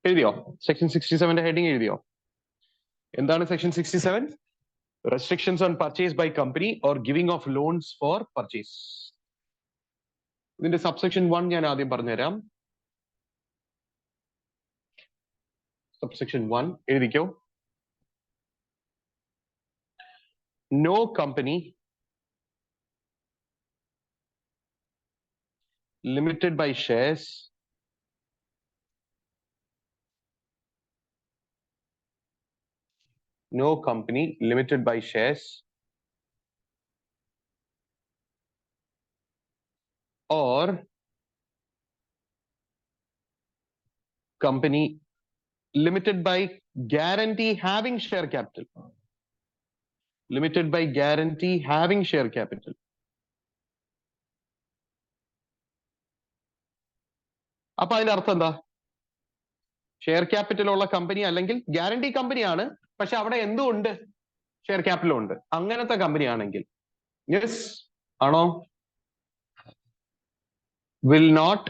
എഴുതിയോ? Section 67 heading എഴുതിയോ? എന്താണ് section 67? Restrictions on purchase by company or giving of loans for purchase. ഇതിന്റെ subsection 1 ഞാൻ ആദ്യം പറഞ്ഞുതരാം. സബ്സെക്ഷൻ 1 എഴുതിക്കോ. No company limited by shares no company limited by shares or company limited by guarantee having share capital. Limited by guarantee having share capital. അപ്പൊ അതിന്റെ അർത്ഥം എന്താ? Share capital ഉള്ള കമ്പനി അല്ലെങ്കിൽ ഗ്യാരണ്ടി കമ്പനിയാണ്, പക്ഷെ അവിടെ എന്തുണ്ട്? ഷെയർ ക്യാപിറ്റലും ഉണ്ട്. അങ്ങനത്തെ കമ്പനി ആണെങ്കിൽ യെസ് ആണോ? will not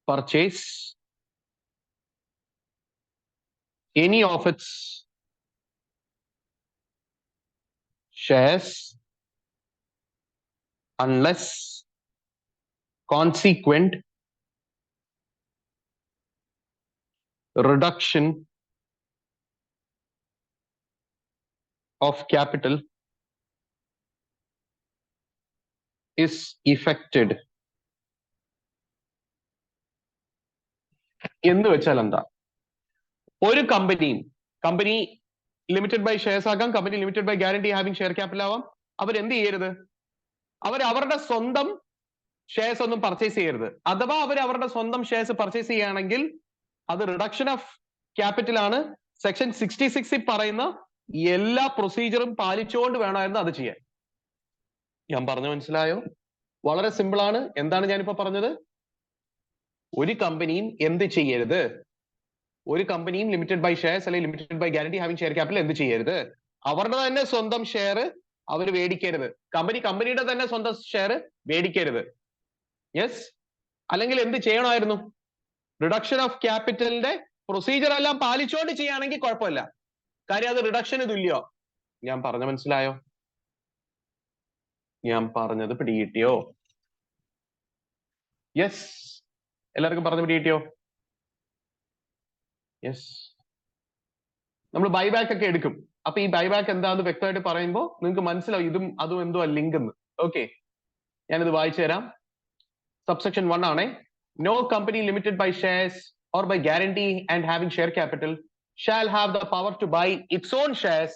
purchase any of its shares unless consequent reduction of capital is effected. എന്ന് വെച്ചാൽ എന്താ? ഒരു കമ്പനി ലിമിറ്റഡ് ബൈ ഷെയർസ് ആകാം, company limited by guarantee having share capital ആവാം. അവരെന്ത് ചെയ്യരുത്? അവരുടെ സ്വന്തം ഷെയർസ് ഒന്നും പർച്ചേസ് ചെയ്യരുത്. അഥവാ അവരുടെ സ്വന്തം ഷെയർസ് പർച്ചേസ് ചെയ്യുകയാണെങ്കിൽ അത് റിഡക്ഷൻ ഓഫ് ക്യാപിറ്റൽ ആണ്. സെക്ഷൻ 66 പറയുന്ന എല്ലാ പ്രൊസീജിയറും പാലിച്ചുകൊണ്ട് വേണമായിരുന്നു അത് ചെയ്യാൻ. ഞാൻ പറഞ്ഞു മനസ്സിലായോ? വളരെ സിമ്പിൾ ആണ്. എന്താണ് ഞാനിപ്പോ പറഞ്ഞത്? ഒരു കമ്പനിയും എന്ത് ചെയ്യരുത്? ഒരു കമ്പനിയും ലിമിറ്റഡ് ബൈ ഷെയർസ് അല്ലെങ്കിൽ limited by guarantee having share capital എന്ത് ചെയ്യരുത്? അവരുടെ തന്നെ സ്വന്തം ഷെയർ അവർ മേടിക്കരുത്. കമ്പനിയുടെ തന്നെ സ്വന്തം ഷെയർ മേടിക്കരുത്. യെസ്. അല്ലെങ്കിൽ എന്ത് ചെയ്യണമായിരുന്നു? റിഡക്ഷൻ ഓഫ് ക്യാപിറ്റലിന്റെ പ്രൊസീജിയർ എല്ലാം പാലിച്ചുകൊണ്ട് ചെയ്യുകയാണെങ്കിൽ കുഴപ്പമില്ല. കാര്യം അത് റിഡക്ഷന് തുല്യോ. ഞാൻ പറഞ്ഞ മനസ്സിലായോ? ഞാൻ പറഞ്ഞത് പിടികിട്ടിയോ? യെസ്. എല്ലാവർക്കും പറഞ്ഞു പിടികിട്ടിയോ? യെസ്. നമ്മൾ ബൈബാക്ക് ഒക്കെ എടുക്കും. അപ്പൊ ഈ ബൈബാക്ക് എന്താന്ന് വ്യക്തമായിട്ട് പറയുമ്പോൾ നിങ്ങൾക്ക് മനസ്സിലാവും ഇതും അതും എന്തോ ലിങ്ക് എന്ന്. ഓക്കെ, ഞാനിത് വായിച്ചു തരാം. സബ്സെക്ഷൻ 1 ആണേ. No company limited by shares or by guarantee and having share capital shall have the power to buy its own shares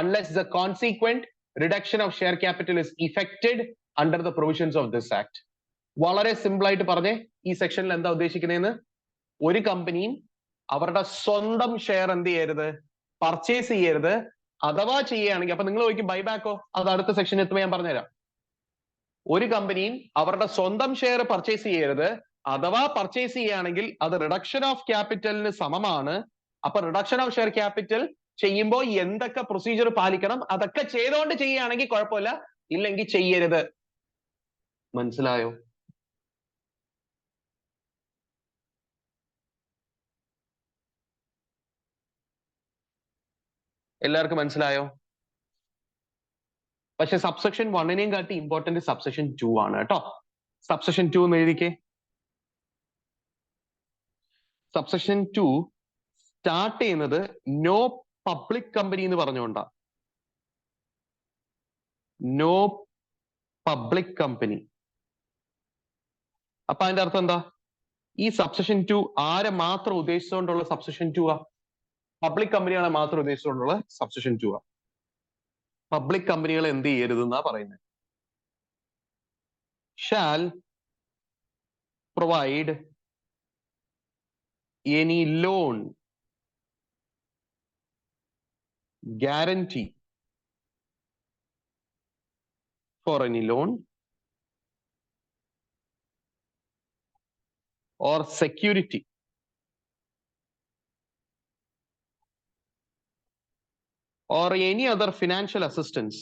unless the consequent reduction of share capital is effected under the provisions of this act. വളരെ simple ആയിട്ട് പറഞ്ഞേ ഈ സെക്ഷനിൽ എന്താ ഉദ്ദേശിക്കുന്നതെന്ന്. ഒരു കമ്പനിയും അവരുടെ സ്വന്തം ഷെയർ എന്ത് ചെയ്യരുത്? പർച്ചേസ് ചെയ്യരുത്. അഥവാ ചെയ്യുകയാണെങ്കിൽ, അപ്പൊ നിങ്ങൾ ചോദിക്കും ബൈബാക്കോ? അത് അടുത്ത സെക്ഷൻ എത്തുമ്പോൾ ഞാൻ പറഞ്ഞുതരാം. ഒരു കമ്പനിയും അവരുടെ സ്വന്തം ഷെയർ പർച്ചേസ് ചെയ്യരുത്. അഥവാ പർച്ചേസ് ചെയ്യുകയാണെങ്കിൽ അത് റിഡക്ഷൻ ഓഫ് ക്യാപിറ്റലിന് സമമാണ്. അപ്പൊ റിഡക്ഷൻ ഓഫ് ഷെയർ ക്യാപിറ്റൽ ചെയ്യുമ്പോൾ എന്തൊക്കെ പ്രൊസീജിയർ പാലിക്കണം അതൊക്കെ ചെയ്തുകൊണ്ട് ചെയ്യുകയാണെങ്കിൽ കുഴപ്പമില്ല, ഇല്ലെങ്കിൽ ചെയ്യരുത്. മനസ്സിലായോ? എല്ലാവർക്കും മനസ്സിലായോ? പക്ഷെ സബ്സെക്ഷൻ 1 കാട്ടി ഇമ്പോർട്ടന്റ് സബ്സെക്ഷൻ 2 ആണ് കേട്ടോ. സബ്സെക്ഷൻ 2 എന്ന് എഴുതിക്കേ. സബ്സെക്ഷൻ 2 സ്റ്റാർട്ട് ചെയ്യുന്നത് നോ പബ്ലിക് കമ്പനി എന്ന് പറഞ്ഞുകൊണ്ടാ. No public company. അപ്പൊ അതിന്റെ അർത്ഥം എന്താ? ഈ സബ്സെക്ഷൻ 2 ആരെ മാത്രം ഉദ്ദേശിച്ചുകൊണ്ടുള്ള സബ്സെക്ഷൻ 2 ആ? പബ്ലിക് കമ്പനികളെ മാത്രം ഉദ്ദേശിച്ചുകൊണ്ടുള്ള സബ്സെക്ഷൻ 2 ആ. പബ്ലിക് കമ്പനികൾ എന്ത് ചെയ്യരുത് എന്നാ പറയുന്നത്? Shall provide any loan, guarantee for any loan or security or any other financial assistance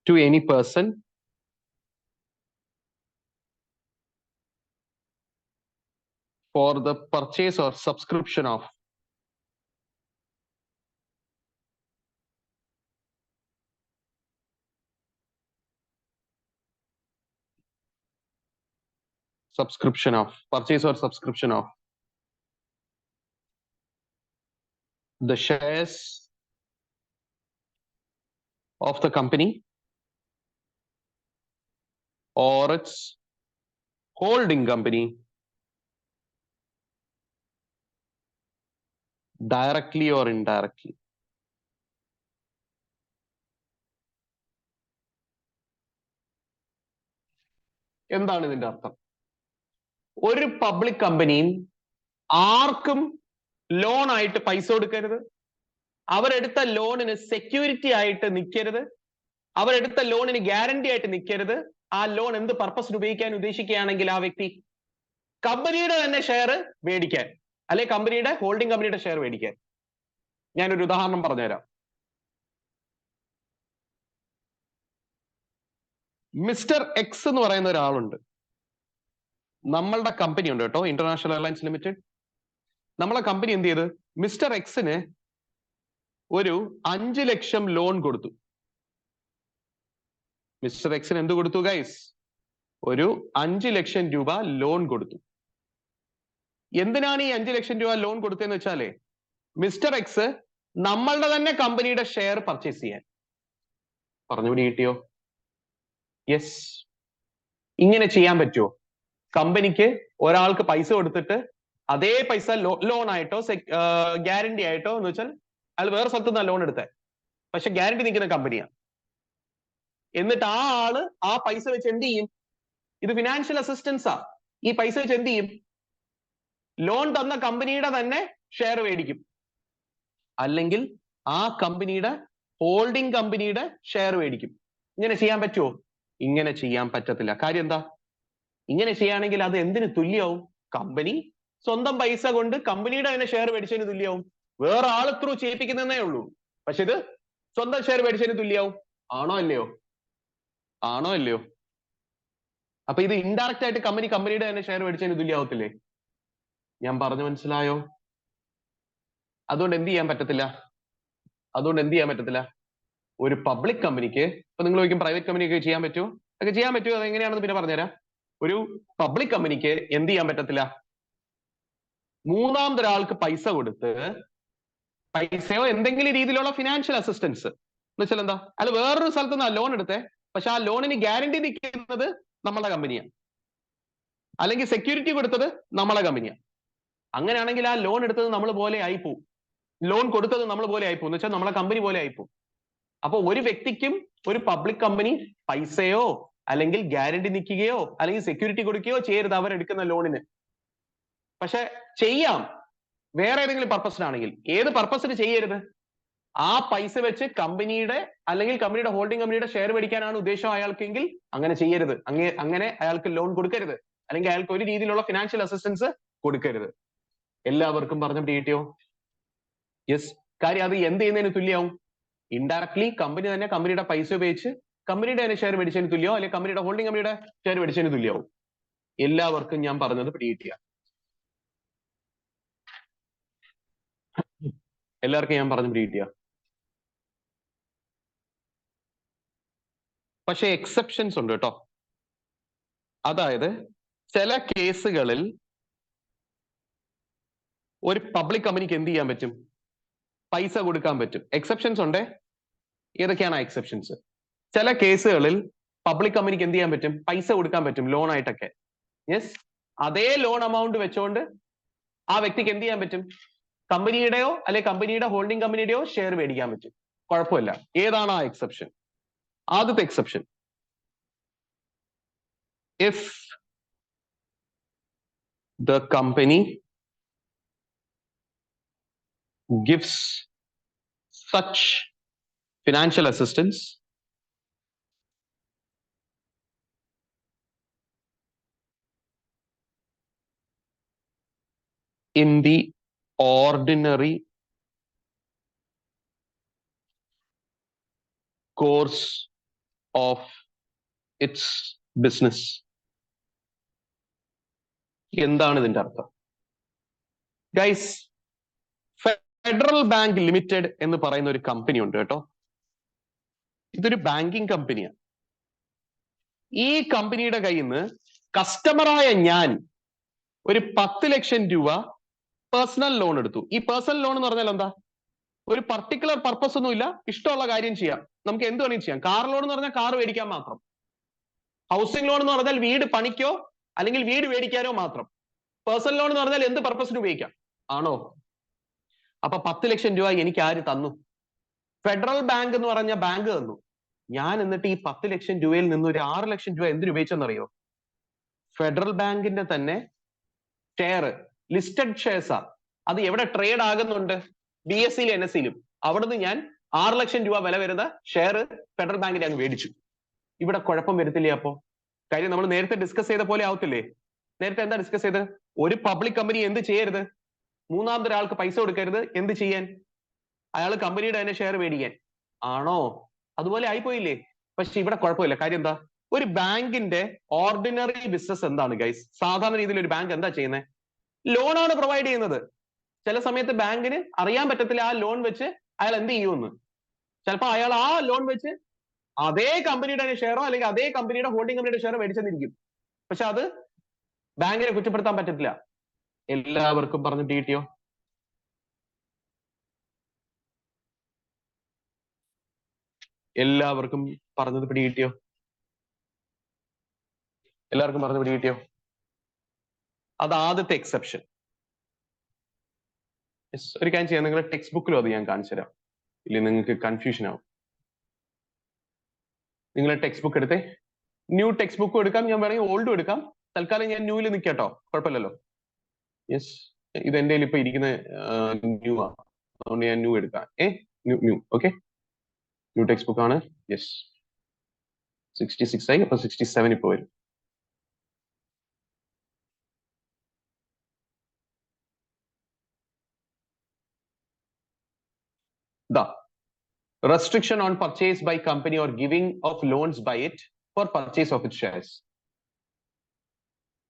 to any person for the purchase or subscription of purchase or subscription of the shares of the company or its holding company directly or indirectly. എന്താണ് ഇതിന്റെ അർത്ഥം? ഒരു public കമ്പനിയും ആർക്കും loan ആയിട്ട് പൈസ കൊടുക്കരുത്, അവരെടുത്ത ലോണിന് സെക്യൂരിറ്റി ആയിട്ട് നിൽക്കരുത്, അവരെടുത്ത ലോണിന് ഗ്യാരണ്ടി ആയിട്ട് നിൽക്കരുത്. ആ ലോൺ എന്ത് പർപ്പസിന് ഉപയോഗിക്കാൻ ഉദ്ദേശിക്കുകയാണെങ്കിൽ ആ വ്യക്തി കമ്പനിയുടെ തന്നെ ഷെയർ മേടിക്കാൻ, അല്ലെ കമ്പനിയുടെ ഹോൾഡിംഗ് കമ്പനിയുടെ ഷെയർ മേടിക്കാൻ. ഞാനൊരു ഉദാഹരണം പറഞ്ഞുതരാം. മിസ്റ്റർ എക്സ് എന്ന് പറയുന്ന ഒരാളുണ്ട്, നമ്മളുടെ കമ്പനി ഉണ്ട് കേട്ടോ, ഇന്റർനാഷണൽ എയർലൈൻസ് ലിമിറ്റഡ്. നമ്മളെ കമ്പനി എന്ത് ചെയ്ത് മിസ്റ്റർ എക്സിന് ഒരു 5 ലക്ഷം ലോൺ കൊടുത്തു. മിസ്റ്റർ എക്സിന് എന്ത് കൊടുത്തു ഗൈസ്? ഒരു 5 ലക്ഷം രൂപ ലോൺ കൊടുത്തു. എന്തിനാണ് ഈ 5 ലക്ഷം രൂപ ലോൺ കൊടുത്തതെന്ന് വെച്ചാലേ, മിസ്റ്റർ എക്സ് നമ്മളുടെ തന്നെ കമ്പനിയുടെ ഷെയർ പർച്ചേസ് ചെയ്യാൻ. പറഞ്ഞുപിടി കിട്ടിയോ? യെസ്. ഇങ്ങനെ ചെയ്യാൻ പറ്റുമോ? കമ്പനിക്ക് ഒരാൾക്ക് പൈസ കൊടുത്തിട്ട് അതേ പൈസ ലോൺ ആയിട്ടോ ഗ്യാരണ്ടി ആയിട്ടോ എന്ന് വെച്ചാൽ അയാൾ വേറെ സ്ഥലത്ത് നിന്നാണ് ലോൺ എടുത്തത്, പക്ഷെ ഗ്യാരണ്ടി നിൽക്കുന്ന കമ്പനിയാണ്. എന്നിട്ട് ആ ആള് ആ പൈസ വെച്ച് എന്ത് ചെയ്യും? ഇത് ഫിനാൻഷ്യൽ അസിസ്റ്റൻസാ. ഈ പൈസ വെച്ച് എന്ത് ചെയ്യും? ലോൺ തന്ന കമ്പനിയുടെ തന്നെ ഷെയർ മേടിക്കും, അല്ലെങ്കിൽ ആ കമ്പനിയുടെ ഹോൾഡിംഗ് കമ്പനിയുടെ ഷെയർ മേടിക്കും. ഇങ്ങനെ ചെയ്യാൻ പറ്റുമോ? ഇങ്ങനെ ചെയ്യാൻ പറ്റത്തില്ല. കാര്യം എന്താ? ഇങ്ങനെ ചെയ്യുകയാണെങ്കിൽ അത് എന്തിന് തുല്യമാവും? കമ്പനി സ്വന്തം പൈസ കൊണ്ട് കമ്പനിയുടെ തന്നെ ഷെയർ മേടിച്ചതിന് തുല്യമാവും. വേറെ ആൾ ത്രൂ ചെയ്യിപ്പിക്കുന്നതേ ഉള്ളൂ, പക്ഷെ ഇത് സ്വന്തം ഷെയർ മേടിച്ചതിന് തുല്യമാവും. ആണോ അല്ലയോ? ആണോ അല്ലയോ? അപ്പൊ ഇത് ഇൻഡയറക്റ്റ് ആയിട്ട് കമ്പനിയുടെ തന്നെ ഷെയർ മേടിച്ചതിന് തുല്യമാവത്തില്ലേ? ഞാൻ പറഞ്ഞു മനസ്സിലായോ? അതുകൊണ്ട് എന്ത് ചെയ്യാൻ പറ്റത്തില്ല? ഒരു പബ്ലിക് കമ്പനിക്ക്, ഇപ്പൊ നിങ്ങൾ ചോദിക്കും പ്രൈവറ്റ് കമ്പനിക്ക് ചെയ്യാൻ പറ്റുമോ? അതൊക്കെ ചെയ്യാൻ പറ്റുമോ? അത് എങ്ങനെയാണെന്ന് പിന്നെ പറഞ്ഞുതരാം. ഒരു പബ്ലിക് കമ്പനിക്ക് എന്ത് ചെയ്യാൻ പറ്റത്തില്ല? മൂന്നാമതൊരാൾക്ക് പൈസ കൊടുത്ത്, പൈസയോ എന്തെങ്കിലും രീതിയിലുള്ള ഫിനാൻഷ്യൽ അസിസ്റ്റൻസ് എന്ന് വെച്ചാൽ എന്താ, അയാൾ വേറൊരു സ്ഥലത്ത് നിന്നാ ലോൺ എടുത്തേ, പക്ഷെ ആ ലോണിന് ഗ്യാരണ്ടി നിൽക്കുന്നത് നമ്മളെ കമ്പനിയാണ്, അല്ലെങ്കിൽ സെക്യൂരിറ്റി കൊടുത്തത് നമ്മളെ കമ്പനിയാണ്. അങ്ങനെയാണെങ്കിൽ ആ ലോൺ എടുത്തത് നമ്മൾ പോലെ ആയിപ്പോവും, ലോൺ കൊടുത്തത് നമ്മൾ പോലെ ആയിപ്പോവും, എന്ന് വെച്ചാൽ നമ്മളെ കമ്പനി പോലെ ആയിപ്പോവും. അപ്പൊ ഒരു വ്യക്തിക്കും ഒരു പബ്ലിക് കമ്പനി പൈസയോ അല്ലെങ്കിൽ ഗ്യാരണ്ടി നിൽക്കുകയോ അല്ലെങ്കിൽ സെക്യൂരിറ്റി കൊടുക്കുകയോ ചെയ്യരുത് അവരെടുക്കുന്ന ലോണിന്. പക്ഷെ ചെയ്യാം വേറെ ഏതെങ്കിലും പർപ്പസിനാണെങ്കിൽ. ഏത് പർപ്പസിന് ചെയ്യരുത്? ആ പൈസ വെച്ച് കമ്പനിയുടെ അല്ലെങ്കിൽ കമ്പനിയുടെ ഹോൾഡിംഗ് കമ്പനിയുടെ ഷെയർ മേടിക്കാനാണ് ഉദ്ദേശം അയാൾക്കെങ്കിൽ അങ്ങനെ ചെയ്യരുത്. അങ്ങനെ അയാൾക്ക് ലോൺ കൊടുക്കരുത്, അല്ലെങ്കിൽ അയാൾക്ക് ഒരു രീതിയിലുള്ള ഫിനാൻഷ്യൽ അസിസ്റ്റൻസ് കൊടുക്കരുത്. എല്ലാവർക്കും പറഞ്ഞു കിട്ടിയോ? യെസ്. കാര്യം അത് എന്ത് ചെയ്യുന്നതിന് തുല്യമാവും? ഇൻഡയറക്ട്ലി കമ്പനി തന്നെ കമ്പനിയുടെ പൈസ ഉപയോഗിച്ച് കമ്പനിയുടെ തന്നെ ഷെയർ മേടിച്ചതിന് തുല്യമോ, അല്ലെങ്കിൽ കമ്പനിയുടെ ഹോൾഡിംഗ് കമ്പനിയുടെ ഷെയർ മേടിച്ചതിന് തുല്യമാവും. എല്ലാവർക്കും ഞാൻ പറഞ്ഞത് പിടികിട്ടിയ? എല്ലാവർക്കും ഞാൻ പറഞ്ഞു പിടികിട്ടിയ? പക്ഷെ എക്സെപ്ഷൻസ് ഉണ്ട് കേട്ടോ. അതായത് ചില കേസുകളിൽ ഒരു പബ്ലിക് കമ്പനിക്ക് എന്ത് ചെയ്യാൻ പറ്റും? പൈസ കൊടുക്കാൻ പറ്റും. എക്സെപ്ഷൻസ് ഉണ്ട്. ഏതൊക്കെയാണ് ആ എക്സെപ്ഷൻസ്? ചില കേസുകളിൽ പബ്ലിക് കമ്പനിക്ക് എന്ത് ചെയ്യാൻ പറ്റും? പൈസ കൊടുക്കാൻ പറ്റും, ലോൺ ആയിട്ടൊക്കെ. യെസ്. അതേ ലോൺ എമൗണ്ട് വെച്ചുകൊണ്ട് ആ വ്യക്തിക്ക് എന്ത് ചെയ്യാൻ പറ്റും? കമ്പനിയുടെയോ അല്ലെ കമ്പനിയുടെ ഹോൾഡിംഗ് കമ്പനിയുടെയോ ഷെയർ മേടിക്കാൻ പറ്റും. കുഴപ്പമില്ല. ഏതാണ് ആ എക്സെപ്ഷൻ? ആദ്യത്തെ exception, if the company gives such financial assistance in the ordinary course of its business. എന്താണ് ഇതിന്റെ അർത്ഥം? ഗൈസ്, ഫെഡറൽ ബാങ്ക് ലിമിറ്റഡ് എന്ന് പറയുന്ന ഒരു കമ്പനി ഉണ്ട് കേട്ടോ. ഇതൊരു ബാങ്കിങ് കമ്പനിയാണ്. ഈ കമ്പനിയുടെ കയ്യിൽ നിന്ന് കസ്റ്റമറായ ഞാൻ ഒരു 10 ലക്ഷം രൂപ പേഴ്സണൽ ലോൺ എടുത്തു. ഈ പേഴ്സണൽ ലോൺ എന്ന് പറഞ്ഞാൽ എന്താ? ഒരു പർട്ടിക്കുലർ പർപ്പസ് ഒന്നുമില്ല, ഇഷ്ടമുള്ള കാര്യം ചെയ്യാം, നമുക്ക് എന്ത് വേണമെങ്കിലും ചെയ്യാം. കാർ ലോൺ എന്ന് പറഞ്ഞാൽ കാർ മേടിക്കാൻ മാത്രം. ഹൗസിംഗ് ലോൺ എന്ന് പറഞ്ഞാൽ വീട് പണിക്കോ അല്ലെങ്കിൽ വീട് മേടിക്കാനോ മാത്രം. പേഴ്സണൽ ലോൺ എന്ന് പറഞ്ഞാൽ എന്ത് പർപ്പസിന് ഉപയോഗിക്കാം. ആണോ? അപ്പൊ 10 ലക്ഷം രൂപ എനിക്ക് ആര് തന്നു? ഫെഡറൽ ബാങ്ക് എന്ന് പറഞ്ഞ ബാങ്ക് തന്നു. ഞാൻ എന്നിട്ട് ഈ 10 ലക്ഷം രൂപയിൽ നിന്ന് ഒരു 6 ലക്ഷം രൂപ എന്തിനു ഉപയോഗിച്ചെന്നറിയോ? ഫെഡറൽ ബാങ്കിന്റെ തന്നെ ഷെയർ, ലിസ്റ്റഡ് ഷെയർസാ. അത് എവിടെ ട്രേഡ് ആകുന്നുണ്ട്? BSEയിലും NSEയിലും. അവിടുന്ന് ഞാൻ 6 ലക്ഷം രൂപ വില വരുന്ന ഷെയർ ഫെഡറൽ ബാങ്കിന്റെ അങ്ങ് മേടിച്ചു. ഇവിടെ കുഴപ്പം വരുത്തില്ലേ? അപ്പോ കാര്യം നമ്മൾ നേരത്തെ ഡിസ്കസ് ചെയ്ത പോലെ ആവത്തില്ലേ? നേരത്തെ എന്താ ഡിസ്കസ് ചെയ്ത്? ഒരു പബ്ലിക് കമ്പനി എന്ത് ചെയ്യരുത്? മൂന്നാമതൊരാൾക്ക് പൈസ കൊടുക്കരുത്. എന്ത് ചെയ്യാൻ? അയാൾ കമ്പനിയുടെ തന്നെ ഷെയർ മേടിക്കാൻ. ആണോ? അതുപോലെ ആയിപ്പോയില്ലേ? പക്ഷെ ഇവിടെ കുഴപ്പമില്ല. കാര്യം എന്താ? ഒരു ബാങ്കിന്റെ ഓർഡിനറി ബിസിനസ് എന്താണ് ഗൈസ്? സാധാരണ രീതിയിൽ ഒരു ബാങ്ക് എന്താ ചെയ്യുന്നത്? ലോണാണ് പ്രൊവൈഡ് ചെയ്യുന്നത്. ചില സമയത്ത് ബാങ്കിന് അറിയാൻ പറ്റത്തില്ല ആ ലോൺ വെച്ച് അയാൾ എന്ത് ചെയ്യുമെന്ന്. ചിലപ്പോൾ അയാൾ ആ ലോൺ വെച്ച് അതേ കമ്പനിയുടെ ഷെയറോ അല്ലെങ്കിൽ അതേ കമ്പനിയുടെ ഹോൾഡിംഗ് കമ്പനിയുടെ ഷെയറോ മേടിച്ചെന്നിരിക്കും. പക്ഷെ അത് ബാങ്കിനെ കുറ്റപ്പെടുത്താൻ പറ്റത്തില്ല. എല്ലാവർക്കും പറഞ്ഞിട്ട് കിട്ടിയോ? എല്ലാവർക്കും പറഞ്ഞത് പിടി കിട്ടിയോ? എല്ലാവർക്കും പറഞ്ഞത് പിടി കിട്ടിയോ? അത് ആദ്യത്തെ എക്സെപ്ഷൻ. ഒരു കാര്യം ചെയ്യാം, നിങ്ങളുടെ ടെക്സ്റ്റ് ബുക്കിലും അത് ഞാൻ കാണിച്ചു തരാം, ഇല്ല നിങ്ങൾക്ക് കൺഫ്യൂഷൻ ആവും. നിങ്ങളെ ടെക്സ്റ്റ് ബുക്ക് എടുത്തേ. ന്യൂ ടെക്സ്റ്റ് ബുക്കും എടുക്കാം, ഞാൻ വേണമെങ്കിൽ ഓൾഡും എടുക്കാം. തൽക്കാലം ഞാൻ ന്യൂവിൽ നിൽക്കാട്ടോ, കുഴപ്പമില്ലല്ലോ. യെസ്, ഇത് എന്റെ ഇപ്പൊ ഇരിക്കുന്ന ന്യൂ ആണ്, അതുകൊണ്ട് ഞാൻ ന്യൂ എടുക്കാം. New okay, new text book ആണ്. യെസ്, 66 ആയി. അപ്പൊ 67 ഇപ്പൊ വരും. ദാ, restriction on purchase by company or giving of loans by it for purchase of its shares.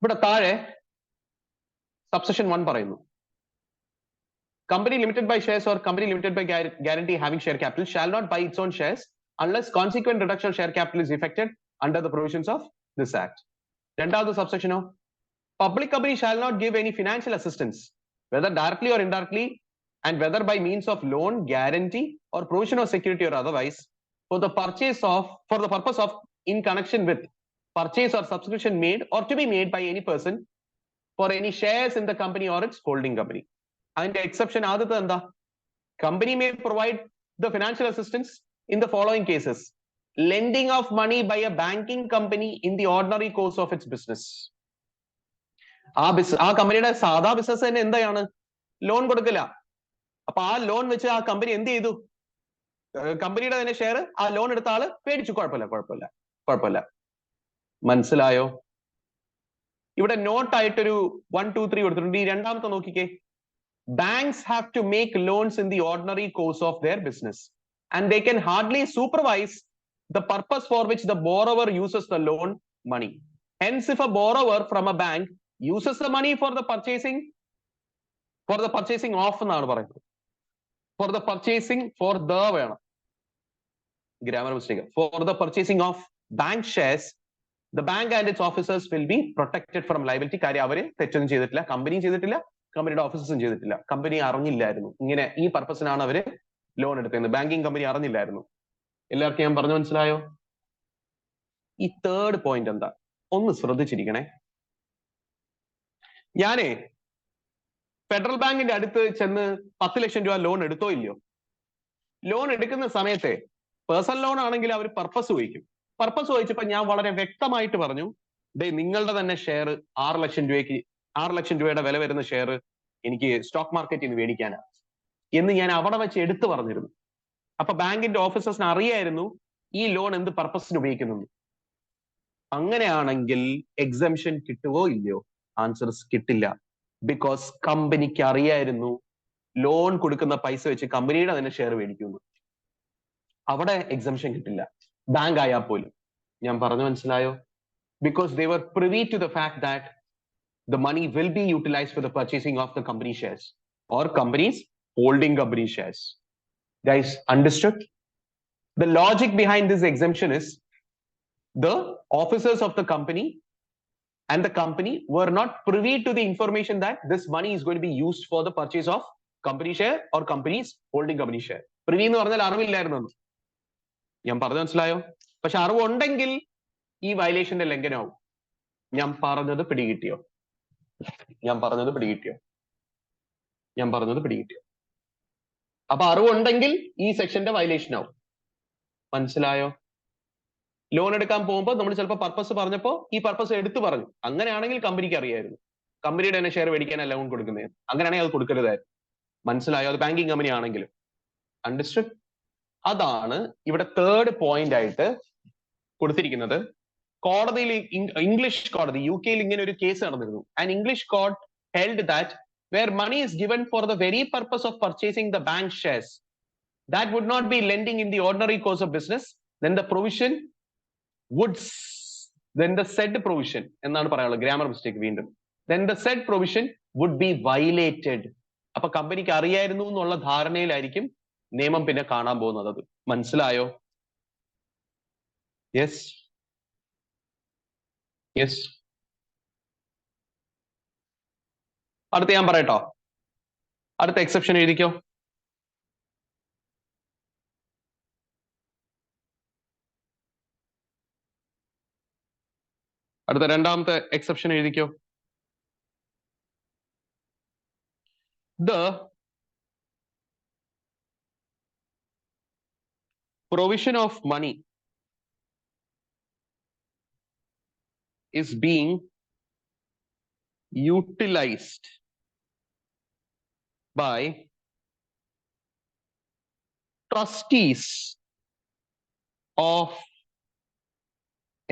ഇവിടെ താഴെ subsection 1 പറയുന്നു, company limited by shares or company limited by guarantee having share capital shall not buy its own shares unless consequent reduction of share capital is effected under the provisions of this act. രണ്ടാമത്തെ subsection, public company shall not give any financial assistance whether directly or indirectly and whether by means of loan, guarantee or provision of security or otherwise for the purpose of in connection with purchase or subscription made or to be made by any person for any shares in the company or its holding company. And the exception ആദ്യത്തെ എന്താ? Company may provide the financial assistance in the following cases: lending of money by a banking company in the ordinary course of its business. ആ കമ്പനിയുടെ സാധാ business തന്നെ എന്താണ്? Loan കൊടുക്കില്ല. അപ്പൊ ആ ലോൺ വെച്ച് ആ കമ്പനി എന്ത് ചെയ്തു? കമ്പനിയുടെ തന്നെ ഷെയർ ആ ലോൺ എടുത്ത ആള് പേടിച്ചു. കുഴപ്പമില്ല. മനസ്സിലായോ? ഇവിടെ നോട്ട് ആയിട്ടൊരു 1, 2, 3 കൊടുത്തിട്ടുണ്ട്. ഈ രണ്ടാമത്തെ നോക്കിക്കേ. Banks have to make loans in the ordinary course of their business and they can hardly supervise the purpose for which the borrower uses the loan money. Hence, if a borrower from a bank uses the money for the purchasing of എന്നാണ് പറയുന്നത്. For the വേണം, grammar mistake. For the purchasing of bank shares, the bank and its officers will be protected from liability. കാര്യം അവര് തെറ്റൊന്നും ചെയ്തിട്ടില്ല, കമ്പനിയും ചെയ്തിട്ടില്ല, കമ്പനിയുടെ ഓഫീസേഴ്സും ചെയ്തിട്ടില്ല. കമ്പനി അറിഞ്ഞില്ലായിരുന്നു ഇങ്ങനെ ഈ പർപ്പസിനാണ് അവര് ലോൺ എടുത്തത്. ബാങ്കിങ് കമ്പനി അറിഞ്ഞില്ലായിരുന്നു. എല്ലാവർക്കും ഞാൻ പറഞ്ഞു മനസ്സിലായോ? ഈ തേർഡ് പോയിന്റ് എന്താ? ഒന്ന് ശ്രദ്ധിച്ചിരിക്കണേ. ഞാനേ ഫെഡറൽ ബാങ്കിന്റെ അടുത്ത് ചെന്ന് 10 ലക്ഷം രൂപ ലോൺ എടുത്തോ ഇല്ലയോ? ലോൺ എടുക്കുന്ന സമയത്തെ പേഴ്സണൽ ലോൺ ആണെങ്കിൽ അവർ പർപ്പസ് ചോദിക്കും. പർപ്പസ് ചോദിച്ചപ്പോ ഞാൻ വളരെ വ്യക്തമായിട്ട് പറഞ്ഞു, നിങ്ങളുടെ തന്നെ ഷെയർ 6 ലക്ഷം രൂപയുടെ വില വരുന്ന ഷെയർ എനിക്ക് സ്റ്റോക്ക് മാർക്കറ്റിൽ നിന്ന് മേടിക്കാനാണ് എന്ന് ഞാൻ അവിടെ വെച്ച് എടുത്തു പറഞ്ഞിരുന്നു. അപ്പൊ ബാങ്കിന്റെ ഓഫീസേഴ്സിന് അറിയായിരുന്നു ഈ ലോൺ എന്ത് പർപ്പസിന് ഉപയോഗിക്കുന്നു. അങ്ങനെയാണെങ്കിൽ എക്സംഷൻ കിട്ടുവോ ഇല്ലയോ? ആൻസർസ് കിട്ടില്ല. ബിക്കോസ് കമ്പനിക്ക് അറിയായിരുന്നു ലോൺ കൊടുക്കുന്ന പൈസ വെച്ച് കമ്പനിയുടെ തന്നെ ഷെയർ മേടിക്കുന്നു. അവിടെ എക്സംഷൻ കിട്ടില്ല. ബാങ്ക് ആയാൽ പോലും. ഞാൻ പറഞ്ഞു മനസ്സിലായോ? Because they were privy to the fact that the money will be utilized for the purchasing of the company shares or companies holding company shares. Guys, understood? The logic behind this exemption is the officers of the company and the company were not privy to the information that this money is going to be used for the purchase of company share or companies holding company share. Privy എന്ന് പറഞ്ഞാൽ അറിവില്ലായിരുന്നു. ഞാൻ പറഞ്ഞു മനസ്സിലായോ? പക്ഷെ അറിവുണ്ടെങ്കിൽ ഈ വയലേഷന്റെ ലംഘനമാവും. ഞാൻ പറഞ്ഞത് പിടികിട്ടിയോ? ഞാൻ പറഞ്ഞത് പിടികിട്ടിയോ? ഞാൻ പറഞ്ഞത് പിടികിട്ടിയോ? അപ്പൊ അറിവുണ്ടെങ്കിൽ ഈ സെക്ഷന്റെ വയലേഷൻ ആവും. മനസ്സിലായോ? ലോൺ എടുക്കാൻ പോകുമ്പോൾ നമ്മൾ ചിലപ്പോൾ പർപ്പസ് പറഞ്ഞപ്പോൾ ഈ പർപ്പസ് എടുത്തു പറഞ്ഞു. അങ്ങനെയാണെങ്കിൽ കമ്പനിക്ക് അറിയായിരുന്നു കമ്പനിയുടെ തന്നെ ഷെയർ മേടിക്കാനല്ല ലോൺ കൊടുക്കുന്നത്. അങ്ങനെയാണെങ്കിൽ അത് കൊടുക്കരുതായിരുന്നു. മനസ്സിലായോ? അത് ബാങ്കിങ് കമ്പനി ആണെങ്കിലും. അണ്ടർസ്റ്റുഡ്? അതാണ് ഇവിടെ തേർഡ് പോയിന്റ് ആയിട്ട് കൊടുത്തിരിക്കുന്നത്. കോടതിയിൽ ഇംഗ്ലീഷ് കോടതി UK ഇങ്ങനെ ഒരു കേസ് നടന്നിരുന്നു. And English court held that where money is given for the very purpose of purchasing the bank shares that would not be lending in the ordinary course of business, then the provision would then the said provision എന്നാണ് പറയാനുള്ളത്. Grammar mistake വീണ്ടും. then the said provision would be violated. അപ്പൊ കമ്പനിക്ക് അറിയായിരുന്നു എന്നുള്ള ധാരണയിലായിരിക്കും നിയമം പിന്നെ കാണാൻ പോകുന്നത്. അത് മനസ്സിലായോ? Yes yes. അടുത്ത ഞാൻ പറയട്ടോ. അടുത്ത എക്സെപ്ഷൻ എഴുതിക്കോ. അടുത്ത രണ്ടാമത്തെ എക്സെപ്ഷൻ എഴുതിക്കോ. The provision of money is being utilized by trustees of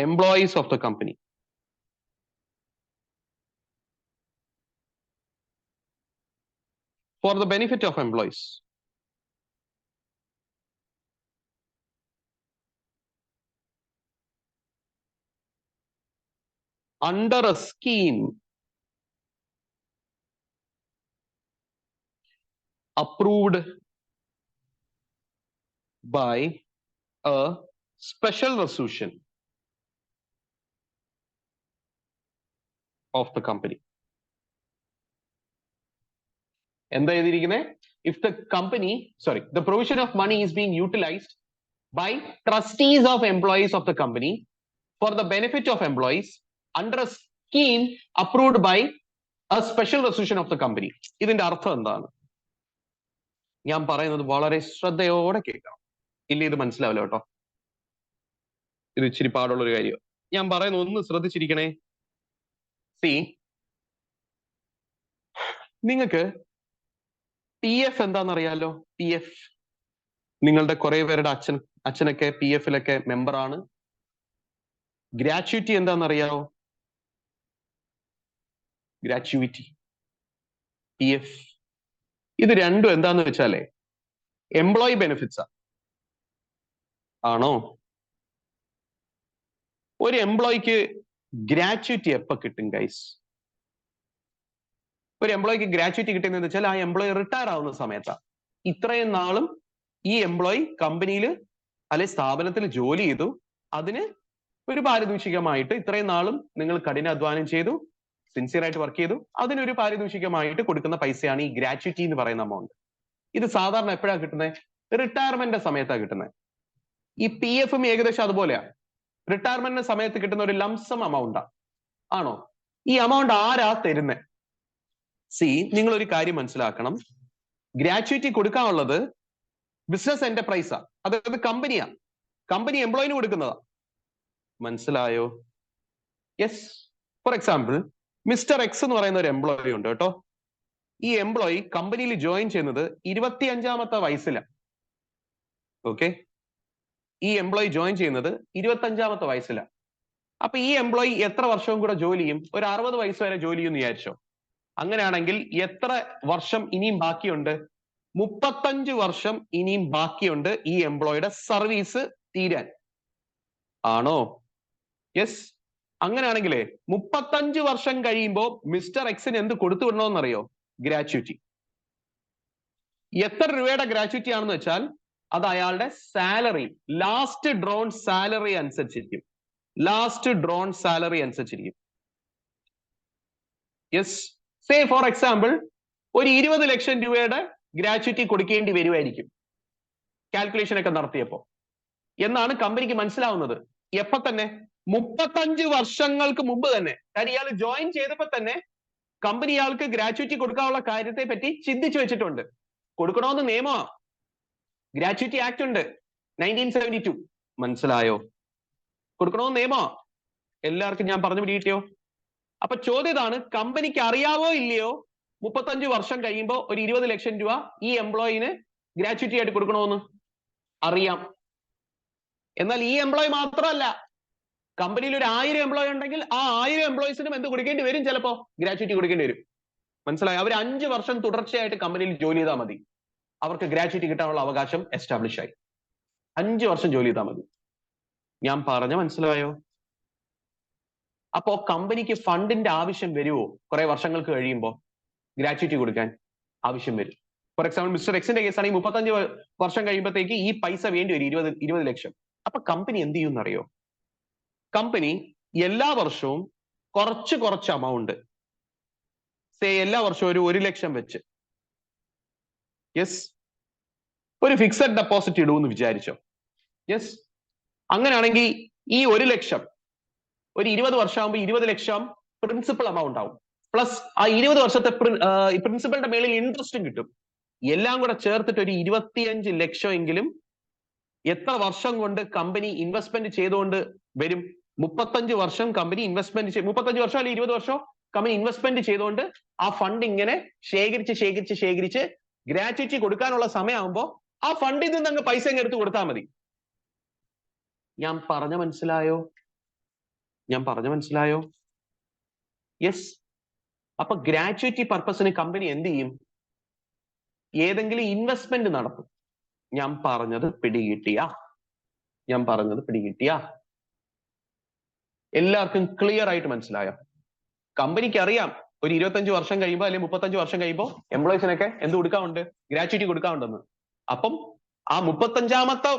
employees of the company for the benefit of employees under a scheme approved by a special resolution of the company. എന്താ എഴുതിയിരിക്കുന്നത്? If the company, sorry, the provision of money is being utilized by trustees of employees of the company for the benefit of employees under a scheme approved by a special resolution of the company. ഇതിന്റെ അർത്ഥം എന്താണ്? ഞാൻ പറയുന്നത് വളരെ ശ്രദ്ധയോടെ കേൾക്കണം. ഇല്ല ഇത് മനസ്സിലാവില്ല കേട്ടോ. ഇത് ഇച്ചിരി പാടുള്ള ഒരു കാര്യം. ഞാൻ പറയുന്നത് ഒന്ന് ശ്രദ്ധിച്ചിരിക്കണേ. സി, നിങ്ങൾക്ക് PF എന്താണെന്നറിയാലോ? PF നിങ്ങളുടെ കുറെ പേരുടെ അച്ഛനൊക്കെ PF-ലൊക്കെ മെമ്പറാണ്. ഗ്രാറ്റുവിറ്റി എന്താണെന്നറിയാമോ? ഗ്രാറ്റുവിറ്റി, PF, ഇത് രണ്ടും എന്താന്ന് വെച്ചാലേ എംപ്ലോയി ബെനിഫിറ്റ്സാ. ആണോ? ഒരു എംപ്ലോയിക്ക് ഗ്രാറ്റുവിറ്റി എപ്പോ കിട്ടും ഗൈസ്? ഒരു എംപ്ലോയിക്ക് ഗ്രാറ്റുവിറ്റി കിട്ടുന്നതെന്ന് വെച്ചാൽ ആ എംപ്ലോയി റിട്ടയർ ആവുന്ന സമയത്താണ്. ഇത്രയും നാളും ഈ എംപ്ലോയി കമ്പനിയിൽ അല്ലെ സ്ഥാപനത്തിൽ ജോലി ചെയ്തു, അതിന് ഒരു പാരിതോഷികമായിട്ട് ഇത്രയും നാളും നിങ്ങൾ കഠിനാധ്വാനം ചെയ്തു, സിൻസിയർ ആയിട്ട് വർക്ക് ചെയ്തു, അതിനൊരു പാരിതോഷികമായിട്ട് കൊടുക്കുന്ന പൈസയാണ് ഈ ഗ്രാറ്റുവിറ്റി എന്ന് പറയുന്ന എമൗണ്ട്. ഇത് സാധാരണ എപ്പോഴാണ് കിട്ടുന്നത്? റിട്ടയർമെന്റിന്റെ സമയത്താണ് കിട്ടുന്നത്. ഈ PF-ഉം ഏകദേശം അതുപോലെയാ. റിട്ടയർമെന്റിന്റെ സമയത്ത് കിട്ടുന്ന ഒരു ലംസം എമൗണ്ടാണ്. ആണോ? ഈ എമൗണ്ട് ആരാ തരുന്നത്? സി, നിങ്ങൾ ഒരു കാര്യം മനസ്സിലാക്കണം. ഗ്രാറ്റുവിറ്റി കൊടുക്കാനുള്ളത് ബിസിനസ് എന്റർപ്രൈസാ, അതായത് കമ്പനിയാ. കമ്പനി എംപ്ലോയിന് കൊടുക്കുന്നതാ. മനസ്സിലായോ? Yes. For example, mister X എന്ന് പറയുന്ന ഒരു എംപ്ലോയി ഉണ്ട് കേട്ടോ. ഈ എംപ്ലോയി കമ്പനിയിൽ ജോയിൻ ചെയ്യുന്നത് 25-ാമത്തെ വയസ്സിലാണ്. ഓക്കെ, ഈ എംപ്ലോയി ജോയിൻ ചെയ്യുന്നത് 25-ാമത്തെ വയസ്സിലാണ്. അപ്പൊ ഈ എംപ്ലോയി എത്ര വർഷവും കൂടെ ജോലി ചെയ്യും? ഒരു 60 വയസ്സ് വരെ ജോലി ചെയ്യുമെന്ന് വിചാരിച്ചോ. അങ്ങനെയാണെങ്കിൽ എത്ര വർഷം ഇനിയും ബാക്കിയുണ്ട്? 35 വർഷം ഇനിയും ബാക്കിയുണ്ട് ഈ എംപ്ലോയിയുടെ സർവീസ് തീരാൻ. ആണോ? യെസ്. അങ്ങനെയാണെങ്കിലേ 35 വർഷം കഴിയുമ്പോൾ മിസ്റ്റർ എക്സിന് എന്ത് കൊടുത്തു വിടണമെന്നറിയോ? ഗ്രാറ്റുവിറ്റി. എത്ര രൂപയുടെ ഗ്രാറ്റുവിറ്റി ആണെന്ന് വെച്ചാൽ അത് അയാളുടെ സാലറി, ലാസ്റ്റ് ഡ്രോൺ സാലറി അനുസരിച്ചിരിക്കും. ലാസ്റ്റ് ഡ്രോൺ സാലറി അനുസരിച്ചിരിക്കും. യെസ്. സേ ഫോർ എക്സാമ്പിൾ ഒരു 20 ലക്ഷം രൂപയുടെ ഗ്രാറ്റുവിറ്റി കൊടുക്കേണ്ടി വരുമായിരിക്കും കാൽക്കുലേഷൻ ഒക്കെ നടത്തിയപ്പോ എന്നാണ് കമ്പനിക്ക് മനസ്സിലാവുന്നത്. എപ്പോ തന്നെ? 35 വർഷങ്ങൾക്ക് മുമ്പ് തന്നെ. കാര്യം ഇയാൾ ജോയിൻ ചെയ്തപ്പോ തന്നെ കമ്പനി ഇയാൾക്ക് ഗ്രാറ്റുവിറ്റി കൊടുക്കാനുള്ള കാര്യത്തെ പറ്റി ചിന്തിച്ചു വെച്ചിട്ടുണ്ട്. കൊടുക്കണമെന്ന് നിയമമാണ്, ഗ്രാറ്റുവിറ്റി ആക്ട് ഉണ്ട് 1972. മനസ്സിലായോ? കൊടുക്കണമെന്ന് നിയമമാണ്. എല്ലാവർക്കും ഞാൻ പറഞ്ഞു പിടികിട്ടിയോ? അപ്പൊ ചോദ്യം ഇതാണ്, കമ്പനിക്ക് അറിയാവോ ഇല്ലയോ 35 വർഷം കഴിയുമ്പോൾ ഒരു 20 ലക്ഷം രൂപ ഈ എംപ്ലോയിന് ഗ്രാറ്റുവിറ്റി ആയിട്ട് കൊടുക്കണമെന്ന്? അറിയാം. എന്നാൽ ഈ എംപ്ലോയി മാത്രമല്ല, കമ്പനിയിൽ ഒരു 1000 എംപ്ലോയി ഉണ്ടെങ്കിൽ ആ 1000 എംപ്ലോയീസിനും എന്ത് കൊടുക്കേണ്ടി വരും? ചിലപ്പോ ഗ്രാറ്റുവിറ്റി കൊടുക്കേണ്ടി വരും. മനസ്സിലായോ? അവർ 5 വർഷം തുടർച്ചയായിട്ട് കമ്പനിയിൽ ജോലി ചെയ്താൽ മതി, അവർക്ക് ഗ്രാറ്റുവിറ്റി കിട്ടാനുള്ള അവകാശം എസ്റ്റാബ്ലിഷ് ആയി. 5 വർഷം ജോലി ചെയ്താൽ മതി. ഞാൻ പറഞ്ഞ മനസ്സിലായോ? അപ്പോ കമ്പനിക്ക് ഫണ്ടിന്റെ ആവശ്യം വരുമോ കുറെ വർഷങ്ങൾക്ക് കഴിയുമ്പോൾ? ഗ്രാറ്റുവിറ്റി കൊടുക്കാൻ ആവശ്യം വരും. ഫോർ എക്സാമ്പിൾ മിസ്റ്റർ എക്സിന്റെ കേസ് ആണെങ്കിൽ 35 വർഷം കഴിയുമ്പോഴത്തേക്ക് ഈ പൈസ വേണ്ടി വരും, 20 ലക്ഷം. അപ്പൊ കമ്പനി എന്ത് ചെയ്യുമെന്ന് അറിയോ? കമ്പനി എല്ലാ വർഷവും കുറച്ച് അമൗണ്ട്, എല്ലാ വർഷവും ഒരു 1 ലക്ഷം വെച്ച്, യെസ്, ഒരു ഫിക്സഡ് ഡെപ്പോസിറ്റ് ഇടുമെന്ന് വിചാരിച്ചോ. യെസ്. അങ്ങനെയാണെങ്കിൽ ഈ 1 ലക്ഷം ഒരു 20 വർഷമാകുമ്പോൾ 20 ലക്ഷം പ്രിൻസിപ്പൽ എമൗണ്ട് ആവും. പ്ലസ് ആ 20 വർഷത്തെ പ്രിൻസിപ്പലിന്റെ മേളിൽ ഇൻട്രസ്റ്റും കിട്ടും. എല്ലാം കൂടെ ചേർത്തിട്ട് ഒരു 25 ലക്ഷം എങ്കിലും എത്ര വർഷം കൊണ്ട് കമ്പനി ഇൻവെസ്റ്റ്മെന്റ് ചെയ്തുകൊണ്ട് വരും? 35 വർഷം കമ്പനി ഇൻവെസ്റ്റ്മെന്റ് 35 വർഷം അല്ലെങ്കിൽ 20 വർഷം കമ്പനി ഇൻവെസ്റ്റ്മെന്റ് ചെയ്തുകൊണ്ട് ആ ഫണ്ട് ഇങ്ങനെ ശേഖരിച്ച് ഗ്രാറ്റുവിറ്റി കൊടുക്കാനുള്ള സമയമാകുമ്പോൾ ആ ഫണ്ടിൽ നിന്ന് അങ്ങ് പൈസ എടുത്ത് കൊടുത്താൽ മതി. ഞാൻ പറഞ്ഞ മനസ്സിലായോ? യെസ്. അപ്പൊ ഗ്രാറ്റുവിറ്റി പർപ്പസിന് കമ്പനി എന്ത് ചെയ്യും? ഏതെങ്കിലും ഇൻവെസ്റ്റ്മെന്റ് നടത്തും. ഞാൻ പറഞ്ഞത് പിടികിട്ടിയ? എല്ലാവർക്കും ക്ലിയർ ആയിട്ട് മനസ്സിലായോ? കമ്പനിക്ക് അറിയാം ഒരു 25 വർഷം കഴിയുമ്പോൾ അല്ലെങ്കിൽ 35 വർഷം കഴിയുമ്പോൾ എംപ്ലോയീസിനൊക്കെ എന്ത് കൊടുക്കാറുണ്ട്? ഗ്രാറ്റുവിറ്റി കൊടുക്കാറുണ്ടെന്ന്. അപ്പം ആ 35ാമത്തെ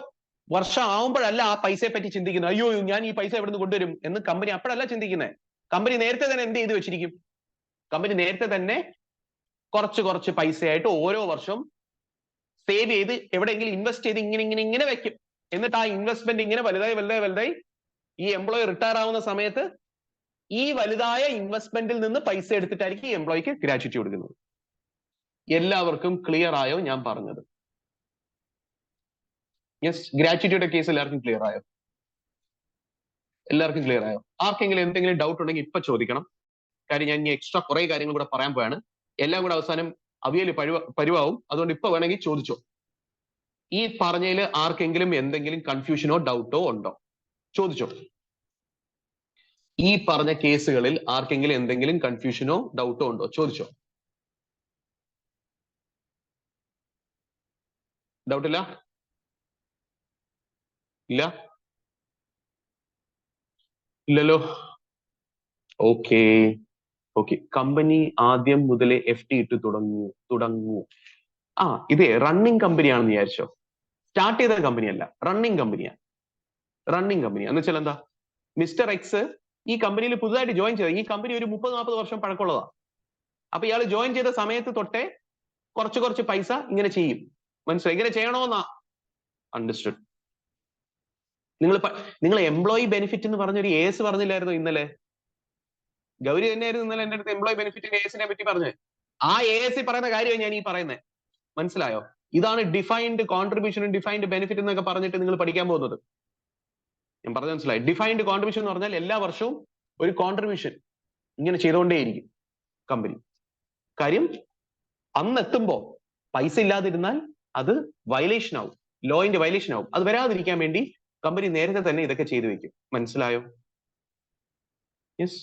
വർഷം ആവുമ്പോഴല്ല ആ പൈസയെ പറ്റി ചിന്തിക്കുന്നത്, അയ്യോ ഞാൻ ഈ പൈസ എവിടെ നിന്ന് കൊണ്ടുവരും എന്ന് കമ്പനി അപ്പോഴല്ല ചിന്തിക്കുന്നത്. കമ്പനി നേരത്തെ തന്നെ എന്ത് ചെയ്ത് വെച്ചിരിക്കും? കമ്പനി നേരത്തെ തന്നെ കുറച്ച് പൈസയായിട്ട് ഓരോ വർഷം സേവ് ചെയ്ത് എവിടെയെങ്കിലും ഇൻവെസ്റ്റ് ചെയ്ത് ഇങ്ങനെ വെക്കും. എന്നിട്ട് ആ ഇൻവെസ്റ്റ്മെന്റ് ഇങ്ങനെ വലുതായി ഈ എംപ്ലോയി റിട്ടയർ ആവുന്ന സമയത്ത് ഈ വലുതായ ഇൻവെസ്റ്റ്മെന്റിൽ നിന്ന് പൈസ എടുത്തിട്ടായിരിക്കും ഈ എംപ്ലോയിക്ക് ഗ്രാറ്റുവിറ്റി കൊടുക്കുന്നത്. എല്ലാവർക്കും ക്ലിയർ ആയോ ഞാൻ പറഞ്ഞത്? യെസ്. ഗ്രാറ്റുവിറ്റിയുടെ കേസ് എല്ലാവർക്കും ക്ലിയർ ആയോ? ആർക്കെങ്കിലും എന്തെങ്കിലും ഡൗട്ട് ഉണ്ടെങ്കിൽ ഇപ്പൊ ചോദിക്കണം. കാര്യം ഞാൻ ഇനി എക്സ്ട്രാ കുറെ കാര്യങ്ങൾ കൂടെ പറയാൻ പോയാണ്. എല്ലാം കൂടെ അവസാനം അവിയൽ പരുവാവും. അതുകൊണ്ട് ഇപ്പൊ വേണമെങ്കിൽ ചോദിച്ചോ. ഈ പറഞ്ഞതിൽ ആർക്കെങ്കിലും എന്തെങ്കിലും കൺഫ്യൂഷനോ ഡൗട്ടോ ഉണ്ടോ? ചോദിച്ചോ. ഈ പറഞ്ഞ കേസുകളിൽ ആർക്കെങ്കിലും എന്തെങ്കിലും കൺഫ്യൂഷനോ ഡൗട്ടോ ഉണ്ടോ? ചോദിച്ചോ. ഡൗട്ടില്ല? ഇല്ലല്ലോ. ഓക്കെ. കമ്പനി ആദ്യം മുതലേ FD ഇട്ട് തുടങ്ങൂ. ഇതേ റണ്ണിങ് കമ്പനിയാണെന്ന് വിചാരിച്ചോ. സ്റ്റാർട്ട് ചെയ്ത കമ്പനിയല്ല, റണ്ണിങ് കമ്പനിയാണ്. എന്ന് വെച്ചാൽ എന്താ? മിസ്റ്റർ എക്സ് ഈ കമ്പനിയിൽ പുതുതായിട്ട് ജോയിൻ ചെയ്ത, ഈ കമ്പനി ഒരു 30-40 വർഷം പഴക്കമുള്ളതാ. അപ്പൊ ഇയാൾ ജോയിൻ ചെയ്ത സമയത്ത് തൊട്ടേ കുറച്ച് പൈസ ഇങ്ങനെ ചെയ്യും. മനസ്സിലായി? ഇങ്ങനെ ചെയ്യണമെന്നാ. അണ്ടർസ്റ്റുഡ്. നിങ്ങൾ എംപ്ലോയി ബെനിഫിറ്റ് എന്ന് പറഞ്ഞൊരു AS പറഞ്ഞില്ലായിരുന്നോ ഇന്നലെ? ഗൗരി തന്നെയായിരുന്നു ഇന്നലെ എന്റെ അടുത്ത് എംപ്ലോയി ബെനിഫിറ്റിന്റെ ASനെ പറ്റി പറഞ്ഞത്. ആ AS പറയുന്ന കാര്യമാണ് ഞാൻ ഈ പറയുന്നത്. മനസ്സിലായോ? ഇതാണ് ഡിഫൈൻഡ് കോൺട്രിബ്യൂഷനും ഡിഫൈൻഡ് ബെനിഫിറ്റ് എന്നൊക്കെ പറഞ്ഞിട്ട് നിങ്ങൾ പഠിക്കാൻ പോകുന്നത്. ഞാൻ പറഞ്ഞത് മനസ്സിലായി? ഡിഫൈൻഡ് കോൺട്രിബ്യൂഷൻ എന്ന് പറഞ്ഞാൽ എല്ലാ വർഷവും ഒരു കോൺട്രിബ്യൂഷൻ ഇങ്ങനെ ചെയ്തുകൊണ്ടേയിരിക്കും കമ്പനി. കാര്യം അന്നെത്തുമ്പോ പൈസ ഇല്ലാതിരുന്നാൽ അത് വയലേഷൻ ആവും, ലോയിന്റെ വയലേഷൻ ആവും. അത് വരാതിരിക്കാൻ വേണ്ടി കമ്പനി നേരത്തെ തന്നെ ഇതൊക്കെ ചെയ്തു വെക്കും. മനസ്സിലായോ? യെസ്.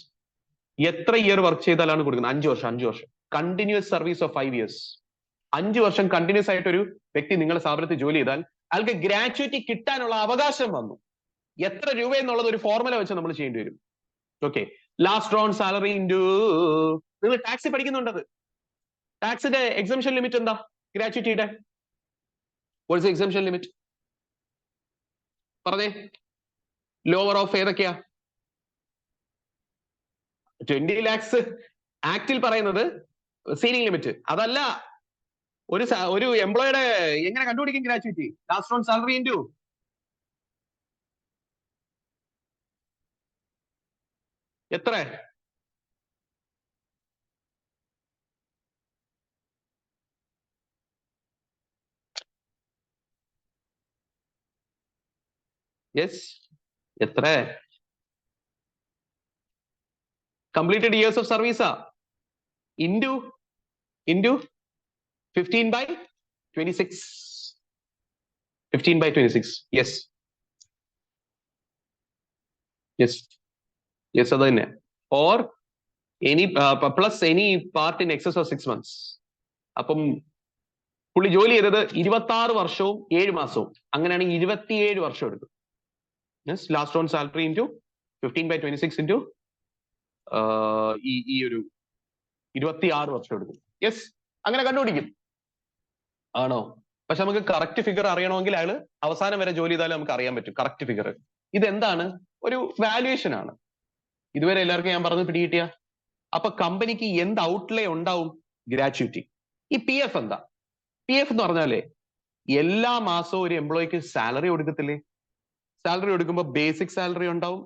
എത്ര ഇയർ വർക്ക് ചെയ്താലാണ് കൊടുക്കുന്നത്? 5 വർഷം. Continuous service of 5 years. 5 വർഷം കണ്ടിന്യൂസ് ആയിട്ട് ഒരു വ്യക്തി നിങ്ങളുടെ സ്ഥാപനത്തിൽ ജോലി ചെയ്താൽ അയാൾക്ക് ഗ്രാറ്റുവിറ്റി കിട്ടാനുള്ള അവകാശം വന്നു. എത്ര രൂപ എന്നുള്ളത് ഒരു ഫോർമുല വെച്ച് നമ്മൾ ചെയ്യേണ്ടി വരും. Okay, last drone salary into, നിങ്ങൾ ടാക്സ് പഠിക്കുന്നുണ്ടത്. ടാക്സിന്റെ എക്സംഷൻ ലിമിറ്റ് എന്താ? ഗ്രാറ്റുവിറ്റിയുടെ വാട്ട്സ് എക്സംഷൻ ലിമിറ്റ് പറഞ്ഞേ. ലോവർ ഓഫ് ഏതൊക്കെയാ? 20 lakhs ആക്ടിൽ പറയുന്നത് സീലിംഗ് ലിമിറ്റ്. അതല്ല, ഒരു എംപ്ലോയിയുടെ എങ്ങനെ കണ്ടുപിടിക്കും ഗ്രാറ്റുവിറ്റി? ലാസ്റ്റ് ഓൺ സാലറി ഇൻറ്റു എത്ര? യെസ്, എത്ര? കംപ്ലീറ്റഡ് ഇയേഴ്സ് ഓഫ് സർവീസാ ഇൻറ്റു 15/26. 15/26. യെസ് യെസ് യെസ്, അത് തന്നെ. Or any plus any part in excess of 6 months. അപ്പം പുള്ളി ജോലി ചെയ്തത് 26 വർഷവും 7 മാസവും, അങ്ങനെയാണെങ്കിൽ 27 വർഷം എടുക്കും. യെസ്, ലാസ്റ്റ് ഓൺ സാലറി ഇൻറ്റു 15/26 ഇൻറ്റു ഈ ഒരു 26 വർഷം എടുക്കും. യെസ്, അങ്ങനെ കണ്ടുപിടിക്കും. ആണോ? പക്ഷെ നമുക്ക് കറക്റ്റ് ഫിഗർ അറിയണമെങ്കിൽ അയാൾ അവസാനം വരെ ജോലി ചെയ്താലും നമുക്ക് അറിയാൻ പറ്റും കറക്റ്റ് ഫിഗർ. ഇതെന്താണ്? ഒരു വാല്യുവേഷൻ ആണ്. ഇതുവരെ എല്ലാവർക്കും ഞാൻ പറഞ്ഞ് പിടികിട്ടിയ? അപ്പൊ കമ്പനിക്ക് എന്ത് ഔട്ട്ലേ ഉണ്ടാവും? ഗ്രാറ്റുവിറ്റി. ഈ PF എന്താ? PF എന്ന് പറഞ്ഞാലേ എല്ലാ മാസവും ഒരു എംപ്ലോയിക്ക് സാലറി കൊടുക്കത്തില്ലേ? സാലറി കൊടുക്കുമ്പോൾ ബേസിക് സാലറി ഉണ്ടാവും,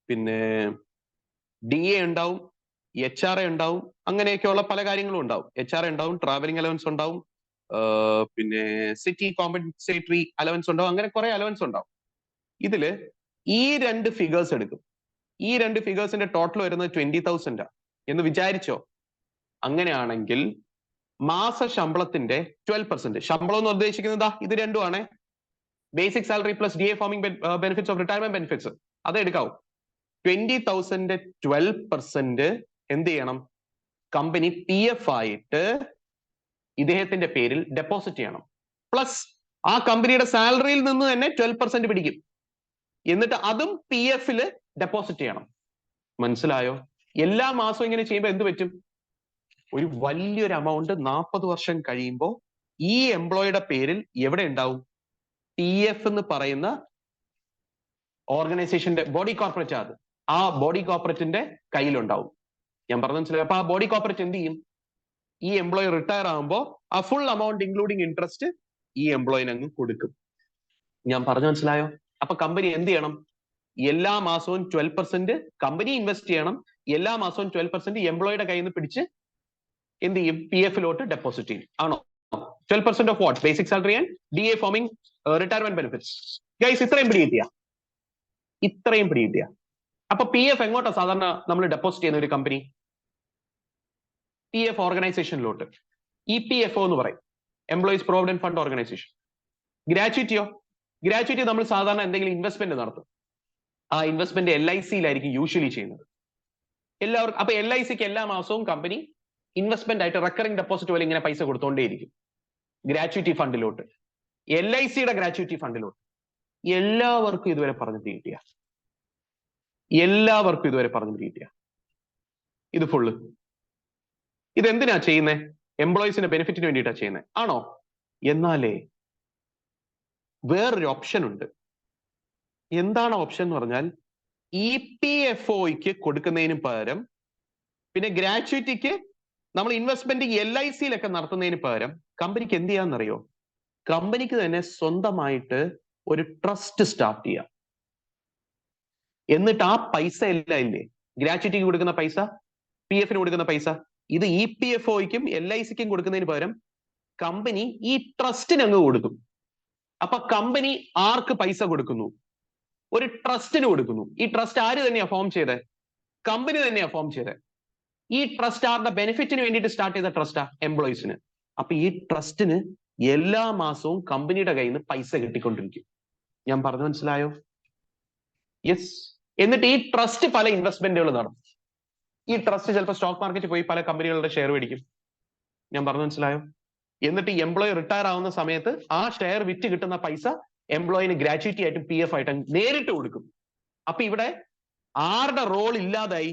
പിന്നെ DA ഉണ്ടാവും, HRA ഉണ്ടാവും, അങ്ങനെയൊക്കെയുള്ള പല കാര്യങ്ങളും ഉണ്ടാവും. HRA ഉണ്ടാവും, ട്രാവലിംഗ് അലവൻസ് ഉണ്ടാവും, പിന്നെ സിറ്റി കോമ്പൻസേറ്ററി അലവൻസ് ഉണ്ടാവും, അങ്ങനെ കുറെ അലവൻസ് ഉണ്ടാവും. ഇതില് ഈ രണ്ട് ഫിഗേഴ്സ് എടുക്കും. ഈ രണ്ട് ഫിഗേഴ്സിന്റെ ടോട്ടൽ വരുന്നത് 20,000 എന്ന് വിചാരിച്ചോ. അങ്ങനെയാണെങ്കിൽ മാസ ശമ്പളത്തിന്റെ 12%, ശമ്പളം എന്ന് ഉദ്ദേശിക്കുന്നത് ഇത് രണ്ടുമാണ്, basic salary plus DA forming benefits of retirement benefits, അത് എടുക്കാവും. 20,000 12% എന്ത് ചെയ്യണം? കമ്പനി PF ആയിട്ട് ഇദ്ദേഹത്തിന്റെ പേരിൽ ഡെപ്പോസിറ്റ് ചെയ്യണം. പ്ലസ് ആ കമ്പനിയുടെ സാലറിയിൽ നിന്ന് തന്നെ 12% പിടിക്കും, എന്നിട്ട് അതും PF-ൽ ഡെപ്പോസിറ്റ് ചെയ്യണം. മനസ്സിലായോ? എല്ലാ മാസവും ഇങ്ങനെ ചെയ്യുമ്പോൾ എന്ത് പറ്റും? ഒരു വലിയൊരു എമൗണ്ട് 40 വർഷം കഴിയുമ്പോൾ ഈ എംപ്ലോയിയുടെ പേരിൽ എവിടെ ഉണ്ടാവും? PF എന്ന് പറയുന്ന ഓർഗനൈസേഷന്റെ ബോഡി കോർപ്പറേറ്റ്, അത് ആ ബോഡി കോർപ്പറേറ്റിന്റെ കയ്യിലുണ്ടാവും. ഞാൻ പറഞ്ഞു മനസ്സിലായി? അപ്പൊ ആ ബോഡി കോർപ്പറേറ്റ് എന്ത് ചെയ്യും? ഈ എംപ്ലോയി റിട്ടയർ ആകുമ്പോൾ ആ ഫുൾ എമൗണ്ട് ഇൻക്ലൂഡിങ് ഇൻട്രസ്റ്റ് ഈ എംപ്ലോയിന് അങ്ങ് കൊടുക്കും. ഞാൻ പറഞ്ഞു മനസ്സിലായോ? അപ്പൊ കമ്പനി എന്ത് ചെയ്യണം? എല്ലാ മാസവും 12% കമ്പനി ഇൻവെസ്റ്റ് ചെയ്യണം, എല്ലാ മാസവും 12% എംപ്ലോയിയുടെ കയ്യിൽ നിന്ന് പിടിച്ച് എന്ത് ചെയ്യും? PF-ലോട്ട് ഡെപ്പോസിറ്റ് ചെയ്യും. ആണോ? 12% of what? Basic salary and DA forming retirement benefits. Guys, ഇത്രയും പിടികിട്ടിയ? ഇത്രയും പിടികിട്ടിയ? അപ്പൊ PF എങ്ങോട്ടാ സാധാരണ നമ്മൾ ഡെപ്പോസിറ്റ് ചെയ്യുന്ന ഒരു കമ്പനി? PF ഓർഗനൈസേഷനിലോട്ട്. EPFO എന്ന് പറയും, എംപ്ലോയീസ് പ്രൊവിഡന്റ് ഫണ്ട് ഓർഗനൈസേഷൻ. ഗ്രാറ്റുവിറ്റിയോ? ഗ്രാറ്റുവിറ്റി നമ്മൾ സാധാരണ എന്തെങ്കിലും ഇൻവെസ്റ്റ്മെന്റ് നടത്തും. ആ ഇൻവെസ്റ്റ്മെന്റ് LIC-യിലായിരിക്കും യൂഷ്വലി ചെയ്യുന്നത്. എല്ലാവർക്കും. അപ്പൊ LIC-ക്ക് എല്ലാ മാസവും കമ്പനി ഇൻവെസ്റ്റ്മെന്റ് ആയിട്ട് റെക്കറിംഗ് ഡെപ്പോസിറ്റ് പോലെ ഇങ്ങനെ പൈസ കൊടുത്തോണ്ടേയിരിക്കും ഗ്രാറ്റുവിറ്റി ഫണ്ടിലോട്ട്, LIC-യുടെ ഗ്രാറ്റുവിറ്റി ഫണ്ടിലോട്ട്. എല്ലാവർക്കും ഇതുവരെ പറഞ്ഞു കിട്ടിയ? എല്ലാവർക്കും ഇതുവരെ പറഞ്ഞു കിട്ടിയ? ഇത് ഫുള്ള് ഇതെന്തിനാ ചെയ്യുന്നത്? എംപ്ലോയീസിന്റെ ബെനിഫിറ്റിന് വേണ്ടിയിട്ടാണ് ചെയ്യുന്നത്, ആണോ? എന്നാലേ വേറൊരു ഓപ്ഷൻ ഉണ്ട്. എന്താണ് ഓപ്ഷൻ എന്ന് പറഞ്ഞാൽ, EPFO-യ്ക്ക് കൊടുക്കുന്നതിന് പകരം, പിന്നെ ഗ്രാറ്റുവിറ്റിക്ക് നമ്മൾ ഇൻവെസ്റ്റ്മെന്റ് LIC-യിലൊക്കെ നടത്തുന്നതിന് പകരം കമ്പനിക്ക് എന്ത് ചെയ്യാന്നറിയോ? കമ്പനിക്ക് തന്നെ സ്വന്തമായിട്ട് ഒരു ട്രസ്റ്റ് സ്റ്റാർട്ട് ചെയ്യാം. എന്നിട്ട് ആ പൈസ എല്ലാം ഇല്ലേ, ഗ്രാറ്റുവിറ്റിക്ക് കൊടുക്കുന്ന പൈസ, PF-ന് കൊടുക്കുന്ന പൈസ, ഇത് EPFO-യ്ക്കും LIC-ക്കും കൊടുക്കുന്നതിന് പകരം കമ്പനി ഈ ട്രസ്റ്റിന് അങ്ങ് കൊടുക്കും. അപ്പൊ കമ്പനി ആർക്ക് പൈസ കൊടുക്കുന്നു? ഒരു ട്രസ്റ്റിന് കൊടുക്കുന്നു. ഈ ട്രസ്റ്റ് ആര് തന്നെയാ ഫോം ചെയ്തത്? കമ്പനി തന്നെയാ ഫോം ചെയ്തത്. ഈ ട്രസ്റ്റ് ആരുടെ ബെനിഫിറ്റിന് വേണ്ടിയിട്ട് സ്റ്റാർട്ട് ചെയ്ത ട്രസ്റ്റാ? എംപ്ലോയീസിന്. അപ്പൊ ഈ ട്രസ്റ്റിന് എല്ലാ മാസവും കമ്പനിയുടെ കയ്യിൽ നിന്ന് പൈസ കിട്ടിക്കൊണ്ടിരിക്കും. ഞാൻ പറഞ്ഞു മനസ്സിലായോ? യെസ്. എന്നിട്ട് ഈ ട്രസ്റ്റ് പല ഇൻവെസ്റ്റ്മെന്റുകൾ നടത്തും. ഈ ട്രസ്റ്റ് ചിലപ്പോൾ സ്റ്റോക്ക് മാർക്കറ്റിൽ പോയി പല കമ്പനികളുടെ ഷെയർ മേടിക്കും. ഞാൻ പറഞ്ഞു മനസ്സിലായോ? എന്നിട്ട് എംപ്ലോയി റിട്ടയർ ആവുന്ന സമയത്ത് ആ ഷെയർ വിറ്റ് കിട്ടുന്ന പൈസ എംപ്ലോയിന് ഗ്രാറ്റുവിറ്റി ആയിട്ടും PF ആയിട്ടും നേരിട്ട് കൊടുക്കും. അപ്പൊ ഇവിടെ ആരുടെ റോൾ ഇല്ലാതായി?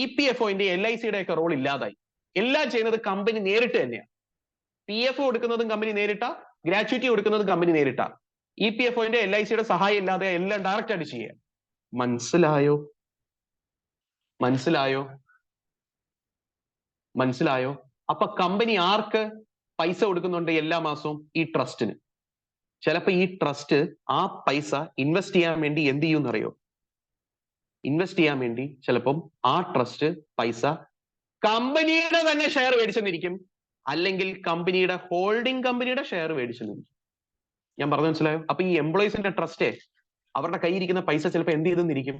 EPFOന്റെ LICയുടെ ഒക്കെ റോൾ ഇല്ലാതായി. എല്ലാം ചെയ്യുന്നത് കമ്പനി നേരിട്ട് തന്നെയാണ്. PF കൊടുക്കുന്നതും കമ്പനി നേരിട്ടാ, ഗ്രാറ്റുവിറ്റി കൊടുക്കുന്നതും കമ്പനി നേരിട്ടാ. EPFOന്റെ LICയുടെ സഹായം ഇല്ലാതെ എല്ലാം ഡയറക്റ്റ് ആയിട്ട് ചെയ്യുക. മനസ്സിലായോ? മനസ്സിലായോ? മനസ്സിലായോ? അപ്പൊ കമ്പനി ആർക്ക് പൈസ കൊടുക്കുന്നുണ്ട് എല്ലാ മാസവും? ഈ ട്രസ്റ്റിന്. ചിലപ്പോ ഈ ട്രസ്റ്റ് ആ പൈസ ഇൻവെസ്റ്റ് ചെയ്യാൻ വേണ്ടി എന്ത് ചെയ്യുമെന്ന് അറിയോ? ഇൻവെസ്റ്റ് ചെയ്യാൻ വേണ്ടി ചിലപ്പം ആ ട്രസ്റ്റ് പൈസ കമ്പനിയുടെ തന്നെ ഷെയർ മേടിച്ചെന്നിരിക്കും, അല്ലെങ്കിൽ കമ്പനിയുടെ ഹോൾഡിംഗ് കമ്പനിയുടെ ഷെയർ മേടിച്ചെന്നിരിക്കും. ഞാൻ പറഞ്ഞു മനസ്സിലായോ? അപ്പൊ ഈ എംപ്ലോയീസിന്റെ ട്രസ്റ്റ് അവരുടെ കയ്യിരിക്കുന്ന പൈസ ചിലപ്പോൾ എന്ത് ചെയ്തെന്നിരിക്കും?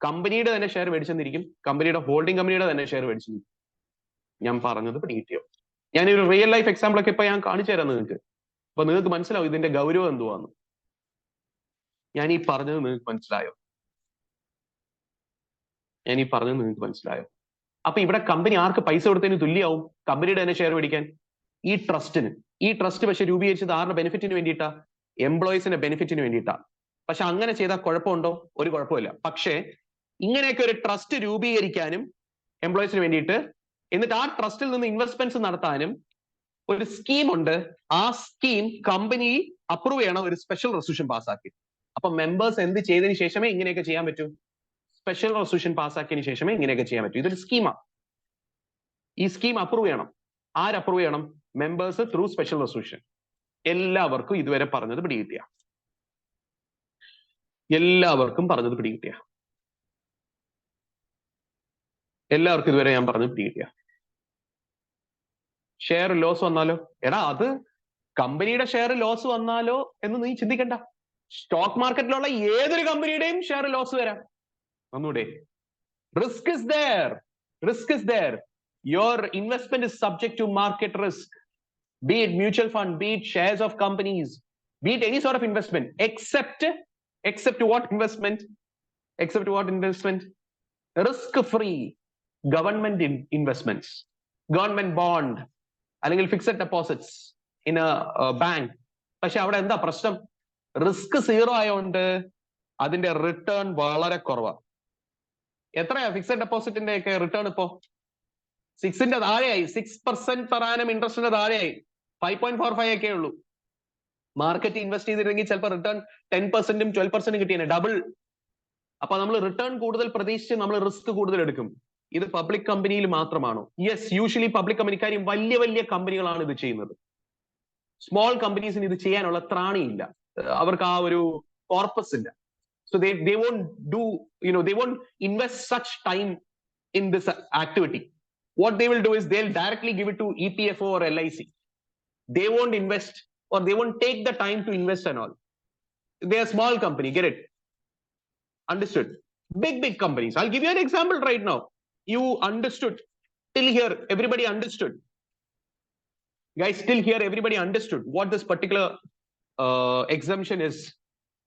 കമ്പനിയുടെ തന്നെ ഷെയർ മേടിച്ചെന്നിരിക്കും, കമ്പനിയുടെ ഹോൾഡിംഗ് കമ്പനിയുടെ തന്നെ ഷെയർ മേടിച്ചെന്നിരിക്കും. ഞാൻ പറഞ്ഞത് പിടികിട്ടിയോ? ഞാനൊരു റിയൽ ലൈഫ് എക്സാമ്പിൾ ഒക്കെ ഇപ്പൊ ഞാൻ കാണിച്ചു തരാം നിങ്ങൾക്ക്. അപ്പൊ നിങ്ങൾക്ക് മനസ്സിലാവും ഇതിന്റെ ഗൗരവം എന്തുവാന്ന്. ഞാൻ ഈ പറഞ്ഞത് നിങ്ങൾക്ക് മനസ്സിലായോ? ഞാൻ ഈ പറഞ്ഞത് നിങ്ങൾക്ക് മനസ്സിലായോ? അപ്പൊ ഇവിടെ കമ്പനി ആർക്ക് പൈസ കൊടുത്തതിന് തുല്യമാവും? കമ്പനിയുടെ തന്നെ ഷെയർ മേടിക്കാൻ ഈ ട്രസ്റ്റിന്. ഈ ട്രസ്റ്റ് പക്ഷെ രൂപീകരിച്ചത് ആരുടെ ബെനിഫിറ്റിന് വേണ്ടിയിട്ടാ? എംപ്ലോയീസിന്റെ ബെനിഫിറ്റിന് വേണ്ടിയിട്ടാ. പക്ഷെ അങ്ങനെ ചെയ്താൽ കുഴപ്പമുണ്ടോ? ഒരു കുഴപ്പമില്ല. പക്ഷേ ഇങ്ങനെയൊക്കെ ഒരു ട്രസ്റ്റ് രൂപീകരിക്കാനും എംപ്ലോയീസിന് വേണ്ടിയിട്ട്, എന്നിട്ട് ആ ട്രസ്റ്റിൽ നിന്ന് ഇൻവെസ്റ്റ്മെന്റ്സ് നടത്താനും ഒരു സ്കീമുണ്ട്. ആ സ്കീം കമ്പനി അപ്രൂവ് ചെയ്യണം, ഒരു സ്പെഷ്യൽ റെസൊല്യൂഷൻ പാസ്സാക്കി. അപ്പൊ മെമ്പേഴ്സ് എന്ത് ചെയ്തതിന് ശേഷമേ ഇങ്ങനെയൊക്കെ ചെയ്യാൻ പറ്റൂ? സ്പെഷ്യൽ റെസൊല്യൂഷൻ പാസ്സാക്കിയതിന് ശേഷമേ ഇങ്ങനെയൊക്കെ ചെയ്യാൻ പറ്റൂ. ഇതൊരു സ്കീമാണ്. ഈ സ്കീം അപ്രൂവ് ചെയ്യണം. ആര് അപ്രൂവ് ചെയ്യണം? Members through special resolution. എല്ലാവർക്കും ഇതുവരെ പറഞ്ഞത് പിടികിട്ടിയ? എല്ലാവർക്കും പറഞ്ഞത് പിടികിട്ടിയ? എല്ലാവർക്കും ഇതുവരെ ഞാൻ പറഞ്ഞത് പിടികിട്ടിയ? ഷെയർ ലോസ് വന്നാലോ? എടാ അത് കമ്പനിയുടെ ഷെയർ ലോസ് വന്നാലോ എന്ന് നീ ചിന്തിക്കണ്ട. സ്റ്റോക്ക് മാർക്കറ്റിലുള്ള ഏതൊരു കമ്പനിയുടെയും ഷെയർ ലോസ് വരാം. ഒന്നൂടെ, risk is there. Risk is there. Your investment is subject to market risk. Be it mutual fund, be it shares of companies, be it any sort of investment, except what investment? Except what investment? Risk free government investments, government bond, അല്ലെങ്കിൽ fixed deposits in A bank. പക്ഷെ അവിടെ എന്താ പ്രശ്നം? Risk zero ആയതുകൊണ്ട് അതിന്റെ return വളരെ കുറവാണ്. എത്രയാ ഫിക്സഡ് ഡെപ്പോസിറ്റിന്റെ ഒക്കെ റിട്ടേൺ ഇപ്പോ? 6ന്റെ താഴെയായി. 6% per annum ഇൻട്രസ്റ്റിന്റെ താഴെയായി. 5.45 ഒക്കെ ഉള്ളൂ. മാർക്കറ്റ് ഇൻവെസ്റ്റ് ചെയ്തിരുന്നെങ്കിൽ ചിലപ്പോൾ റിട്ടേൺ 10%ഉം 12% കിട്ടിയേനെ, ഡബിൾ. അപ്പൊ നമ്മൾ റിട്ടേൺ കൂടുതൽ പ്രതീക്ഷിച്ച് നമ്മൾ റിസ്ക് കൂടുതൽ എടുക്കും. ഇത് പബ്ലിക് കമ്പനിയിൽ മാത്രമാണോ? യെസ്, യൂഷ്വലി പബ്ലിക് കമ്പനിക്കാരും വലിയ വലിയ കമ്പനികളാണ് ഇത് ചെയ്യുന്നത്. സ്മോൾ കമ്പനീസിന് ഇത് ചെയ്യാനുള്ള ത്രാണിയില്ല, അവർക്ക് ആ ഒരു കോർപ്പസ് ഇല്ല. So they won't do, they won't invest such time in this activity. What they will do is they'll directly give it to EPFO or LIC. They won't invest, or they won't take the time to invest and all. They are small company, get it? Understood? Big companies. I'll give you an example right now. You understood? Till here, everybody understood? Guys, till here, everybody understood what this particular exemption is?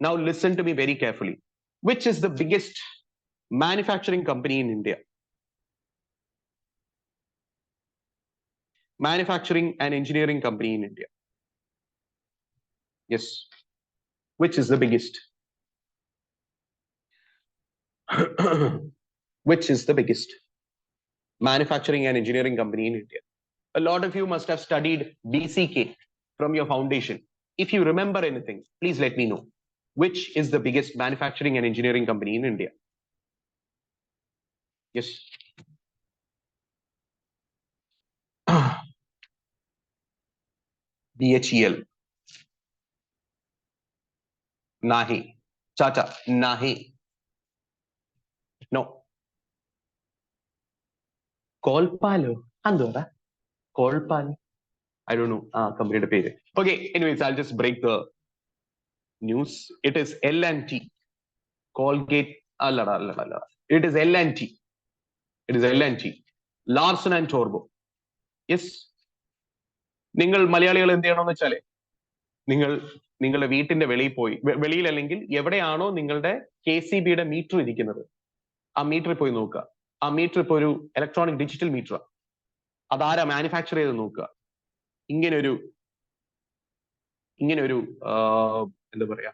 Now listen to me very carefully. Which is the biggest manufacturing company in India? Manufacturing and engineering company in India. Yes. Which is the biggest? Which is the biggest manufacturing and engineering company in India? A lot of you must have studied BCK from your foundation. If you remember anything, please let me know. Which is the biggest manufacturing and engineering company in India? Yes. BHEL. Nahi. Chacha, nahi. No. Kolpalo. Andora. Kolpal. I don't know. Company page. Okay. Anyways, I'll just break the news. It is L&T. Colgate. It is L&T. It is L&T. Larsen and Torbro. Yes. നിങ്ങൾ മലയാളികൾ എന്ത് ചെയ്യണമെന്ന് വെച്ചാലേ, നിങ്ങളുടെ വീട്ടിന്റെ വെളിയിൽ അല്ലെങ്കിൽ എവിടെയാണോ നിങ്ങളുടെ KCBയുടെ മീറ്റർ ഇരിക്കുന്നത്, ആ മീറ്ററിൽ പോയി നോക്കുക. ആ മീറ്റർ ഇപ്പോൾ ഒരു ഇലക്ട്രോണിക് ഡിജിറ്റൽ മീറ്ററാണ്. അതാരാ മാനുഫാക്ചർ ചെയ്ത് നോക്കുക. ഇങ്ങനൊരു എന്താ പറയാ,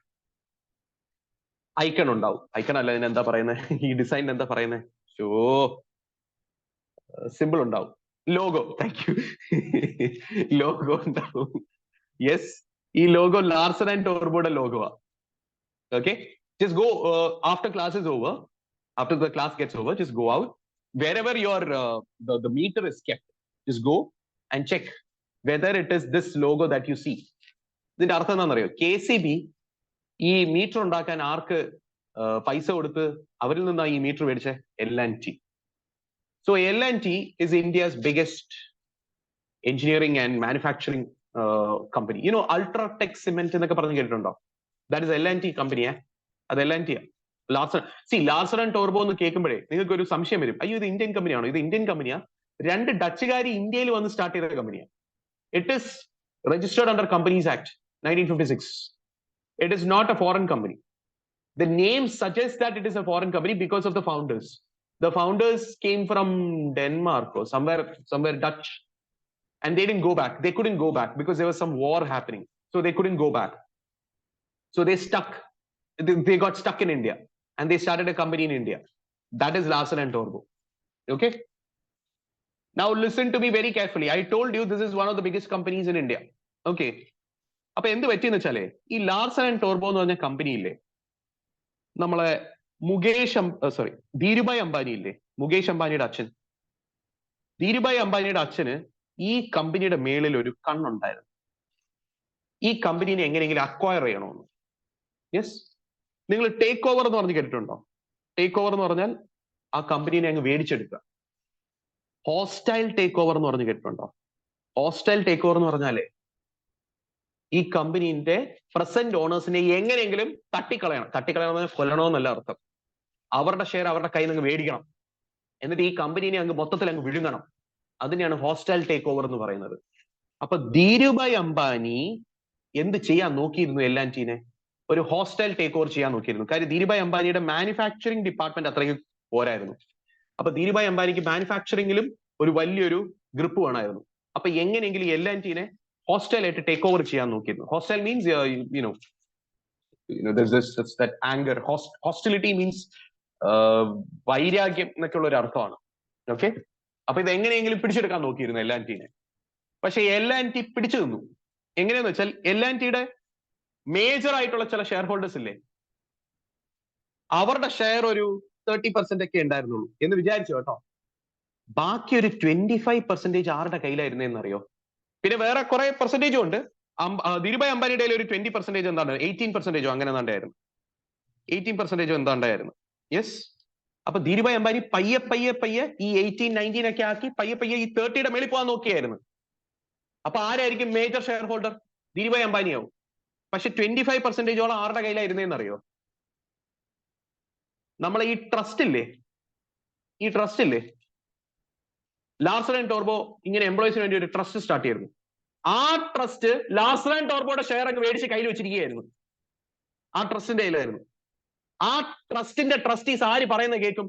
ഐക്കൺ ഉണ്ടാവും. ഐക്കൺ അല്ല, ഇതിന് എന്താ പറയുന്നത്, ഈ ഡിസൈൻ എന്താ പറയുന്നത്, സിമ്പിൾ ഉണ്ടാവും. Logo, thank you. ലോഗോ ഉണ്ടാവും. യെസ്, ഈ ലോഗോ ലാർസൻ ആൻഡ് ടോർബോയുടെ logo. Okay, just go after class is over, after the class gets over, just go out wherever your the meter is kept, just go and check whether it is this logo that you see. ഇതിന്റെ അർത്ഥം എന്താണെന്നറിയോ? KCB ഈ metre ഉണ്ടാക്കാൻ ആർക്ക് പൈസ കൊടുത്ത് അവരിൽ നിന്നാണ് ഈ metre മേടിച്ചേ? L&T. So L&T is India's biggest engineering and manufacturing company. You know, Ultratech Cement എന്നൊക്കെ പറഞ്ഞു കേട്ടിട്ടുണ്ടോ? That is L&T company. അത് L&T ആണ്. ലാർസൻ ആൻഡ് ടോർബോ എന്ന് കേൾക്കുമ്പോഴേ നിങ്ങൾക്ക് ഒരു സംശയം വരും, അയ്യോ ഇത് ഇന്ത്യൻ കമ്പനിയാണോ? ഇത് ഇന്ത്യൻ കമ്പനിയാ. 2 ഡച്ചുകാരി ഇന്ത്യയിൽ വന്ന് സ്റ്റാർട്ട് ചെയ്ത കമ്പനിയാണ്. It is registered under companies act 1956. It is not a foreign company. The name suggests that it is a foreign company because of the founders. The founders came from Denmark or somewhere Dutch, and they didn't go back. They couldn't go back because there was some war happening, so they couldn't go back. So they got stuck in India and they started a company in India. That is Larsen and Torbro. Okay. Now listen to me very carefully. I told you this is one of the biggest companies in India. Okay. അപ്പൊ എന്ത് പറ്റിയെന്ന് വെച്ചാലേ, ഈ Larsen and ടോർബോ എന്ന് പറഞ്ഞ company ഇല്ലേ, നമ്മളെ ധീരുഭായ് അംബാനി ഇല്ലേ, മുകേഷ് അംബാനിയുടെ അച്ഛൻ. ധീരുഭായ് അംബാനിയുടെ അച്ഛന് ഈ കമ്പനിയുടെ മേളിൽ ഒരു കണ്ണുണ്ടായിരുന്നു. ഈ കമ്പനിനെ എങ്ങനെയെങ്കിലും അക്വയർ ചെയ്യണമെന്ന്. യെസ്, നിങ്ങൾ ടേക്ക് ഓവർ എന്ന് പറഞ്ഞ് കേട്ടിട്ടുണ്ടോ? ടേക്ക് ഓവർ എന്ന് പറഞ്ഞാൽ ആ കമ്പനിനെ അങ്ങ് മേടിച്ചെടുക്കുക. ഹോസ്റ്റൈൽ ടേക്ക് ഓവർ എന്ന് പറഞ്ഞ് കേട്ടിട്ടുണ്ടോ? ഹോസ്റ്റൈൽ ടേക്ക് ഓവർ എന്ന് പറഞ്ഞാലേ ഈ കമ്പനിന്റെ പ്രസന്റ് ഓണേഴ്സിനെ എങ്ങനെയെങ്കിലും തട്ടിക്കളയണം. തട്ടിക്കളയണമെന്ന് കൊല്ലണമെന്നല്ല അർത്ഥം. അവരുടെ ഷെയർ അവരുടെ കയ്യിൽ നിന്ന് മേടിക്കണം, എന്നിട്ട് ഈ കമ്പനിനെ അങ്ങ് മൊത്തത്തിൽ അങ്ങ് വിഴുങ്ങണം. അതിനെയാണ് ഹോസ്റ്റൈൽ ടേക്ക് ഓവർ എന്ന് പറയുന്നത്. അപ്പൊ ധീരുഭായ് അംബാനി എന്ത് ചെയ്യാൻ നോക്കിയിരുന്നു? L&Tനെ ഒരു ഹോസ്റ്റൈൽ ടേക്ക് ഓവർ ചെയ്യാൻ നോക്കിയിരുന്നു. കാര്യം ധീരുഭായ് അംബാനിയുടെ മാനുഫാക്ചറിംഗ് ഡിപ്പാർട്ട്മെന്റ് അത്രയും പോരായിരുന്നു. അപ്പൊ ധീരുഭായ് അംബാനിക്ക് മാനുഫാക്ചറിംഗിലും ഒരു വലിയൊരു ഗ്രിപ്പ് വേണമായിരുന്നു. അപ്പൊ എങ്ങനെയെങ്കിലും L&Tനെ ഹോസ്റ്റൈൽ ആയിട്ട് ടേക്ക് ഓവർ ചെയ്യാൻ നോക്കിയിരുന്നു. Hostile means there's that anger. Hostility means വൈരാഗ്യം എന്നൊക്കെയുള്ള ഒരു അർത്ഥമാണ്. ഓക്കെ. അപ്പൊ ഇത് എങ്ങനെയെങ്കിലും പിടിച്ചെടുക്കാൻ നോക്കിയിരുന്നു L&Tനെ. പക്ഷെ L&T പിടിച്ചു നിന്നു. എങ്ങനെയാന്ന് വെച്ചാൽ L&Tയുടെ മേജർ ആയിട്ടുള്ള ചില ഷെയർ ഹോൾഡേഴ്സ് ഇല്ലേ, അവരുടെ ഷെയർ ഒരു 30% ഒക്കെ ഉണ്ടായിരുന്നുള്ളൂ എന്ന് വിചാരിച്ചു കേട്ടോ. ബാക്കി ഒരു 25% ആരുടെ കയ്യിലായിരുന്നെന്ന് അറിയോ? പിന്നെ വേറെ കുറെ പെർസെന്റേജും ഉണ്ട്. ധീരുഭായ് അംബാനിയുടെ ഒരു 20% എന്താണ്, 18% അങ്ങനെ എന്താണ്ടായിരുന്നു, 18% എന്താണ്ടായിരുന്നു. യെസ്. അപ്പൊ ധീരുഭായ് അംബാനി പയ്യെ ഈ 18, 19 ഒക്കെ ആക്കി പയ്യെ ഈ 30യുടെ മേളിൽ പോകാൻ നോക്കിയായിരുന്നു. അപ്പൊ ആരായിരിക്കും മേജർ ഷെയർ ഹോൾഡർ? ധീരുഭായ് അംബാനിയാവും. പക്ഷെ 25% ആരുടെ കയ്യിലായിരുന്നേന്ന് അറിയോ? നമ്മളെ ഈ ട്രസ്റ്റ് ഇല്ലേ, ലാർസൻ ആൻഡ് ടോർബോ ഇങ്ങനെ എംപ്ലോയീസിന് വേണ്ടി ഒരു ട്രസ്റ്റ് സ്റ്റാർട്ട് ചെയ്തിരുന്നു. ആ ട്രസ്റ്റ് ലാർസൻ ആൻഡ് ടോർബോയുടെ ഷെയർ അങ്ങ് മേടിച്ച് കയ്യിൽ വെച്ചിരിക്കുകയായിരുന്നു. ആ ട്രസ്റ്റിന്റെ കയ്യിലായിരുന്നു. ആ ട്രസ്റ്റിന്റെ ട്രസ്റ്റീസ് ആര് പറയുന്ന കേൾക്കും?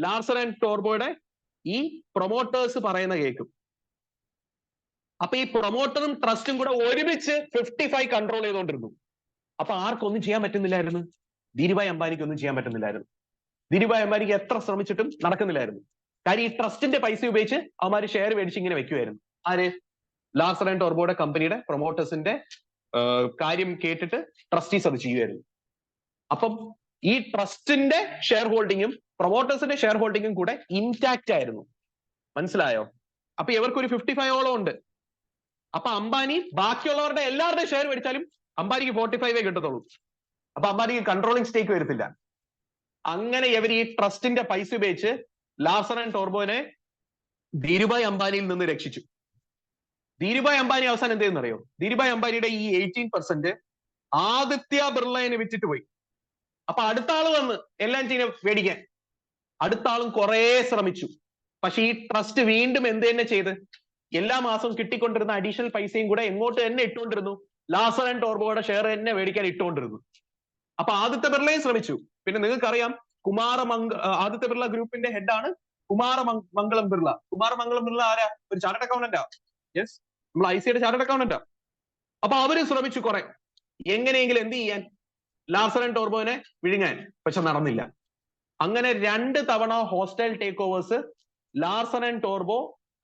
ലാർസൻ ആൻഡ് ടോർബോയുടെ ഈ പ്രൊമോട്ടേഴ്സ് പറയുന്ന കേൾക്കും. അപ്പൊ ഈ പ്രൊമോട്ടറും ട്രസ്റ്റും കൂടെ ഒരുമിച്ച് 55 കൺട്രോൾ ചെയ്തുകൊണ്ടിരുന്നു. അപ്പൊ ആർക്കൊന്നും ചെയ്യാൻ പറ്റുന്നില്ലായിരുന്നു? ധീരുഭായ് അംബാനിക്ക് ഒന്നും ചെയ്യാൻ പറ്റുന്നില്ലായിരുന്നു. ധീരുഭായ് അംബാനിക്ക് എത്ര ശ്രമിച്ചിട്ടും നടക്കുന്നില്ലായിരുന്നു. കാര്യം ഈ ട്രസ്റ്റിന്റെ പൈസ ഉപയോഗിച്ച് അവന്മാര് ഷെയർ മേടിച്ച് ഇങ്ങനെ വെക്കുമായിരുന്നു. ആര്? ലാർസൻ ആൻഡ് ടോർബോയുടെ കമ്പനിയുടെ പ്രൊമോട്ടേഴ്സിന്റെ കാര്യം കേട്ടിട്ട് ട്രസ്റ്റീസ് അത് ചെയ്യുമായിരുന്നു. അപ്പം ഈ ട്രസ്റ്റിന്റെ ഷെയർ ഹോൾഡിങ്ങും പ്രൊമോട്ടേഴ്സിന്റെ ഷെയർ ഹോൾഡിങ്ങും കൂടെ ഇൻടാക്റ്റ് ആയിരുന്നു. മനസ്സിലായോ? അപ്പൊ ഇവർക്കൊരു 55 ഉണ്ട്. അപ്പൊ അംബാനി ബാക്കിയുള്ളവരുടെ എല്ലാവരുടെയും ഷെയർ മേടിച്ചാലും അംബാനിക്ക് 45 കിട്ടത്തുള്ളൂ. അപ്പൊ അംബാനിക്ക് കൺട്രോളിംഗ് സ്റ്റേക്ക് വരത്തില്ല. അങ്ങനെ ഇവർ ഈ ട്രസ്റ്റിന്റെ പൈസ ഉപയോഗിച്ച് ലാർസൻ ആൻഡ് ടോർബോനെ ധീരുഭായ് അംബാനിയിൽ നിന്ന് രക്ഷിച്ചു. ധീരുഭായ് അംബാനി അവസാനം എന്ത് ചെയ്യുന്നറിയോ? ധീരുഭായ് അംബാനിയുടെ ഈ 18% ആദിത്യ ബിർളയെ വിറ്റിട്ട് പോയി. അപ്പൊ അടുത്ത ആള് വന്ന് L&Tനെ മേടിക്കാൻ. അടുത്ത ആളും കുറെ ശ്രമിച്ചു. പക്ഷെ ഈ ട്രസ്റ്റ് വീണ്ടും എന്ത് തന്നെ ചെയ്ത് എല്ലാ മാസവും കിട്ടിക്കൊണ്ടിരുന്ന അഡീഷണൽ പൈസയും കൂടെ എങ്ങോട്ട് തന്നെ ഇട്ടുകൊണ്ടിരുന്നു? ലാർസൻ ആൻഡ് ടോർബോയുടെ ഷെയർ തന്നെ മേടിക്കാൻ ഇട്ടുകൊണ്ടിരുന്നു. അപ്പൊ ആദിത്യ ബിർളയും ശ്രമിച്ചു. പിന്നെ നിങ്ങൾക്കറിയാം, ആദിത്യ ബിർള ഗ്രൂപ്പിന്റെ ഹെഡാണ് കുമാരമംഗളം ബിർള. കുമാരമംഗളം ബിർള ആരാ? ഒരു ചാർട്ടേഡ് അക്കൗണ്ടന്റാ. യെസ്, നമ്മൾ ICയുടെ ചാർട്ടേഡ് അക്കൗണ്ടന്റാ. അപ്പൊ അവര് ശ്രമിച്ചു കുറെ എങ്ങനെയെങ്കിലും എന്ത് ചെയ്യാൻ? ലാർസൻ ആൻഡ് ടോർബോനെ വിഴുങ്ങാൻ. പക്ഷെ നടന്നില്ല. അങ്ങനെ 2 തവണ hostile take overs Larsen and ടോർബോ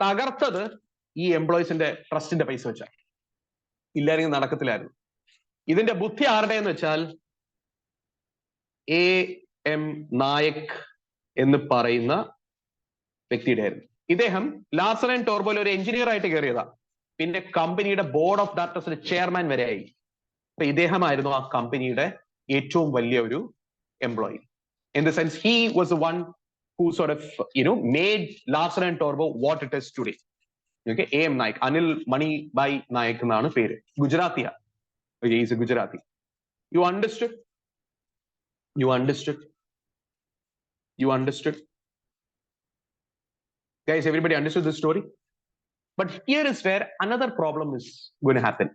തകർത്തത് ഈ എംപ്ലോയീസിന്റെ ട്രസ്റ്റിന്റെ പൈസ വെച്ച. ഇല്ലായിരുന്നു നടക്കത്തില്ലായിരുന്നു. ഇതിന്റെ ബുദ്ധി ആരുടെ എന്ന് വെച്ചാൽ AM നായക് എന്ന് പറയുന്ന വ്യക്തിയുടെ ആയിരുന്നു. ഇദ്ദേഹം ലാർസൻ ആൻഡ് ടോർബോയിൽ ഒരു എഞ്ചിനീയർ ആയിട്ട് കയറിയതാ. പിന്നെ കമ്പനിയുടെ ബോർഡ് ഓഫ് ഡയറക്ടേഴ്സിന്റെ ചെയർമാൻ വരെ ആയി. അപ്പൊ ഇദ്ദേഹമായിരുന്നു ആ കമ്പനിയുടെ ഏറ്റവും വലിയ ഒരു employee. In the sense, he was the one who sort of, made Larsen and Torbro what it is today. Okay, AM Naik, Anil Moneybai Naik എന്നാണ് പേര്. ഗുജറാത്തിയാ. Okay, he's a Gujarati. You understood? You understood? You understood? Guys, everybody understood this story? But here is where another problem is going to happen.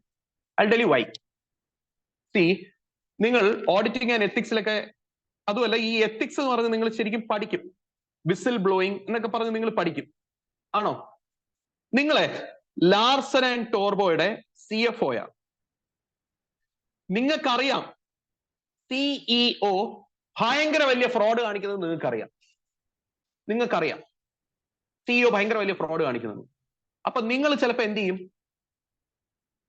I'll tell you why. See, നിങ്ങൾ auditing and എത്തിക്സിലൊക്കെ, അതുമല്ല ഈ ethics എന്ന് പറഞ്ഞ് നിങ്ങൾ ശരിക്കും പഠിക്കും. Whistle blowing എന്നൊക്കെ പറഞ്ഞ് നിങ്ങൾ പഠിക്കും. ആണോ? നിങ്ങളെ ലാർസൻ ആൻഡ് ടോർബോയുടെ CFOയാ. നിങ്ങൾക്കറിയാം CEO ഭയങ്കര വലിയ ഫ്രോഡ് കാണിക്കുന്നത് നിങ്ങൾക്കറിയാം. നിങ്ങൾക്കറിയാം CEO ഭയങ്കര വലിയ ഫ്രോഡ് കാണിക്കുന്നത്. അപ്പൊ നിങ്ങൾ ചിലപ്പോ എന്ത് ചെയ്യും?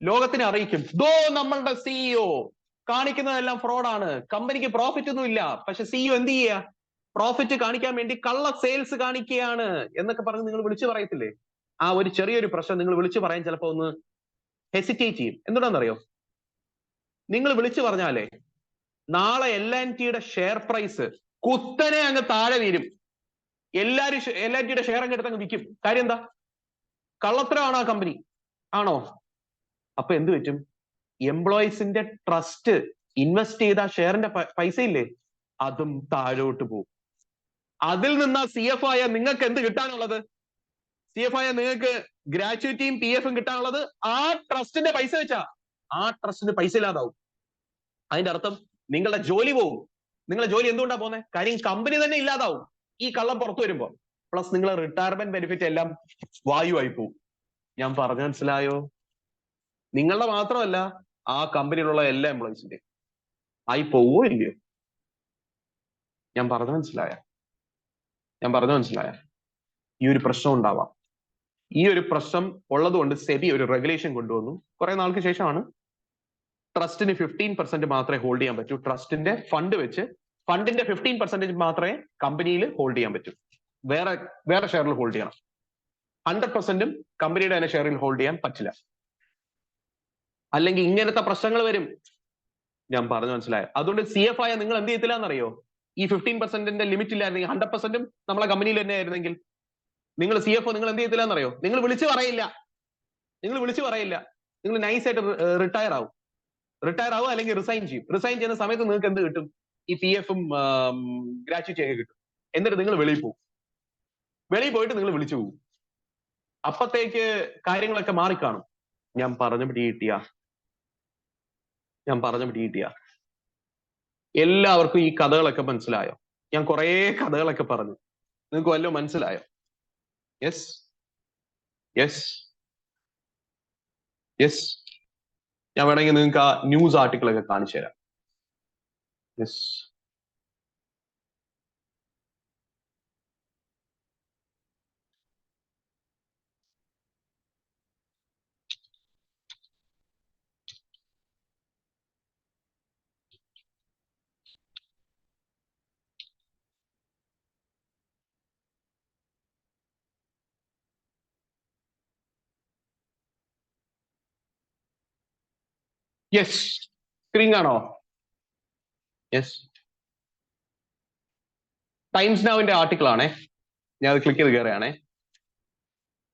ലോകത്തിനെ അറിയിക്കും, ദോ നമ്മളുടെ CEO കാണിക്കുന്നതെല്ലാം ഫ്രോഡാണ്, കമ്പനിക്ക് പ്രോഫിറ്റ് ഒന്നും ഇല്ല. പക്ഷെ CEO എന്ത് ചെയ്യുക? പ്രോഫിറ്റ് കാണിക്കാൻ വേണ്ടി കള്ള സെയിൽസ് കാണിക്കുകയാണ് എന്നൊക്കെ പറഞ്ഞ് നിങ്ങൾ വിളിച്ചു പറയത്തില്ലേ? ആ ഒരു ചെറിയൊരു പ്രശ്നം നിങ്ങൾ വിളിച്ചു പറയാൻ ചിലപ്പോ ഒന്ന് ഹെസിറ്റേറ്റ് ചെയ്യും. എന്തുകൊണ്ടാണെന്നറിയോ? നിങ്ങൾ വിളിച്ചു പറഞ്ഞാലേ നാളെ LNTയുടെ ഷെയർ പ്രൈസ് കുത്തനെ അങ്ങ് താഴെ വീരും. LNTയുടെ ഷെയർ അങ്ങ് എടുത്ത് അങ്ങ് വിൽക്കും. കാര്യം എന്താ? കള്ളത്തരമാണ് ആ കമ്പനി. ആണോ? അപ്പൊ എന്ത് പറ്റും? എംപ്ലോയീസിന്റെ ട്രസ്റ്റ് ഇൻവെസ്റ്റ് ചെയ്ത ഷെയറിന്റെ പൈസ ഇല്ലേ, അതും താഴോട്ട് പോകും. അതിൽ നിന്ന് CFO ആയ നിങ്ങൾക്ക് എന്ത് കിട്ടാനുള്ളത്? CFO ആയ നിങ്ങൾക്ക് ഗ്രാറ്റുവിറ്റിയും PFും കിട്ടാനുള്ളത് ആ ട്രസ്റ്റിന്റെ പൈസ വെച്ചാ. ആ ട്രസ്റ്റിന് പൈസ ഇല്ലാതാവും. അതിന്റെ അർത്ഥം നിങ്ങളുടെ ജോലി പോകും. നിങ്ങളുടെ ജോലി എന്തുകൊണ്ടാ പോകുന്നത്? കാര്യം കമ്പനി തന്നെ ഇല്ലാതാവും ഈ കള്ളം പുറത്തു വരുമ്പോ. പ്ലസ് നിങ്ങളെ റിട്ടയർമെന്റ് ബെനിഫിറ്റ് എല്ലാം വായുവായി പോകും. ഞാൻ പറഞ്ഞു മനസ്സിലായോ? നിങ്ങളുടെ മാത്രമല്ല, ആ കമ്പനിയിലുള്ള എല്ലാ എംപ്ലോയീസിന്റെയും ആയി പോവോ ഇല്ലയോ? ഞാൻ പറഞ്ഞു മനസ്സിലായ? ഞാൻ പറഞ്ഞു മനസ്സിലായ? ഈ ഒരു പ്രശ്നം ഉണ്ടാവാം. ഈ ഒരു പ്രശ്നം ഉള്ളതുകൊണ്ട് സെബി ഒരു റെഗുലേഷൻ കൊണ്ടുവന്നു. കുറെ നാൾക്ക് ശേഷമാണ്. ട്രസ്റ്റിന് 15% മാത്രമേ ഹോൾഡ് ചെയ്യാൻ പറ്റൂ. ട്രസ്റ്റിന്റെ ഫണ്ട് വെച്ച് ഫണ്ടിന്റെ 15% മാത്രമേ കമ്പനിയിൽ ഹോൾഡ് ചെയ്യാൻ പറ്റൂ. വേറെ ഷെയറിൽ ഹോൾഡ് ചെയ്യണം. 100%ഉം കമ്പനിയുടെ തന്നെ ഷെയറിൽ ഹോൾഡ് ചെയ്യാൻ പറ്റില്ല. അല്ലെങ്കിൽ ഇങ്ങനത്തെ പ്രശ്നങ്ങൾ വരും. ഞാൻ പറഞ്ഞു മനസ്സിലായോ? അതുകൊണ്ട് CFO ആയ നിങ്ങൾ എന്ത് ചെയ്യത്തില്ല എന്നറിയോ? ഈ 15%ന്റെ ലിമിറ്റ് ഇല്ലായിരുന്നെങ്കിൽ, 100%ഉം നമ്മളെ കമ്പനിയിൽ തന്നെ ആയിരുന്നെങ്കിൽ, നിങ്ങൾ CFO നിങ്ങൾ എന്ത് ചെയ്യത്തില്ല എന്നറിയോ? നിങ്ങൾ വിളിച്ചു പറയില്ല. നിങ്ങൾ നൈസായിട്ട് റിട്ടയർ ആവും അല്ലെങ്കിൽ റിസൈൻ ചെയ്യും. റിസൈൻ ചെയ്യുന്ന സമയത്ത് നിങ്ങൾക്ക് എന്ത് കിട്ടും? ഈ PFും ഗ്രാറ്റുവിറ്റി ഒക്കെ കിട്ടും. എന്നിട്ട് നിങ്ങൾ വെളിയിൽ പോകും. വെളിയിൽ പോയിട്ട് നിങ്ങൾ വിളിച്ചു പോകും. അപ്പത്തേക്ക് കാര്യങ്ങളൊക്കെ മാറിക്കാണും. ഞാൻ പറഞ്ഞ പിടികിട്ടിയ? എല്ലാവർക്കും ഈ കഥകളൊക്കെ മനസ്സിലായോ? ഞാൻ കുറേ കഥകളൊക്കെ പറഞ്ഞു. നിങ്ങൾക്ക് വല്ലതും മനസ്സിലായോ? യെസ്. ഞാൻ വേണമെങ്കിൽ നിങ്ങൾക്ക് ആ ന്യൂസ് ആർട്ടിക്കിൾ ഒക്കെ കാണിച്ചു തരാം. യെസ്, സ്ക്രീൻ കാണോ? യെസ്. ടൈംസ് നൗവിന്റെ ആർട്ടിക്കിൾ ആണേ. ഞാൻ അത് ക്ലിക്ക് ചെയ്ത് കയറുകയാണേ.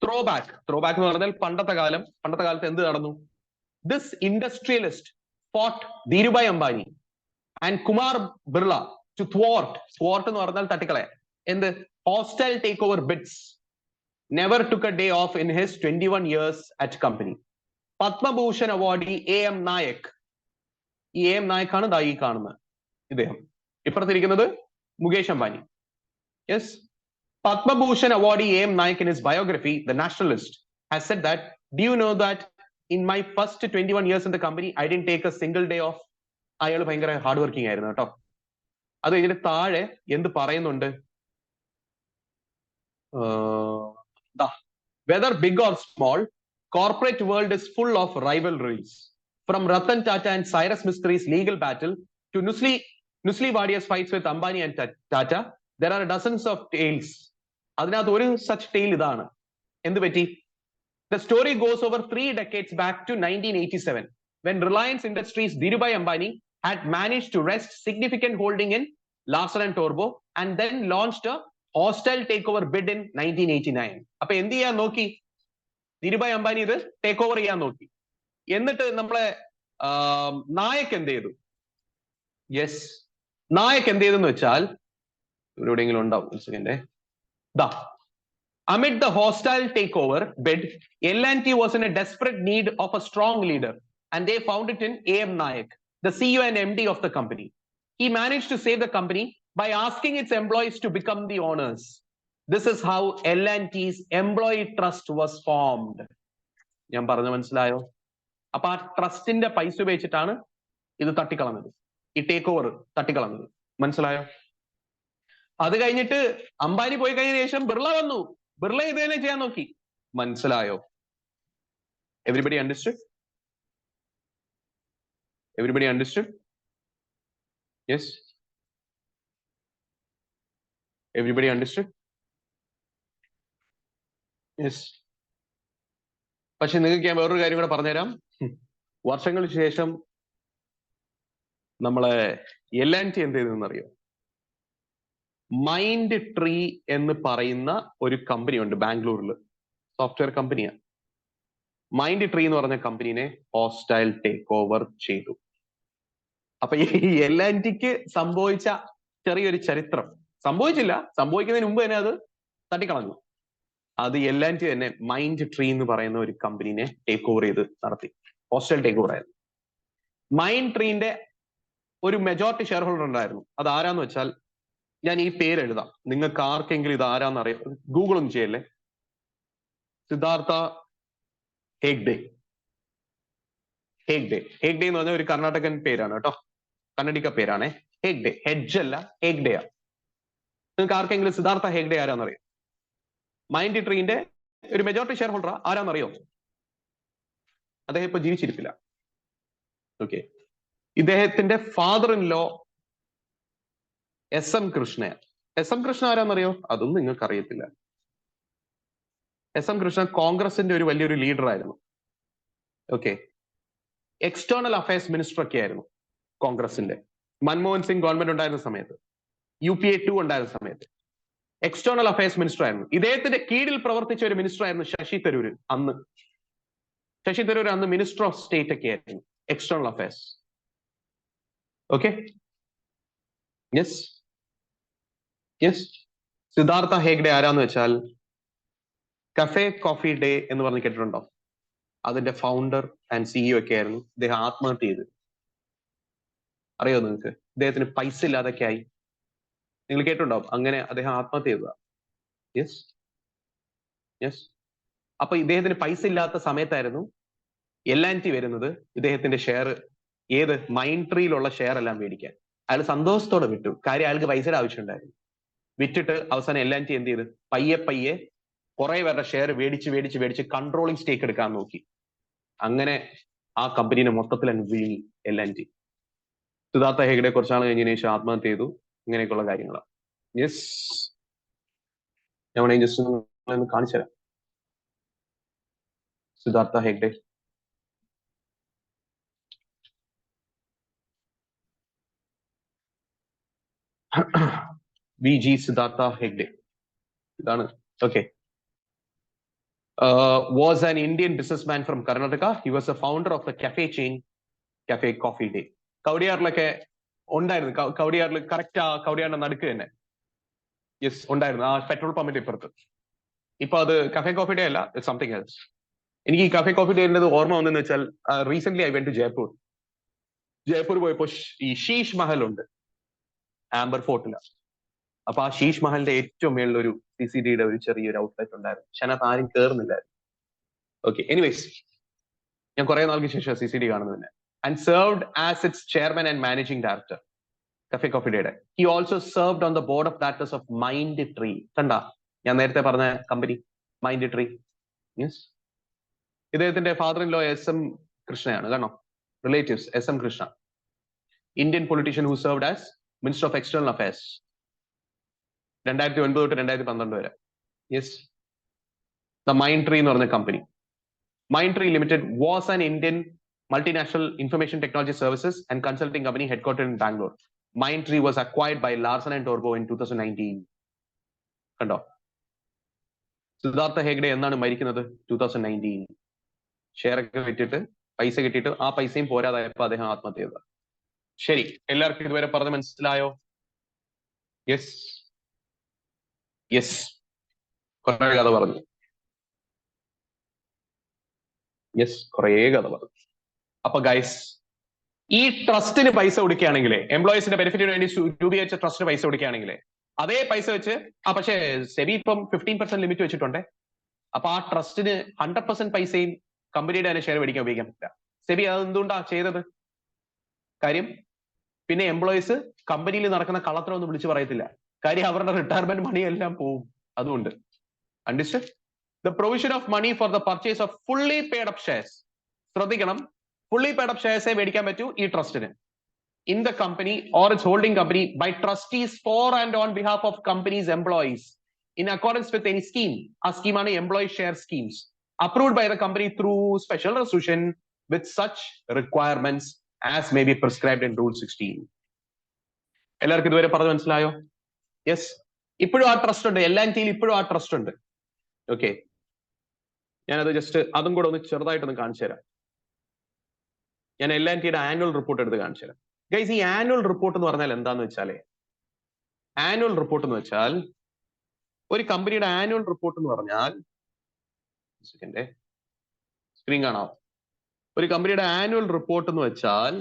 ത്രോ ബാക്ക് എന്ന് പറഞ്ഞാൽ പണ്ടത്തെ കാലത്ത് എന്ത് നടന്നു? This industrialist fought Dhirubhai Ambani and Kumar Birla to thwart എന്ന് പറഞ്ഞാൽ തട്ടിക്കളയാൻ. എന്ത്? Hostile take over bids. Never took a day off in his 21 years at company. Padma Bhushan awardee AM Naik. ഈ AM നായക് ആണ് ഈ കാണുന്നത് ഇദ്ദേഹം. ഇപ്പുറത്തിരിക്കുന്നത് Mukesh Ambani. Yes. Padma Bhushan awardee AM Naik in his biography, The Nationalist, has said that, do you know that in my first 21 years in the company, I didn't take a single day off? അയാൾ ഭയങ്കര hard working ആയിരുന്നു കേട്ടോ. അത് കഴിഞ്ഞിട്ട് താഴെ എന്ത് പറയുന്നുണ്ട്, whether big or small, corporate world is full of rivalries. From Ratan Tata and Cyrus Mistri's legal battle to Nusli Wadia's fights with Ambani and Tata, there are dozens of tales. അതിനകത്ത് ഒരു such tale ഇതാണ്. എന്ത് പറ്റി? The story goes over 3 decades back to 1987, when Reliance Industries' Dhirubhai Ambani had managed to wrest significant holding in Larsen and Toubro and then launched a hostile takeover bid in 1989. അപ്പൊ എന്ത് ചെയ്യാൻ നോക്കി? ധീരുഭായ് അംബാനി ഇത് take over ചെയ്യാൻ നോക്കി. എന്നിട്ട് നമ്മളെ നായക് എന്ത് ചെയ്തു? യെസ്, നായക് എന്ത് ചെയ്തെന്ന് വെച്ചാൽ എവിടെയെങ്കിലും ഉണ്ടാവും, ഒരു second. Amid the hostile takeover bid, L&T was in a desperate need of a strong leader, and they found it in A.M. Nayak, the CEO and MD of the company. He managed to save the company by asking its employees to become the owners. This is how L&T's employee trust was formed. ഞാൻ പറഞ്ഞു മനസ്സിലായോ? അപ്പൊ ആ ട്രസ്റ്റിന്റെ പൈസ ഉപയോഗിച്ചിട്ടാണ് ഇത് തട്ടിക്കളഞ്ഞത്, ഈ ടേക്ക് ഓവർ തട്ടിക്കളഞ്ഞത്. മനസ്സിലായോ? അത് കഴിഞ്ഞിട്ട് അംബാനി പോയി കഴിഞ്ഞ ശേഷം ബിർള വന്നു, ബിർള ഇത് തന്നെ ചെയ്യാൻ നോക്കി. മനസ്സിലായോ? Everybody understood? Everybody understood? Yes, everybody understood? Yes. പക്ഷെ നിങ്ങൾക്ക് ഞാൻ വേറൊരു കാര്യം കൂടെ പറഞ്ഞുതരാം. വർഷങ്ങൾക്ക് ശേഷം നമ്മളെ L&T എന്ത് ചെയ്തെന്നറിയോ? മൈൻഡ് ട്രീ എന്ന് പറയുന്ന ഒരു കമ്പനി ഉണ്ട് ബാംഗ്ലൂരിൽ, സോഫ്റ്റ്വെയർ കമ്പനിയാണ്. മൈൻഡ് ട്രീ എന്ന് പറഞ്ഞ കമ്പനിനെ ഹോസ്റ്റൈൽ ടേക്ക് ഓവർ ചെയ്തു. അപ്പൊ ഈ L&Tക്ക് സംഭവിച്ച ചെറിയൊരു ചരിത്രം, സംഭവിച്ചില്ല, സംഭവിക്കുന്നതിന് മുമ്പ് തന്നെ അത് തട്ടിക്കളഞ്ഞു. അത് L&T തന്നെ മൈൻഡ് ട്രീ എന്ന് പറയുന്ന ഒരു കമ്പനിനെ ടേക്ക് ഓവർ ചെയ്ത് നടത്തി, ഹോസ്റ്റൈൽ ടേക്ക് ഓവർ ആയിരുന്നു. മൈൻഡ് ട്രീന്റെ ഒരു മെജോറിറ്റി ഷെയർ ഹോൾഡർ ഉണ്ടായിരുന്നു. അത് ആരാന്ന് വെച്ചാൽ, ഞാൻ ഈ പേര് എഴുതാം, നിങ്ങൾക്ക് ആർക്കെങ്കിലും ഇത് ആരാന്ന് അറിയാം, ഗൂഗിൾ ഒന്നും ചെയ്യല്ലേ. സിദ്ധാർത്ഥ ഹെഗ്ഡെ. ഹെഗ്ഡെ എന്ന് പറഞ്ഞ ഒരു കർണാടകൻ പേരാണ് കേട്ടോ, കന്നഡിക്ക പേരാണ്. ഹെഗ്ഡെ, ഹെഡ്ജ് അല്ല, ഹെഗ്ഡെയാ. നിങ്ങൾക്ക് ആർക്കെങ്കിലും സിദ്ധാർത്ഥ ഹെഗ്ഡെ ആരാന്നറിയാം? മൈൻഡ് ട്രീന്റെ ഒരു മെജോറിറ്റി ഷെയർ ഹോൾഡർ ആരാന്നറിയോ? അദ്ദേഹം ഇപ്പൊ ജീവിച്ചിരിപ്പില്ല. ഓക്കെ. ഇദ്ദേഹത്തിന്റെ father in law SM Krishna. SM Krishna ആരാന്നറിയോ? അതൊന്നും നിങ്ങൾക്ക് അറിയത്തില്ല. SM കൃഷ്ണ കോൺഗ്രസിന്റെ ഒരു വലിയൊരു ലീഡർ ആയിരുന്നു. ഓക്കെ. എക്സ്റ്റേണൽ അഫയേഴ്സ് മിനിസ്റ്റർ ഒക്കെ ആയിരുന്നു കോൺഗ്രസിന്റെ. മൻമോഹൻ സിംഗ് ഗവൺമെന്റ് ഉണ്ടായിരുന്ന സമയത്ത്, UPA 2 ഉണ്ടായിരുന്ന സമയത്ത് എക്സ്റ്റേണൽ അഫയേഴ്സ് മിനിസ്റ്റർ ആയിരുന്നു. ഇദ്ദേഹത്തിന്റെ കീഴിൽ പ്രവർത്തിച്ച ഒരു മിനിസ്റ്റർ ആയിരുന്നു ശശി തരൂർ. ശശി തരൂർ അന്ന് മിനിസ്റ്റർ ഓഫ് സ്റ്റേറ്റ് ഒക്കെ ആയിരുന്നു, external affairs. Okay. Yes, yes. Siddhartha Hegde ആരാന്ന് വെച്ചാൽ കഫേ കോഫി ഡേ എന്ന് പറഞ്ഞ് കേട്ടിട്ടുണ്ടോ? അതിന്റെ ഫൗണ്ടർ ആൻഡ് CEO ഒക്കെ ആയിരുന്നു. ഇദ്ദേഹം ആത്മഹത്യ ചെയ്ത്, അറിയോ നിങ്ങൾക്ക്? ഇദ്ദേഹത്തിന് പൈസ ഇല്ലാതൊക്കെ ആയി, നിങ്ങൾ കേട്ടിട്ടുണ്ടാവും. അങ്ങനെ അദ്ദേഹം ആത്മഹത്യ ചെയ്തതാ. Yes, yes. അപ്പൊ ഇദ്ദേഹത്തിന് പൈസ ഇല്ലാത്ത സമയത്തായിരുന്നു L&T വരുന്നത് ഇദ്ദേഹത്തിന്റെ ഷെയർ, ഏത് മൈൻഡ് ട്രീയിലുള്ള ഷെയർ എല്ലാം മേടിക്കാൻ. അയാൾ സന്തോഷത്തോടെ വിട്ടു, കാര്യം അയാൾക്ക് പൈസയുടെ ആവശ്യമുണ്ടായിരുന്നു. വിറ്റിട്ട് അവസാനം L&T എന്ത് ചെയ്ത് പയ്യെ കുറെ പേരുടെ ഷെയർ മേടിച്ച് കൺട്രോളിങ് സ്റ്റേക്ക് എടുക്കാൻ നോക്കി. അങ്ങനെ ആ കമ്പനിനെ മൊത്തത്തിൽ അങ്ങ് വീങ്ങി L&T. സിദ്ധാർത്ഥ ഹെഗ്ഡെ കുറച്ചാൾ കഴിഞ്ഞതിന് ശേഷം ആത്മഹത്യ ചെയ്തു. ഇങ്ങനെയൊക്കെയുള്ള കാര്യങ്ങളാണ്. യെസ്, ഞാൻ വേണമെങ്കിൽ ജസ്റ്റ് ഒന്ന് കാണിച്ചു തരാം. സിദ്ധാർത്ഥ ഹെഗ്ഡെ. VG സിദ്ധാർത്ഥ ഹെഗ്ഡെ ഇതാണ്. Okay. Was an Indian businessman from Karnataka. He was the founder of the cafe chain Cafe Coffee Day. കവടിയാറിലൊക്കെ ഉണ്ടായിരുന്നു. കവടിയാറിൽ കറക്റ്റ് ആ കവടിയാറിന്റെ നടുക്ക് തന്നെ യെസ് ഉണ്ടായിരുന്നു, ആ പെട്രോൾ പമ്പിന്റെ ഇപ്പുറത്ത്. ഇപ്പൊ അത് കഫേ കോഫി ഡേ അല്ല, സംതിങ് എൽസ്. എനിക്ക് ഈ കഫേ കോഫി ഡേന്റെ ഓർമ്മ വന്നെന്ന് വെച്ചാൽ, recent I went to Jaipur പോയപ്പോ ഈ ശീഷ് മഹൽ ഉണ്ട് ആംബർ ഫോർട്ടില. അപ്പൊ ആ ശീഷ് മഹലിന്റെ ഏറ്റവും മേളിൽ ഒരു CCDയുടെ ഒരു ചെറിയൊരു ഔട്ട്ലെറ്റ് ഉണ്ടായിരുന്നു. പക്ഷെ അതിനകത്ത് ആരും കയറുന്നില്ലായിരുന്നു. ഓക്കെ. എനിവേസ്, ഞാൻ കുറെ നാൾക്ക് ശേഷം CCD കാണുന്നത് തന്നെ. and served as its chairman and managing director. Cafe Coffee Day. He also served on the board of directors of Mindtree. Kanda, ഞാൻ നേരത്തെ പറഞ്ഞ കമ്പനി Mindtree. Yes. ഇദ്ദേഹത്തിന്റെ father-in-law SM കൃഷ്ണയാണ്, കാരണം relatives SM Krishna, Indian politician who served as Minister of External Affairs 2009 തൊട്ട് 2012 വരെ. Yes. The Mindtree എന്ന് പറഞ്ഞ company. Mindtree Limited was an Indian multinational information technology services and consulting company headquartered in Bangalore. Mindtree was acquired by Larsen and Toubro in 2019. കണ്ടോ, സിദ്ധാർത്ഥ ഹെഗ്ഡെ എന്നാണ് മരിക്കുന്നത്? 2019. Share ഒക്കെ വിറ്റിട്ട് പൈസ കിട്ടിയിട്ട് ആ പൈസയും പോരാതായപ്പോൾ അദ്ദേഹം ആത്മഹത്യ ചെയ്തത്. ശരി, എല്ലാവർക്കും ഇതുവരെ പറഞ്ഞ് മനസ്സിലായോ? യെസ് യെസ്, കുറെ കഥ പറഞ്ഞു. യെസ്, കുറേ കഥ പറഞ്ഞു. അപ്പൊ ഗൈസ്, ഈ ട്രസ്റ്റിന് പൈസ കൊടുക്കുകയാണെങ്കിൽ, എംപ്ലോയീസിന്റെ ബെനിഫിറ്റിന് വേണ്ടി രൂപീകരിച്ച ട്രസ്റ്റിന് പൈസ കൊടുക്കുകയാണെങ്കിൽ അതേ പൈസ വെച്ച് പക്ഷേ സെബി ഇപ്പം 15% ലിമിറ്റ് വെച്ചിട്ടുണ്ട്. അപ്പൊ ആ ട്രസ്റ്റിന് 100% പൈസയും കമ്പനിയുടെ തന്നെ ഷെയർ മേടിക്കാൻ ഉപയോഗിക്കാൻ പറ്റില്ല. സെബി അത് എന്തുകൊണ്ടാ ചെയ്തത്? കാര്യം പിന്നെ എംപ്ലോയീസ് കമ്പനിയിൽ നടക്കുന്ന കള്ളത്തരമൊന്നും വിളിച്ചു പറയത്തില്ല. കാര്യം അവരുടെ റിട്ടയർമെന്റ് മണി എല്ലാം പോവും. അതുകൊണ്ട് understand? The provision of money for the purchase of fully paid up shares. ശ്രദ്ധിക്കണം, ഫുള്ളി പെയ്ഡ് അപ്പ് ഷെയർസേ മേടിക്കാൻ പറ്റൂ ഈ ട്രസ്റ്റിന്. In the company or its holding company by trustees for and on behalf of company's employees in accordance with any scheme. A scheme ആണ് employee share schemes approved by the company through special resolution with such requirements as may be prescribed in Rule 16. എല്ലാവർക്കും ഇതുവരെ പറഞ്ഞു മനസ്സിലായോ? Yes. ഇപ്പോഴും ആ trust ഉണ്ട്, LNTയിൽ ഇപ്പോഴും ആ ട്രസ്റ്റ് ഉണ്ട്. ഓക്കെ, ഞാനത് ജസ്റ്റ് അതും കൂടെ ഒന്ന് ചെറുതായിട്ടൊന്ന് കാണിച്ചു തരാം. ഞാൻ LNTയുടെ ആനുവൽ റിപ്പോർട്ട് എടുത്ത് കാണിച്ചു തരാം. ഗൈസ്, ഈ ആനുവൽ റിപ്പോർട്ട് എന്ന് പറഞ്ഞാൽ എന്താന്ന് വെച്ചാലേ, ആനുവൽ റിപ്പോർട്ട് എന്ന് വെച്ചാൽ ഒരു കമ്പനിയുടെ ആനുവൽ റിപ്പോർട്ട് എന്ന് പറഞ്ഞാൽ, സെക്കൻഡ് സ്ക്രീൻ കാണാം. ഒരു കമ്പനിയുടെ ആനുവൽ റിപ്പോർട്ട് എന്ന് വെച്ചാൽ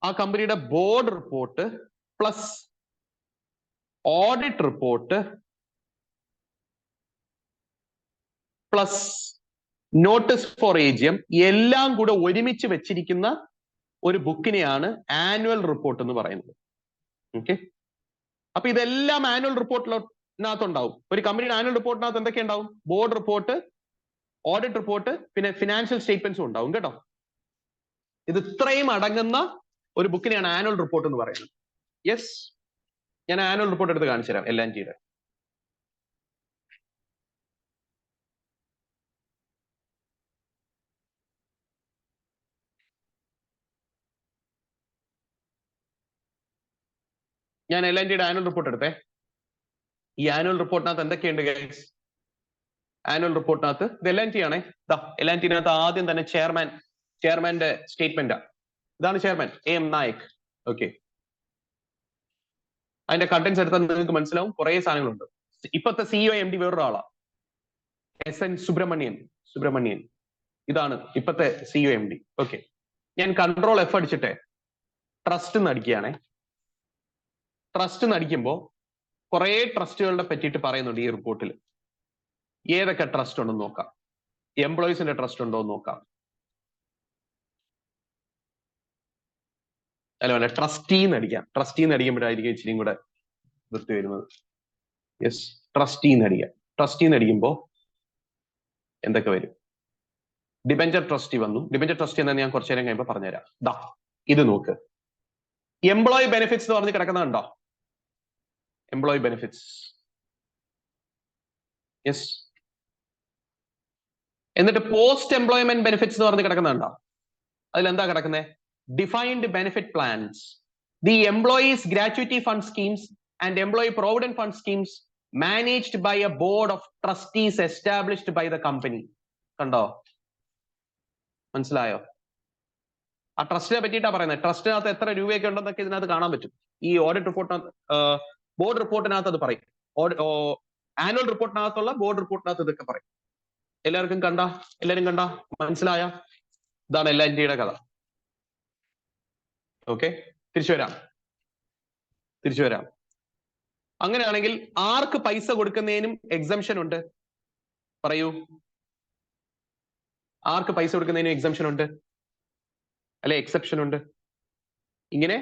ആ കമ്പനിയുടെ board report plus audit report plus notice four AGM എല്ലാം കൂടെ ഒരുമിച്ച് വെച്ചിരിക്കുന്ന ഒരു ബുക്കിനെയാണ് ആനുവൽ റിപ്പോർട്ട് എന്ന് പറയുന്നത്. ഓക്കെ, അപ്പൊ ഇതെല്ലാം ആനുവൽ റിപ്പോർട്ടിനകത്തുണ്ടാവും. ഒരു കമ്പനിയുടെ ആനുവൽ റിപ്പോർട്ടിനകത്ത് എന്തൊക്കെ ഉണ്ടാവും? ബോർഡ് റിപ്പോർട്ട്, ഓഡിറ്റ് റിപ്പോർട്ട്, പിന്നെ ഫിനാൻഷ്യൽ സ്റ്റേറ്റ്മെന്റ്സും ഉണ്ടാവും കേട്ടോ. ഇത് ഇത്രയും അടങ്ങുന്ന ഒരു ബുക്കിനെയാണ് ആനുവൽ റിപ്പോർട്ട് എന്ന് പറയുന്നത്. യെസ്, ഞാൻ ആനുവൽ റിപ്പോർട്ട് എടുത്ത് കാണിച്ചു തരാം LNTയുടെ. ഞാൻ LNTയുടെ ആനുവൽ റിപ്പോർട്ട് എടുത്തേ. ഈ ആനുവൽ റിപ്പോർട്ടിനകത്ത് എന്തൊക്കെയുണ്ട് ഗൈസ്? ആനുവൽ റിപ്പോർട്ടിനകത്ത് ഇത് LNT ആണേ. LNTനകത്ത് ആദ്യം തന്നെ ചെയർമാന്റെ സ്റ്റേറ്റ്മെന്റാ. ഇതാണ് ചെയർമാൻ AM നായക്. ഓക്കെ, അതിന്റെ കണ്ടന്റ്സ് എടുത്താൽ നിങ്ങൾക്ക് മനസ്സിലാവും കുറെ സാധനങ്ങളുണ്ട്. ഇപ്പത്തെ CEO MD വേറൊരാളാ, SN സുബ്രഹ്മണ്യൻ. ഇതാണ് ഇപ്പത്തെ CEO MD. ഓക്കെ, ഞാൻ Ctrl F അടിച്ചിട്ട് ട്രസ്റ്റ് അടിക്കുകയാണേ. ട്രസ്റ്റ് അടിക്കുമ്പോൾ കുറെ ട്രസ്റ്റുകളുടെ പറ്റിയിട്ട് പറയുന്നുണ്ട് ഈ റിപ്പോർട്ടിൽ. ഏതൊക്കെ ട്രസ്റ്റ് ഉണ്ടെന്ന് നോക്കാം. എംപ്ലോയീസിന്റെ ട്രസ്റ്റ് ഉണ്ടോ എന്ന് നോക്കാം. അല്ല, ട്രസ്റ്റീന്ന് അടിക്കാം. ട്രസ്റ്റീന്ന് അടിക്കുമ്പോഴായിരിക്കും ഇച്ചിരി കൂടെ വൃത്തി വരുന്നത്. യെസ്, ട്രസ്റ്റീന്ന് അടിക്കാം. ട്രസ്റ്റീന്ന് അടിക്കുമ്പോൾ എന്തൊക്കെ വരും? ഡിബെഞ്ചർ ട്രസ്റ്റി വന്നു. ഡിബെഞ്ചർ ട്രസ്റ്റി എന്താ ഞാൻ കുറച്ചു നേരം കഴിയുമ്പോൾ പറഞ്ഞുതരാം. ഇത് നോക്ക്, എംപ്ലോയി ബെനിഫിറ്റ്സ് എന്ന് പറഞ്ഞ് കിടക്കുന്നുണ്ടോ? Employee benefits. യെസ്. എന്നിട്ട് പോസ്റ്റ് എംപ്ലോയ്മെന്റ് ബെനിഫിറ്റ്സ് എന്ന് പറഞ്ഞ് കിടക്കുന്നുണ്ടോ? അതിലെന്താ കിടക്കുന്നത്? Defined benefit plans, the employees gratuity fund schemes and employee provident fund schemes managed by a board of trustees established by the company. കണ്ടോ? മനസ്സിലായോ? ആ ട്രസ്റ്റിനെ പറ്റിയിട്ടാ പറയുന്നത്. ട്രസ്റ്റിനകത്ത് എത്ര രൂപയൊക്കെ ഉണ്ടെന്നൊക്കെ ഇതിനകത്ത് കാണാൻ പറ്റും. ഈ ഓഡിറ്റ് റിപ്പോർട്ടിനകത്ത്, ബോർഡ് റിപ്പോർട്ടിനകത്ത് അത് പറയും. ആനുവൽ റിപ്പോർട്ടിനകത്തുള്ള ബോർഡ് റിപ്പോർട്ടിനകത്ത് ഇതൊക്കെ പറയും. എല്ലാവരും കണ്ട മനസ്സിലായ? ഇതാണ് LNTയുടെ കഥ. ഓക്കെ, തിരിച്ചു വരാം. അങ്ങനെയാണെങ്കിൽ ആർക്ക് പൈസ കൊടുക്കുന്നതിനും എക്സംഷൻ ഉണ്ട്? പറയൂ, ആർക്ക് പൈസ കൊടുക്കുന്നതിനും എക്സംഷൻ ഉണ്ട്? അല്ലെ എക്സെപ്ഷൻ ഉണ്ട്. ഇങ്ങനെ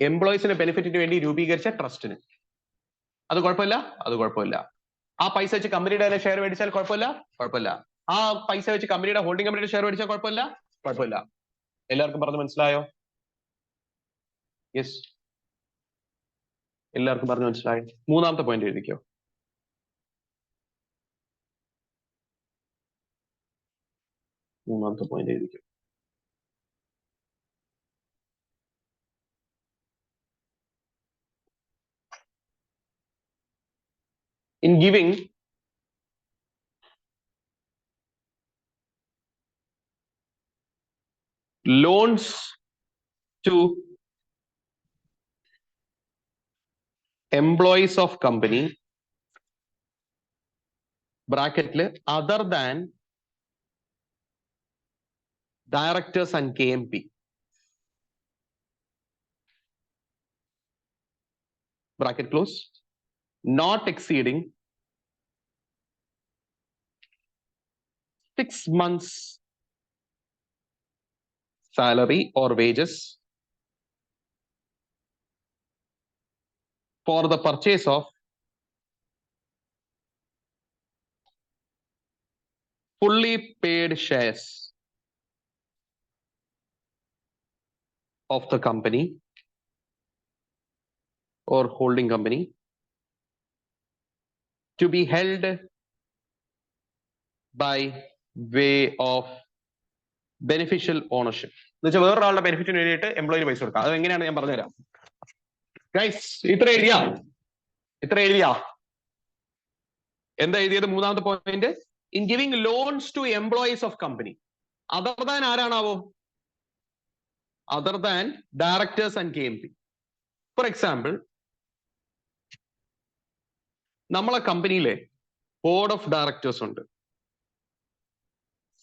എംപ്ലോയീസിന്റെ ബെനിഫിറ്റിന് വേണ്ടി രൂപീകരിച്ച ട്രസ്റ്റിന് അത് കുഴപ്പമില്ല, അത് കുഴപ്പമില്ല. ആ പൈസ വെച്ച് കമ്പനിയുടെ ഷെയർ മേടിച്ചാൽ കുഴപ്പമില്ല. ആ പൈസ വെച്ച് കമ്പനിയുടെ ഹോൾഡിംഗ് കമ്പനിയുടെ ഷെയർ മേടിച്ചാൽ കുഴപ്പമില്ല. എല്ലാവർക്കും പറഞ്ഞു മനസ്സിലായോ? യെസ്, എല്ലാവർക്കും പറഞ്ഞു മനസ്സിലായോ? മൂന്നാമത്തെ പോയിന്റ് എഴുതിക്കോ. മൂന്നാമത്തെ പോയിന്റ് എഴുതിക്കോ. In giving loans to employees of company bracketല് other than directors and KMP bracket close, not exceeding 6 months salary or wages for the purchase of fully paid shares of the company or holding company to be held by way of beneficial ownership. എന്നുവെച്ചാൽ വേറൊരാളുടെ ബെനിഫിറ്റിന് വേണ്ടിയിട്ട് എംപ്ലോയിന് പൈസ കൊടുക്കാം. അത് എങ്ങനെയാണ് ഞാൻ പറഞ്ഞുതരാം. Guys ഇത്ര എഴുതിയാ എന്താ എഴുതിയത്? മൂന്നാമത്തെ point, in giving loans to employees of company other than ആരാണാവോ? Other than directors and KMP. For example, നമ്മളെ കമ്പനിയിലെ ബോർഡ് ഓഫ് ഡയറക്ടേഴ്സ് ഉണ്ട്,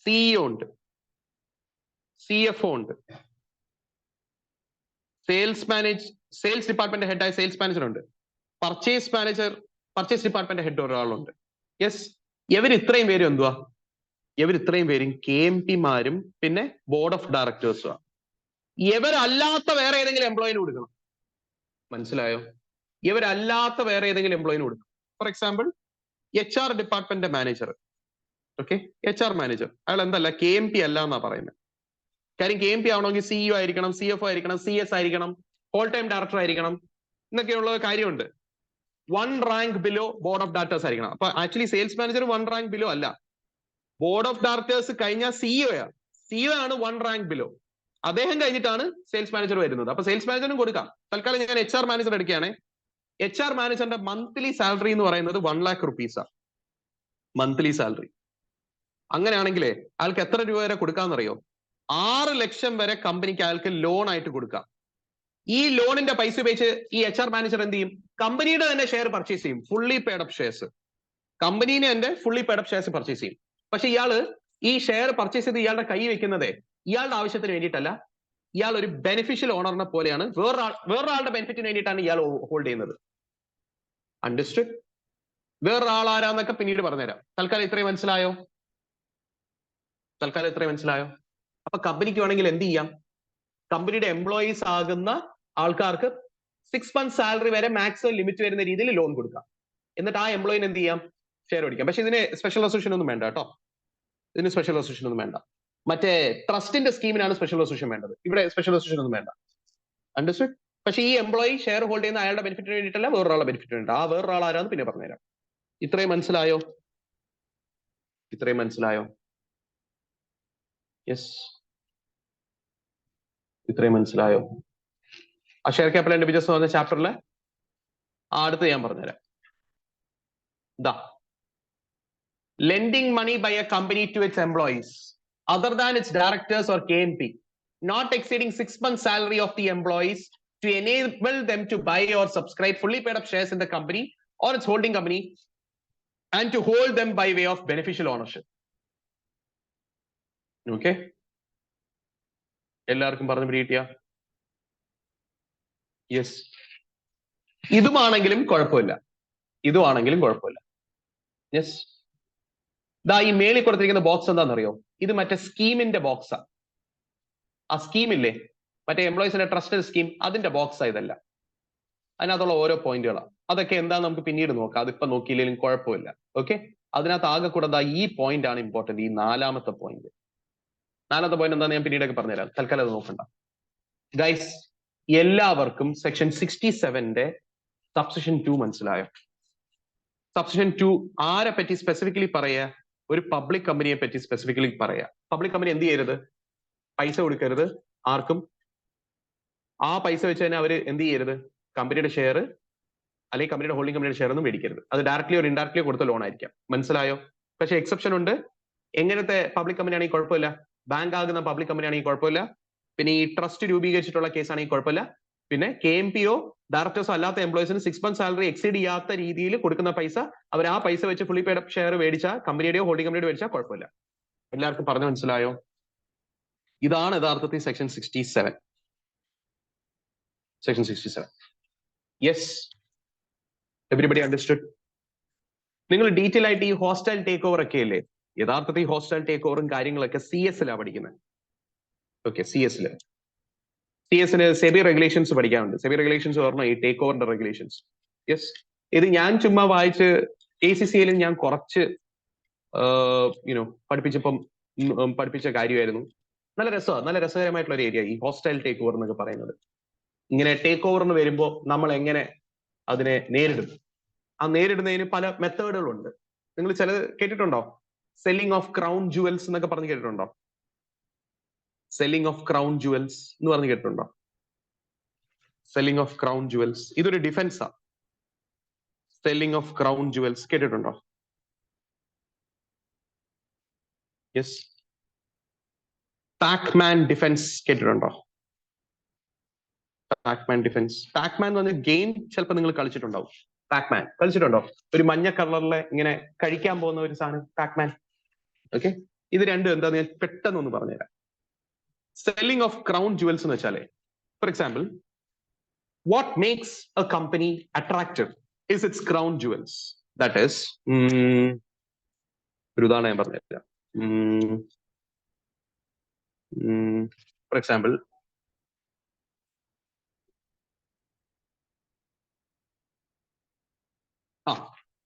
CEO ഉണ്ട്, CFO ഉണ്ട്, സെയിൽസ് ഡിപ്പാർട്ട്മെന്റ് ഹെഡായ സെയിൽസ് മാനേജർ ഉണ്ട്, പർച്ചേസ് ഡിപ്പാർട്ട്മെന്റ് ഹെഡ് ഒരാളുണ്ട്. യെസ്, ഇവർ ഇത്രയും പേരും KMP മാരും പിന്നെ ബോർഡ് ഓഫ് ഡയറക്ടേഴ്സും. ഇവരല്ലാത്ത വേറെ ഏതെങ്കിലും എംപ്ലോയിന് കൊടുക്കണം. മനസ്സിലായോ? ഇവരല്ലാത്ത വേറെ ഏതെങ്കിലും എംപ്ലോയിന് കൊടുക്കണം. For example, HR department manager. Okay, HR manager അയാൾ എന്തല്ല, KMP അല്ല എന്നാ പറയുന്നത്. കാര്യം KMP ആവണമെങ്കിൽ CEO ആയിരിക്കണം, CFO ആയിരിക്കണം, CS ആയിരിക്കണം, ഹോൾ ടൈം ഡയറക്ടർ ആയിരിക്കണം എന്നൊക്കെയുള്ള കാര്യമുണ്ട്. 1 rank below board of directors ആയിരിക്കണം. അപ്പൊ actually sales manager 1 rank below അല്ല, ബോർഡ് ഓഫ് ഡയറക്ടേഴ്സ് കഴിഞ്ഞാൽ CEO ആണ് 1 റാങ്ക് ബിലോ. അദ്ദേഹം കഴിഞ്ഞിട്ടാണ് സെയിൽസ് മാനേജർ വരുന്നത്. അപ്പൊ സെയിൽസ് മാനേജറിനും കൊടുക്കാം. തൽക്കാലം ഞാൻ HR മാനേജർ എടുക്കുകയാണ്. HR മാനേജറിന്റെ മന്ത്ലി സാലറി എന്ന് പറയുന്നത് 1 lakh rupees ആണ് മന്ത്ലി സാലറി. അങ്ങനെയാണെങ്കിലേ അയാൾക്ക് എത്ര രൂപ വരെ കൊടുക്കാമെന്നറിയോ? 6 ലക്ഷം വരെ കമ്പനിക്ക് അയാൾക്ക് ലോൺ ആയിട്ട് കൊടുക്കാം. ഈ ലോണിന്റെ പൈസ ഉപയോഗിച്ച് ഈ HR മാനേജർ എന്ത് ചെയ്യും? കമ്പനിയുടെ തന്നെ ഷെയർ പർച്ചേസ് ചെയ്യും, ഫുള്ളി പെയ്ഡ് അപ്പ് ഷെയർസ്. കമ്പനീനെ തന്നെ fully paid up shares purchase ചെയ്യും. പക്ഷെ ഇയാള് ഈ ഷെയർ പർച്ചേസ് ചെയ്ത് ഇയാളുടെ കൈ വെക്കുന്നതേ ഇയാളുടെ ആവശ്യത്തിന് വേണ്ടിയിട്ടല്ല. ഇയാൾ ഒരു ബെനിഫിഷ്യൽ ഓണറിനെ പോലെയാണ്, വേറൊരാളുടെ ബെനിഫിറ്റിന് വേണ്ടിയിട്ടാണ് ഇയാൾ ഹോൾഡ് ചെയ്യുന്നത്. അണ്ടർസ്റ്റുഡ്? വേറൊരാൾ ആരാന്നൊക്കെ പിന്നീട് പറഞ്ഞുതരാം. തൽക്കാലം ഇത്രയും മനസ്സിലായോ? അപ്പൊ കമ്പനിക്ക് വേണമെങ്കിൽ എന്ത് ചെയ്യാം? കമ്പനിയുടെ എംപ്ലോയീസ് ആകുന്ന ആൾക്കാർക്ക് 6 months സാലറി വരെ മാക്സിമം ലിമിറ്റ് വരുന്ന രീതിയിൽ ലോൺ കൊടുക്കാം. എന്നിട്ട് ആ എംപ്ലോയിന് എന്ത് ചെയ്യാം? ഷെയർ മേടിക്കാം. പക്ഷെ ഇതിന് സ്പെഷ്യൽ റെസൊല്യൂഷൻ ഒന്നും വേണ്ട കേട്ടോ. മറ്റേ ട്രസ്റ്റിന്റെ സ്കീമിനാണ് സ്പെഷ്യൽ റെസൊല്യൂഷൻ വേണ്ടത്. ഇവിടെ സ്പെഷ്യൽ റെസൊല്യൂഷൻ ഒന്നും വേണ്ട. അണ്ടർസ്റ്റുഡ്? പക്ഷെ ഈ എംപ്ലോയി ഷെയർ ഹോൾഡ് ചെയ്യുന്ന അയാളുടെ ബെനിഫിറ്റിന് വേണ്ടിയിട്ടല്ല, വേറൊരാളുടെ ബെനിഫിറ്റിന് വേണ്ടി. ആ വേറൊരാൾ ആരാന്ന് പിന്നെ പറഞ്ഞുതരാം. ഇത്രയും മനസ്സിലായോ? യെസ്, ഇത്രയും മനസ്സിലായോ? ആ ഷെയർ ക്യാപിറ്റൽ ആൻഡ് ബിസിനസ് എന്ന് പറഞ്ഞ ചാപ്റ്ററിൽ അടുത്ത് ഞാൻ പറഞ്ഞുതരാം. Lending money by a company to its employees other than its directors or KMP not exceeding 6 months salary of the employees to enable them to buy or subscribe fully paid up shares in the company or its holding company and to hold them by way of beneficial ownership. Okay, എല്ലാവർക്കും പറഞ്ഞു പിടികിട്ടിയ? Yes, ഇതുമാണെങ്കിലും കുഴപ്പമില്ല. Yes, ഈ മേളിൽ കൊടുത്തിരിക്കുന്ന box എന്താണെന്നറിയോ? ഇത് മറ്റേ സ്കീമിന്റെ ബോക്സാ. ആ സ്കീമില്ലേ, മറ്റേ എംപ്ലോയീസിന്റെ ട്രസ്റ്റഡ് സ്കീം, അതിന്റെ ബോക്സ് ഇതല്ല. അതിനകത്തുള്ള ഓരോ പോയിന്റുകളാണ്. അതൊക്കെ എന്താ നമുക്ക് പിന്നീട് നോക്കാം, അതിപ്പോ നോക്കിയില്ലെങ്കിലും കുഴപ്പമില്ല. ഓക്കെ, അതിനകത്ത് ആകെ കൂടെ ഈ പോയിന്റ് ആണ് ഇമ്പോർട്ടന്റ്, ഈ നാലാമത്തെ പോയിന്റ്. നാലാമത്തെ പോയിന്റ് എന്താണെന്ന് ഞാൻ പിന്നീടൊക്കെ പറഞ്ഞുതരാം, തൽക്കാലം അത് നോക്കണ്ട. ഗൈസ്, എല്ലാവർക്കും സെക്ഷൻ 67ന്റെ സബ്സെഷൻ 2 മനസ്സിലായോ? സബ്സെഷൻ 2 ആരെ പറ്റി സ്പെസിഫിക്കലി പറയാ? ഒരു പബ്ലിക് കമ്പനിയെ പറ്റി സ്പെസിഫിക്കലി പറയാ. പബ്ലിക് കമ്പനി എന്ത് ചെയ്യരുത്? പൈസ കൊടുക്കരുത് ആർക്കും. ആ പൈസ വെച്ച് തന്നെ അവര് എന്ത് ചെയ്യരുത്? കമ്പനിയുടെ ഷെയർ അല്ലെങ്കിൽ കമ്പനിയുടെ ഹോൾഡിംഗ് കമ്പനിയുടെ ഷെയർ ഒന്നും മേടിക്കരുത്. അത് ഡയറക്ട്ലി ഒരു ഇൻഡയറക്ട്ലി കൊടുത്ത ലോൺ ആയിരിക്കാം. മനസ്സിലായോ? പക്ഷേ എക്സെപ്ഷൻ ഉണ്ട്. എങ്ങനത്തെ പബ്ലിക് കമ്പനി ആണെങ്കിൽ കുഴപ്പമില്ല, ബാങ്ക് ആകുന്ന പബ്ലിക് കമ്പനി ആണെങ്കിൽ കുഴപ്പമില്ല, പിന്നെ ഈ ട്രസ്റ്റ് രൂപീകരിച്ചിട്ടുള്ള കേസ് ആണെങ്കിൽ കുഴപ്പമില്ല, പിന്നെ KMPO ഡയറക്ടേഴ്സോ അല്ലാത്ത എംപ്ലോയീസിന് 6 months സാലറി എക്സീഡ് ചെയ്യാത്ത രീതിയിൽ കൊടുക്കുന്ന പൈസ അവർ ആ പൈസ വെച്ച് ഫുള്ളി പെയ്ഡ് ഷെയർ മേടിച്ചാൽ കമ്പനിയുടെയോ ഹോൾഡിംഗ് കമ്പനിയുടെ മേടിച്ചാൽ കുഴപ്പമില്ല. എല്ലാവർക്കും പറഞ്ഞു മനസ്സിലായോ? ഇതാണ് യഥാർത്ഥത്തിൽ section 67. Section 67. Yes, everybody understood? നിങ്ങൾ ഡീറ്റെയിൽ ആയിട്ട് ഈ ഹോസ്റ്റൽ ടേക്ക് ഓവർ ഒക്കെ അല്ലേ, യഥാർത്ഥത്തിൽ ഈ ഹോസ്റ്റൽ ടേക്ക് ഓവറും കാര്യങ്ങളൊക്കെ CS-ലാണ് പഠിക്കുന്നത്. ഓക്കെ, CS-ല് സെബി റെഗുലേഷൻസ് പഠിക്കാനുണ്ട്. സെബി റെഗുലേഷൻസ് പറഞ്ഞാൽ ഈ ടേക്ക് ഓവറിന്റെ റെഗുലേഷൻസ്. യെസ്, ഇത് ഞാൻ ചുമ്മാ വായിച്ച് ACCA-ലും ഞാൻ കുറച്ച് പഠിപ്പിച്ച കാര്യമായിരുന്നു. നല്ല രസകരമായിട്ടുള്ള ഒരു ഏരിയ ഈ ഹോസ്റ്റൽ ടേക്ക് ഓവർ എന്നൊക്കെ പറയുന്നത്. ഇങ്ങനെ ടേക്ക് ഓവറിന് വരുമ്പോൾ നമ്മൾ എങ്ങനെ അതിനെ നേരിടും? ആ നേരിടുന്നതിന് പല മെത്തേഡുകളുണ്ട്. നിങ്ങൾ ചിലത് കേട്ടിട്ടുണ്ടോ? സെല്ലിംഗ് ഓഫ് ക്രൗൺ ജുവൽസ് എന്നൊക്കെ പറഞ്ഞ് കേട്ടിട്ടുണ്ടോ? സെല്ലിംഗ് ഓഫ് ക്രൗൺ ജുവൽസ് എന്ന് പറഞ്ഞ് കേട്ടിട്ടുണ്ടോ? സെല്ലിംഗ് ഓഫ് ക്രൗൺ ജുവൽസ് ഇതൊരു ഡിഫൻസാ. സെല്ലിംഗ് ഓഫ് ക്രൗൺ ജുവൽസ് കേട്ടിട്ടുണ്ടോ? യെസ്. പാക്മാൻ ഡിഫൻസ് കേട്ടിട്ടുണ്ടോ? Pac-Man defence. പാക്മാൻ എന്ന് പറഞ്ഞ ഗെയിം ചിലപ്പോൾ നിങ്ങൾ കളിച്ചിട്ടുണ്ടാവും. പാക്മാൻ കളിച്ചിട്ടുണ്ടോ? ഒരു മഞ്ഞ കളറിലെ ഇങ്ങനെ കഴിക്കാൻ പോകുന്ന ഒരു സാധനം, പാക്മാൻ. ഓക്കെ, ഇത് രണ്ടും എന്താന്ന് ഞാൻ പെട്ടെന്ന് ഒന്ന് പറഞ്ഞുതരാം. സെല്ലിംഗ് ഓഫ് ക്രൗൺ ജുവൽസ് എന്ന് വെച്ചാലേ, for example, what makes a company attractive is its crown jewels. That is, ഒരു ഉദാഹരണം ഞാൻ പറഞ്ഞുതരാം. ഫോർ എക്സാമ്പിൾ,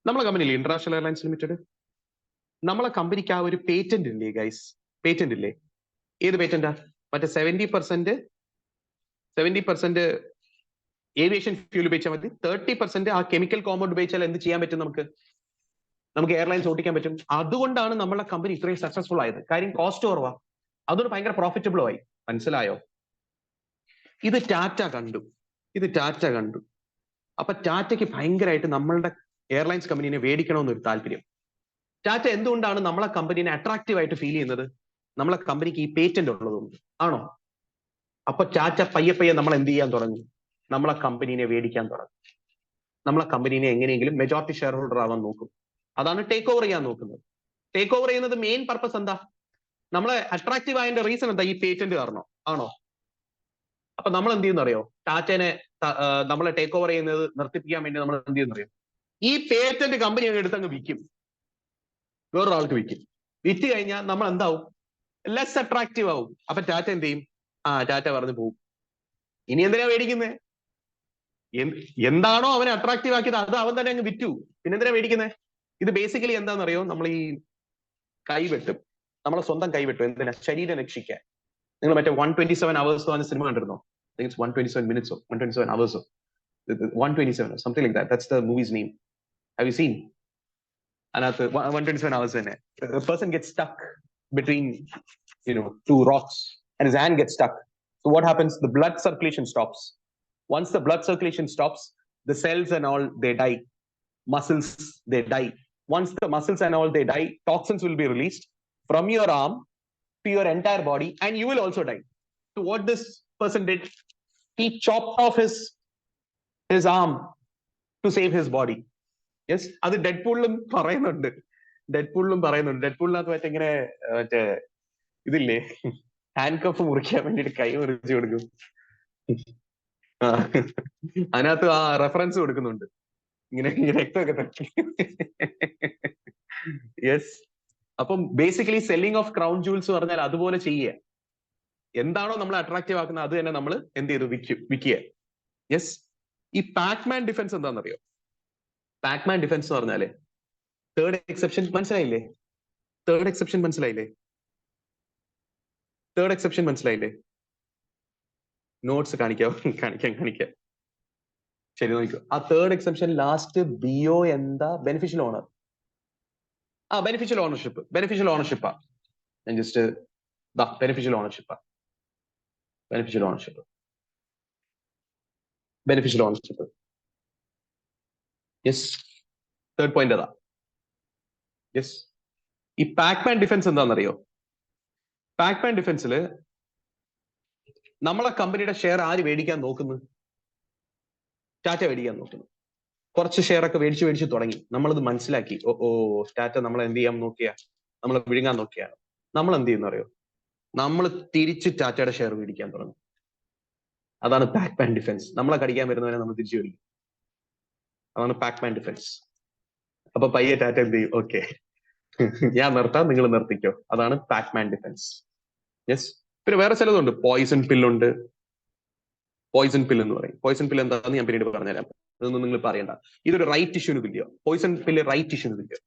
നമ്മളെ കമ്പനിയില്ലേ ഇന്റർനാഷണൽ എയർലൈൻസ് ലിമിറ്റഡ്, നമ്മളെ കമ്പനിക്ക് ആ ഒരു പേറ്റന്റ് ഇല്ലേ ഗൈസ്? പേറ്റന്റ് ഇല്ലേ? ഏത് പേറ്റന്റാ? മറ്റേ 70% ഏവിയേഷൻ ഫ്യൂൽ ഉപയോഗിച്ചാൽ മതി, 30% ആ കെമിക്കൽ കോമ്പൗണ്ട് ഉപയോഗിച്ചാൽ എന്ത് ചെയ്യാൻ പറ്റും? നമുക്ക് എയർലൈൻസ് ഓടിക്കാൻ പറ്റും. അതുകൊണ്ടാണ് നമ്മളെ കമ്പനി ഇത്രയും സക്സസ്ഫുൾ ആയത്. കാര്യം കോസ്റ്റ് കുറവാ, അതൊരു ഭയങ്കര പ്രോഫിറ്റബിളും ആയി. മനസ്സിലായോ? ഇത് ടാറ്റ കണ്ടു. അപ്പൊ ടാറ്റയ്ക്ക് ഭയങ്കരമായിട്ട് നമ്മളുടെ എയർലൈൻസ് കമ്പനീനെ മേടിക്കണമെന്നൊരു താല്പര്യം. ടാറ്റ എന്തുകൊണ്ടാണ് നമ്മളെ കമ്പനീനെ അട്രാക്റ്റീവ് ആയിട്ട് ഫീൽ ചെയ്യുന്നത്? നമ്മളെ കമ്പനിക്ക് ഈ പേറ്റന്റ് ഉള്ളതുകൊണ്ട് ആണോ? അപ്പൊ ടാറ്റ പയ്യെ നമ്മൾ എന്ത് ചെയ്യാൻ തുടങ്ങി? നമ്മളെ കമ്പനീനെ മേടിക്കാൻ തുടങ്ങി. നമ്മളെ കമ്പനീനെ എങ്ങനെയെങ്കിലും മെജോറിറ്റി ഷെയർ ഹോൾഡർ ആവാൻ നോക്കും. അതാണ് ടേക്ക് ഓവർ ചെയ്യാൻ നോക്കുന്നത്. ടേക്ക് ഓവർ ചെയ്യുന്നത് മെയിൻ പർപ്പസ് എന്താ? നമ്മളെ അട്രാക്റ്റീവ് ആയതിന്റെ റീസൺ എന്താ? ഈ പേറ്റന്റ് കാരണോ? ആണോ? അപ്പൊ നമ്മൾ എന്ത് ചെയ്യുന്ന അറിയോ? ടാറ്റനെ നമ്മളെ ടേക്ക് ഓവർ ചെയ്യുന്നത് നിർത്തിപ്പിക്കാൻ വേണ്ടി നമ്മൾ എന്ത് ചെയ്യുന്ന അറിയോ? ഈ പേറ്റന്റ് കമ്പനി എടുത്ത് അങ്ങ് വിൽക്കും, വേറൊരാൾക്ക് വിൽക്കും. വിറ്റ് കഴിഞ്ഞാൽ നമ്മൾ എന്താവും? ലെസ് അട്രാക്റ്റീവ് ആവും. അപ്പൊ ടാറ്റ എന്ത് ചെയ്യും? ടാറ്റ പറഞ്ഞു പോകും. ഇനി എന്തിനാ മേടിക്കുന്നത്? എന്താണോ അവനെ അട്രാക്റ്റീവ് ആക്കിയത് അത് അവൻ തന്നെ അങ്ങ് വിറ്റു. പിന്നെന്തിനാ മേടിക്കുന്നത്? ഇത് ബേസിക്കലി എന്താണെന്നറിയോ? നമ്മൾ ഈ കൈവെട്ടും, നമ്മളെ സ്വന്തം കൈവെട്ടും. എന്തിനാ? ശരീരം രക്ഷിക്കാൻ. നിങ്ങൾ മറ്റേ 127 hours എന്ന് പറഞ്ഞ സിനിമ കണ്ടിരുന്നോ? 127 minutes 127 hours 127 something like that. That's the movie's name. Have you seen? അതിനകത്ത് 127 hours തന്നെ. A person gets stuck between two rocks and his hand gets stuck. So what happens? The blood circulation stops. Once the blood circulation stops, the cells and all they die. Muscles they die. Once the muscles and all they die, toxins will be released from your arm to your entire body and you will also die. So what this person did, he chopped off his arm to save his body. Yes, അത് ഡെഡ്പൂളിലും പറയുന്നുണ്ട്. ഡെഡ്പൂളിനകത്ത് മറ്റേ ഇങ്ങനെ മറ്റേ ഇതില്ലേ, hand cough മുറിക്കാൻ വേണ്ടിട്ട് കൈ മുറിച്ചു കൊടുക്കും. അതിനകത്ത് ആ റെഫറൻസ് കൊടുക്കുന്നുണ്ട്, ഇങ്ങനെ രക്തമൊക്കെ തട്ടി. യെസ്. അപ്പം basically selling of crown jewels പറഞ്ഞാൽ അതുപോലെ ചെയ്യുക. എന്താണോ നമ്മൾ അട്രാക്റ്റീവ് ആക്കുന്നത് അത് തന്നെ നമ്മൾ എന്ത് ചെയ്തു വിൽക്കുക. യെസ്. ഈ പാക്മാൻ ഡിഫൻസ് എന്താണെന്നറിയോ? പാക്മാൻ ഡിഫൻസ് എന്ന് പറഞ്ഞാല് തേർഡ് എക്സെപ്ഷൻ മനസ്സിലായില്ലേ? തേർഡ് എക്സെപ്ഷൻ മനസ്സിലായില്ലേ? തേർഡ് എക്സെപ്ഷൻ മനസ്സിലായില്ലേ? നോട്ട്സ് കാണിക്കാം. കാണിക്കാം. ശരി, നോക്കൂ. ആ തേർഡ് എക്സെപ്ഷൻ ലാസ്റ്റ് ബിഒ എന്താ? Beneficial owner. ബെനിഫിഷ്യൽ ഓണർഷിപ്പാ. ഞാൻ just beneficial ownership. Yes, third point അതാ. യെസ്. ഈ പാക്മാൻ ഡിഫൻസ് എന്താണെന്നറിയോ? പാക്മാൻ ഡിഫൻസിൽ നമ്മളെ കമ്പനിയുടെ ഷെയർ ആര് മേടിക്കാൻ നോക്കുന്നു? ടാറ്റ മേടിക്കാൻ നോക്കുന്നു. കുറച്ച് ഷെയർ ഒക്കെ മേടിച്ച് തുടങ്ങി. നമ്മളത് മനസ്സിലാക്കി. ടാറ്റ നമ്മളെ എന്ത് ചെയ്യാൻ നോക്കിയാ? നമ്മളെ വിഴുങ്ങാൻ നോക്കിയാണ്. നമ്മൾ എന്ത് ചെയ്യുന്ന അറിയോ? നമ്മൾ തിരിച്ച് ടാറ്റയുടെ ഷെയർ മേടിക്കാൻ തുടങ്ങും. അതാണ് പാക്മാൻ ഡിഫൻസ്. നമ്മളെ കടിക്കാൻ വരുന്നവരെ നമ്മൾ തിരിച്ചു മേടിക്കും. അതാണ് പാക്മാൻ ഡിഫൻസ്. അപ്പൊ പയ്യെ ടാറ്റ എന്ത് ചെയ്യും? ഓക്കെ, ഞാൻ നിർത്താം, നിങ്ങൾ നിർത്തിക്കോ. അതാണ് പാക്മാൻ ഡിഫൻസ്. യെസ്. പിന്നെ വേറെ ചിലതുണ്ട്. പോയിസൺ പില്ലുണ്ട്. പോയിസൺ പിൽ എന്ന് പറയും. പോയിസൺ പിൽ എന്താണെന്ന് ഞാൻ പിന്നീട് പറഞ്ഞുതരാം. അതൊന്നും നിങ്ങൾ പറയണ്ട. ഇതൊരു റൈറ്റ് ഇഷ്യൂന് തുല്യ. പോയിസൺ പില്ല് റൈറ്റ് ഇഷ്യൂന് തുല്യ.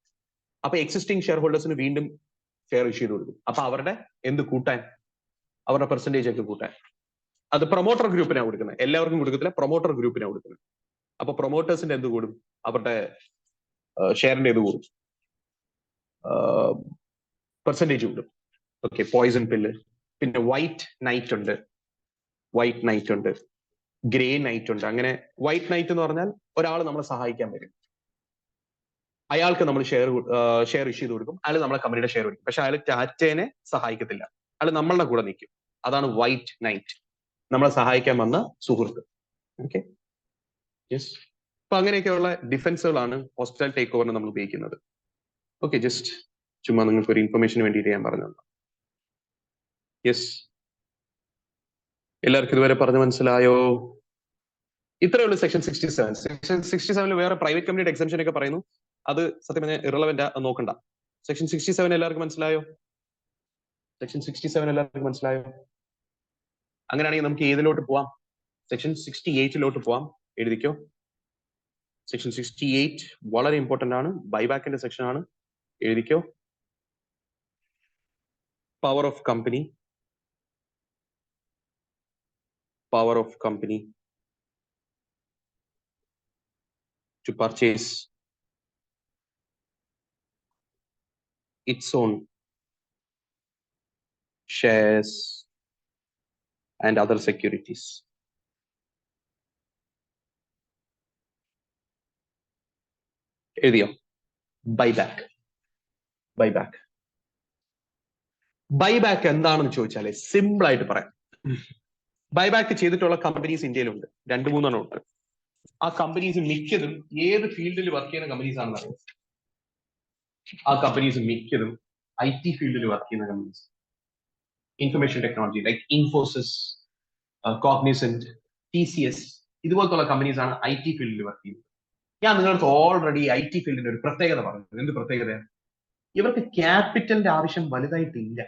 അപ്പൊ എക്സിസ്റ്റിംഗ് ഷെയർ ഹോൾഡേഴ്സിന് വീണ്ടും ഷെയർ ഇഷ്യൂ ചെയ്ത് കൊടുക്കും. അപ്പൊ അവരുടെ എന്ത് കൂട്ടാൻ? അവരുടെ പെർസെന്റേജ് ഒക്കെ കൂട്ടാൻ. അത് പ്രൊമോട്ടർ ഗ്രൂപ്പിനാണ് കൊടുക്കുന്നത്. എല്ലാവർക്കും കൊടുക്കത്തില്ല, പ്രൊമോട്ടർ ഗ്രൂപ്പിനാണ് കൊടുക്കുന്നത്. അപ്പൊ പ്രൊമോട്ടേഴ്സിന്റെ എന്ത് കൂടും? അവരുടെ ഷെയറിന്റെ ഇത് കൂടും, പെർസെന്റേജ് കൂടും. Okay, poison pill. പിന്നെ വൈറ്റ് നൈറ്റ് ഉണ്ട്, ഗ്രേ നൈറ്റ് ഉണ്ട്. അങ്ങനെ വൈറ്റ് നൈറ്റ് എന്ന് പറഞ്ഞാൽ ഒരാൾ നമ്മളെ സഹായിക്കാൻ വരും. അയാൾക്ക് നമ്മൾ ഷെയർ ഇഷ്യൂ ചെയ്ത് കൊടുക്കും. അയാൾ നമ്മളെ കമ്പനിയുടെ ഷെയർ കൊടുക്കും. പക്ഷെ അയാൾ ടാറ്റേനെ സഹായിക്കത്തില്ല. അയാൾ നമ്മളുടെ കൂടെ നിൽക്കും. അതാണ് വൈറ്റ് നൈറ്റ്, നമ്മളെ സഹായിക്കാൻ വന്ന സുഹൃത്ത്. Okay, yes. അപ്പൊ അങ്ങനെയൊക്കെയുള്ള ഡിഫൻസുകളാണ് ഹോസ്പിറ്റൽ ടേക്ക് ഓവറിന് നമ്മൾ ഉപയോഗിക്കുന്നത്. ഓക്കെ, ജസ്റ്റ് ചുമ്മാ നിങ്ങൾക്ക് ഒരു ഇൻഫർമേഷന് വേണ്ടിയിട്ട് ഞാൻ പറഞ്ഞു. യെസ്, എല്ലാവർക്കും ഇതുവരെ പറഞ്ഞു മനസ്സിലായോ? ഇത്രയേ ഉള്ളൂ സെക്ഷൻ 67. സെക്ഷൻ 67 വേറെ പ്രൈവറ്റ് കമ്പനിയുടെ എക്സംഷൻ ഒക്കെ പറയുന്നു. അത് സത്യം പറഞ്ഞാൽ ഇറലവന്റ് നോക്കണ്ട. സെക്ഷൻ 67 എല്ലാവർക്കും മനസ്സിലായോ? സെക്ഷൻ 67 എല്ലാവർക്കും മനസ്സിലായോ? അങ്ങനെയാണെങ്കിൽ നമുക്ക് ഏതിലോട്ട് പോവാം? സെക്ഷൻ 68 പോവാം. എഴുതിക്കോ. സെക്ഷൻ 68 വളരെ ഇമ്പോർട്ടന്റ് ആണ്. ബൈബാക്കിന്റെ സെക്ഷൻ ആണ്. എഴുതിക്കോ. Power of company to purchase its own shares and other securities. എഴുതിയോ? ബൈബാക്ക്. ബൈബാക്ക് എന്താണെന്ന് ചോദിച്ചാലേ സിമ്പിൾ ആയിട്ട് പറയാം. ബൈബാക്ക് ചെയ്തിട്ടുള്ള കമ്പനീസ് ഇന്ത്യയിലുണ്ട്, 2-3 ഉണ്ട്. ആ കമ്പനീസ് മിക്കതും ഏത് ഫീൽഡിൽ വർക്ക് ചെയ്യുന്ന കമ്പനീസ് ആണെന്ന് അറിയാം? ആ കമ്പനീസ് മിക്കതും IT ഫീൽഡിൽ വർക്ക് ചെയ്യുന്ന companies. Information technology like Infosys, Cognizant, TCS ഇതുപോലത്തുള്ള കമ്പനീസ് ആണ് IT ഫീൽഡിൽ വർക്ക് ചെയ്യുന്നത്. ഞാൻ നിങ്ങൾക്ക് ഓൾറെഡി IT ഫീൽഡിന്റെ ഒരു പ്രത്യേകത പറഞ്ഞു. എന്ത് പ്രത്യേകത? ഇവർക്ക് ക്യാപിറ്റലിന്റെ ആവശ്യം വലുതായിട്ടില്ല.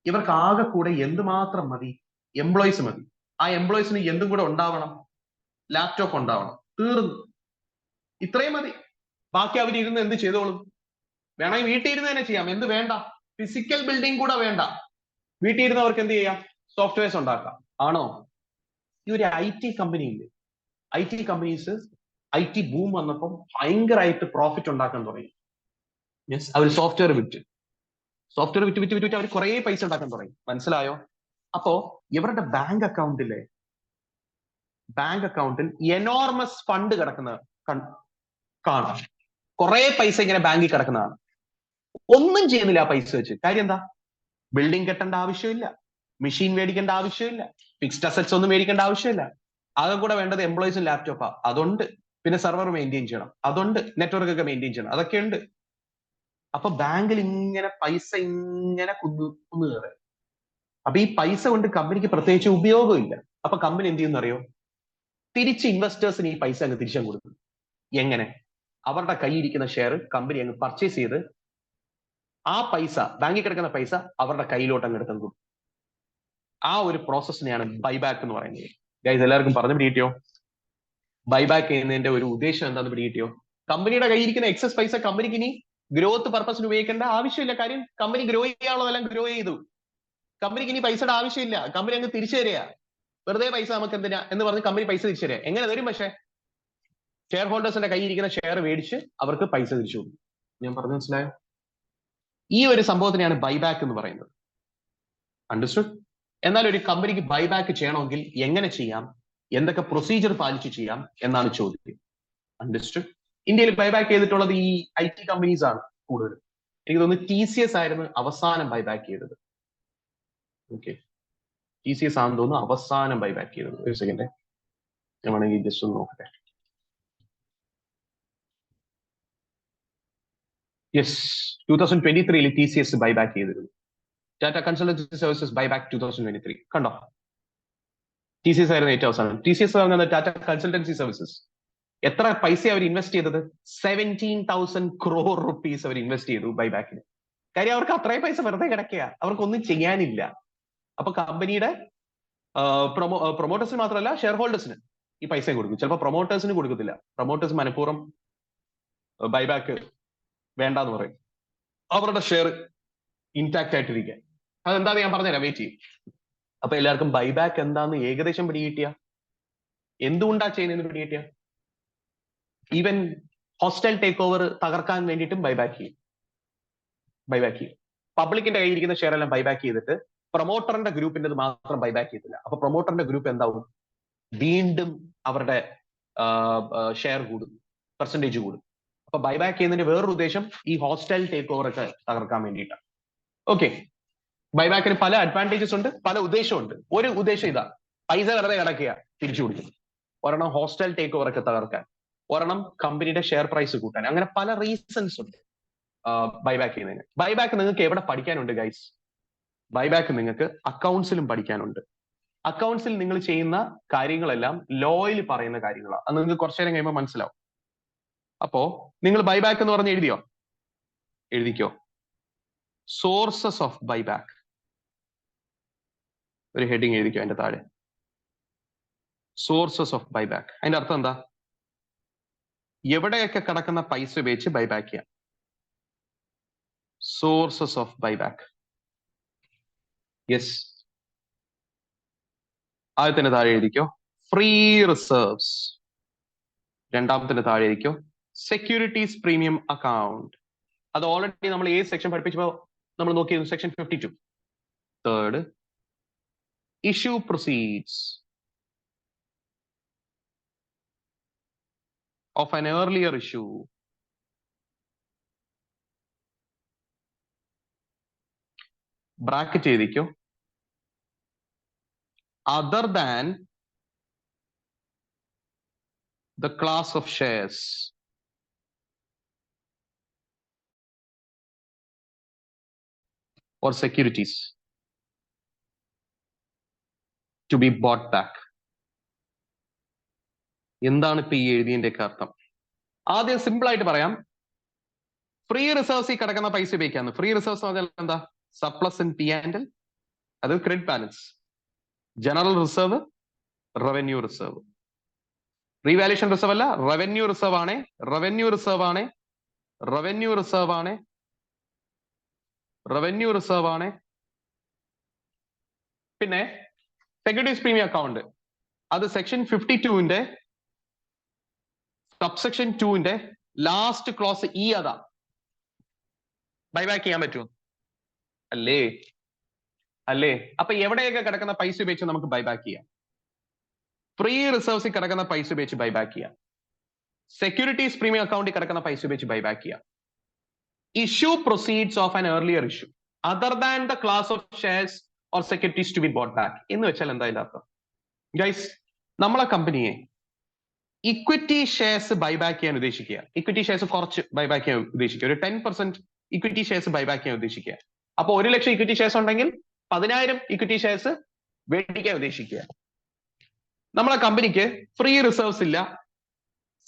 ഇവർക്ക് ആകെ കൂടെ എന്തുമാത്രം മതി? എംപ്ലോയീസ് മതി. ആ എംപ്ലോയീസിന് എന്തും കൂടെ ഉണ്ടാവണം? ലാപ്ടോപ്പ് ഉണ്ടാവണം. തീർന്നു, ഇത്രയും മതി. ബാക്കി അവർ ഇരുന്ന് എന്ത് ചെയ്തോളും? വേണമെങ്കിൽ വീട്ടിൽ ഇരുന്ന് തന്നെ ചെയ്യാം. എന്ത് വേണ്ട? ഫിസിക്കൽ ബിൽഡിംഗ് കൂടെ വേണ്ട. വീട്ടിൽ ഇരുന്നവർക്ക് എന്ത് ചെയ്യാം? സോഫ്റ്റ്വെയർസ് ഉണ്ടാക്കാം. ആണോ? ഈ ഒരു IT കമ്പനി ഉണ്ട്. IT കമ്പനീസ് IT ബൂം വന്നപ്പം ഭയങ്കരമായിട്ട് പ്രോഫിറ്റ് ഉണ്ടാക്കാൻ തുടങ്ങി. യെസ്, അവർ സോഫ്റ്റ്വെയർ വിറ്റ് അവർ കുറെ പൈസ ഉണ്ടാക്കാൻ തുടങ്ങി. മനസ്സിലായോ? അപ്പോ ഇവരുടെ ബാങ്ക് അക്കൗണ്ടിൽ എനോർമസ് ഫണ്ട് കിടക്കുന്ന കാണാം. കുറെ പൈസ ഇങ്ങനെ ബാങ്കിൽ കിടക്കുന്നതാണ്. ഒന്നും ചെയ്യുന്നില്ല ആ പൈസ വെച്ച്. കാര്യം എന്താ? ബിൽഡിംഗ് കെട്ടേണ്ട ആവശ്യമില്ല, മെഷീൻ മേടിക്കേണ്ട ആവശ്യമില്ല, ഫിക്സ്ഡ് അസറ്റ്സ് ഒന്നും മേടിക്കേണ്ട ആവശ്യമില്ല. ആകെ കൂടെ വേണ്ടത് എംപ്ലോയീസും ലാപ്ടോപ്പാ. അതുണ്ട്. പിന്നെ സെർവർ മെയിൻറ്റെയിൻ ചെയ്യണം, അതുണ്ട്. നെറ്റ്വർക്ക് ഒക്കെ മെയിൻറ്റെയിൻ ചെയ്യണം, അതൊക്കെ ഉണ്ട്. അപ്പൊ ബാങ്കിൽ ഇങ്ങനെ പൈസ ഇങ്ങനെ കുന്നു കയറി. അപ്പൊ ഈ പൈസ കൊണ്ട് കമ്പനിക്ക് പ്രത്യേകിച്ച് ഉപയോഗമില്ല. അപ്പൊ കമ്പനി എന്ത് ചെയ്യുന്നറിയോ? തിരിച്ച് ഇൻവെസ്റ്റേഴ്സിന് ഈ പൈസ അങ്ങ് തിരിച്ചങ്ങ് കൊടുക്കും. എങ്ങനെ? അവരുടെ കയ്യിരിക്കുന്ന ഷെയർ കമ്പനി അങ്ങ് പർച്ചേസ് ചെയ്ത് ആ പൈസ, ബാങ്കിൽ കിടക്കുന്ന പൈസ അവരുടെ കയ്യിലോട്ട് അങ്ങ് എടുത്തു കൊടുക്കും. ആ ഒരു പ്രോസസ്സിനെയാണ് ബൈബാക്ക് എന്ന് പറയുന്നത്. ഗൈസ് എല്ലാവർക്കും പറഞ്ഞു പിടികിട്ടിയോ? ബൈബാക്ക് ചെയ്യുന്നതിന്റെ ഒരു ഉദ്ദേശം എന്താണെന്ന് പിടികിട്ടിയോ? കമ്പനിയുടെ കയ്യിരിക്കുന്ന എക്സസ് പൈസ കമ്പനിക്ക് ഇനി ഗ്രോത്ത് പർപ്പസിന് ഉപയോഗിക്കേണ്ട ആവശ്യമില്ല. കാര്യം കമ്പനി ഗ്രോ ചെയ്യാനുള്ളതെല്ലാം ഗ്രോ ചെയ്തു. കമ്പനിക്ക് ഇനി പൈസയുടെ ആവശ്യമില്ല. കമ്പനി അങ്ങ് തിരിച്ചു തരിക. വെറുതെ പൈസ നമുക്ക് എന്തിനാ എന്ന് പറഞ്ഞ് കമ്പനി പൈസ തിരിച്ചു തരിക. എങ്ങനെ തരും? പക്ഷേ ഷെയർ ഹോൾഡേഴ്സിന്റെ കയ്യിരിക്കുന്ന ഷെയർ മേടിച്ച് അവർക്ക് പൈസ തിരിച്ചു കൊടുക്കും. ഞാൻ പറഞ്ഞു മനസ്സിലായോ? ഈ ഒരു സംഭവത്തിനെയാണ് ബൈബാക്ക് എന്ന് പറയുന്നത്. അണ്ടർസ്റ്റുഡ്? എന്നാൽ ഒരു കമ്പനിക്ക് ബൈബാക്ക് ചെയ്യണമെങ്കിൽ എങ്ങനെ ചെയ്യാം, എന്തൊക്കെ പ്രൊസീജിയർ പാലിച്ച് ചെയ്യാം എന്നാണ് ചോദ്യം. അണ്ടർസ്റ്റുഡ്? ഇന്ത്യയിൽ ബൈബാക്ക് ചെയ്തിട്ടുള്ളത് ഈ IT കമ്പനീസ് ആണ് കൂടുതലും. എനിക്ക് തോന്നുന്നു TCS ആയിരുന്നു അവസാനം ബൈബാക്ക് ചെയ്തത്. ഓക്കെ, TCS ആണെന്ന് തോന്നുന്നു അവസാനം ബൈബാക്ക് ചെയ്തത്. ഒരു സെക്കൻഡ്, ഞാൻ വേണമെങ്കിൽ ജസ്റ്റ് ഒന്ന് നോക്കട്ടെ. യെസ്, 2023 TCS ബൈബാക്ക് ചെയ്തിരുന്നു. Tata consultancy services buyback 2023. കണ്ടോ? TCS ആയിരുന്നു ഏറ്റവും അവസാനം. TCS പറഞ്ഞത് ടാറ്റ കൺസൾട്ടൻസി സർവീസസ്. എത്ര പൈസ അവർ ഇൻവെസ്റ്റ് ചെയ്തത്? 17,000 crore rupees അവർ ഇൻവെസ്റ്റ് ചെയ്തു ബൈബാക്കിന്. കാര്യം അവർക്ക് അത്രയും പൈസ വെറുതെ കിടക്കുക, അവർക്കൊന്നും ചെയ്യാനില്ല. അപ്പൊ കമ്പനിയുടെ പ്രൊമോട്ടേഴ്സിന് മാത്രമല്ല ഷെയർ ഹോൾഡേഴ്സിന് ഈ പൈസ കൊടുക്കും. ചിലപ്പോൾ പ്രൊമോട്ടേഴ്സിന് കൊടുക്കത്തില്ല. പ്രൊമോട്ടേഴ്സ് മനഃപൂർവ്വം ബൈബാക്ക് വേണ്ടെന്ന് പറയും, അവരുടെ ഷെയർ ഇൻടാക്ട് ആയിട്ടിരിക്കാൻ. അതെന്താന്ന് ഞാൻ പറഞ്ഞുതരാം, വെയിറ്റ് ചെയ്യും. അപ്പൊ എല്ലാവർക്കും ബൈബാക്ക് എന്താന്ന് ഏകദേശം പിടികിട്ടിയ, എന്തുകൊണ്ടാ ചെയ്യുന്നതെന്ന് പിടികിട്ടിയ? ഈവൻ ഹോസ്റ്റൽ ടേക്ക് ഓവർ തകർക്കാൻ വേണ്ടിയിട്ടും ബൈബാക്ക് ചെയ്യും. പബ്ലിക്കിന്റെ കയ്യിൽ ഇരിക്കുന്ന ഷെയർ എല്ലാം ബൈബാക്ക് ചെയ്തിട്ട് പ്രൊമോട്ടറിന്റെ ഗ്രൂപ്പിന്റെ മാത്രം ബൈബാക്ക് ചെയ്തില്ല. അപ്പൊ പ്രൊമോട്ടറിന്റെ ഗ്രൂപ്പ് എന്താവും? വീണ്ടും അവരുടെ ഷെയർ കൂടും, പെർസെന്റേജ് കൂടും. അപ്പൊ ബൈബാക്ക് ചെയ്യുന്നതിന്റെ വേറൊരു ഉദ്ദേശം ഈ ഹോസ്റ്റൽ ടേക്ക് ഓവർ ഒക്കെ തകർക്കാൻ വേണ്ടിയിട്ടാണ്. ഓക്കെ, ബൈബാക്കിന് പല അഡ്വാൻറ്റേജസ് ഉണ്ട്, പല ഉദ്ദേശമുണ്ട്. ഒരു ഉദ്ദേശം ഇതാ, പൈസ വെറുതെ കിടക്കുക, തിരിച്ചു കൊടുക്കും. ഒരെണ്ണം ഹോസ്റ്റൽ ടേക്ക് ഓവർ ഒക്കെ തകർക്കാൻ, ഒരെണ്ണം കമ്പനിയുടെ ഷെയർ പ്രൈസ് കൂട്ടാൻ. അങ്ങനെ പല റീസൺസ് ഉണ്ട് ബൈബാക്ക് ചെയ്യുന്നതിന്. ബൈബാക്ക് നിങ്ങൾക്ക് എവിടെ പഠിക്കാനുണ്ട് ഗൈസ്? ബൈബാക്ക് നിങ്ങൾക്ക് അക്കൗണ്ട്സിലും പഠിക്കാനുണ്ട്. അക്കൗണ്ട്സിൽ നിങ്ങൾ ചെയ്യുന്ന കാര്യങ്ങളെല്ലാം ലോയിൽ പറയുന്ന കാര്യങ്ങളാണ്. അത് നിങ്ങൾക്ക് കുറച്ചു നേരം കഴിയുമ്പോൾ മനസ്സിലാവും. അപ്പോ നിങ്ങൾ ബൈബാക്ക് എന്ന് പറഞ്ഞ് എഴുതിയോ? എഴുതിക്കോ. സോഴ്സസ് ഓഫ് ബൈബാക്ക് ഒരു ഹെഡിങ് എഴുതിക്കോ അതിന്റെ താഴെ. Sources of buyback. അതിന്റെ അർത്ഥം എന്താ? എവിടെയൊക്കെ കിടക്കുന്ന പൈസ ഉപയോഗിച്ച് ബൈബാക്ക് ചെയ്യാം. Sources of buyback. യെസ്, ആദ്യത്തിന്റെ താഴെ എഴുതിക്കോ ഫ്രീ റിസർവ്സ്. രണ്ടാമത്തിന്റെ താഴെ എഴുതിക്കോ സെക്യൂരിറ്റീസ് പ്രീമിയം അക്കൗണ്ട്. അത് ഓൾറെഡി നമ്മൾ ഏത് സെക്ഷൻ പഠിപ്പിച്ചപ്പോ നമ്മൾ നോക്കിയിരുന്നു? Section 52. Third, issue proceeds of an earlier issue. Bracket ചെയ്തിക്കോ, other than the class of shares or securities to be bought back. എന്താണ് ഇപ്പൊ ഈ എഴുതിയതിന്റെ അർത്ഥം? ആദ്യം സിമ്പിൾ ആയിട്ട് പറയാം. ഫ്രീ റിസർവ്സ് ഈ കിടക്കുന്ന പൈസ ഉപയോഗിക്കാന്ന്. ഫ്രീ റിസർവ്സ് പറഞ്ഞാൽ എന്താ? സർപ്ലസ് ഇൻ P&L, അത് credit balance. General reserve, revenue reserve. Revaluation reserve അല്ല, റവന്യൂ റിസർവ് ആണ്. റവന്യൂ റിസർവ് ആണ്. റവന്യൂ റിസർവ് ആണ്. റവന്യൂ റിസർവ് ആണ്. പിന്നെ സെക്യൂരിറ്റീസ് പ്രീമിയം അക്കൗണ്ട്, അത് സെക്ഷൻ 52ന്റെ സബ്സെക്ഷൻ 2ന്റെ ലാസ്റ്റ് ക്ലോസ് ഇ. അതാ ബൈബാക്ക് ചെയ്യാൻ പറ്റുമോ? അല്ലേ? അല്ലേ? അപ്പൊ എവിടെയൊക്കെ കിടക്കുന്ന പൈസ ഉപയോഗിച്ച് നമുക്ക് ബൈബാക്ക് ചെയ്യാം? ഫ്രീ റിസർവ്സിൽ കിടക്കുന്ന പൈസ ഉപയോഗിച്ച് ബൈബാക്ക് ചെയ്യാം. സെക്യൂരിറ്റീസ് പ്രീമിയം അക്കൗണ്ടിൽ കിടക്കുന്ന പൈസ ഉപയോഗിച്ച് ബൈബാക്ക് ചെയ്യാം. Issue proceeds of an earlier issue other than the class of shares or securities to be bought back എന്ന് വെച്ചാൽ എന്താ ഇതിന്റെ അർത്ഥം? ഗൈസ്, നമ്മളെ കമ്പനിയെ ഇക്വിറ്റി ഷെയർസ് ബൈബാക്ക് ചെയ്യാൻ ഉദ്ദേശിക്കുക. ഇക്വിറ്റി ഷെയർസ് കുറച്ച് ബൈബാക്ക് ചെയ്യാൻ ഉദ്ദേശിക്കുക. ഒരു 10% ഇക്വിറ്റി ഷെയർസ് ബൈബാക്ക് ചെയ്യാൻ ഉദ്ദേശിക്കുക. അപ്പൊ 1 ലക്ഷം ഇക്വിറ്റി ഷെയർസ് ഉണ്ടെങ്കിൽ 10,000 ഇക്വിറ്റി ഷെയർസ് മേടിക്കാൻ ഉദ്ദേശിക്കുക. നമ്മളെ കമ്പനിക്ക് ഫ്രീ റിസർവ്സ് ഇല്ല,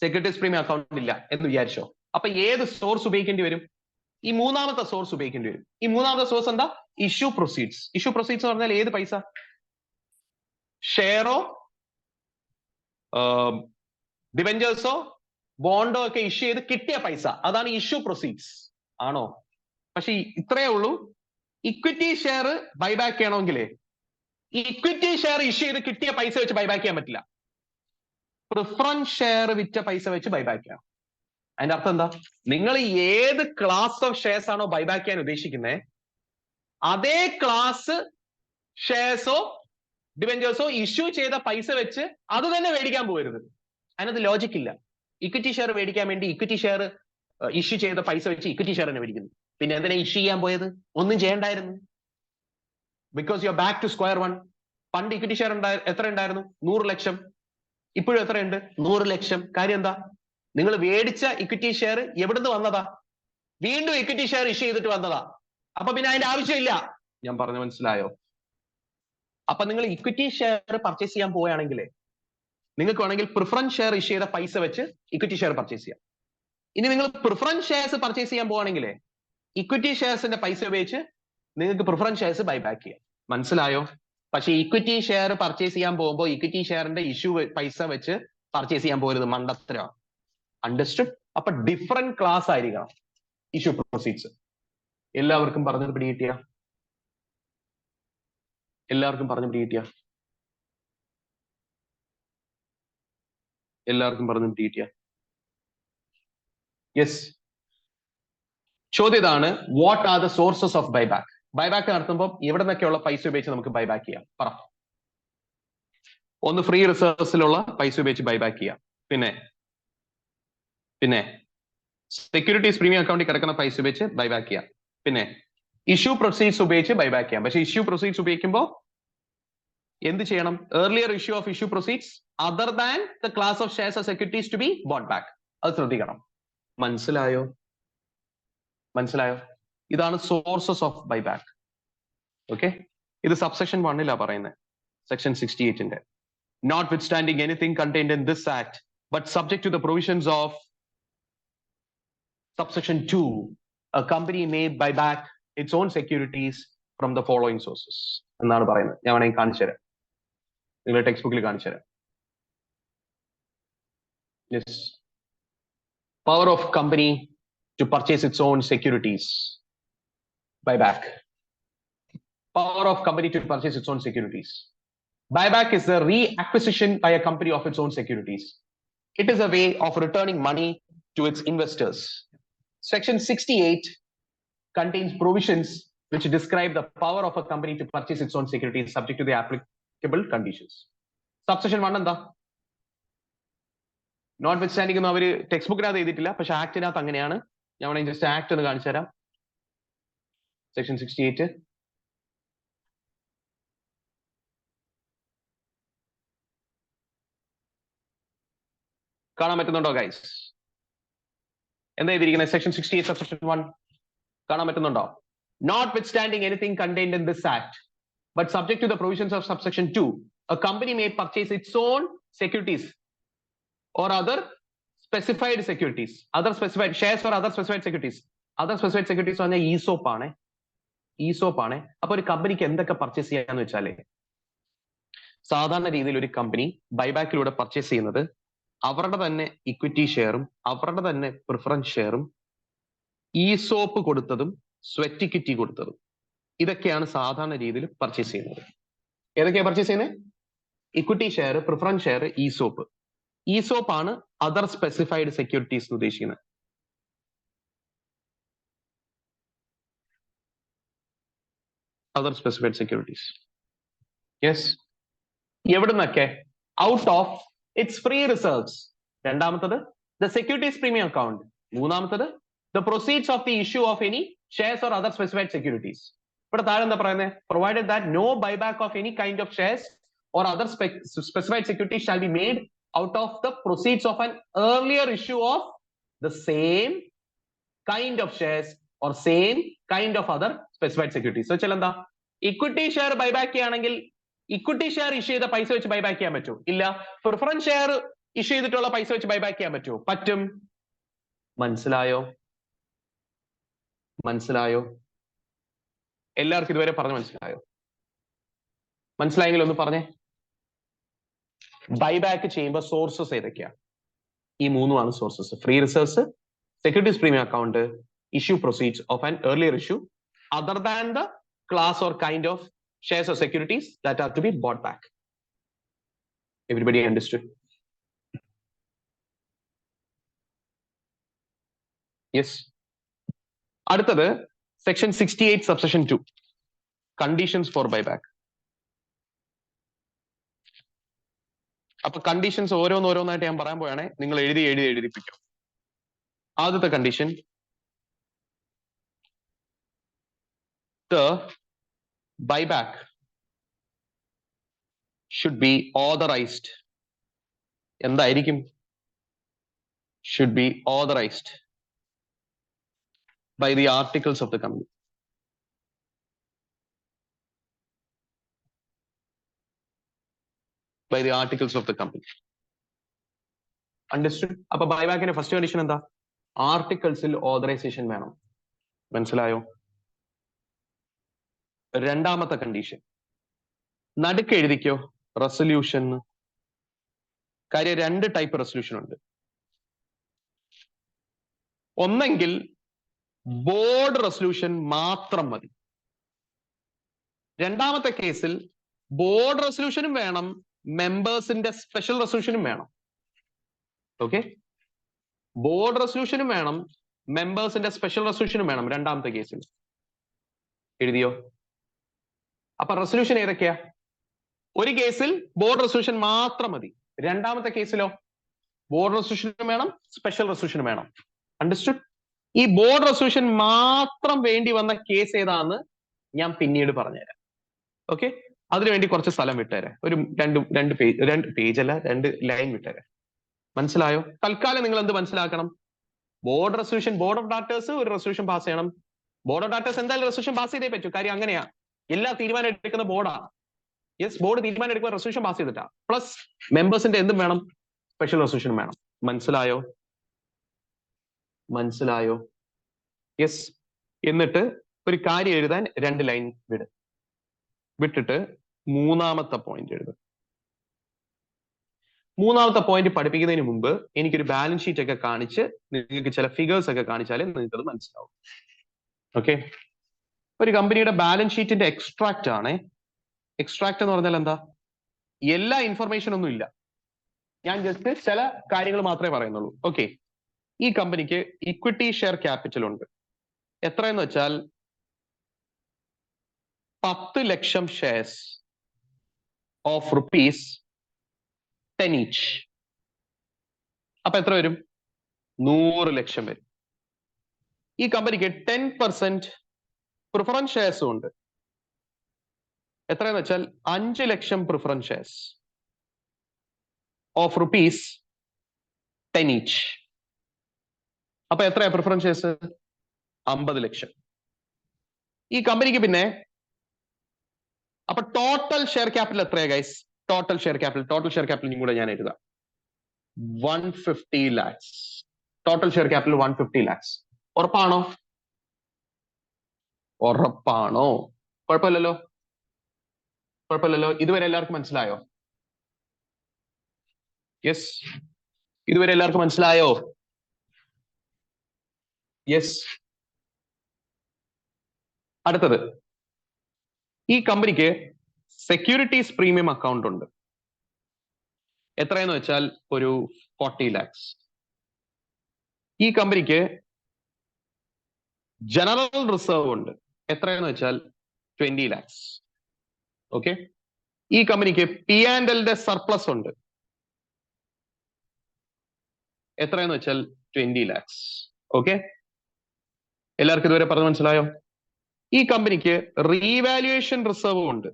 സെക്യൂരിറ്റീസ് പ്രീമിയം അക്കൗണ്ട് ഇല്ല എന്ന് വിചാരിച്ചോ. അപ്പൊ ഏത് സോഴ്സ് ഉപയോഗിക്കേണ്ടി വരും? ഈ മൂന്നാമത്തെ സോഴ്സ് ഉപയോഗിക്കേണ്ടി വരും. ഈ മൂന്നാമത്തെ സോഴ്സ് എന്താ? Issue proceeds. ഇഷ്യൂ പ്രൊസീഡ്സ് എന്ന് പറഞ്ഞാൽ ഏത് പൈസ? ഷെയറോ ഡിവെഞ്ചേഴ്സോ ബോണ്ടോ ഒക്കെ ഇഷ്യൂ ചെയ്ത് കിട്ടിയ പൈസ, അതാണ് ഇഷ്യൂ പ്രൊസീഡ്സ് ആണോ? പക്ഷെ ഇത്രയേ ഉള്ളൂ, ഇക്വിറ്റി ഷെയർ ബൈബാക്ക് ചെയ്യണമെങ്കിലേ ഇക്വിറ്റി ഷെയർ ഇഷ്യൂ ചെയ്ത് കിട്ടിയ പൈസ വെച്ച് ബൈബാക്ക് ചെയ്യാൻ പറ്റില്ല. പ്രിഫറൻസ് ഷെയർ വിറ്റ പൈസ വെച്ച് ബൈബാക്ക് ചെയ്യാം. അതിന്റെ അർത്ഥം എന്താ? നിങ്ങൾ ഏത് ക്ലാസ് ഓഫ് ഷെയർസ് ആണോ ബൈബാക്ക് ചെയ്യാൻ ഉദ്ദേശിക്കുന്നത്, അതേ ക്ലാസ് ഷെയർസോ ഡിവെഞ്ചേഴ്സോ ഇഷ്യൂ ചെയ്ത പൈസ വെച്ച് അത് തന്നെ മേടിക്കാൻ പോകരുത്. അതിനകത്ത് ലോജിക് ഇല്ല. ഇക്വിറ്റി ഷെയർ മേടിക്കാൻ വേണ്ടി ഇക്വിറ്റി ഷെയർ ഇഷ്യൂ ചെയ്ത പൈസ വെച്ച് ഇക്വിറ്റി ഷെയർ തന്നെ മേടിക്കുന്നു. പിന്നെ എന്തിനാ ഇഷ്യൂ ചെയ്യാൻ പോയത്? ഒന്നും ചെയ്യണ്ടായിരുന്നു. Because you are back to square one. പണ്ട് ഇക്വിറ്റി ഷെയർ എത്ര ഉണ്ടായിരുന്നു? 100 ലക്ഷം. ഇപ്പോഴും എത്രയുണ്ട്? 100 ലക്ഷം. കാര്യം എന്താ? നിങ്ങൾ മേടിച്ച ഇക്വിറ്റി ഷെയർ എവിടുന്ന് വന്നതാ? വീണ്ടും ഇക്വിറ്റി ഷെയർ ഇഷ്യൂ ചെയ്തിട്ട് വന്നതാ. അപ്പൊ പിന്നെ അതിന്റെ ആവശ്യമില്ല. ഞാൻ പറഞ്ഞു മനസ്സിലായോ? അപ്പൊ നിങ്ങൾ ഇക്വിറ്റി ഷെയർ പർച്ചേസ് ചെയ്യാൻ പോവുകയാണെങ്കിലേ നിങ്ങൾക്ക് വേണമെങ്കിൽ പ്രിഫറൻസ് ഷെയർ ഇഷ്യൂ ചെയ്ത പൈസ വെച്ച് ഇക്വിറ്റി ഷെയർ പർച്ചേസ് ചെയ്യാം. ഇനി നിങ്ങൾ പ്രിഫറൻസ് ഷെയർസ് പർച്ചേസ് ചെയ്യാൻ പോവുകയാണെങ്കിലേ ഇക്വിറ്റി ഷെയർസിന്റെ പൈസ ഉപയോഗിച്ച് നിങ്ങൾക്ക് പ്രിഫറൻസ് ഷെയർസ് ബൈബാക്ക് ചെയ്യാം. മനസ്സിലായോ? പക്ഷേ ഇക്വിറ്റി ഷെയർ പർച്ചേസ് ചെയ്യാൻ പോകുമ്പോൾ ഇക്വിറ്റി ഷെയറിന്റെ ഇഷ്യൂ പൈസ വെച്ച് പർച്ചേസ് ചെയ്യാൻ പോകരുത്, മണ്ടത്തരം. അണ്ടർസ്റ്റുഡ്? അപ്പൊ ഡിഫറെന്റ് ക്ലാസ് ആയിരിക്കണം ഇഷ്യൂ പ്രൊസീഡ്സ്. എല്ലാവർക്കും പറഞ്ഞത് പിടികിട്ടിയ? എല്ലാവർക്കും പറഞ്ഞു പിടികിട്ടിയ? എല്ലാവർക്കും പറഞ്ഞു പിടികിട്ടിയ? യെസ്. ചോദ്യം ഇതാണ്, what are the sources of buyback? Buyback നടത്തുമ്പോൾ എവിടെ നിന്നൊക്കെയുള്ള പൈസ ഉപയോഗിച്ച് നമുക്ക് ബൈബാക്ക് ചെയ്യാം? പറ. ഒന്ന് ഫ്രീ റിസർവ്സിലുള്ള പൈസ ഉപയോഗിച്ച് ബൈബാക്ക് ചെയ്യാം. പിന്നെ സെക്യൂരിറ്റീസ് പ്രീമിയം അക്കൗണ്ടിൽ കിടക്കുന്ന പൈസ ഉപയോഗിച്ച് ബൈബാക്ക് ചെയ്യാം. പിന്നെ ഇഷ്യൂ പ്രൊസീഡ്സ് ഉപയോഗിച്ച് ബൈബാക്ക് ചെയ്യാം. പക്ഷേ ഇഷ്യൂ പ്രൊസീഡ്സ് ഉപയോഗിക്കുമ്പോൾ എന്ത് ചെയ്യണം? Earlier issue of issue proceeds other than the class of shares or securities to be bought back. അത് ശ്രദ്ധിക്കണം. മനസ്സിലായോ? മനസ്സിലായോ? ഇതാണ് സോഴ്സസ് ഓഫ് ബൈബാക്ക്. ഓക്കെ, ഇത് സബ്സെക്ഷൻ 1 പറയുന്നത്, സെക്ഷൻ 68-ന്റെ. Notwithstanding anything contained in this act, but subject to the provisions of subsection 2, a company may buy back its own securities from the following sources. എന്നാണ് പറയുന്നത്. ഞാൻ വേണമെങ്കിൽ കാണിച്ചു തരാം, നിങ്ങളുടെ ടെക്സ്റ്റ് ബുക്കിൽ കാണിച്ചു തരാം. Yes. Power of company to purchase its own securities. Buyback. Power of company to purchase its own securities. Buyback is the reacquisition by a company of its own securities. It is a way of returning money to its investors. Section 68 contains provisions which describe the power of a company to purchase its own securities subject to the applicable conditions. Subsection 1 എന്താ? Notwithstanding എന്ന് അവർ text ബുക്കിനകത്ത് എഴുതിയിട്ടില്ല, പക്ഷെ ആക്ടിനകത്ത് അങ്ങനെയാണ്. ഞാൻ വേണമെങ്കിൽ just act എന്ന് കാണിച്ചു തരാം. സെക്ഷൻ 68. കാണാൻ പറ്റുന്നുണ്ടോ ഗൈസ്? എന്താ എഴുതിയിരിക്കുന്നത്? സെക്ഷൻ 68 സബ്സെക്ഷൻ 1 കാണാൻ പറ്റുന്നുണ്ടോ? Notwithstanding anything contained in this act, but subject to the provisions of subsection 2, a company may purchase its own securities or other specified securities, other specified shares or other specified securities. Other specified securities പറഞ്ഞാൽ Aesop ആണ്. അപ്പൊ ഒരു കമ്പനിക്ക് എന്തൊക്കെ purchase ചെയ്യാന്ന് വെച്ചാലേ, സാധാരണ രീതിയിൽ ഒരു കമ്പനി ബൈബാക്കിലൂടെ പർച്ചേസ് ചെയ്യുന്നത് അവരുടെ തന്നെ ഇക്വിറ്റി ഷെയറും അവരുടെ തന്നെ പ്രിഫറൻസ് ഷെയറും ഈസോപ്പ് കൊടുത്തതും സ്വെറ്റ് ഇക്വിറ്റി കൊടുത്തതും, ഇതൊക്കെയാണ് സാധാരണ രീതിയിൽ പർച്ചേസ് ചെയ്യുന്നത്. ഏതൊക്കെയാണ് പർച്ചേസ് ചെയ്യുന്നത്? Equity share, preference share, ESOP. ESOP ആണ് അതർ സ്പെസിഫൈഡ് സെക്യൂരിറ്റീസ് എന്ന് ഉദ്ദേശിക്കുന്നത്. Other specified securities. യെസ്. എവിടുന്നൊക്കെ? Out of its free reserves. രണ്ടാമത്തത് ദ സെക്യൂരിറ്റീസ് പ്രീമിയം അക്കൗണ്ട്. മൂന്നാമത്തത് the proceeds of the issue of any shares or other specified securities. ഇവിടെ താഴെ എന്താ പറയുന്നത്? Provided that no buyback of any kind of shares or other specified securities shall be made out of the proceeds of an earlier issue of the same kind of shares or same kind of other specified securities. So എന്താ? Equity share buyback ചെയ്യുകയാണെങ്കിൽ equity share issue ചെയ്ത പൈസ വെച്ച് buyback ചെയ്യാൻ പറ്റുമോ? ഇല്ല. Preference share issue ചെയ്തിട്ടുള്ള പൈസ വെച്ച് ബൈബാക്ക് ചെയ്യാൻ പറ്റുമോ? പറ്റും. മനസ്സിലായോ? എല്ലാവർക്കും ഇതുവരെ പറഞ്ഞു മനസ്സിലായോ? മനസ്സിലായെങ്കിൽ ഒന്ന് പറഞ്ഞേ. ബൈബാക്ക് ചെയ്യുമ്പോൾ സോഴ്സസ് ഏതൊക്കെയാണ്? ഈ മൂന്നുമാണ് sources. Free reserves, securities premium account, issue proceeds of an earlier issue other than the class or kind of shares or securities that are to be bought back. Everybody understood? Yes. അടുത്തത് section 68 subsection 2 conditions for buyback. അപ്പൊ conditions ഓരോന്നോരോന്നായിട്ട് ഞാൻ പറയാൻ പോയാണെ നിങ്ങൾ എഴുതിപ്പിക്കും. ആദ്യത്തെ condition, the buyback should be authorized. എന്തായിരിക്കും? Should be authorized by the articles of the company. By the articles of the company. Understood? അപ്പൊ ബൈബാക്കിന്റെ first condition എന്താ? ആർട്ടിക്കിൾസിൽ ഓതറൈസേഷൻ വേണം. മനസ്സിലായോ? രണ്ടാമത്തെ കണ്ടീഷൻ നടുക്ക് എഴുതിക്കോ, റെസൊല്യൂഷൻ. കാര്യം രണ്ട് ടൈപ്പ് റെസൊല്യൂഷൻ ഉണ്ട്. ഒന്നെങ്കിൽ ബോർഡ് റെസൊല്യൂഷൻ മാത്രം മതി. രണ്ടാമത്തെ കേസിൽ ബോർഡ് റെസൊല്യൂഷനും വേണം, മെമ്പേഴ്സിന്റെ സ്പെഷ്യൽ റെസൊല്യൂഷനും വേണം. ഓക്കെ, ബോർഡ് റെസൊല്യൂഷനും വേണം, മെമ്പേഴ്സിന്റെ സ്പെഷ്യൽ റെസൊല്യൂഷനും വേണം രണ്ടാമത്തെ കേസിൽ. എഴുതിയോ? അപ്പൊ റെസൊല്യൂഷൻ ഏതൊക്കെയാ? ഒരു കേസിൽ ബോർഡ് റെസൊല്യൂഷൻ മാത്രം മതി. രണ്ടാമത്തെ കേസിലോ ബോർഡ് റെസൊല്യൂഷനും വേണം, സ്പെഷ്യൽ റെസൊല്യൂഷനും വേണം. അണ്ടർസ്റ്റുഡ്? ഈ ബോർഡ് റെസൊല്യൂഷൻ മാത്രം വേണ്ടി വന്ന കേസ് ഏതാന്ന് ഞാൻ പിന്നീട് പറഞ്ഞുതരാം. ഓക്കെ, അതിനുവേണ്ടി കുറച്ച് സ്ഥലം വിട്ടുതരാം. ഒരു രണ്ട് പേജ് അല്ല, 2 ലൈൻ വിട്ടുതരാം. മനസ്സിലായോ? തൽക്കാലം നിങ്ങൾ എന്ത് മനസ്സിലാക്കണം? Board resolution, board of directors ഒരു റെസൊല്യൂഷൻ പാസ് ചെയ്യണം. ബോർഡ് ഓഫ് ഡയറക്ടേഴ്സ് എന്തായാലും റെസൊല്യൂഷൻ പാസ് ചെയ്തേ പറ്റൂ. കാര്യം അങ്ങനെയാ, എല്ലാ തീരുമാനം എടുക്കുന്ന ബോർഡാണ്. യെസ്, ബോർഡ് തീരുമാനം എടുക്കുന്ന റെസൊല്യൂഷൻ പാസ് ചെയ്തിട്ടാ. പ്ലസ് മെമ്പേഴ്സിന്റെ എന്തും വേണം, സ്പെഷ്യൽ റെസൊല്യൂഷൻ വേണം. മനസ്സിലായോ? മനസ്സിലായോ? യെസ്. എന്നിട്ട് ഒരു കാര്യം എഴുതാൻ 2 ലൈൻ വിട്ടിട്ട് മൂന്നാമത്തെ പോയിന്റ് എഴുതും. മൂന്നാമത്തെ പോയിന്റ് പഠിപ്പിക്കുന്നതിന് മുമ്പ് എനിക്കൊരു ബാലൻസ് ഷീറ്റ് ഒക്കെ കാണിച്ച് നിങ്ങൾക്ക് ചില ഫിഗേഴ്സ് ഒക്കെ കാണിച്ചാലേ നിങ്ങൾക്ക് അത് മനസ്സിലാവും. ഓക്കെ, ഒരു കമ്പനിയുടെ ബാലൻസ് ഷീറ്റിന്റെ എക്സ്ട്രാക്ട് ആണ്. എക്സ്ട്രാക്ട് എന്ന് പറഞ്ഞാൽ എന്താ? എല്ലാ ഇൻഫർമേഷൻ ഒന്നും ഇല്ല, ഞാൻ ജസ്റ്റ് ചില കാര്യങ്ങൾ മാത്രമേ പറയുന്നുള്ളൂ. ഓക്കെ, ഈ കമ്പനിക്ക് ഇക്വിറ്റി ഷെയർ ക്യാപിറ്റൽ ഉണ്ട്. എത്രയെന്ന് വെച്ചാൽ 10 ലക്ഷം ഷെയർസ് ഓഫ് റുപ്പീസ് 10 each. അപ്പൊ എത്ര വരും? 100 ലക്ഷം വരും. ഈ കമ്പനിക്ക് 10% പ്രിഫറൻസ് ഷെയർസും ഉണ്ട്. എത്രയെന്ന് വെച്ചാൽ 5 lakh preference shares of rupees 10 each. അപ്പൊ എത്രയാ പ്രിഫറൻസ് ഷെയർസ്? 50 ലക്ഷം. ഈ കമ്പനിക്ക് പിന്നെ അപ്പൊ ടോട്ടൽ ഷെയർ ക്യാപിറ്റൽ എത്രയാ ഗൈസ്? ടോട്ടൽ ഷെയർ ക്യാപിറ്റൽ കൂടെ ഞാൻ എഴുതാം. 150 lakhs. Total share capital 150 lakhs. ഉറപ്പാണോ? ഉറപ്പാണോ? കുഴപ്പമില്ലല്ലോ, കുഴപ്പമില്ലല്ലോ. ഇതുവരെ എല്ലാവർക്കും മനസ്സിലായോ? യെസ്, ഇതുവരെ എല്ലാവർക്കും മനസ്സിലായോ? യെസ്. അടുത്തത്, ഈ കമ്പനിക്ക് സെക്യൂരിറ്റീസ് പ്രീമിയം അക്കൗണ്ട് ഉണ്ട്. എത്രയെന്ന് വെച്ചാൽ ഒരു 40 lakhs. ഈ കമ്പനിക്ക് ജനറൽ റിസർവ് ഉണ്ട്. എത്രയെന്ന് വെച്ചാൽ 20 lakhs. ഓക്കെ, ഈ കമ്പനിക്ക് P&L സർപ്ലസ് ഉണ്ട്. എത്രയെന്ന് വെച്ചാൽ 20 lakhs. ഓക്കെ, എല്ലാവർക്കും ഇതുവരെ പറഞ്ഞു മനസ്സിലായോ? ഈ കമ്പനിക്ക് റീവാലുവേഷൻ റിസർവ് ഉണ്ട്.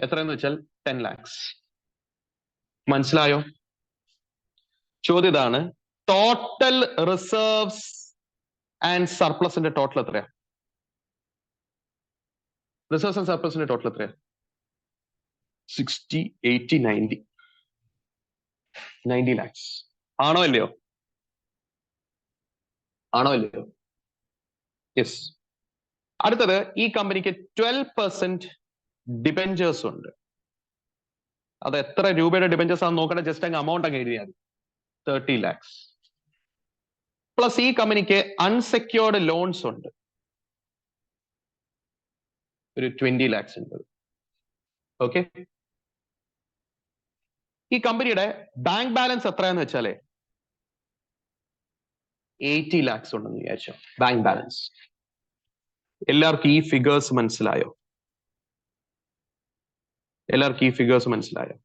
എത്രയെന്ന് വെച്ചാൽ 10 lakhs. മനസ്സിലായോ? ചോദ്യം ഇതാണ്, ടോട്ടൽ റിസർവ്സ് ആൻഡ് സർപ്ലസിന്റെ ടോട്ടൽ എത്രയാ? റിസർവ്സ് ആൻഡ് സർപ്ലസിന്റെ ടോട്ടൽ എത്രയാ? 60, 80, 90 lakhs. ആണോ അല്ലയോ? ആണോ അല്ലയോ? യെസ്. അടുത്തത് ഈ കമ്പനിക്ക് 12% ഡിബെഞ്ചേഴ്സ് ഉണ്ട്. അത് എത്ര രൂപയുടെ ഡിബെഞ്ചേഴ്സ് ആണെന്ന് നോക്കട്ടെ, ജസ്റ്റ് അങ്ങ് amount അങ്ങ് എഴുതിയാൽ 30 lakhs. പ്ലസ് ഈ കമ്പനിക്ക് അൺസെക്യൂർഡ് ലോൺസ് ഉണ്ട്, ഒരു 20 lakhs ഉണ്ട്. ഓക്കെ, ഈ കമ്പനിയുടെ ബാങ്ക് ബാലൻസ് എത്രയാന്ന് വെച്ചാലേ 80 lakhs ഉണ്ടെന്ന് വിചാരിച്ചോ ബാങ്ക് ബാലൻസ്. എല്ലാവർക്കും ഈ ഫിഗേഴ്സ് മനസ്സിലായോ? എല്ലാവർക്കും ഈ ഫിഗേഴ്സ് മനസ്സിലായോ?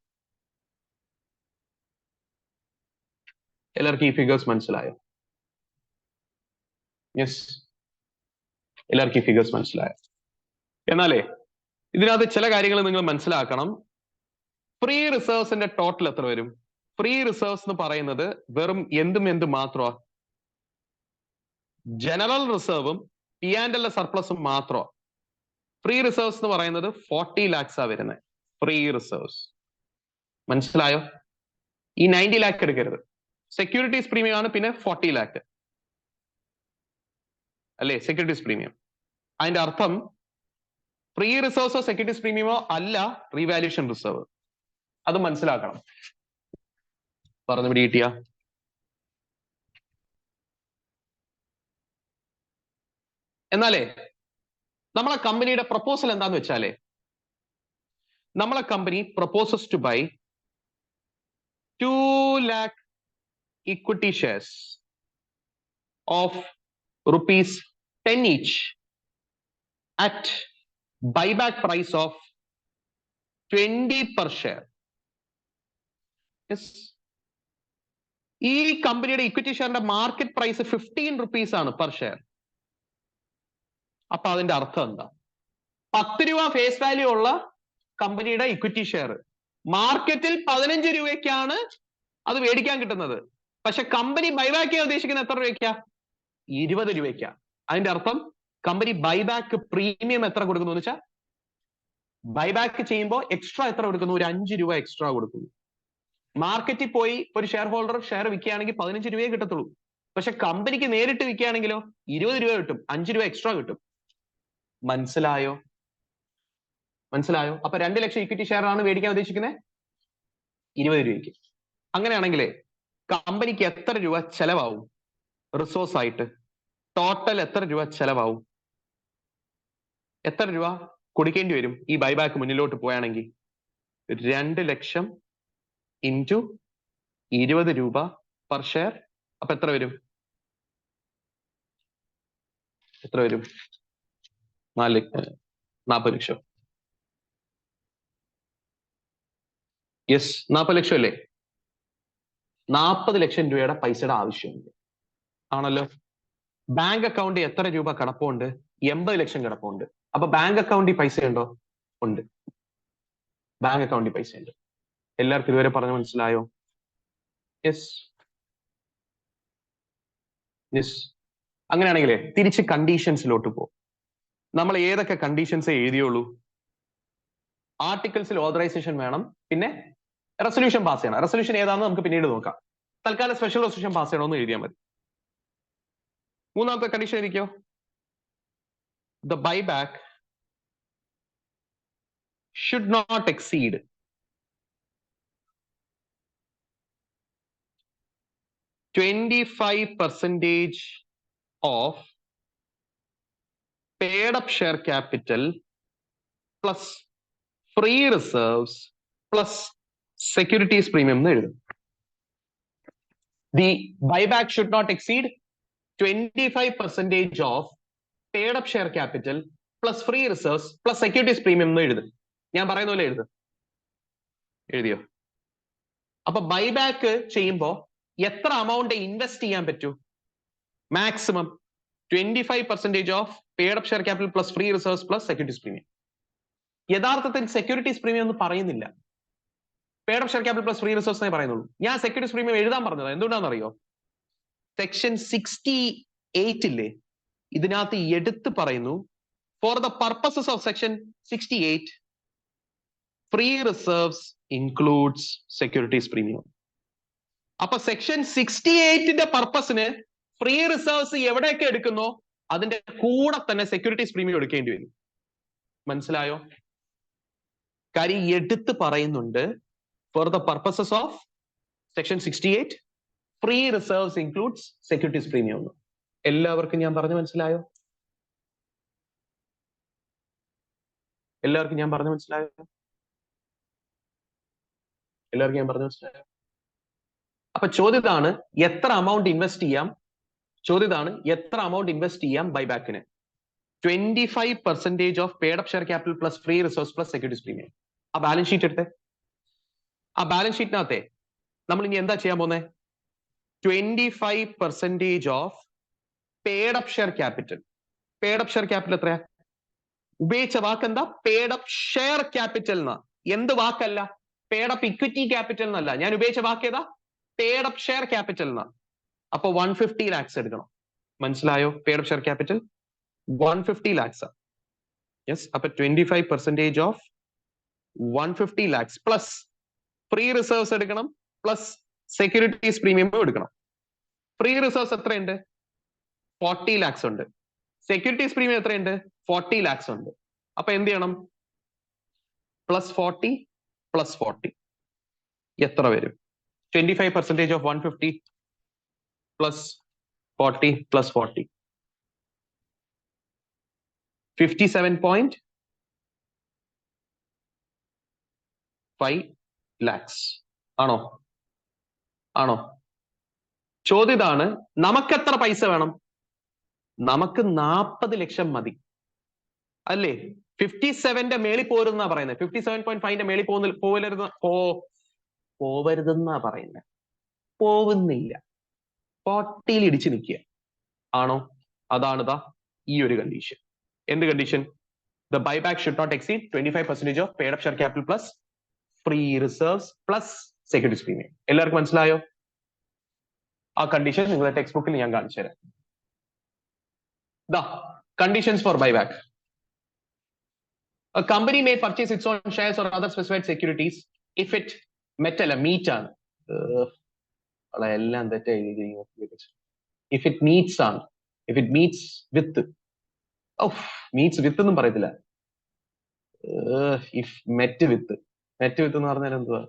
എല്ലാവർക്കും ഈ ഫിഗേഴ്സ് മനസ്സിലായോ? യെസ്, എല്ലാവർക്കും ഈ ഫിഗേഴ്സ് മനസ്സിലായോ? എന്നാലേ ഇതിനകത്ത് ചില കാര്യങ്ങൾ നിങ്ങൾ മനസ്സിലാക്കണം. ഫ്രീ റിസർവ്സിന്റെ ടോട്ടൽ എത്ര വരും? ഫ്രീ റിസർവ്സ് എന്ന് പറയുന്നത് വെറും എന്തും മാത്രമാ? ജനറൽ റിസർവും P&L സർപ്ലസും മാത്രമാ. ഫ്രീ റിസർവ്സ് എന്ന് പറയുന്നത് 40 lakhs ആ വരുന്നത്. ഫ്രീ റിസർവ്സ് മനസ്സിലായോ? ഈ 90 lakh എടുക്കരുത്. സെക്യൂരിറ്റീസ് പ്രീമിയം ആണ്, പിന്നെ 40 lakh അല്ലേ സെക്യൂരിറ്റീസ് പ്രീമിയം. അതിന്റെ അർത്ഥം ഫ്രീ റിസർവ്സോ സെക്യൂരിറ്റീസ് പ്രീമിയമോ അല്ല റീവാല്യൂഷൻ റിസർവ്. അത് മനസ്സിലാക്കണം. പറഞ്ഞു പിടികിട്ടിയ? എന്നാലേ നമ്മളെ കമ്പനിയുടെ പ്രപ്പോസൽ എന്താന്ന് വെച്ചാലേ, നമ്മളെ company proposes to buy 2 lakh equity shares of ₹10 each at buyback price of 20 per share. Yes. ഈ കമ്പനിയുടെ ഇക്വിറ്റി ഷെയറിന്റെ മാർക്കറ്റ് പ്രൈസ് 15 rupees ആണ് പെർ ഷെയർ. അപ്പൊ അതിന്റെ അർത്ഥം എന്താ? 10 രൂപ ഫേസ് വാല്യൂ ഉള്ള കമ്പനിയുടെ ഇക്വിറ്റി ഷെയർ മാർക്കറ്റിൽ 15 രൂപയ്ക്കാണ് അത് മേടിക്കാൻ കിട്ടുന്നത്. പക്ഷെ കമ്പനി ബൈബാക്ക് ചെയ്യാൻ ഉദ്ദേശിക്കുന്നത് എത്ര രൂപയ്ക്കാ? 20 രൂപയ്ക്കാ. അതിന്റെ അർത്ഥം കമ്പനി ബൈബാക്ക് പ്രീമിയം എത്ര കൊടുക്കുന്നു എന്ന് വെച്ചാൽ, ബൈബാക്ക് ചെയ്യുമ്പോൾ എക്സ്ട്രാ എത്ര കൊടുക്കുന്നു? ഒരു 5 രൂപ എക്സ്ട്രാ കൊടുക്കുന്നു. മാർക്കറ്റിൽ പോയി ഒരു ഷെയർ ഹോൾഡർ ഷെയർ വിൽക്കുകയാണെങ്കിൽ 15 രൂപയെ കിട്ടത്തുള്ളൂ. പക്ഷെ കമ്പനിക്ക് നേരിട്ട് വിൽക്കുകയാണെങ്കിലോ 20 രൂപ കിട്ടും, 5 രൂപ എക്സ്ട്രാ കിട്ടും. മനസ്സിലായോ? മനസ്സിലായോ? അപ്പൊ 2 ലക്ഷം ഇക്വിറ്റി ഷെയർ ആണ് മേടിക്കാൻ ഉദ്ദേശിക്കുന്നത് 20 രൂപയ്ക്ക്. അങ്ങനെയാണെങ്കിലേ കമ്പനിക്ക് എത്ര രൂപ ചെലവാവും റിസോഴ്സ് ആയിട്ട്? ടോട്ടൽ എത്ര രൂപ ചെലവാവും? എത്ര രൂപ കൊടുക്കേണ്ടി വരും ഈ ബൈബാക്ക് മുന്നിലോട്ട് പോയാണെങ്കിൽ? 2 ലക്ഷം ഇൻറ്റു 20 രൂപ പെർ ഷെയർ. അപ്പൊ എത്ര വരും? എത്ര വരും? 40 ലക്ഷം. യെസ്, 40 ലക്ഷം അല്ലേ? 40 ലക്ഷം രൂപയുടെ പൈസയുടെ ആവശ്യമുണ്ട്, ആണല്ലോ. ബാങ്ക് അക്കൗണ്ട് എത്ര രൂപ കിടപ്പുണ്ട്? 80 ലക്ഷം കിടപ്പുണ്ട്. അപ്പൊ ബാങ്ക് അക്കൗണ്ടിൽ പൈസ ഉണ്ടോ? ഉണ്ട്, ബാങ്ക് അക്കൗണ്ടിൽ പൈസ ഉണ്ട്. എല്ലാവർക്കും ഇതുവരെ പറഞ്ഞു മനസ്സിലായോ? Yes, yes. അങ്ങനെയാണെങ്കിലേ തിരിച്ച് കണ്ടീഷൻസിലോട്ട് പോകും. നമ്മൾ ഏതൊക്കെ കണ്ടീഷൻസ് എഴുതിയുള്ളൂ? ആർട്ടിക്കിൾസിൽ ഓതറൈസേഷൻ വേണം, പിന്നെ റെസൊല്യൂഷൻ പാസ് ചെയ്യണം. റെസൊല്യൂഷൻ ഏതാണെന്ന് നമുക്ക് പിന്നീട് നോക്കാം. തൽക്കാലം സ്പെഷ്യൽ റെസൊല്യൂഷൻ പാസ് ചെയ്യണമെന്ന് എഴുതിയാൽ മതി. മൂന്നാമത്തെ condition ഇരിക്കോ? The buyback should not exceed 25% of paid up share capital plus free reserves plus securities premium എന്ന് എഴുതും. The buyback should not exceed 25% of paid up share capital plus free reserves plus securities premium എന്ന് എഴുതും. ഞാൻ പറയുന്ന പോലെ എഴുതും. എഴുതിയോ? അപ്പൊ ബൈബാക്ക് ചെയ്യുമ്പോൾ എത്ര amount ഇൻവെസ്റ്റ് ചെയ്യാൻ പറ്റൂ? Maximum 25% of paid up share capital plus free reserves plus securities premium. യഥാർത്ഥത്തിൽ സെക്യൂരിറ്റീസ് പ്രീമിയം എന്ന് പറയുന്നില്ല, paid up share capital plus free reserves എന്നേ പറയുന്നുള്ളൂ. ഞാൻ സെക്യൂരിറ്റീസ് പ്രീമിയം എഴുതാൻ പറഞ്ഞത് എന്തുകൊണ്ടാണെന്നറിയോ? സെക്ഷൻ 68 ഇല്ലേ, ഇതിനകത്ത് എടുത്ത് പറയുന്നു, for the purposes of section 68 free reserves includes securities premium. അപ്പൊ സെക്ഷൻ 68ന്റെ പർപ്പസിന് ഫ്രീ റിസർവ്സ് എവിടെയൊക്കെ എടുക്കുന്നോ അതിന്റെ കൂടെ തന്നെ സെക്യൂരിറ്റീസ് പ്രീമിയം എടുക്കേണ്ടി വരും. മനസ്സിലായോ? കാര്യം എടുത്ത് പറയുന്നുണ്ട് for the purposes of section 68 free reserves includes securities premium എന്ന്. എല്ലാവർക്കും ഞാൻ പറഞ്ഞു മനസ്സിലായോ? എല്ലാവർക്കും ഞാൻ പറഞ്ഞു മനസ്സിലായോ? എല്ലാവർക്കും ഞാൻ പറഞ്ഞു മനസ്സിലായോ? അപ്പൊ ചോദ്യതാണ് എത്ര അമൗണ്ട് ഇൻവെസ്റ്റ് ചെയ്യാം? ചോദ്യതാണ് എത്ര അമൗണ്ട് ഇൻവെസ്റ്റ് ചെയ്യാം ബൈബാക്കിന്? 25% of paid up share capital plus free resource plus securities premium. ആ ബാലൻസ് ഷീറ്റ് എടുത്തേ. ആ ബാലൻസ് ഷീറ്റിനകത്തെ നമ്മൾ ഇനി എന്താ ചെയ്യാൻ പോകുന്നത്? 25% of paid up share capital. Paid up share capital എത്രയാ? ഉപയോഗിച്ച വാക്ക് എന്താ? പെയ്ഡ് അപ്പ് ഷെയർ ക്യാപിറ്റൽ എന്നാ. എന്ത് വാക്കല്ല? പെയ്ഡ് അപ്പ് ഇക്വിറ്റി ക്യാപിറ്റൽ എന്നല്ല. ഞാൻ ഉപയോഗിച്ച വാക്ക് ഏതാ? പെയ്ഡ് അപ്പ് ഷെയർ ക്യാപിറ്റൽ എന്നാ. അപ്പൊ 150 lakhs എടുക്കണം. മനസ്സിലായോ? Paid up share capital 150 lakhs. Yes. അപ്പൊ 25% of 150 lakhs plus free reserves എടുക്കണം, പ്ലസ് സെക്യൂരിറ്റീസ് പ്രീമിയം എടുക്കണം. ഫ്രീ റിസർവ്സ് എത്രയുണ്ട്? 40 lakhs ഉണ്ട്. സെക്യൂരിറ്റീസ് പ്രീമിയം എത്രയുണ്ട്? 40 lakhs ഉണ്ട്. അപ്പൊ എന്ത് ചെയ്യണം? പ്ലസ് 40 പ്ലസ് 40 എത്ര വരും? 25% ഓഫ് 150 പ്ലസ് 40 പ്ലസ് 40 57.5 lakhs. ആണോ? ആണോ? ചോദ്യതാണ് നമുക്ക് എത്ര പൈസ വേണം? നമുക്ക് 40 ലക്ഷം മതി അല്ലേ? 57ന്റെ മേളിൽ പോരുന്നാ പറയുന്നത്. 57.5ന്റെ മേളിൽ പോവരുതെന്നാ പറയുന്നത്. പോകുന്നില്ല, 40ൽ ഇടിച്ചു നിൽക്കുക. ആണോ? അതാണ് ഈ ഒരു കണ്ടീഷൻ. എന്ത് condition? The buyback should not exceed 25% of paid up share capital plus free reserves plus securities premium. എല്ലാവർക്കും മനസ്സിലായോ? ആ കണ്ടീഷൻ നിങ്ങളുടെ ടെക്സ്റ്റ് ബുക്കിൽ ഞാൻ കാണിച്ചു തരാം. ദാ conditions for buyback. A company may purchase its own shares or other specified securities if it meet ആണ്. എല്ലാം തെറ്റായി. If it meets ആണ്. If it meets with. meets with ഒന്നും പറയത്തില്ല. if met with എന്ന് പറഞ്ഞാൽ എന്തുവാ?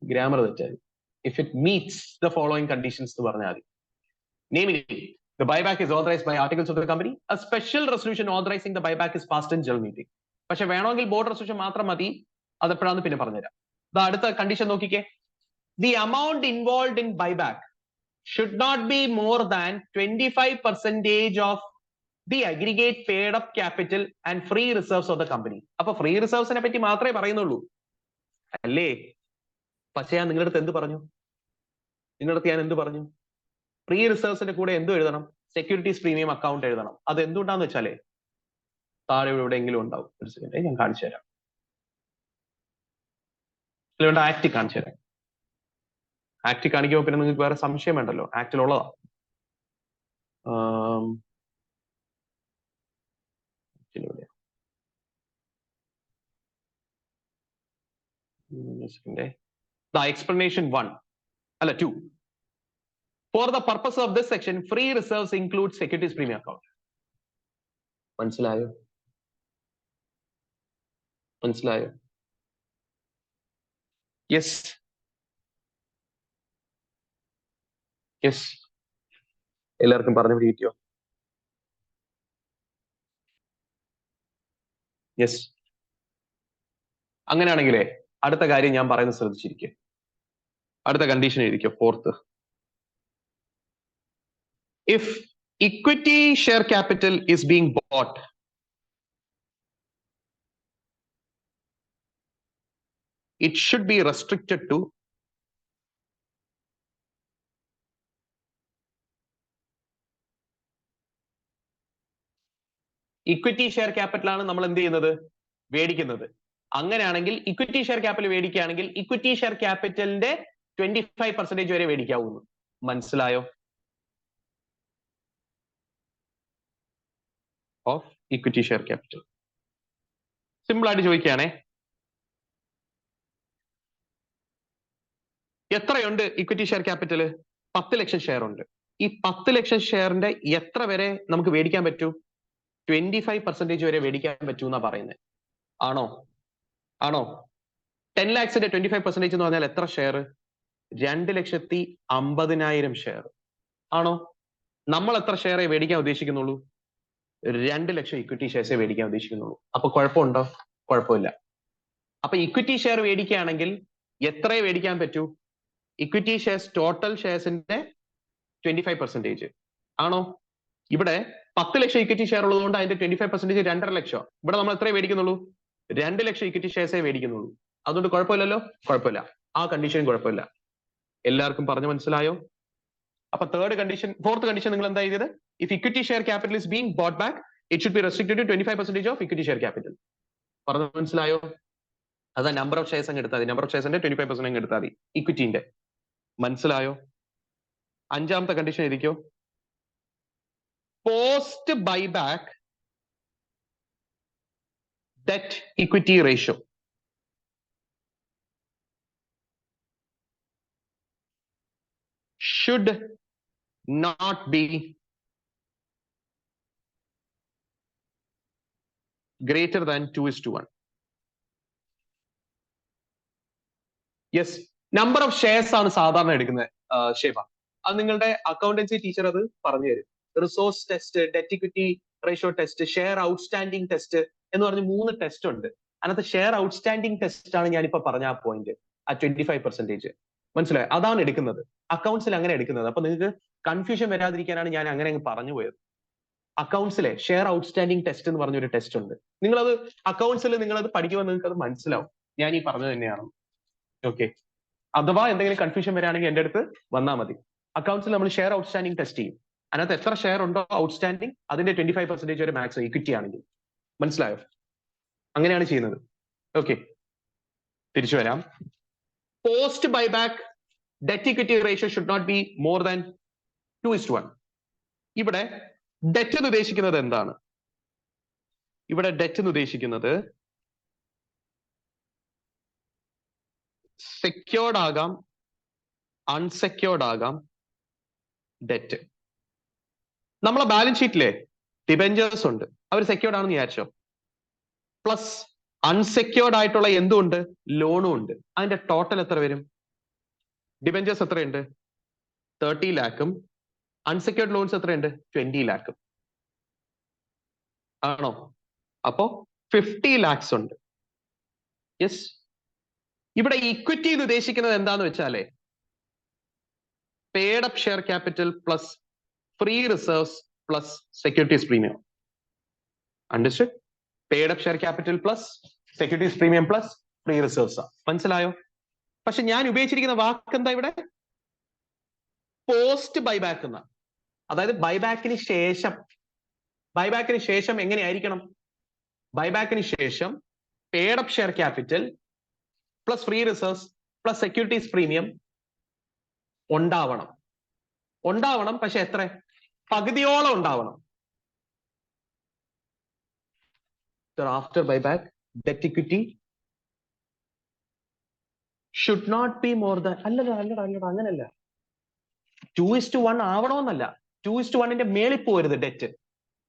ഗ്രാമർ തെറ്റായി. If it meets the following conditions എന്ന് പറഞ്ഞാൽ മതി. Namely, the buyback is authorized by articles of the company. A special resolution authorizing the buyback is passed in general meeting. പക്ഷെ വേണമെങ്കിൽ board resolution മാത്രം മതി. അതെപ്പോഴാന്ന് പിന്നെ പറഞ്ഞുതരാം. അടുത്ത കണ്ടീഷൻ നോക്കിക്കേ. The amount involved in buyback should not be more than 25% of the aggregate paid up capital and free reserves of the company. അപ്പൊ free റിസർവ്സിനെ പറ്റി മാത്രമേ പറയുന്നുള്ളൂ അല്ലേ? പക്ഷെ ഞാൻ നിങ്ങളുടെ അടുത്ത് എന്ത് പറഞ്ഞു? ഞാൻ എന്ത് പറഞ്ഞു? ഫ്രീ റിസർവ്സിന്റെ കൂടെ എന്ത് എഴുതണം? സെക്യൂരിറ്റീസ് പ്രീമിയം അക്കൗണ്ട് എഴുതണം. അത് എന്തുകൊണ്ടാന്ന് വെച്ചാലേ താഴെ എവിടെയെങ്കിലും ഉണ്ടാവും. ഒരു സെക്കൻഡ് ഞാൻ കാണിച്ചു തരാം. ആക്ട് കാണിച്ചു തരാം. ആക്ട് കാണിക്കുമ്പോൾ പിന്നെ നിങ്ങൾക്ക് വേറെ സംശയം വേണ്ടല്ലോ, ആക്ടിലുള്ളതാ. explanation 1 അല്ല 2. For the purpose of this section, free reserves include securities premium account. മനസ്സിലായോ? മനസ്സിലായോ? Yes yes. എല്ലാവർക്കും പറഞ്ഞു പിടിക്കോ? യെസ്. അങ്ങനെയാണെങ്കിലേ അടുത്ത കാര്യം ഞാൻ പറയുന്നത് ശ്രദ്ധിച്ചിരിക്കുക. അടുത്ത കണ്ടീഷൻ എഴുതിക്കോ. 4th. If equity share capital is being bought, it should be restricted to equity share capital ആണ് നമ്മൾ എന്ത് ചെയ്യുന്നത്? മേടിക്കുന്നത്. അങ്ങനെയാണെങ്കിൽ ഇക്വിറ്റി ഷെയർ ക്യാപിറ്റൽ മേടിക്കുകയാണെങ്കിൽ ഇക്വിറ്റി ഷെയർ ക്യാപിറ്റലിന്റെ 25% വരെ മേടിക്കാവുന്നു. മനസ്സിലായോ? Of equity share capital. Simple ആയിട്ട് ചോദിക്കുകയാണേ. എത്രയുണ്ട് ഇക്വിറ്റി ഷെയർ ക്യാപിറ്റൽ? 10 ലക്ഷം ഷെയർ ഉണ്ട്. ഈ 10 ലക്ഷം ഷെയറിന്റെ എത്ര വരെ നമുക്ക് മേടിക്കാൻ പറ്റൂ? 25% വരെ മേടിക്കാൻ പറ്റൂ എന്നാ പറയുന്നത്. ആണോ? ആണോ? 10 lakhsന്റെ 25% എന്ന് പറഞ്ഞാൽ എത്ര ഷെയർ? 2,50,000 ഷെയർ. ആണോ? നമ്മൾ എത്ര ഷെയറെ മേടിക്കാൻ ഉദ്ദേശിക്കുന്നുള്ളൂ? 2 ലക്ഷം ഇക്വിറ്റി ഷെയർസേ മേടിക്കാൻ ഉദ്ദേശിക്കുന്നുള്ളൂ. അപ്പൊ കുഴപ്പമുണ്ടോ? കുഴപ്പമില്ല. അപ്പൊ ഇക്വിറ്റി ഷെയർ മേടിക്കുകയാണെങ്കിൽ എത്രയെ മേടിക്കാൻ പറ്റൂ? ഇക്വിറ്റി ഷെയർസ് ടോട്ടൽ ഷെയർസിന്റെ 25%. ആണോ? ഇവിടെ 10 ലക്ഷം ഇക്വിറ്റി ഷെയർ ഉള്ളതുകൊണ്ട് അതിന്റെ 25% 2.5 ലക്ഷം. ഇവിടെ നമ്മൾ എത്രയെ മേടിക്കുന്നുള്ളൂ? 2 ലക്ഷം ഇക്വിറ്റി ഷെയർസേ മേടിക്കുന്നുള്ളൂ. അതുകൊണ്ട് കുഴപ്പമില്ലല്ലോ? കുഴപ്പമില്ല. ആ കണ്ടീഷൻ കുഴപ്പമില്ല. എല്ലാവർക്കും പറഞ്ഞു മനസ്സിലായോ? അപ്പൊ fourth condition നിങ്ങൾ എന്താ ചെയ്തത്? If equity share capital is being bought back, it should be restricted to 25% of equity share capital. പറഞ്ഞു മനസ്സിലായോ? അതാ നമ്പർ ഓഫ് ഷെയർസ് അങ്ങ് എടുത്താൽ മതി. നമ്പർ ഓഫ് ഷെയർസിന്റെ 25% അങ്ങ് എടുത്താൽ മതി ഇക്വിറ്റിന്റെ. മനസ്സിലായോ? അഞ്ചാമത്തെ കണ്ടീഷൻ ഇരിക്കോ? Post buyback debt equity ratio should not be greater than 2:1. Yes, number of shares ആണ് സാധാരണ എടുക്കുന്നത് ഷേബ. അത് നിങ്ങളുടെ അക്കൗണ്ടൻസി ടീച്ചർ അത് പറഞ്ഞു തരും. Resource test, debt equity ratio test, share outstanding test എന്ന് പറഞ്ഞ് 3 ടെസ്റ്റ് ഉണ്ട്. അതിനകത്ത് ഷെയർ ഔട്ട്സ്റ്റാൻഡിംഗ് ടെസ്റ്റ് ആണ് ഞാനിപ്പോ പറഞ്ഞ ആ പോയിന്റ്, ആ 25%. മനസ്സിലായോ? അതാണ് എടുക്കുന്നത്. അക്കൗണ്ട്സിൽ അങ്ങനെ എടുക്കുന്നത്. അപ്പൊ നിങ്ങൾക്ക് കൺഫ്യൂഷൻ വരാതിരിക്കാനാണ് ഞാൻ അങ്ങനെ അങ്ങ് പറഞ്ഞു പോയത്. അക്കൗണ്ട്സിലെ ഷെയർ ഔട്ട്സ്റ്റാൻഡിംഗ് ടെസ്റ്റ് എന്ന് പറഞ്ഞൊരു ടെസ്റ്റ് ഉണ്ട്. നിങ്ങളത് അക്കൗണ്ട്സിൽ നിങ്ങളത് പഠിക്കുമ്പോൾ നിങ്ങൾക്ക് അത് മനസ്സിലാവും ഞാൻ ഈ പറഞ്ഞത് തന്നെയാണ്. ഓക്കെ, അഥവാ എന്തെങ്കിലും കൺഫ്യൂഷൻ വരികയാണെങ്കിൽ എന്റെ അടുത്ത് വന്നാൽ മതി. അക്കൗണ്ട്സിൽ നമ്മൾ ഷെയർ ഔട്ട്സ്റ്റാൻഡിംഗ് ടെസ്റ്റ് ചെയ്യും. അതിനകത്ത് എത്ര ഷെയർ ഉണ്ടോ ഔട്ട്സ്റ്റാൻഡിംഗ് അതിന്റെ 25% വരെ മാക്സ് ഇക്വിറ്റി ആണെങ്കിൽ. മനസ്സിലായോ? അങ്ങനെയാണ് ചെയ്യുന്നത്. ഓക്കെ, തിരിച്ചു വരാം. Post buyback debt equity ratio should not be more than 2:1. ഇവിടെ ഡെറ്റ് എന്ന് ഉദ്ദേശിക്കുന്നത് എന്താണ്? ഇവിടെ ഡെറ്റ് എന്ന് ഉദ്ദേശിക്കുന്നത് സെക്യൂർഡ് ആകാം, അൺസെക്യൂർഡ് ആകാം ഡെറ്റ്. നമ്മളെ ബാലൻസ് ഷീറ്റിലെ ഡിബെഞ്ചേഴ്സ് ഉണ്ട്, അവർ സെക്യൂർഡ് ആണെന്ന് വിചാരിച്ചോ. പ്ലസ് അൺസെക്യൂർഡ് ആയിട്ടുള്ള എന്തുണ്ട്? ലോണും ഉണ്ട്. അതിന്റെ ടോട്ടൽ എത്ര വരും? ഡിബെഞ്ചേഴ്സ് എത്രയുണ്ട്? 30 lakhും അൺസെക്യൂർഡ് ലോൺസ് എത്രയുണ്ട്? 20 lakhും. ആണോ? അപ്പോ 50 lakhs ഉണ്ട്. യെസ്. ഇവിടെ ഇക്വിറ്റി എന്ന് ഉദ്ദേശിക്കുന്നത് എന്താന്ന് വെച്ചാലേ paid up share capital plus free reserves plus securities premium. Understood? Paid up share capital plus securities premium plus free reserves. മനസ്സിലായോ? പക്ഷെ ഞാൻ ഉപയോഗിച്ചിരിക്കുന്ന വാക്ക് എന്താ ഇവിടെ? പോസ്റ്റ് ബൈബാക്ക് എന്ന. അതായത് ബൈബാക്കിന് ശേഷം എങ്ങനെയായിരിക്കണം? ബൈബാക്കിന് ശേഷം paid up share capital plus free reserves plus securities premium ഉണ്ടാവണം. പക്ഷെ എത്ര? പകുതിയോളം ഉണ്ടാവണം. After buyback, debt equity should not be more than അല്ലടാ അങ്ങനല്ല. 2:1 ആവണമെന്നല്ല. 2:1ന്റെ മേളിൽ പോരുത് ഡെറ്റ്.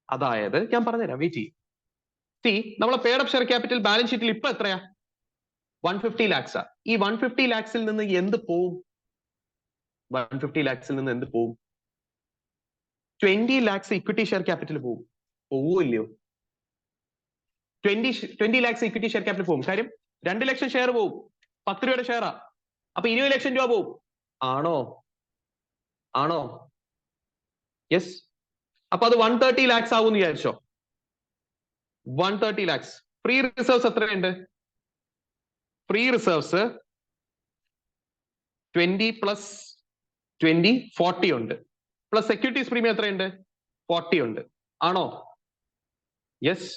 അതായത് ഞാൻ പറഞ്ഞുതരാം, വെയിറ്റ് ചെയ്യും. നമ്മളെ paid up share capital balance ഷീറ്റിൽ ഇപ്പൊ എത്രയാ? 150 lakhs. ഈ 150 lakhsൽ നിന്ന് എന്ത് പോവും? 150 lakhsൽ നിന്ന് എന്ത് പോവും? 20 lakhs ഇക്വിറ്റി ഷെയർ ക്യാപിറ്റൽ പോവും. പോവില്ലയോ? 20 lakhs ഇക്വിറ്റി ഷെയർ ക്യാപിറ്റൽ പോവും. കാര്യം 2 ലക്ഷം ഷെയർ പോവും. 10 രൂപയുടെ ഷെയറാ. അപ്പൊ 20 ലക്ഷം രൂപ പോവും. ആണോ? യെസ്. അപ്പൊ അത് 130 lakhs ആവും എന്ന് വിചാരിച്ചോ. 130 lakhs. ഫ്രീ റിസർവ്സ് എത്രയുണ്ട്? ഫ്രീ റിസർവ്സ് 20 plus 20 40 ഉണ്ട്. പ്ലസ് സെക്യൂരിറ്റീസ് പ്രീമിയം എത്രയുണ്ട്? 40 ഉണ്ട്. ആണോ? യെസ്.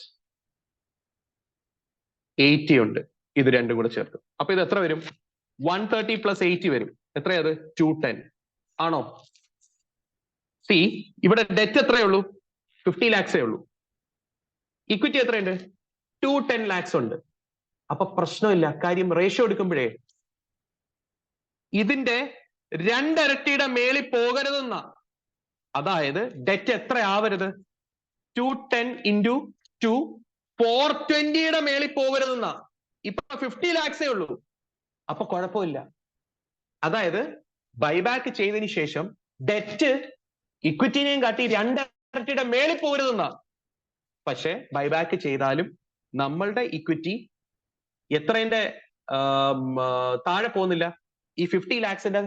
80 ഉണ്ട്. ഇത് രണ്ടും കൂടെ ചേർത്ത്. അപ്പൊ ഇത് എത്ര വരും? 130 plus 80 വരും. എത്രയത്? 210. ആണോ? ഇവിടെ ഡെറ്റ് എത്രയേ ഉള്ളൂ? 50 lakhs ഉള്ളൂ. ഇക്വിറ്റി എത്രയുണ്ട്? 210 lakhs ഉണ്ട്. അപ്പൊ പ്രശ്നമില്ല. കാര്യം റേഷ്യോ എടുക്കുമ്പോഴേ ഇതിന്റെ 2 ഇരട്ടിയുടെ മേളിൽ പോകരുതെന്ന. അതായത് ഡെറ്റ് എത്ര ആവരുത്? 210 into 2 420 മേളിൽ പോകരുതെന്നാ. ഇപ്പൊ 50 lakhs ഉള്ളൂ. അപ്പൊ കുഴപ്പമില്ല. അതായത് ബൈബാക്ക് ചെയ്തതിന് ശേഷം ഡെറ്റ് ഇക്വിറ്റിനെയും കാട്ടി 2 ഇരട്ടിയുടെ മേളിൽ പോകരുതെന്നാ. പക്ഷെ ബൈബാക്ക് ചെയ്താലും നമ്മളുടെ ഇക്വിറ്റി എത്രയുടെ താഴെ പോകുന്നില്ല. ഈ 50 lakhsന്റെ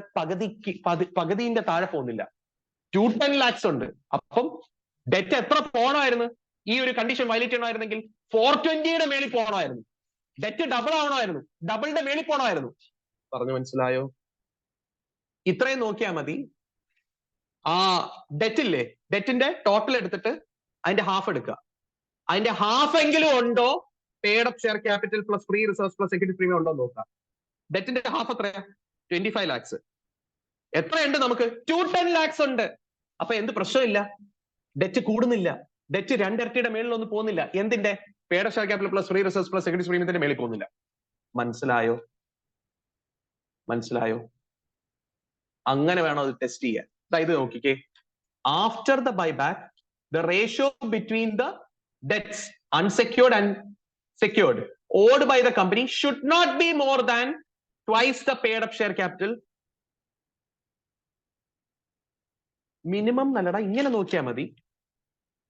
പകുതിന്റെ താഴെ പോകുന്നില്ല. 210 lakhs ഉണ്ട്. അപ്പം ഡെറ്റ് എത്ര പോകണമായിരുന്നു? ഈ ഒരു കണ്ടീഷൻ വയലേറ്റ് ചെയ്യണമായിരുന്നെങ്കിൽ 420 മേളിൽ പോകണമായിരുന്നു. Debt double ആവണമായിരുന്നു. ഡബിളിന്റെ മേളിൽ പോകണമായിരുന്നു. പറഞ്ഞു മനസ്സിലായോ? ഇത്രയും നോക്കിയാൽ മതി. ആ ഡെറ്റ് ഇല്ലേ, ഡെറ്റിന്റെ ടോട്ടൽ എടുത്തിട്ട് അതിന്റെ ഹാഫ് എടുക്കുക. അതിന്റെ ഹാഫ് എങ്കിലും ഉണ്ടോ paid up share capital plus free reserves plus security premium ഉണ്ടോ നോക്കാം. ഡെറ്റിന്റെ ഹാഫ് എത്രയാ? 25 lakhs. എത്രയുണ്ട് നമുക്ക്? 210 lakhs ഉണ്ട്. അപ്പൊ എന്ത് പ്രശ്നമില്ല, ഡെറ്റ് കൂടുന്നില്ല. ഡെറ്റ് 2 ഇരട്ടിയുടെ മേളിലൊന്നും പോകുന്നില്ല. എന്തിന്റെ? Paid up share capital plus free reserves plus security പ്രീമിയത്തിന്റെ മേളിൽ പോകുന്നില്ല. മനസ്സിലായോ? മനസ്സിലായോ? അങ്ങനെ വേണം അത് ടെസ്റ്റ് ചെയ്യാൻ. ഇത് നോക്കിക്കേ. After the buyback the ratio between the debts unsecured and secured owed by the company should not be more than twice the paid up share capital. Minimum നല്ലടാ, ഇങ്ങനെ നോക്കിയാൽ മതി.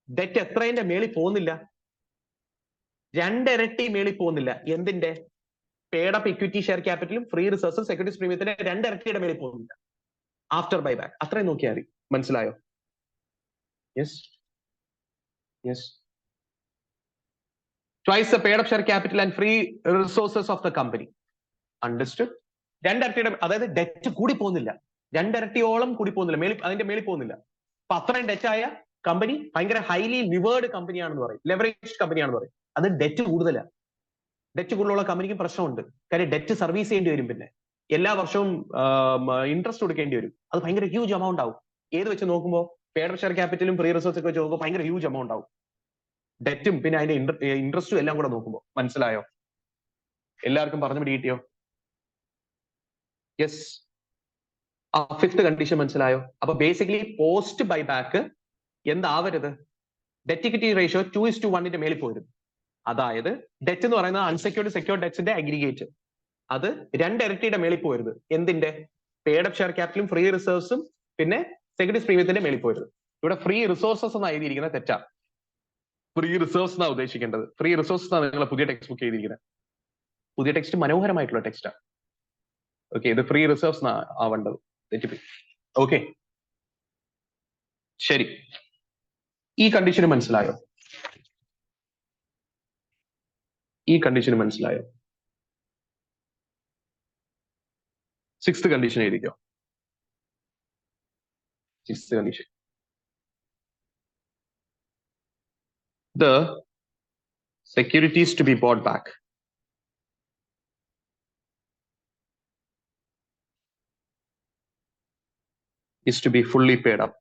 ഡെറ്റ് എത്രയുടെ മേളിൽ പോകുന്നില്ല? 2 ഇരട്ടി മേളിൽ പോകുന്നില്ല. എന്തിന്റെ? പേഡ് അപ്പ് ഇക്വിറ്റി ഷെയർ ക്യാപിറ്റലും ഫ്രീ റിസർവ്സും സെക്യൂരിറ്റീസ് പ്രീമിയത്തിന്റെ 2 ഇരട്ടിയുടെ മേളിൽ പോകുന്നില്ല ആഫ്റ്റർ ബൈബാക്ക്. അത്രയും നോക്കിയാൽ മതി. മനസ്സിലായോ? Yes yes, twice the paid up share capital and free resources of the company. Understood? 2 ഇരട്ടിയുടെ, അതായത് ഡെറ്റ് കൂടി പോകുന്നില്ല. 2 ഇരട്ടിയോളം കൂടി പോകുന്നില്ല, അതിന്റെ മേളിൽ പോകുന്നില്ല. അപ്പൊ അത്രയും ഡെറ്റ് ആയ കമ്പനി ഭയങ്കര ഹൈലി ലിവേർഡ് കമ്പനിയാണെന്ന് പറയും, ലെവറേജ് കമ്പനിയാണെന്ന് പറയും. അത് ഡെറ്റ് കൂടുതലാണ്. ഡെറ്റ് കൂടുതലുള്ള കമ്പനിക്ക് പ്രശ്നമുണ്ട്. കാര്യം ഡെറ്റ് സർവീസ് ചെയ്യേണ്ടി വരും. പിന്നെ എല്ലാ വർഷവും ഇൻട്രസ്റ്റ് കൊടുക്കേണ്ടി വരും. അത് ഭയങ്കര ഹ്യൂജ് എമൗണ്ട് ആവും. ഏത് വെച്ച് നോക്കുമ്പോൾ പേഡ് അപ്പ് ഷെയർ ക്യാപിറ്റലും ഫ്രീ റിസോഴ്സ് ഒക്കെ വെച്ച് നോക്കുമ്പോൾ ഭയങ്കര ഹ്യൂജ് എമൗണ്ട് ആവും. ഡെറ്റും പിന്നെ അതിന്റെ ഇൻട്രസ്റ്റും എല്ലാം കൂടെ നോക്കുമ്പോൾ. മനസ്സിലായോ? എല്ലാവർക്കും പറഞ്ഞു പിടികിട്ടിയോ? യെസ്. ആ ഫിഫ്ത് കണ്ടീഷൻ മനസ്സിലായോ? അപ്പൊ ബേസിക്കലി പോസ്റ്റ് ബൈബാക്ക് എന്താവരുത്? ഡെറ്റ് ഇക്വിറ്റി റേഷ്യോ 2:1 മേളിൽ പോരും. അതായത് ഡെറ്റ് എന്ന് പറയുന്നത് അൺസെക്യൂർഡ് സെക്യൂർഡ് ഡെറ്റ്സിന്റെ അഗ്രിഗേറ്റ്. അത് 2 ഇരട്ടിയുടെ മേളിൽ പോരുത്. എന്തിന്റെ? പേഡ് അപ്പ് ഷെയർ ക്യാപിറ്റലും ഫ്രീ റിസർവ്സും പിന്നെ സെക്യൂരിറ്റീസ് പ്രീമിയത്തിന്റെ മേളിൽ പോരുത്. ഇവിടെ ഫ്രീ റിസോഴ്സസ് എന്ന് എഴുതിയിരിക്കുന്നത് തെറ്റാ. ഫ്രീ റിസർവ്സ് എന്നാണ് ഉദ്ദേശിക്കേണ്ടത്. ഫ്രീ റിസോഴ്സസ് ആണ് നിങ്ങൾ പുതിയ ടെക്സ്റ്റ് ബുക്ക് എഴുതിയിരിക്കുന്നത്. പുതിയ ടെക്സ്റ്റ് മനോഹരമായിട്ടുള്ള ടെക്സ്റ്റാണ്. ഓക്കെ, ഇത് ഫ്രീ റിസർവ്സ് എന്നാണ് ആവേണ്ടത്. തെറ്റിപ്പോയി. ഓക്കെ, ശരി. ഈ കണ്ടീഷന് മനസ്സിലായോ? ഈ കണ്ടീഷന് മനസ്സിലായോ? 6th കണ്ടീഷൻ എഴുതിക്കോ. 6th condition. The securities to be bought back is to be fully paid up.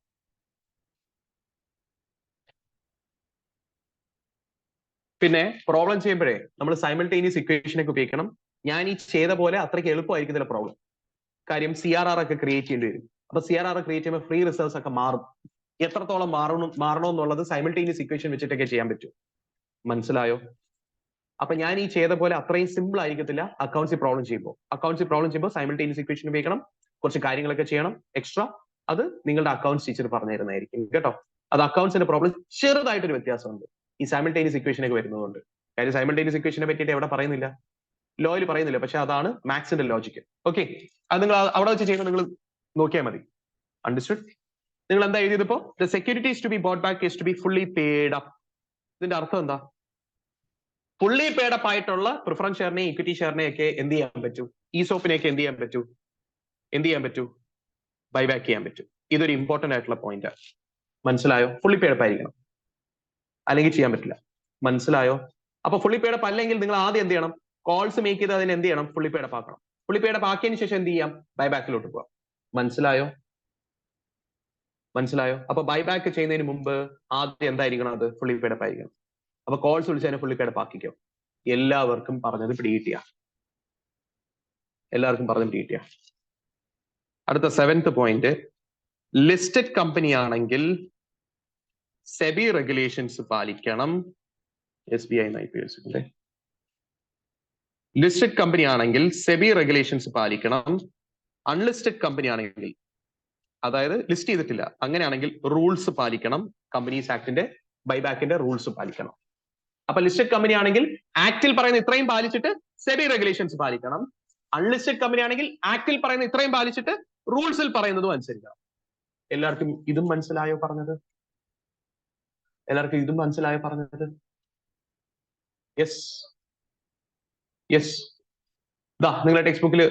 പിന്നെ പ്രോബ്ലം ചെയ്യുമ്പോഴേ നമ്മൾ സൈമൾട്ടേനിയസ് ഇക്വേഷനൊക്കെ ഉപയോഗിക്കണം. ഞാൻ ഈ ചെയ്ത പോലെ അത്രയ്ക്ക് എളുപ്പമായിരിക്കുന്നില്ല പ്രോബ്ലം. കാര്യം CRR ഒക്കെ ക്രിയേറ്റ് ചെയ്യേണ്ടി വരും. അപ്പൊ CRR ക്രിയേറ്റ് ചെയ്യുമ്പോൾ ഫ്രീ റിസർവ്സ് ഒക്കെ മാറും. എത്രത്തോളം മാറണമെന്നുള്ളത് സൈമൾട്ടേനിയസ് ഇക്വേഷൻ വെച്ചിട്ടൊക്കെ ചെയ്യാൻ പറ്റും. മനസ്സിലായോ? അപ്പൊ ഞാൻ ഈ ചെയ്ത പോലെ അത്രയും സിമ്പിൾ ആയിരിക്കത്തില്ല അക്കൗണ്ട്സി പ്രോബ്ലം ചെയ്യുമ്പോൾ സൈമൾട്ടേനിയസ് ഇക്വേഷൻ ഉപയോഗിക്കണം. കുറച്ച് കാര്യങ്ങളൊക്കെ ചെയ്യണം എക്സ്ട്രാ. അത് നിങ്ങളുടെ അക്കൗണ്ട്സ് ടീച്ചർ പറഞ്ഞു തരുന്നതായിരിക്കും കേട്ടോ. അത് അക്കൗണ്ട്സിന്റെ പ്രോബ്ലം ചെറുതായിട്ടൊരു വ്യത്യാസമുണ്ട് ഈ സൈമൾട്ടേനിയസ് ഇക്വേഷൻ ഒക്കെ വരുന്നതുകൊണ്ട്. കാര്യം സൈമൾട്ടേനിയസ് ഇക്വേഷനെ പറ്റിയിട്ട് എവിടെ പറയുന്നില്ല, ലോയിൽ പറയുന്നില്ല. പക്ഷെ അതാണ് മാത്സിന്റെ ലോജിക്ക്. ഓക്കെ, അത് നിങ്ങൾ അവിടെ വെച്ച് ചെയ്യുമ്പോൾ നിങ്ങൾ നോക്കിയാൽ മതി. അണ്ടർസ്റ്റുഡ്? നിങ്ങൾ എന്താ എഴുതിയതിപ്പോ? The securities to be bought back is to be fully paid up. ഇതിന്റെ അർത്ഥം എന്താ? ഫുള്ളി പേഡ് അപ്പ് ആയിട്ടുള്ള പ്രിഫറൻസ് ഷെയറിനെയും ഇക്വിറ്റി ഷെയറിനെയും ഒക്കെ എന്ത് ചെയ്യാൻ പറ്റൂ? ESOPനെയൊക്കെ എന്ത് ചെയ്യാൻ പറ്റൂ? ബൈബാക്ക് ചെയ്യാൻ പറ്റും. ഇതൊരു ഇമ്പോർട്ടന്റ് ആയിട്ടുള്ള പോയിന്റ്. മനസ്സിലായോ? ഫുള്ളി പേഡ് അപ്പ് ആയിരിക്കണം, അല്ലെങ്കിൽ ചെയ്യാൻ പറ്റില്ല. മനസ്സിലായോ? അപ്പൊ ഫുള്ളി പേഡ് അപ്പ് അല്ലെങ്കിൽ നിങ്ങൾ ആദ്യം എന്ത് ചെയ്യണം? കോൾസ് മേക്ക് ചെയ്ത് അതിന് എന്ത് ചെയ്യണം? ഫുള്ളി പേഡ് അപ്പ് ആക്കണം. ഫുള്ളി പേഡ് അപ്പ് ആക്കിയതിന് ശേഷം എന്ത് ചെയ്യാം? ബൈബാക്കിലോട്ട് പോവാം. മനസ്സിലായോ? അപ്പൊ ബൈബാക്ക് ചെയ്യുന്നതിന് മുമ്പ് ആദ്യം എന്തായിരിക്കണം? അത് ഫുള്ളി പേഡ് അപ്പ് ആയിരിക്കണം. അപ്പൊ കോൾസ് വിളിച്ചതിനെ ഫുള്ളി പേഡ് അപ്പ് ആക്കിക്കോ. എല്ലാവർക്കും പറഞ്ഞത് പിടികിട്ടിയ? അടുത്ത 7th പോയിന്റ്, ലിസ്റ്റഡ് കമ്പനി ആണെങ്കിൽ സെബി റെഗുലേഷൻസ് പാലിക്കണം. SBI അല്ലേ? ലിസ്റ്റഡ് കമ്പനി ആണെങ്കിൽ സെബി റെഗുലേഷൻസ് പാലിക്കണം. അൺലിസ്റ്റഡ് കമ്പനി ആണെങ്കിൽ, അതായത് ലിസ്റ്റ് ചെയ്തിട്ടില്ല, അങ്ങനെയാണെങ്കിൽ റൂൾസ് പാലിക്കണം. കമ്പനീസ് ആക്ടിന്റെ ബൈബാക്കിന്റെ റൂൾസ് പാലിക്കണം. അപ്പൊ ലിസ്റ്റഡ് കമ്പനി ആണെങ്കിൽ ആക്ടിൽ പറയുന്ന ഇത്രയും പാലിച്ചിട്ട് സെബി റെഗുലേഷൻസ് പാലിക്കണം. അൺലിസ്റ്റഡ് കമ്പനി ആണെങ്കിൽ ആക്ടിൽ പറയുന്ന ഇത്രയും പാലിച്ചിട്ട് റൂൾസിൽ പറയുന്നതും അനുസരിക്കണം. എല്ലാവർക്കും ഇതും മനസ്സിലായോ പറഞ്ഞത്? എല്ലാവർക്കും ഇതും മനസ്സിലായോ പറഞ്ഞത്? Yes yes. ദാ നിങ്ങളുടെ ടെക്സ്റ്റ് ബുക്കിൽ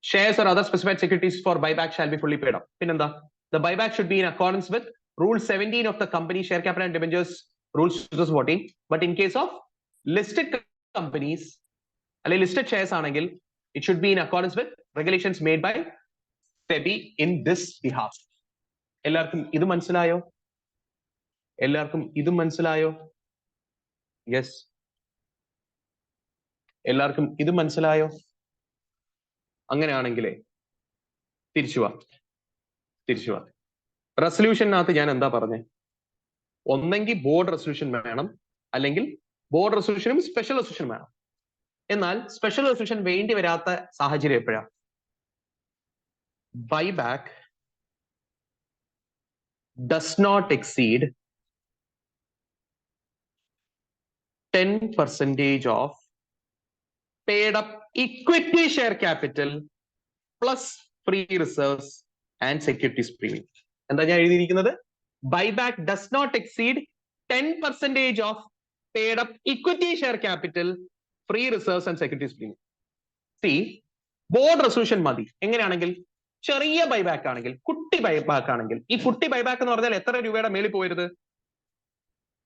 shares or other specified securities for buyback shall be fully paid up. പിന്നെന്താ? The buyback should be in accordance with Rule 17 of the company share capital and debentures rules 2014. But in case of listed companies, അല്ലെങ്കിൽ listed shares ആണെങ്കിൽ it should be in accordance with regulations made by SEBI in this behalf. എല്ലാവർക്കും ഇത് മനസ്സിലായോ? എല്ലാവർക്കും ഇത് മനസ്സിലായോ? Yes. എല്ലാവർക്കും ഇത് മനസ്സിലായോ? അങ്ങനെയാണെങ്കിലേ തിരിച്ചു വാ. റെസൊല്യൂഷനകത്ത് ഞാൻ എന്താ പറഞ്ഞേ? ഒന്നെങ്കിൽ ബോർഡ് റെസൊല്യൂഷൻ വേണം, അല്ലെങ്കിൽ ബോർഡ് റെസൊല്യൂഷനും സ്പെഷ്യൽ റെസൊല്യൂഷൻ വേണം. എന്നാൽ സ്പെഷ്യൽ റെസൊല്യൂഷൻ വേണ്ടി വരാത്ത സാഹചര്യം എപ്പോഴാ? Buyback does not exceed 10% of paid up equity share capital plus free reserves and securities premium. എന്താ ഞാൻ എഴുതിയിരിക്കുന്നത്? Buyback does not exceed 10% of paid up equity share capital, free reserves and securities premium. See, board resolution മതി. എങ്ങനെയാണെങ്കിൽ ചെറിയ buyback ആണെങ്കിൽ, കുട്ടി buyback ആണെങ്കിൽ, ഈ കുട്ടി ബൈബാക്ക് എന്ന് പറഞ്ഞാൽ എത്ര രൂപയുടെ മേളിൽ പോയത്?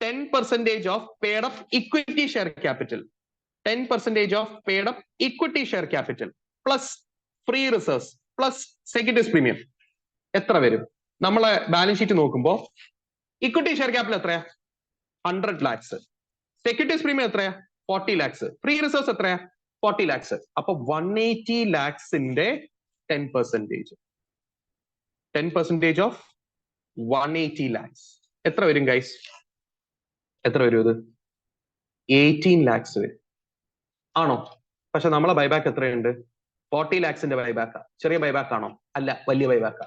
10% of paid up equity share capital. 10% of paid up equity share capital plus free reserves plus securities premium. എത്ര വരും? നമ്മളെ ബാലൻസ് ഷീറ്റ് നോക്കുമ്പോൾ ഇക്വിറ്റി ഷെയർ ക്യാപിറ്റൽ എത്രയാ? 100 lakhs. സെക്യൂരിറ്റീസ് പ്രീമിയം എത്രയാ? 40 lakhs. ഫ്രീ റിസർവ്സ് എത്രയാ? 40 lakhs. അപ്പൊ 180 lakhsന്റെ 10%. 10% of 180 lakhs എത്ര വരും ഗൈസ്? എത്ര വരും ഇത്? 18 lakhs വരും. ആണോ? പക്ഷെ നമ്മളെ ബൈബാക്ക് എത്രയുണ്ട്? 40 lakhsന്റെ ബൈബാക്കാ. ചെറിയ ബൈബാക്ക് ആണോ? അല്ല, വലിയ ബൈബാക്കാ.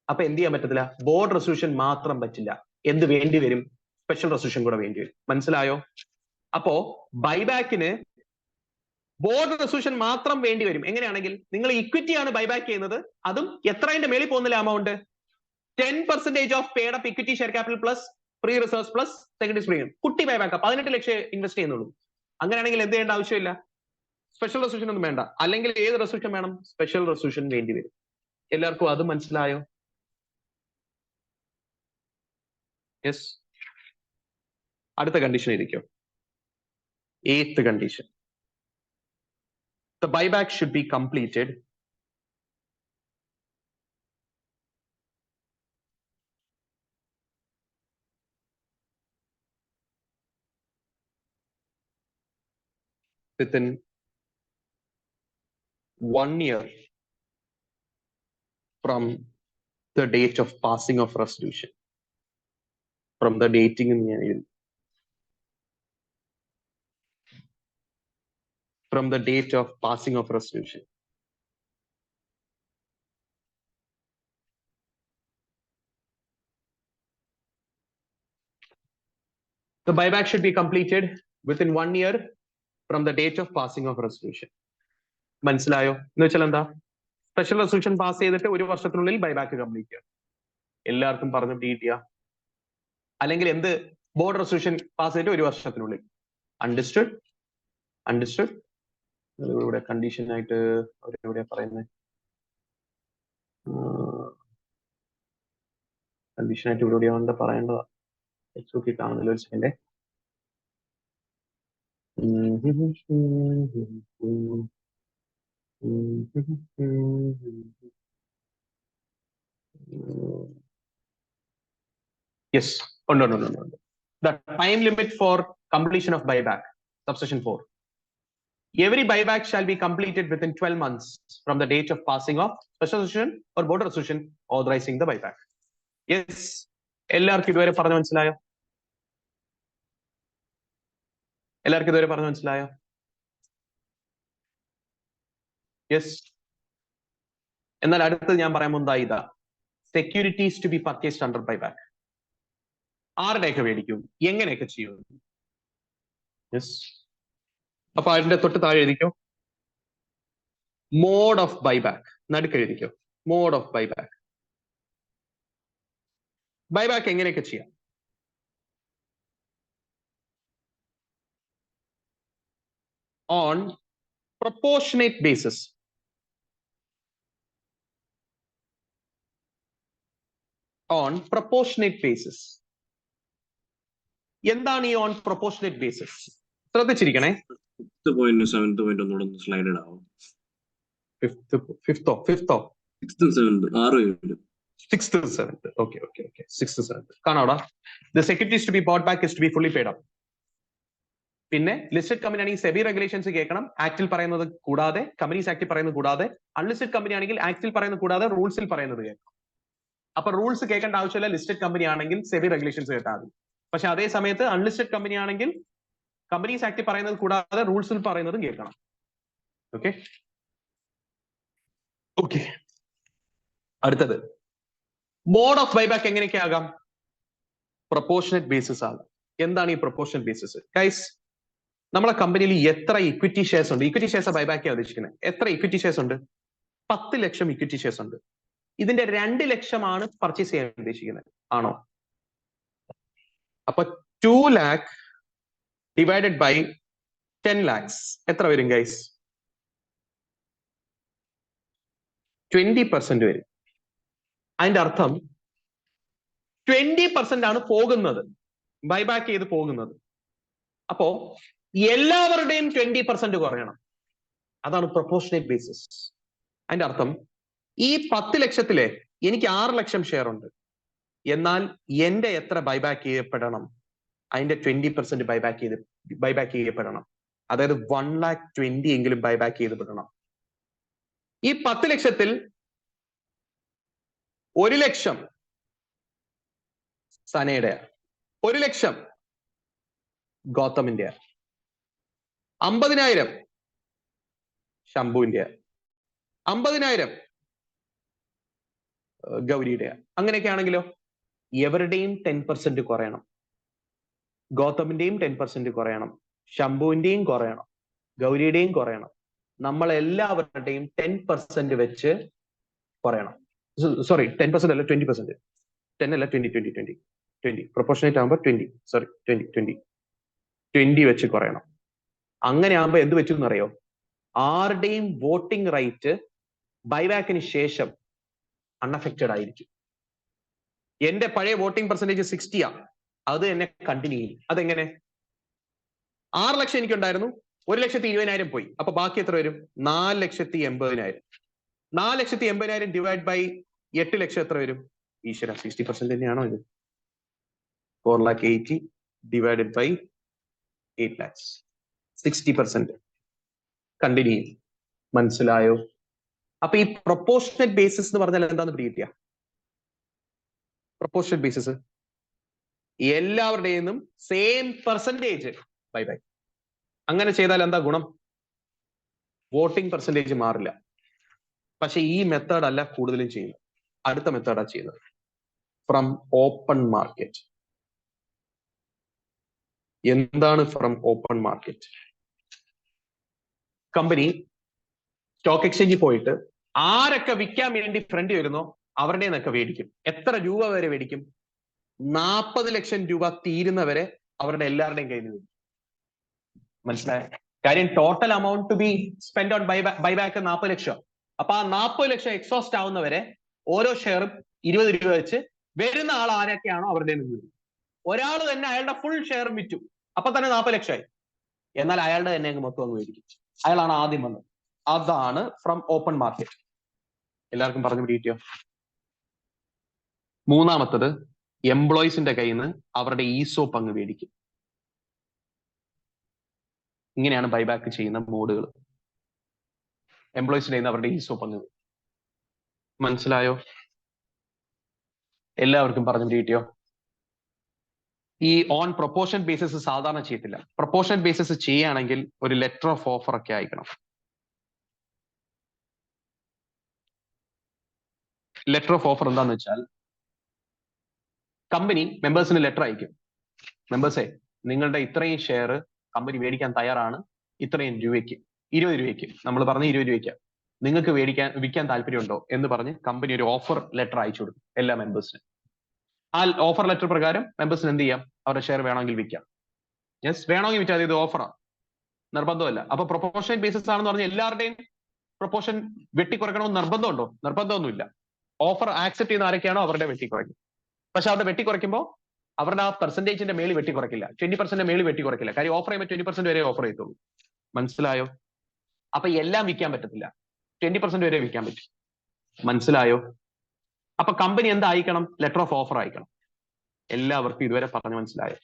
അപ്പൊ എന്ത് ചെയ്യാൻ പറ്റത്തില്ല? ബോർഡ് റെസൊല്യൂഷൻ മാത്രം പറ്റില്ല. എന്ത് വേണ്ടി വരും? സ്പെഷ്യൽ റെസൊല്യൂഷൻ കൂടെ വേണ്ടി വരും. മനസ്സിലായോ? അപ്പോ ബൈബാക്കിന് ബോർഡ് റെസൊല്യൂഷൻ മാത്രം വേണ്ടി വരും. എങ്ങനെയാണെങ്കിൽ നിങ്ങൾ ഇക്വിറ്റി ആണ് ബൈബാക്ക് ചെയ്യുന്നത്, അതും എത്രയുടെ മേളിൽ പോകുന്നില്ല amount? 10% of paid up equity share capital plus free reserves plus secondary premium. കുട്ടി ബൈബാക്ക് 18 ലക്ഷം ഇൻവെസ്റ്റ് ചെയ്യുന്നുള്ളൂ. അങ്ങനെയാണെങ്കിൽ എന്ത് ചെയ്യേണ്ട ആവശ്യമില്ല? സ്പെഷ്യൽ റെസൊല്യൂഷൻ ഒന്നും വേണ്ട. അല്ലെങ്കിൽ ഏത് റെസൊല്യൂഷൻ വേണം? സ്പെഷ്യൽ റെസൊല്യൂഷൻ വേണ്ടി വരും. എല്ലാവർക്കും അത് മനസ്സിലായോ? യെസ്. അടുത്ത കണ്ടീഷൻ ഇരിക്കും. 8th condition. The buyback should be completed within 1 year from the date of passing of resolution. From the dating in from the date of passing of resolution. The buyback should be completed within 1 year from the date of passing of resolution. മനസ്സിലായോ? എന്ന് വെച്ചാൽ എന്താ? Special resolution pass ചെയ്തിട്ട് 1 വർഷത്തിനുള്ളിൽ buyback complete ചെയ്യാം. എല്ലാവർക്കും പറഞ്ഞു കിട്ടിയ? അല്ലെങ്കിൽ എന്ത്? ബോർഡ് റെസൊല്യൂഷൻ പാസ് ചെയ്തിട്ട് 1 വർഷത്തിനുള്ളിൽ. അണ്ടർസ്റ്റുഡ്? അണ്ടർസ്റ്റുഡ്? ഇവിടെ കണ്ടീഷൻ ആയിട്ട് അവരെവിടെ പറയുന്നത്? കണ്ടീഷൻ ആയിട്ട് ഇവിടെ എന്താ പറയേണ്ടതാ? നോക്കി കാണുന്നില്ല, ഒരു സെക്കൻഡ്. യെസ്, ഉണ്ട്. The time limit for completion of buyback, subsection 4. Every buyback shall be completed within 12 months from the date of passing of special resolution or board resolution authorizing the buyback. Yes. എല്ലാവർക്കും ഇതുവരെ പറഞ്ഞു മനസ്സിലായോ? എല്ലാവർക്കും ഇതുവരെ പറഞ്ഞു മനസ്സിലായോ? Yes. എന്നാൽ അടുത്ത് ഞാൻ പറയാൻ പോകുന്നത് ഇതാ, securities to be purchased under buyback. ആരുടെയൊക്കെ മേടിക്കും, എങ്ങനെയൊക്കെ ചെയ്യും? യെസ്. അപ്പൊ അതിന്റെ തൊട്ട് താഴെ എഴുതിക്കോ മോഡ് ഓഫ് ബൈബാക്ക്, നടുക്ക് എഴുതിക്കോ മോഡ് ഓഫ് ബൈബാക്ക്. ബൈബാക്ക് എങ്ങനെയൊക്കെ ചെയ്യാം? On proportionate basis. On proportionate basis. എന്താണ് ഈ ഓൺ പ്രൊപ്പോർഷനേറ്റ് ബേസിസ്? ശ്രദ്ധിച്ചിരിക്കണേ. കാണാടാ. The securities to be bought back is to be fully paid up. പിന്നെ ലിസ്റ്റഡ് കമ്പനി ആണെങ്കിൽ സെബി റെഗുലേഷൻസ് കേൾക്കണം, ആക്ടിൽ പറയുന്നത് കൂടാതെ, കമ്പനീസ് ആക്ടിൽ പറയുന്നത് കൂടാതെ. അൺലിസ്റ്റഡ് കമ്പനി ആണെങ്കിൽ ആക്ടിൽ പറയുന്നത് കൂടാതെ റൂൾസിൽ പറയുന്നത് കേൾക്കണം. അപ്പൊ റൂൾസ് കേൾക്കേണ്ട ആവശ്യമില്ല ലിസ്റ്റഡ് കമ്പനി ആണെങ്കിൽ, സെബി റെഗുലേഷൻസ് കേട്ടാൽ മതി. പക്ഷെ അതേ സമയത്ത് അൺലിസ്റ്റഡ് കമ്പനി ആണെങ്കിൽ കമ്പനീസ് ആക്ട് പറയുന്നത് കൂടാതെ റൂൾസിൽ പറയുന്നതും കേൾക്കണം. Okay okay. അടുത്തത് മോഡ് ഓഫ് ബൈബാക്ക് എങ്ങനെയൊക്കെ ആകാം? പ്രൊപ്പോർഷനേറ്റ് ബേസിസ് ആകാം. എന്താണ് ഈ പ്രൊപ്പോർഷനേറ്റ് ബേസിസ്? ഗൈസ്, നമ്മളെ കമ്പനിയിൽ എത്ര ഇക്വിറ്റി ഷെയർസ് ഉണ്ട്? ഇക്വിറ്റി ഷെയർസ് ബൈബാക്ക് ഉദ്ദേശിക്കുന്നത്. എത്ര ഇക്വിറ്റി ഷെയർസ് ഉണ്ട്? 10 ലക്ഷം ഇക്വിറ്റി ഷെയർസ് ഉണ്ട്. ഇതിന്റെ 2 ലക്ഷമാണ് പർച്ചേസ് ചെയ്യാൻ ഉദ്ദേശിക്കുന്നത്, ആണോ? അപ്പൊ 2 lakh ഡിവൈഡഡ് ബൈ 10 lakhs എത്ര വരും ഗൈസ്? 20% വരും. അതിന്റെ അർത്ഥം 20% ആണ് പോകുന്നത്, ബൈബാക്ക് ചെയ്ത് പോകുന്നത്. അപ്പോ എല്ലാവരുടെയും 20% കുറയണം. അതാണ് പ്രൊപ്പോർഷനേറ്റ് ബേസിസ്. അതിന്റെ അർത്ഥം ഈ 10 ലക്ഷത്തിലെ എനിക്ക് 6 ലക്ഷം ഷെയർ ഉണ്ട്, എന്നാൽ എന്റെ എത്ര ബൈബാക്ക് ചെയ്യപ്പെടണം? അതിന്റെ 20% ബൈബാക്ക് ചെയ്യപ്പെടണം. അതായത് 1,20,000 എങ്കിലും ബൈബാക്ക് ചെയ്യപ്പെടണം. ഈ 10 ലക്ഷത്തിൽ 1 ലക്ഷം സനയുടെ, 1 ലക്ഷം ഗൗതമിന്റെ, 50,000 ശംഭുവിന്റെ, 50,000 ഗൗരിയുടെ. അങ്ങനെയൊക്കെ ആണെങ്കിലോ എവരുടെയും 10% കുറയണം. ഗൗതമിന്റെയും 10% കുറയണം, ശംഭുവിന്റെയും കുറയണം, ഗൗരിയുടെയും കുറയണം. നമ്മളെല്ലാവരുടെയും 10% വെച്ച് കുറയണം. സോറി, 10% അല്ല, 20%. 10 അല്ല, 20. പ്രൊപ്പോർഷനേറ്റ് ആകുമ്പോൾ 20 വെച്ച് കുറയണം. അങ്ങനെ ആകുമ്പോ എന്ത് വെച്ചു എന്നറിയോ? ആരുടെയും വോട്ടിംഗ് റൈറ്റ് ബൈബാക്കിന് ശേഷം അൺഅഫക്റ്റഡ് ആയിരിക്കും. എന്റെ പഴയ വോട്ടിംഗ് പെർസെന്റേജ് 60 അത് എന്നെ കണ്ടിന്യൂ ചെയ്യും. അതെങ്ങനെ? 6 ലക്ഷം എനിക്കുണ്ടായിരുന്നു, 1,20,000 പോയി. അപ്പൊ ബാക്കി എത്ര വരും? 4,80,000. 4,80,000 ഡിവൈഡ് ബൈ 8 ലക്ഷം എത്ര വരും? ഈശ്വര, 60% തന്നെയാണോ ഇത്? 4,80,000 ഡിവൈഡഡ് ബൈ 8 lakhs, 60% കണ്ടിന്യൂ ചെയ്യും. മനസ്സിലായോ? അപ്പൊ ഈ പ്രൊപ്പോർഷനേറ്റ് ബേസിസ് എന്ന് പറഞ്ഞാൽ എന്താന്ന് പിടികിട്ടിയ? പ്രൊപ്പോർഷനേറ്റ് ബേസിസ് എല്ലാവരുടെയും സെയിം പെർസെന്റേജ് ബൈ. അങ്ങനെ ചെയ്താൽ എന്താ ഗുണം? വോട്ടിംഗ് പെർസെന്റേജ് മാറില്ല. പക്ഷെ ഈ മെത്തേഡ് അല്ല കൂടുതലും ചെയ്യുന്നത്, അടുത്ത മെത്തേഡാ ചെയ്യുന്നത്. From open market. എന്താണ് from open market? Company stock എക്സ്ചേഞ്ചിൽ പോയിട്ട് ആരൊക്കെ വിൽക്കാൻ വേണ്ടി ഫ്രണ്ട് വരുന്നോ അവരുടെ നിന്നൊക്കെ മേടിക്കും. എത്ര രൂപ വരെ മേടിക്കും? 40 ലക്ഷം രൂപ തീരുന്നവരെ അവരുടെ എല്ലാവരുടെയും കയ്യിൽ നിന്ന്. മനസ്സിലായ കാര്യം? Total amount to be spend on buyback 40 ലക്ഷം. അപ്പൊ ആ 40 ലക്ഷം എക്സോസ്റ്റ് ആവുന്നവരെ ഓരോ ഷെയറും 20 രൂപ വെച്ച് വരുന്ന ആൾ ആരൊക്കെയാണോ അവരുടെ നിന്ന്. ഒരാൾ തന്നെ അയാളുടെ ഫുൾ ഷെയർ വിറ്റു, അപ്പൊ തന്നെ 40 ലക്ഷമായി. എന്നാൽ അയാളുടെ തന്നെ അങ്ങ് മൊത്തം അങ്ങ് മേടിക്കും. അയാളാണ് ആദ്യം വന്നത്. അതാണ് ഫ്രം ഓപ്പൺ മാർക്കറ്റ്. എല്ലാവർക്കും പറഞ്ഞു പിടികിട്ടിയോ? മൂന്നാമത്തത് എംപ്ലോയീസിന്റെ കയ്യിൽ നിന്ന് അവരുടെ ഈസോപ്പ് അങ്ങ് മേടിക്കും. ഇങ്ങനെയാണ് ബൈബാക്ക് ചെയ്യുന്ന മോഡുകൾ. എംപ്ലോയീസിന്റെ അവരുടെ ഈസോപ്പ് വന്നത്. മനസ്സിലായോ? എല്ലാവർക്കും പറഞ്ഞു കിട്ടിയോ? ഈ ഓൺ പ്രൊപ്പോർഷൻ ബേസിസ് സാധാരണ ചെയ്യത്തില്ല. പ്രൊപ്പോർഷൻ ബേസിസ് ചെയ്യുകയാണെങ്കിൽ ഒരു ലെറ്റർ ഓഫ് ഓഫർ ഒക്കെ അയക്കണം. ലെറ്റർ ഓഫ് ഓഫർ എന്താന്ന് വെച്ചാൽ, കമ്പനി മെമ്പേഴ്സിന് ലെറ്റർ അയക്കും. മെമ്പേഴ്സേ, നിങ്ങളുടെ ഇത്രയും ഷെയർ കമ്പനി മേടിക്കാൻ തയ്യാറാണ്, ഇത്രയും രൂപയ്ക്ക്, 20 രൂപയ്ക്ക്, നമ്മൾ പറഞ്ഞ 20 രൂപയ്ക്ക് നിങ്ങൾക്ക് വിൽക്കാൻ താല്പര്യമുണ്ടോ എന്ന് പറഞ്ഞ് കമ്പനി ഒരു ഓഫർ ലെറ്റർ അയച്ചു കൊടുക്കും എല്ലാ മെമ്പേഴ്സിനും. ആ ഓഫർ ലെറ്റർ പ്രകാരം മെമ്പേഴ്സിന് എന്ത് ചെയ്യാം? അവരുടെ ഷെയർ വേണമെങ്കിൽ വിൽക്കാം. യെസ്, വേണമെങ്കിൽ വിറ്റാൽ ഇത് ഓഫറാണ്, നിർബന്ധമല്ല. അപ്പൊ പ്രൊപ്പോർഷൻ ബേസിസ് ആണെന്ന് പറഞ്ഞാൽ എല്ലാവരുടെയും പ്രൊപ്പോർഷൻ വെട്ടിക്കുറയ്ക്കണമെന്ന് നിർബന്ധമുണ്ടോ? നിർബന്ധമൊന്നുമില്ല. ഓഫർ ആക്സെപ്റ്റ് ചെയ്യുന്ന ആരൊക്കെയാണോ അവരുടെ വെട്ടിക്കുറയ്ക്കും. പക്ഷെ അവരുടെ വെട്ടിക്കുറയ്ക്കുമ്പോൾ അവരുടെ ആ പെർസെന്റേജിന്റെ മേളിൽ വെട്ടിക്കുറയ്ക്കില്ല, 20% മേളിൽ വെട്ടിക്കുറയ്ക്കില്ല. കാര്യം ഓഫർ ചെയ്യുമ്പോൾ 20% വരെ ഓഫർ ചെയ്തോളൂ. മനസ്സിലായോ? അപ്പൊ എല്ലാം വിൽക്കാൻ പറ്റത്തില്ല, 20% വരെ വിൽക്കാൻ പറ്റും. മനസ്സിലായോ? അപ്പൊ കമ്പനി എന്താ അയക്കണം? ലെറ്റർ ഓഫ് ഓഫർ അയക്കണം. എല്ലാവർക്കും ഇതുവരെ പറഞ്ഞു മനസ്സിലായോ?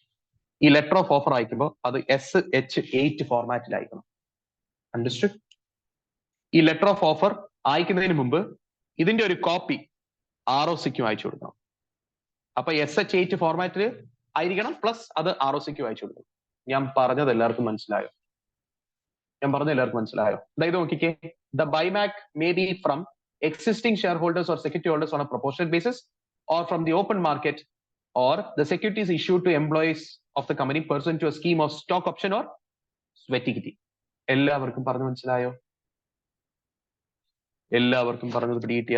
ഈ ലെറ്റർ ഓഫ് ഓഫർ അയക്കുമ്പോൾ അത് SH8 ഫോർമാറ്റിൽ അയക്കണം. അണ്ടർസ്റ്റുഡ്? ഈ ലെറ്റർ ഓഫ് ഓഫർ അയക്കുന്നതിന് മുമ്പ് ഇതിന്റെ ഒരു കോപ്പി ROCക്കും അയച്ചു കൊടുക്കണം. അപ്പൊ SH8 ഫോർമാറ്റിൽ ആയിരിക്കണം, പ്ലസ് അത് ROCക്കും അയച്ചു കൊടുക്കണം. ഞാൻ പറഞ്ഞത് എല്ലാവർക്കും മനസ്സിലായോ? അതായത് നോക്കിക്കേ, the buyback may be from existing shareholders or security holders on a proportionate basis, or from the open market, or the securities issued to employees of the company pursuant to a scheme of stock option or sweat equity. എല്ലാവർക്കും പറഞ്ഞു മനസ്സിലായോ? എല്ലാവർക്കും പറഞ്ഞത് പിടികിട്ടിയ?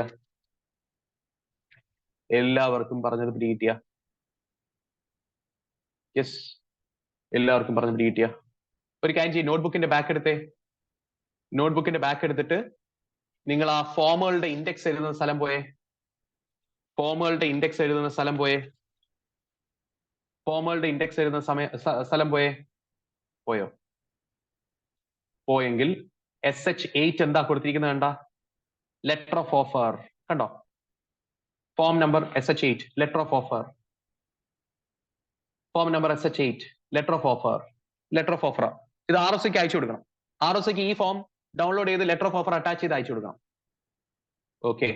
Yes, എല്ലാവർക്കും പറഞ്ഞു പിടികിട്ടിയ? ഒരു കാര്യം ചെയ്യും, നോട്ട്ബുക്കിന്റെ ബാക്ക് എടുത്തിട്ട് നിങ്ങൾ ആ ഫോമുകളുടെ ഇൻഡെക്സ് എഴുതുന്ന സ്ഥലം പോയേ. പോയോ? പോയെങ്കിൽ SH8 എന്താ കൊടുത്തിരിക്കുന്നത് കണ്ട? Letter of offer. കണ്ടോ? Form number SH8, letter of offer. Form number SH8, letter of offer. ഇത് ROCക്ക് അയച്ചു കൊടുക്കണം. ROCക്ക് ഈ ഫോം ഡൗൺലോഡ് ചെയ്ത് ലെറ്റർ ഓഫ് ഓഫർ അറ്റാച്ച് ചെയ്ത് അയച്ചു കൊടുക്കണം. ഓക്കെ,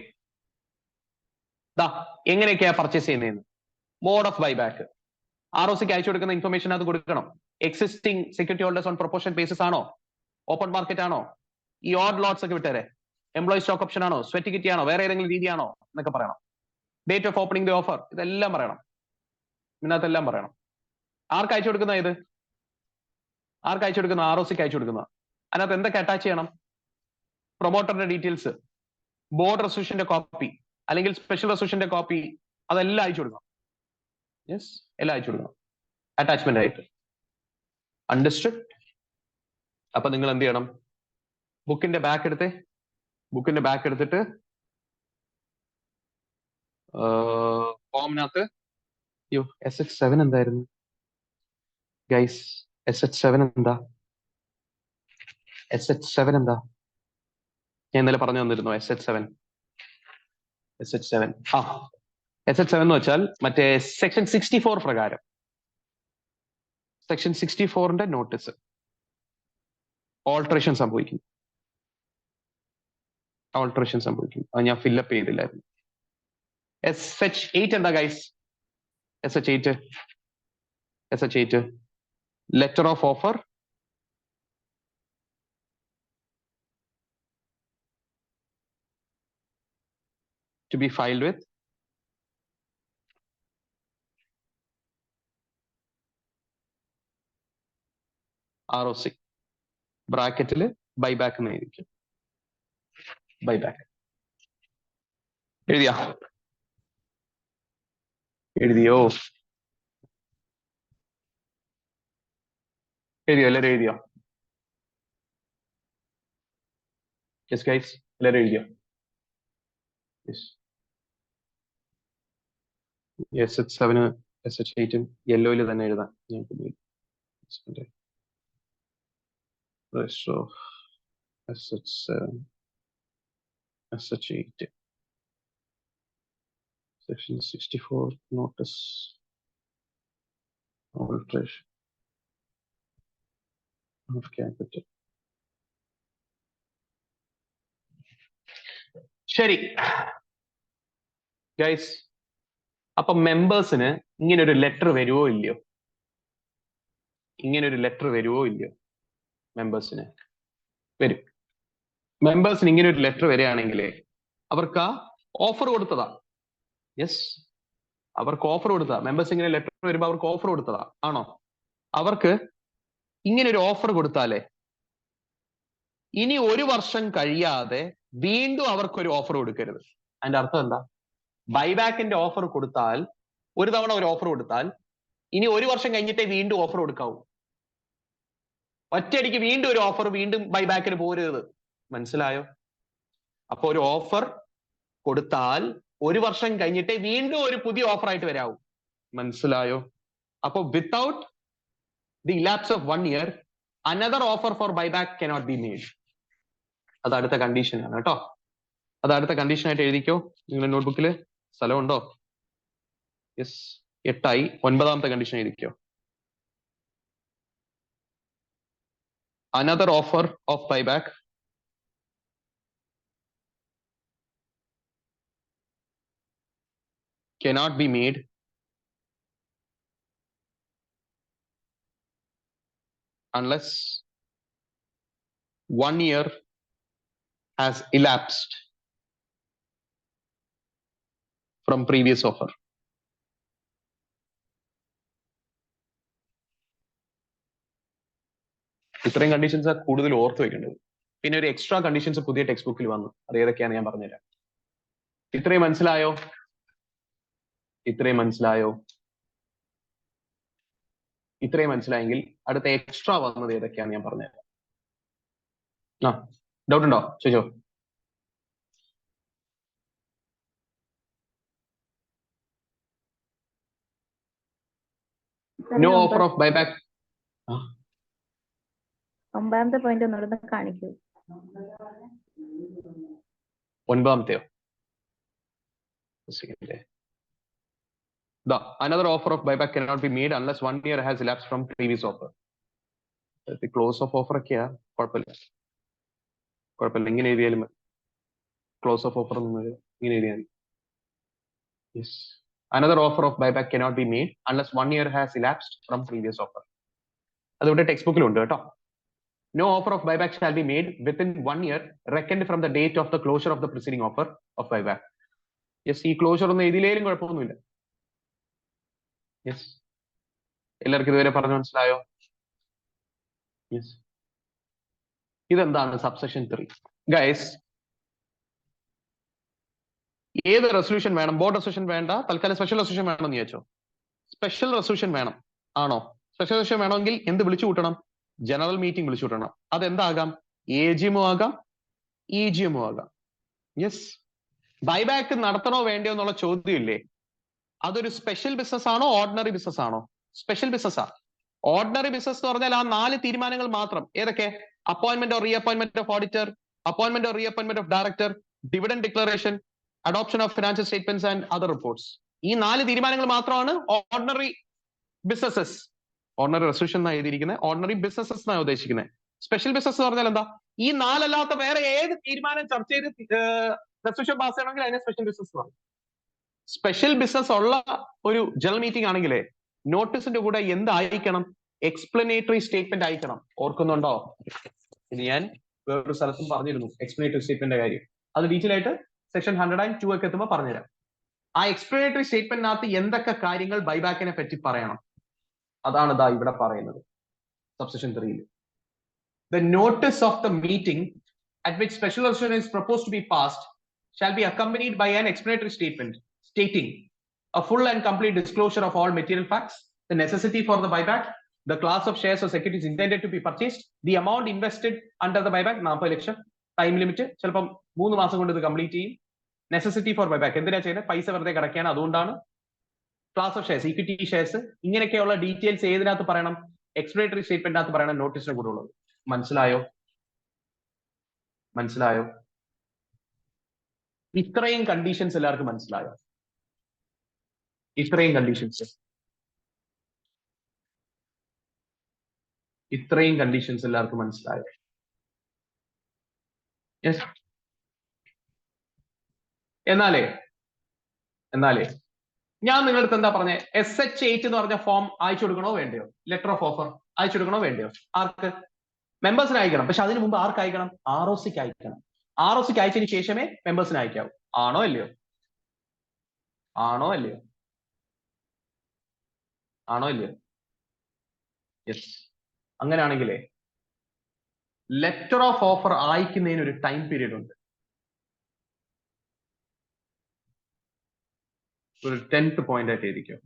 എങ്ങനെയൊക്കെയാ പർച്ചേസ് ചെയ്യുന്നതെന്ന്. മോഡ് ഓഫ് ബൈബാക്ക് ROCക്ക് അയച്ചു കൊടുക്കുന്ന ഇൻഫർമേഷൻ അത് കൊടുക്കണം. Existing security holders on proportion basis ആണോ? ഓപ്പൺ മാർക്കറ്റ് ആണോ? ഈ ഓഡ് ലോട്ട്സ് ഒക്കെ വിട്ടേരെ. എംപ്ലോയി സ്റ്റോക്ക് ഓപ്ഷൻ ആണോ? സ്വെറ്റ് ഇക്വിറ്റി ആണോ? വേറെ ഏതെങ്കിലും രീതിയാണോ എന്നൊക്കെ പറയണം. Date of opening the offer, ഇതെല്ലാം പറയണം. ഇതിനകത്തെല്ലാം പറയണം. ആർക്ക് അയച്ചു കൊടുക്കുന്ന? ROCക്ക് അയച്ചു കൊടുക്കുന്ന. അതിനകത്ത് എന്തൊക്കെ അറ്റാച്ച് ചെയ്യണം? പ്രൊമോട്ടറിന്റെ ഡീറ്റെയിൽസ്, ബോർഡ് റെസൊല്യൂഷന്റെ കോപ്പി അല്ലെങ്കിൽ സ്പെഷ്യൽ റെസൊല്യൂഷന്റെ കോപ്പി, അതെല്ലാം അയച്ചു കൊടുക്കണം. യെസ്, എല്ലാം അയച്ചു കൊടുക്കണം അറ്റാച്ച്മെന്റ് ആയിട്ട്. അണ്ടർസ്റ്റുഡ്? അപ്പൊ നിങ്ങൾ എന്ത് ചെയ്യണം? ബുക്കിന്റെ ബാക്ക് എടുത്തിട്ട് ഫോമിനകത്ത് SH7 എന്തായിരുന്നു ഗൈസ്? SH7 എന്താ? ഞാൻ ഇന്നലെ പറഞ്ഞു തന്നിരുന്നു. SH7 എന്ന് വെച്ചാൽ മറ്റേ സെക്ഷൻ 64 പ്രകാരം, സെക്ഷൻ 64ന്റെ നോട്ടീസ് ഓൾട്ടറേഷൻ സംഭവിക്കും. അത് ഞാൻ ഫില്ലപ്പ് ചെയ്തില്ലായിരുന്നു. SH8 എന്താ guys? SH8 letter of offer to be filed with ROC. ബ്രാക്കറ്റിൽ ബൈബാക്ക് എന്ന് എഴുതിക്കും. ബൈബാക്ക് എഴുതിയോ? എല്ലാവരും എഴുതിയോ? യെസ് ഗൈസ്, എല്ലാവരും എഴുതിയോ? SH7 SH8 യെല്ലോയിൽ തന്നെ എഴുതാം. SH7 SH8 section 64 notice alteration ശരി ഗൈസ്, അപ്പൊ മെമ്പേഴ്സിന് ഇങ്ങനെ ഒരു ലെറ്റർ വരുവോ ഇല്ലയോ? ഇങ്ങനെ ഒരു ലെറ്റർ വരുവോ ഇല്ലയോ? മെമ്പേഴ്സിന് വരും. മെമ്പേഴ്സിന് ഇങ്ങനെ ഒരു ലെറ്റർ വരികയാണെങ്കിൽ അവർക്ക് ആ ഓഫർ കൊടുത്തതാ. യെസ്, അവർക്ക് ഓഫർ കൊടുത്തതാ. മെമ്പേഴ്സ് ഇങ്ങനെ ലെറ്റർ വരുമ്പോൾ അവർക്ക് ഓഫർ കൊടുത്തതാ ആണോ? അവർക്ക് ഇങ്ങനെ ഒരു ഓഫർ കൊടുത്താലേ ഇനി ഒരു വർഷം കഴിയാതെ വീണ്ടും അവർക്കൊരു ഓഫർ കൊടുക്കരുത്. അതിന്റെ അർത്ഥം എന്താ? ബൈബാക്കിന്റെ ഓഫർ കൊടുത്താൽ, ഒരു തവണ ഒരു ഓഫർ കൊടുത്താൽ ഇനി ഒരു വർഷം കഴിഞ്ഞിട്ടേ വീണ്ടും ഓഫർ കൊടുക്കാവൂ. ഒറ്റയടിക്ക് വീണ്ടും ഒരു ഓഫർ വീണ്ടും ബൈബാക്കിന് പോരുത്. മനസ്സിലായോ? അപ്പൊ ഒരു ഓഫർ കൊടുത്താൽ ഒരു വർഷം കഴിഞ്ഞിട്ടേ വീണ്ടും ഒരു പുതിയ ഓഫർ ആയിട്ട് വരാവൂ. മനസ്സിലായോ? അപ്പൊ without the elapse of 1 year another offer for buyback cannot be made. അത് അടുത്ത കണ്ടീഷൻ ആണ് കേട്ടോ. അത് അടുത്ത കണ്ടീഷൻ ആയിട്ട് എഴുതിക്കോ. നിങ്ങളുടെ നോട്ട്ബുക്കിൽ സ്ഥലമുണ്ടോ? യെസ്, 8ആയി. 9ാമത്തെ കണ്ടീഷൻ എഴുതിക്കോ. Another offer of buyback cannot be made unless 1 year has elapsed from previous offer. ഇത്രയും കണ്ടീഷൻസ് കൂടുതൽ ഓർത്ത് വെക്കേണ്ടത്. പിന്നെ ഒരു എക്സ്ട്രാ കണ്ടീഷൻസ് പുതിയ ടെക്സ്റ്റ് ബുക്കിൽ വന്നു. അത് ഏതൊക്കെയാണ് ഞാൻ പറഞ്ഞുതരാം. ഇത്രയും മനസ്സിലായോ? ഇത്രയും മനസ്സിലായോ? ഇത്രയും മനസ്സിലായെങ്കിൽ അടുത്ത എക്സ്ട്രാ വന്നത് ഏതൊക്കെയാണ് ഞാൻ പറഞ്ഞുതരാം. ആ, ഡൗട്ട് ഉണ്ടോ? ചോദിച്ചോ. No offer of buyback. 9ാമത്തെ പോയിന്റ് ഒന്നുകൂടെ കാണിക്കൂ. 9ാമത്തെയോ? Another offer of buyback cannot be made unless 1 year has elapsed from previous offer. The close of offer ഒക്കെയാ, കുഴപ്പമില്ല. ഇങ്ങനെ എഴുതിയാലും ക്ലോസ് ഓഫ് ഓഫർ ഇങ്ങനെ എഴുതിയാൽ. Yes. Another offer of buyback cannot be made unless 1 year has elapsed from previous offer. അതുകൊണ്ട് text ബുക്കിലുണ്ട് കേട്ടോ. No offer of buyback shall be made within 1 year reckoned from the date of the closure of the preceding offer of buyback. Yes, ഈ closure ഒന്നും എഴുതിയില്ലേലും കുഴപ്പമൊന്നുമില്ല. Yes, എല്ലാവർക്കും ഇതുവരെ പറഞ്ഞു മനസ്സിലായോ? Yes. ഇതെന്താണ് സബ്സെക്ഷൻ 3? ഗൈസ്, ഏത് റെസൊല്യൂഷൻ വേണം? ബോർഡ് റെസൊല്യൂഷൻ വേണ്ട, തൽക്കാലം സ്പെഷ്യൽ റെസൊല്യൂഷൻ വേണമെന്ന് ചോദിച്ചോ. സ്പെഷ്യൽ റെസൊല്യൂഷൻ വേണം ആണോ? സ്പെഷ്യൽ റെസൊല്യൂഷൻ വേണമെങ്കിൽ എന്ത് വിളിച്ചു കൂട്ടണം? ജനറൽ മീറ്റിംഗ് വിളിച്ചു കൂട്ടണം. അതെന്താകാം? AGM ആകാം, EGM ആകാം. യെസ്. ബൈബാക്ക് നടത്തണോ വേണ്ടയോ എന്നുള്ള ചോദ്യം ഇല്ലേ? അതൊരു സ്പെഷ്യൽ ബിസിനസ് ആണോ ഓർഡിനറി ബിസിനസ് ആണോ? സ്പെഷ്യൽ ബിസിനസ് ആ. ഓർഡിനറി ബിസിനസ് എന്ന് പറഞ്ഞാൽ ആ 4 തീരുമാനങ്ങൾ മാത്രം. ഏതൊക്കെ? Appointment or reappointment of auditor, appointment or reappointment of director, dividend declaration, adoption of financial statements and other reports. ഈ 4 തീരുമാനങ്ങൾ മാത്രമാണ് ഓർഡിനറി ബിസിനസ്സസ്. ഓർഡിനറി റെസൊല്യൂഷൻ എന്നാണ് എഴുതിയിരിക്കുന്നത്, ഓർഡിനറി ബിസിനസ്സസ് എന്നാണ് ഉദ്ദേശിക്കുന്നത്. സ്പെഷ്യൽ ബിസിനസ് എന്ന് പറഞ്ഞാൽ എന്താ? ഈ 4 അല്ലാത്ത വേറെ ഏത് തീരുമാനം ചർച്ച ചെയ്ത് റെസൊല്യൂഷൻ പാസ് ചെയ്യണമെങ്കിൽ അതിനെ സ്പെഷ്യൽ ബിസിനസ് പറയും. സ്പെഷ്യൽ ബിസിനസ് ഉള്ള ഒരു ജനറൽ മീറ്റിംഗ് ആണെങ്കിലേ നോട്ടീസിന്റെ കൂടെ എന്തായിരിക്കണം? എക്സ്പ്ലനേറ്ററി സ്റ്റേറ്റ്മെന്റ് അയക്കണം. ഓർക്കുന്നുണ്ടോ? ഇനി ഞാൻ വേറൊരു സ്ഥലത്തും പറഞ്ഞിരുന്നു എക്സ്പ്ലനേറ്ററി സ്റ്റേറ്റ്മെന്റിന്റെ കാര്യം. അത് ഡീറ്റെയിൽ ആയിട്ട് സെക്ഷൻ 102 ഒക്കെ എത്തുമ്പോൾ പറഞ്ഞുതരാം. ആ എക്സ്പ്ലനേറ്ററി സ്റ്റേറ്റ്മെന്റിനകത്ത് എന്തൊക്കെ കാര്യങ്ങൾ ബൈബാക്കിനെ പറ്റി പറയണം, അതാണ് ഇതാ ഇവിടെ പറയുന്നത് subsection 3. The notice of the meeting at which special resolution is proposed to be passed shall be accompanied by an explanatory statement stating a full and complete disclosure of all material facts, the necessity for the buyback, the class of shares or securities intended to be purchased, the amount invested under the buyback 40 lakh, time limit ചിലപ്പം 3 മാസം കൊണ്ട് ഇത് complete ചെയ്യും, necessity four buyback എന്തിനാ ചെയ്യുന്നത്? പൈസ വെറുതെ കിടക്കുകയാണ്, അതുകൊണ്ടാണ്. Class of shares, equity shares, ഇങ്ങനെയൊക്കെയുള്ള ഡീറ്റെയിൽസ് ഏതിനകത്ത് പറയണം? എക്സ്പ്ലനേറ്ററി സ്റ്റേറ്റ്മെന്റിനകത്ത് പറയണം, നോട്ടീസിന് കൂടെ ഉള്ളത്. മനസ്സിലായോ? മനസ്സിലായോ? ഇത്രയും കണ്ടീഷൻസ് എല്ലാവർക്കും മനസ്സിലായോ? ഇത്രയും കണ്ടീഷൻസ് ഇത്രയും കണ്ടീഷൻസ് എല്ലാവർക്കും മനസ്സിലായോ? യെസ്. എന്നാലേ ഞാൻ നിങ്ങളുടെ എന്താ പറഞ്ഞേ, SH8 എന്ന് പറഞ്ഞ ഫോം അയച്ചു കൊടുക്കണോ വേണ്ടയോ? ലെറ്റർ ഓഫ് ഓഫർ അയച്ചു കൊടുക്കണോ വേണ്ടയോ? ആർക്ക്? മെമ്പേഴ്സിന് അയക്കണം. പക്ഷെ അതിന് മുമ്പ് ആർക്ക് അയക്കണം? ROCക്ക് അയക്കണം. ROCക്ക് അയച്ചതിന് ശേഷമേ മെമ്പേഴ്സിന് അയക്കാവൂ. ആണോ അല്ലയോ? യെസ്. അങ്ങനെയാണെങ്കിലേ ലെറ്റർ ഓഫ് ഓഫർ അയക്കുന്നതിന് ഒരു ടൈം പീരീഡ് ഉണ്ട്. ഒരു 10th പോയിന്റ് ആയിട്ട് എഴുതിക്കോ.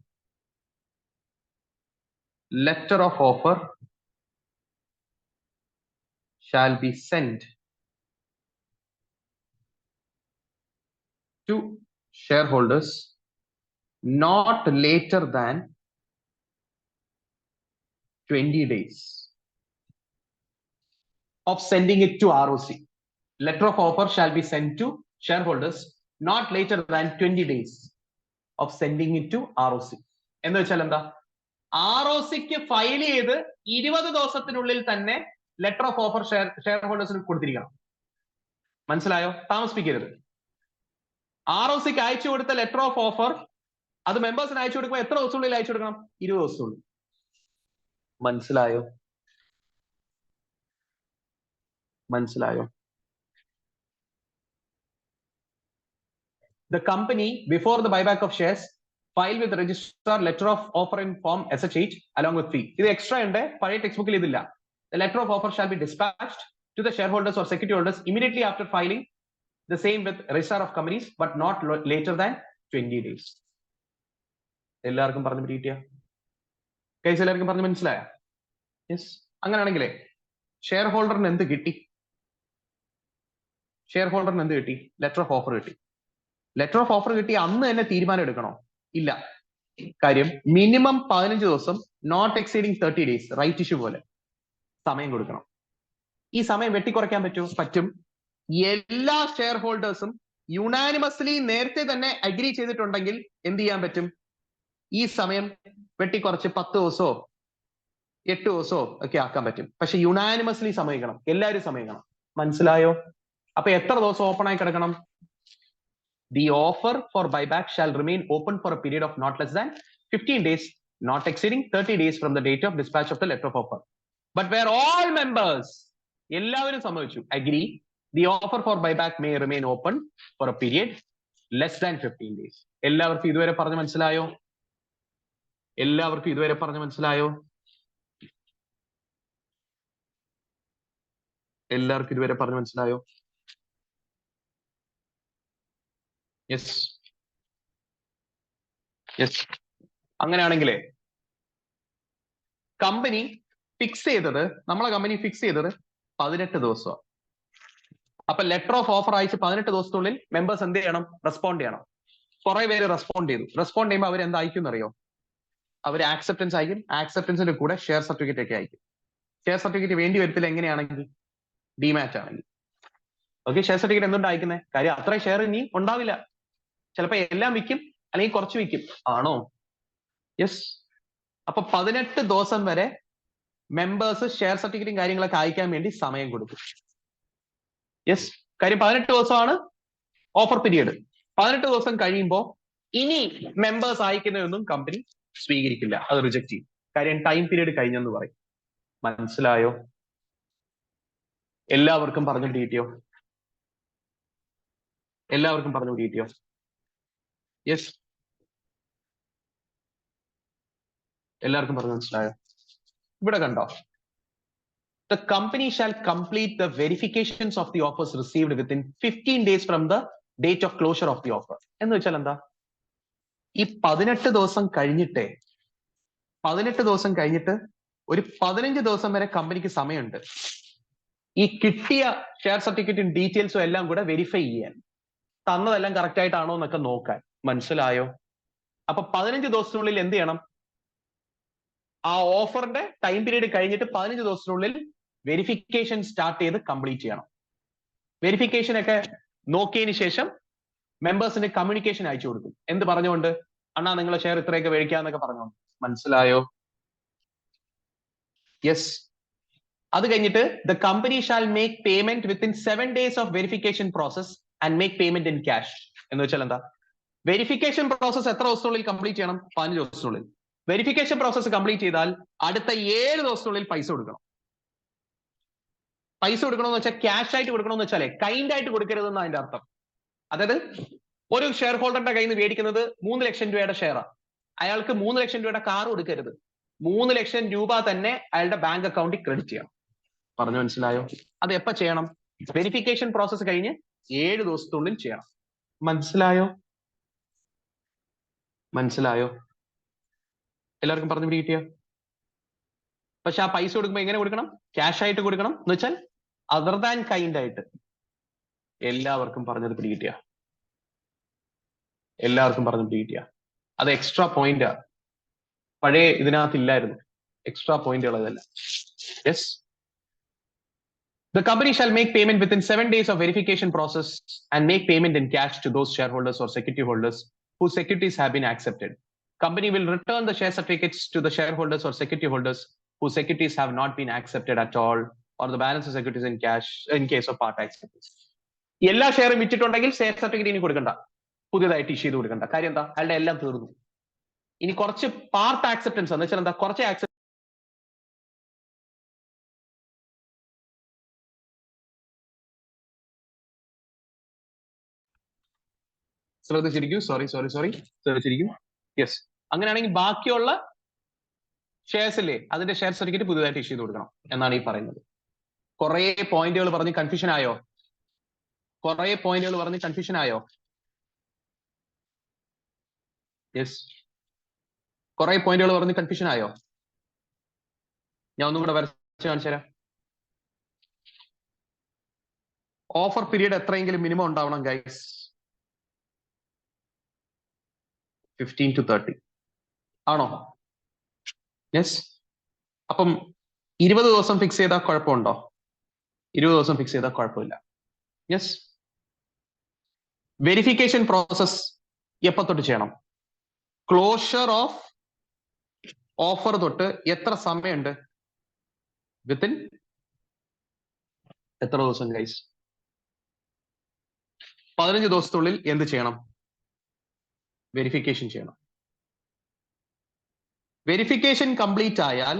Letter of offer shall be sent to shareholders not later than 20 days of sending it to ROC. Letter of offer shall be sent to shareholders not later than 20 days of sending it to ROC. എന്ന് വെച്ചാൽ എന്താ? ROCക്ക് file ചെയ്ത് 20 ദിവസത്തിനുള്ളിൽ തന്നെ letter of offer share ഹോൾഡേഴ്സിന് കൊടുത്തിരിക്കണം. മനസ്സിലായോ? താമസിപ്പിക്കരുത്. ROCക്ക് അയച്ചു കൊടുത്ത letter of offer അത് മെമ്പേഴ്സിന് അയച്ചു കൊടുക്കുമ്പോൾ എത്ര ദിവസത്തിനുള്ളിൽ അയച്ചു കൊടുക്കണം? 20 ദിവസത്തിനുള്ളിൽ. മനസ്സിലായോ? The company, before the buyback of shares, file with the registrar letter of offer in form SH8 along with fee. ഇത് എക്സ്ട്രാ ഉണ്ട്, പഴയ ടെക്സ്റ്റ് ബുക്കിൽ ഇതില്ല. The letter of offer shall be dispatched to the shareholders or security holders immediately after filing the same with registrar of companies, but not later than 20 days. എല്ലാവർക്കും പറഞ്ഞു പിടികിട്ടിയ case? എല്ലാവർക്കും പറഞ്ഞു മനസ്സിലായ? യെസ്. അങ്ങനെയാണെങ്കിലേ ഷെയർ ഹോൾഡറിന് എന്ത് കിട്ടി? Letter of offer കിട്ടി. Letter of offer കിട്ടി അന്ന് തന്നെ തീരുമാനം എടുക്കണോ? ഇല്ല. കാര്യം മിനിമം 15 ദിവസം, not exceeding 30 days, right issue പോലെ സമയം കൊടുക്കണം. ഈ സമയം വെട്ടിക്കുറയ്ക്കാൻ പറ്റും. എല്ലാ ഷെയർ ഹോൾഡേഴ്സും യുനാനിമസ്ലി നേരത്തെ തന്നെ അഗ്രി ചെയ്തിട്ടുണ്ടെങ്കിൽ എന്ത് ചെയ്യാൻ പറ്റും? ഈ സമയം വെട്ടിക്കുറച്ച് 10 ദിവസമോ 8 ദിവസമോ ഒക്കെ ആക്കാൻ പറ്റും. പക്ഷെ യുനാനിമസ്ലി സമ്മതിക്കണം, എല്ലാവരും സമ്മതിക്കണം. മനസ്സിലായോ? അപ്പൊ എത്ര ദിവസം ഓപ്പൺ ആയി കിടക്കണം? The offer for buyback shall remain open for a period of not less than 15 days, not exceeding 30 days from the date of dispatch of the letter of offer. But where all members, എല്ലാവരും സമ്മതിച്ചു, agree, the offer for buyback may remain open for a period less than 15 days. എല്ലാവർക്കും ഇതുവരെ പറഞ്ഞു മനസ്സിലായോ? Yes. അങ്ങനെയാണെങ്കിലേ നമ്മളെ company fix ചെയ്തത് 18 ദിവസമാണ്. അപ്പൊ ലെറ്റർ ഓഫ് ഓഫർ അയച്ച് 18 ദിവസത്തിനുള്ളിൽ മെമ്പേഴ്സ് എന്ത് ചെയ്യണം? റെസ്പോണ്ട് ചെയ്യണം. കുറെ പേര് റെസ്പോണ്ട് ചെയ്യുമ്പോൾ അവർ എന്താ അയക്കും അറിയോ? അവർ ആക്സെപ്റ്റൻസ് അയക്കും. ആക്സെപ്റ്റൻസിന്റെ കൂടെ ഷെയർ സർട്ടിഫിക്കറ്റ് ഒക്കെ അയക്കും. ഷെയർ സർട്ടിഫിക്കറ്റ് വേണ്ടി വരത്തില്ല എങ്ങനെയാണെങ്കിൽ? ഡിമാറ്റ് ആണെങ്കിൽ. ഓക്കെ, ഷെയർ സർട്ടിഫിക്കറ്റ് എന്തുകൊണ്ട് അയക്കുന്നത്? കാര്യം അത്രയും ഷെയർ ഇനി ഉണ്ടാവില്ല. ചിലപ്പോൾ എല്ലാം വിൽക്കും, അല്ലെങ്കിൽ കുറച്ച് വിൽക്കും. ആണോ? യെസ്. അപ്പൊ 18 ദിവസം വരെ മെമ്പേഴ്സ് ഷെയർ സർട്ടിഫിക്കറ്റും കാര്യങ്ങളൊക്കെ അയക്കാൻ വേണ്ടി സമയം കൊടുക്കും. യെസ്. കാര്യം 18 ദിവസമാണ് ഓഫർ പീരീഡ്. 18 ദിവസം കഴിയുമ്പോൾ ഇനി മെമ്പേഴ്സ് അയക്കുന്നതൊന്നും കമ്പനി സ്വീകരിക്കില്ല, അത് റിജക്ട് ചെയ്യും. കാര്യം ടൈം പീരീഡ് കഴിഞ്ഞെന്ന് പറയും. മനസ്സിലായോ? എല്ലാവർക്കും പറഞ്ഞു കിട്ടിയോ? യെസ്. എല്ലാവർക്കും പറഞ്ഞു മനസ്സിലായോ? ഇവിടെ കണ്ടോ? The company shall complete the verifications of the offers received within 15 days from the date of closure of the offer. എന്ന് വെച്ചാൽ എന്താ? ഈ 18 ദിവസം കഴിഞ്ഞിട്ട് ഒരു 15 ദിവസം വരെ കമ്പനിക്ക് സമയമുണ്ട് ഈ കിട്ടിയ ഷെയർ സർട്ടിഫിക്കറ്റും ഡീറ്റെയിൽസും എല്ലാം കൂടെ വെരിഫൈ ചെയ്യാൻ, തന്നതെല്ലാം കറക്റ്റ് ആയിട്ടാണോ എന്നൊക്കെ നോക്കാൻ. മനസ്സിലായോ? അപ്പൊ 15 ദിവസത്തിനുള്ളിൽ എന്ത് ചെയ്യണം? ആ ഓഫറിന്റെ ടൈം പീരീഡ് കഴിഞ്ഞിട്ട് 15 ദിവസത്തിനുള്ളിൽ വെരിഫിക്കേഷൻ സ്റ്റാർട്ട് ചെയ്ത് കംപ്ലീറ്റ് ചെയ്യണം. വെരിഫിക്കേഷൻ ഒക്കെ നോക്കിയതിന് ശേഷം മെമ്പേഴ്സിന് കമ്മ്യൂണിക്കേഷൻ അയച്ചു കൊടുക്കും. എന്ത് പറഞ്ഞുകൊണ്ട്? അണ്ണാ നിങ്ങളെ ഷെയർ ഇത്രയൊക്കെ മേടിക്കാന്നൊക്കെ പറഞ്ഞുകൊണ്ട്. മനസ്സിലായോ? യെസ്. അത് കഴിഞ്ഞിട്ട് the company shall make payment within 7 days of verification process and make payment in cash. എന്ന് വെച്ചാൽ എന്താ? വെരിഫിക്കേഷൻ പ്രോസസ് എത്ര ദിവസത്തിനുള്ളിൽ കംപ്ലീറ്റ് ചെയ്യണം? 15 ദിവസത്തിനുള്ളിൽ. വെരിഫിക്കേഷൻ പ്രോസസ് കംപ്ലീറ്റ് ചെയ്താൽ അടുത്ത 7 ദിവസത്തിനുള്ളിൽ പൈസ കൊടുക്കണം. പൈസ കൊടുക്കണമെന്ന് വെച്ചാൽ ക്യാഷ് ആയിട്ട് കൊടുക്കണമെന്ന് വെച്ചാലേ കൈൻഡ് ആയിട്ട് കൊടുക്കരുതെന്ന് അതിന്റെ അർത്ഥം. അതായത് ഒരു ഷെയർ ഹോൾഡറിന്റെ കയ്യിൽ നിന്ന് മേടിക്കുന്നത് 3 ലക്ഷം രൂപയുടെ ഷെയറാണ്. അയാൾക്ക് 3 ലക്ഷം രൂപയുടെ കാർ കൊടുക്കരുത്. 3 ലക്ഷം രൂപ തന്നെ അയാളുടെ ബാങ്ക് അക്കൗണ്ടിൽ ക്രെഡിറ്റ് ചെയ്യണം. പറഞ്ഞു മനസ്സിലായോ? അത് എപ്പോ ചെയ്യണം? വെരിഫിക്കേഷൻ പ്രോസസ് കഴിഞ്ഞ് 7 ദിവസത്തിനുള്ളിൽ ചെയ്യണം. മനസ്സിലായോ? മനസ്സിലായോ? എല്ലാവർക്കും പറഞ്ഞു പിടികിട്ടിയോ? പക്ഷെ ആ പൈസ കൊടുക്കുമ്പോൾ എങ്ങനെ കൊടുക്കണം? ക്യാഷ് ആയിട്ട് കൊടുക്കണം എന്ന് വെച്ചാൽ അതർ ദാൻ കൈൻഡ് ആയിട്ട്. എല്ലാവർക്കും പറഞ്ഞത് പിടികിട്ടിയ? എല്ലാവർക്കും പറഞ്ഞു പിടികിട്ടിയ? അത് എക്സ്ട്രാ പോയിന്റ് പഴയ ഇതിനകത്ത് ഇല്ലായിരുന്നു. എക്സ്ട്രാ പോയിന്റുകൾ അതല്ല. Yes. The company shall make payment within 7 days of verification process and make payment in cash to those shareholders or security holders whose securities have been accepted. Company will return the share certificates to the shareholders or security holders whose securities have not been accepted at all or the balance of securities in cash in case of part acceptance. എല്ലാ ഷെയറും വിറ്റിട്ടുണ്ടെങ്കിൽ share certificate ഇനി കൊടുക്കണ്ട, പുതിയതായിട്ട് issue ചെയ്ത് കൊടുക്കണ്ട. കാര്യം എന്താ? അയാളുടെ എല്ലാം തീർന്നു. ഇനി കുറച്ച് പാർട്ട് ആക്സെപ്റ്റൻസ് എന്ന് വെച്ചാൽ എന്താ? കുറച്ച് ശ്രദ്ധിച്ചിരിക്കും. ശ്രദ്ധിച്ചിരിക്കും. യെസ്. അങ്ങനെയാണെങ്കിൽ ബാക്കിയുള്ള ഷെയർസ് ഇല്ലേ, അതിന്റെ ഷെയർ സർട്ടിഫിക്കറ്റ് പുതുതായിട്ട് ഇഷ്യൂ ചെയ്ത് കൊടുക്കണം എന്നാണ് ഈ പറയുന്നത്. കുറെ പോയിന്റുകൾ പറഞ്ഞ് കൺഫ്യൂഷൻ ആയോ? യെസ്. കുറെ പോയിന്റുകൾ പറഞ്ഞ് കൺഫ്യൂഷൻ ആയോ? ഞാൻ ഒന്നും കൂടെ വരച്ച് കാണിച്ചു തരാം. ഓഫർ പീരീഡ് എത്രയെങ്കിലും മിനിമം ഉണ്ടാവണം ഗൈസ്? 15 to 30 ആണോ? യെസ്. അപ്പം 20 ദിവസം ഫിക്സ് ചെയ്താൽ കുഴപ്പമുണ്ടോ? 20 ദിവസം ഫിക്സ് ചെയ്താൽ കുഴപ്പമില്ല. യെസ്. വെരിഫിക്കേഷൻ പ്രോസസ് എപ്പോ തൊട്ട് ചെയ്യണം? ക്ലോഷർ ഓഫ് ഓഫർ തൊട്ട് എത്ര സമയമുണ്ട്? വിത്തിൻ എത്ര ദിവസം ഗൈസ്? 15 ദിവസത്തിനുള്ളിൽ എന്ത് ചെയ്യണം? വെരിഫിക്കേഷൻ ചെയ്യണം. വെരിഫിക്കേഷൻ കംപ്ലീറ്റ് ആയാൽ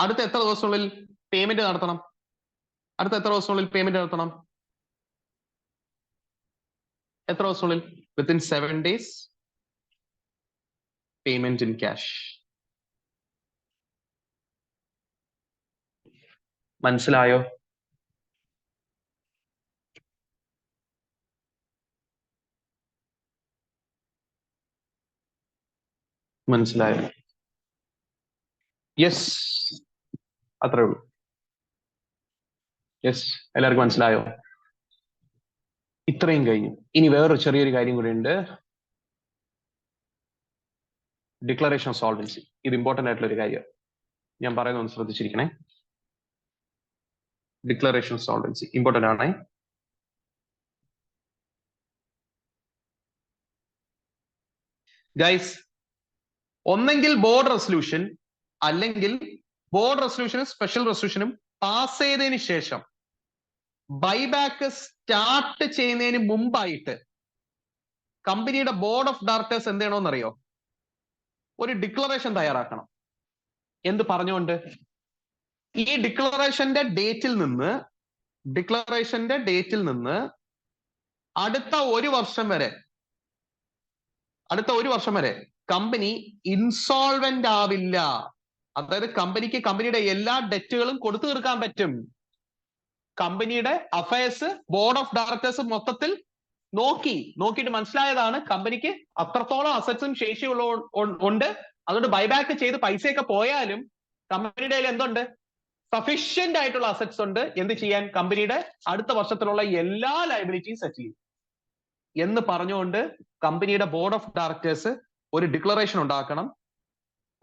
അടുത്ത എത്ര ദിവസത്തിനുള്ളിൽ പേയ്മെന്റ് നടത്തണം? എത്ര ദിവസത്തിനുള്ളിൽ? Within 7 days payment in cash. മനസ്സിലായോ? യെസ്. അത്രേ ഉള്ളൂ. യെസ്. എല്ലാവർക്കും മനസ്സിലായോ? ഇത്രയും കഴിഞ്ഞു. ഇനി വേറൊരു ചെറിയൊരു കാര്യം കൂടി ഉണ്ട്. Declaration of solvency. ഇത് ഇമ്പോർട്ടന്റ് ആയിട്ടുള്ള ഒരു കാര്യം. ഞാൻ പറയുന്നത് ഒന്ന് ശ്രദ്ധിച്ചിരിക്കണേ. ഡിക്ലറേഷൻ ഓഫ് സോൾവൻസി ഇമ്പോർട്ടന്റ് ആണേ. ഗൈസ്, ഒന്നെങ്കിൽ ബോർഡ് റെസൊല്യൂഷൻ അല്ലെങ്കിൽ ബോർഡ് റെസൊല്യൂഷനും സ്പെഷ്യൽ റെസൊല്യൂഷനും പാസ് ചെയ്തതിന് ശേഷം ബൈബാക്ക് സ്റ്റാർട്ട് ചെയ്യുന്നതിന് മുമ്പായിട്ട് കമ്പനിയുടെ ബോർഡ് ഓഫ് ഡയറക്ടേഴ്സ് എന്ത് ചെയ്യണമെന്നറിയോ? ഒരു ഡിക്ലറേഷൻ തയ്യാറാക്കണം. എന്ത് പറഞ്ഞുകൊണ്ട്? ഈ ഡിക്ലറേഷന്റെ ഡേറ്റിൽ നിന്ന് അടുത്ത ഒരു വർഷം വരെ കമ്പനി ഇൻസോൾവെന്റ് ആവില്ല. അതായത് കമ്പനിക്ക് കമ്പനിയുടെ എല്ലാ ഡെറ്റുകളും കൊടുത്തു തീർക്കാൻ പറ്റും. കമ്പനിയുടെ അഫയേഴ്സ് ബോർഡ് ഓഫ് ഡയറക്ടേഴ്സ് മൊത്തത്തിൽ നോക്കിയിട്ട് മനസ്സിലായതാണ് കമ്പനിക്ക് അത്രത്തോളം അസറ്റ്സും ശേഷിയുള്ള ഉണ്ട്. അതുകൊണ്ട് ബൈബാക്ക് ചെയ്ത് പൈസയൊക്കെ പോയാലും കമ്പനിയുടെ എന്തുണ്ട്? സഫീഷ്യന്റ് ആയിട്ടുള്ള അസറ്റ്സ് ഉണ്ട്. എന്ത് ചെയ്യാൻ? കമ്പനിയുടെ അടുത്ത വർഷത്തിലുള്ള എല്ലാ ലയബിലിറ്റിയും സെറ്റിൽ ചെയ്യും എന്ന് പറഞ്ഞുകൊണ്ട് കമ്പനിയുടെ ബോർഡ് ഓഫ് ഡയറക്ടേഴ്സ് ഒരു ഡിക്ലറേഷൻ ഉണ്ടാക്കണം.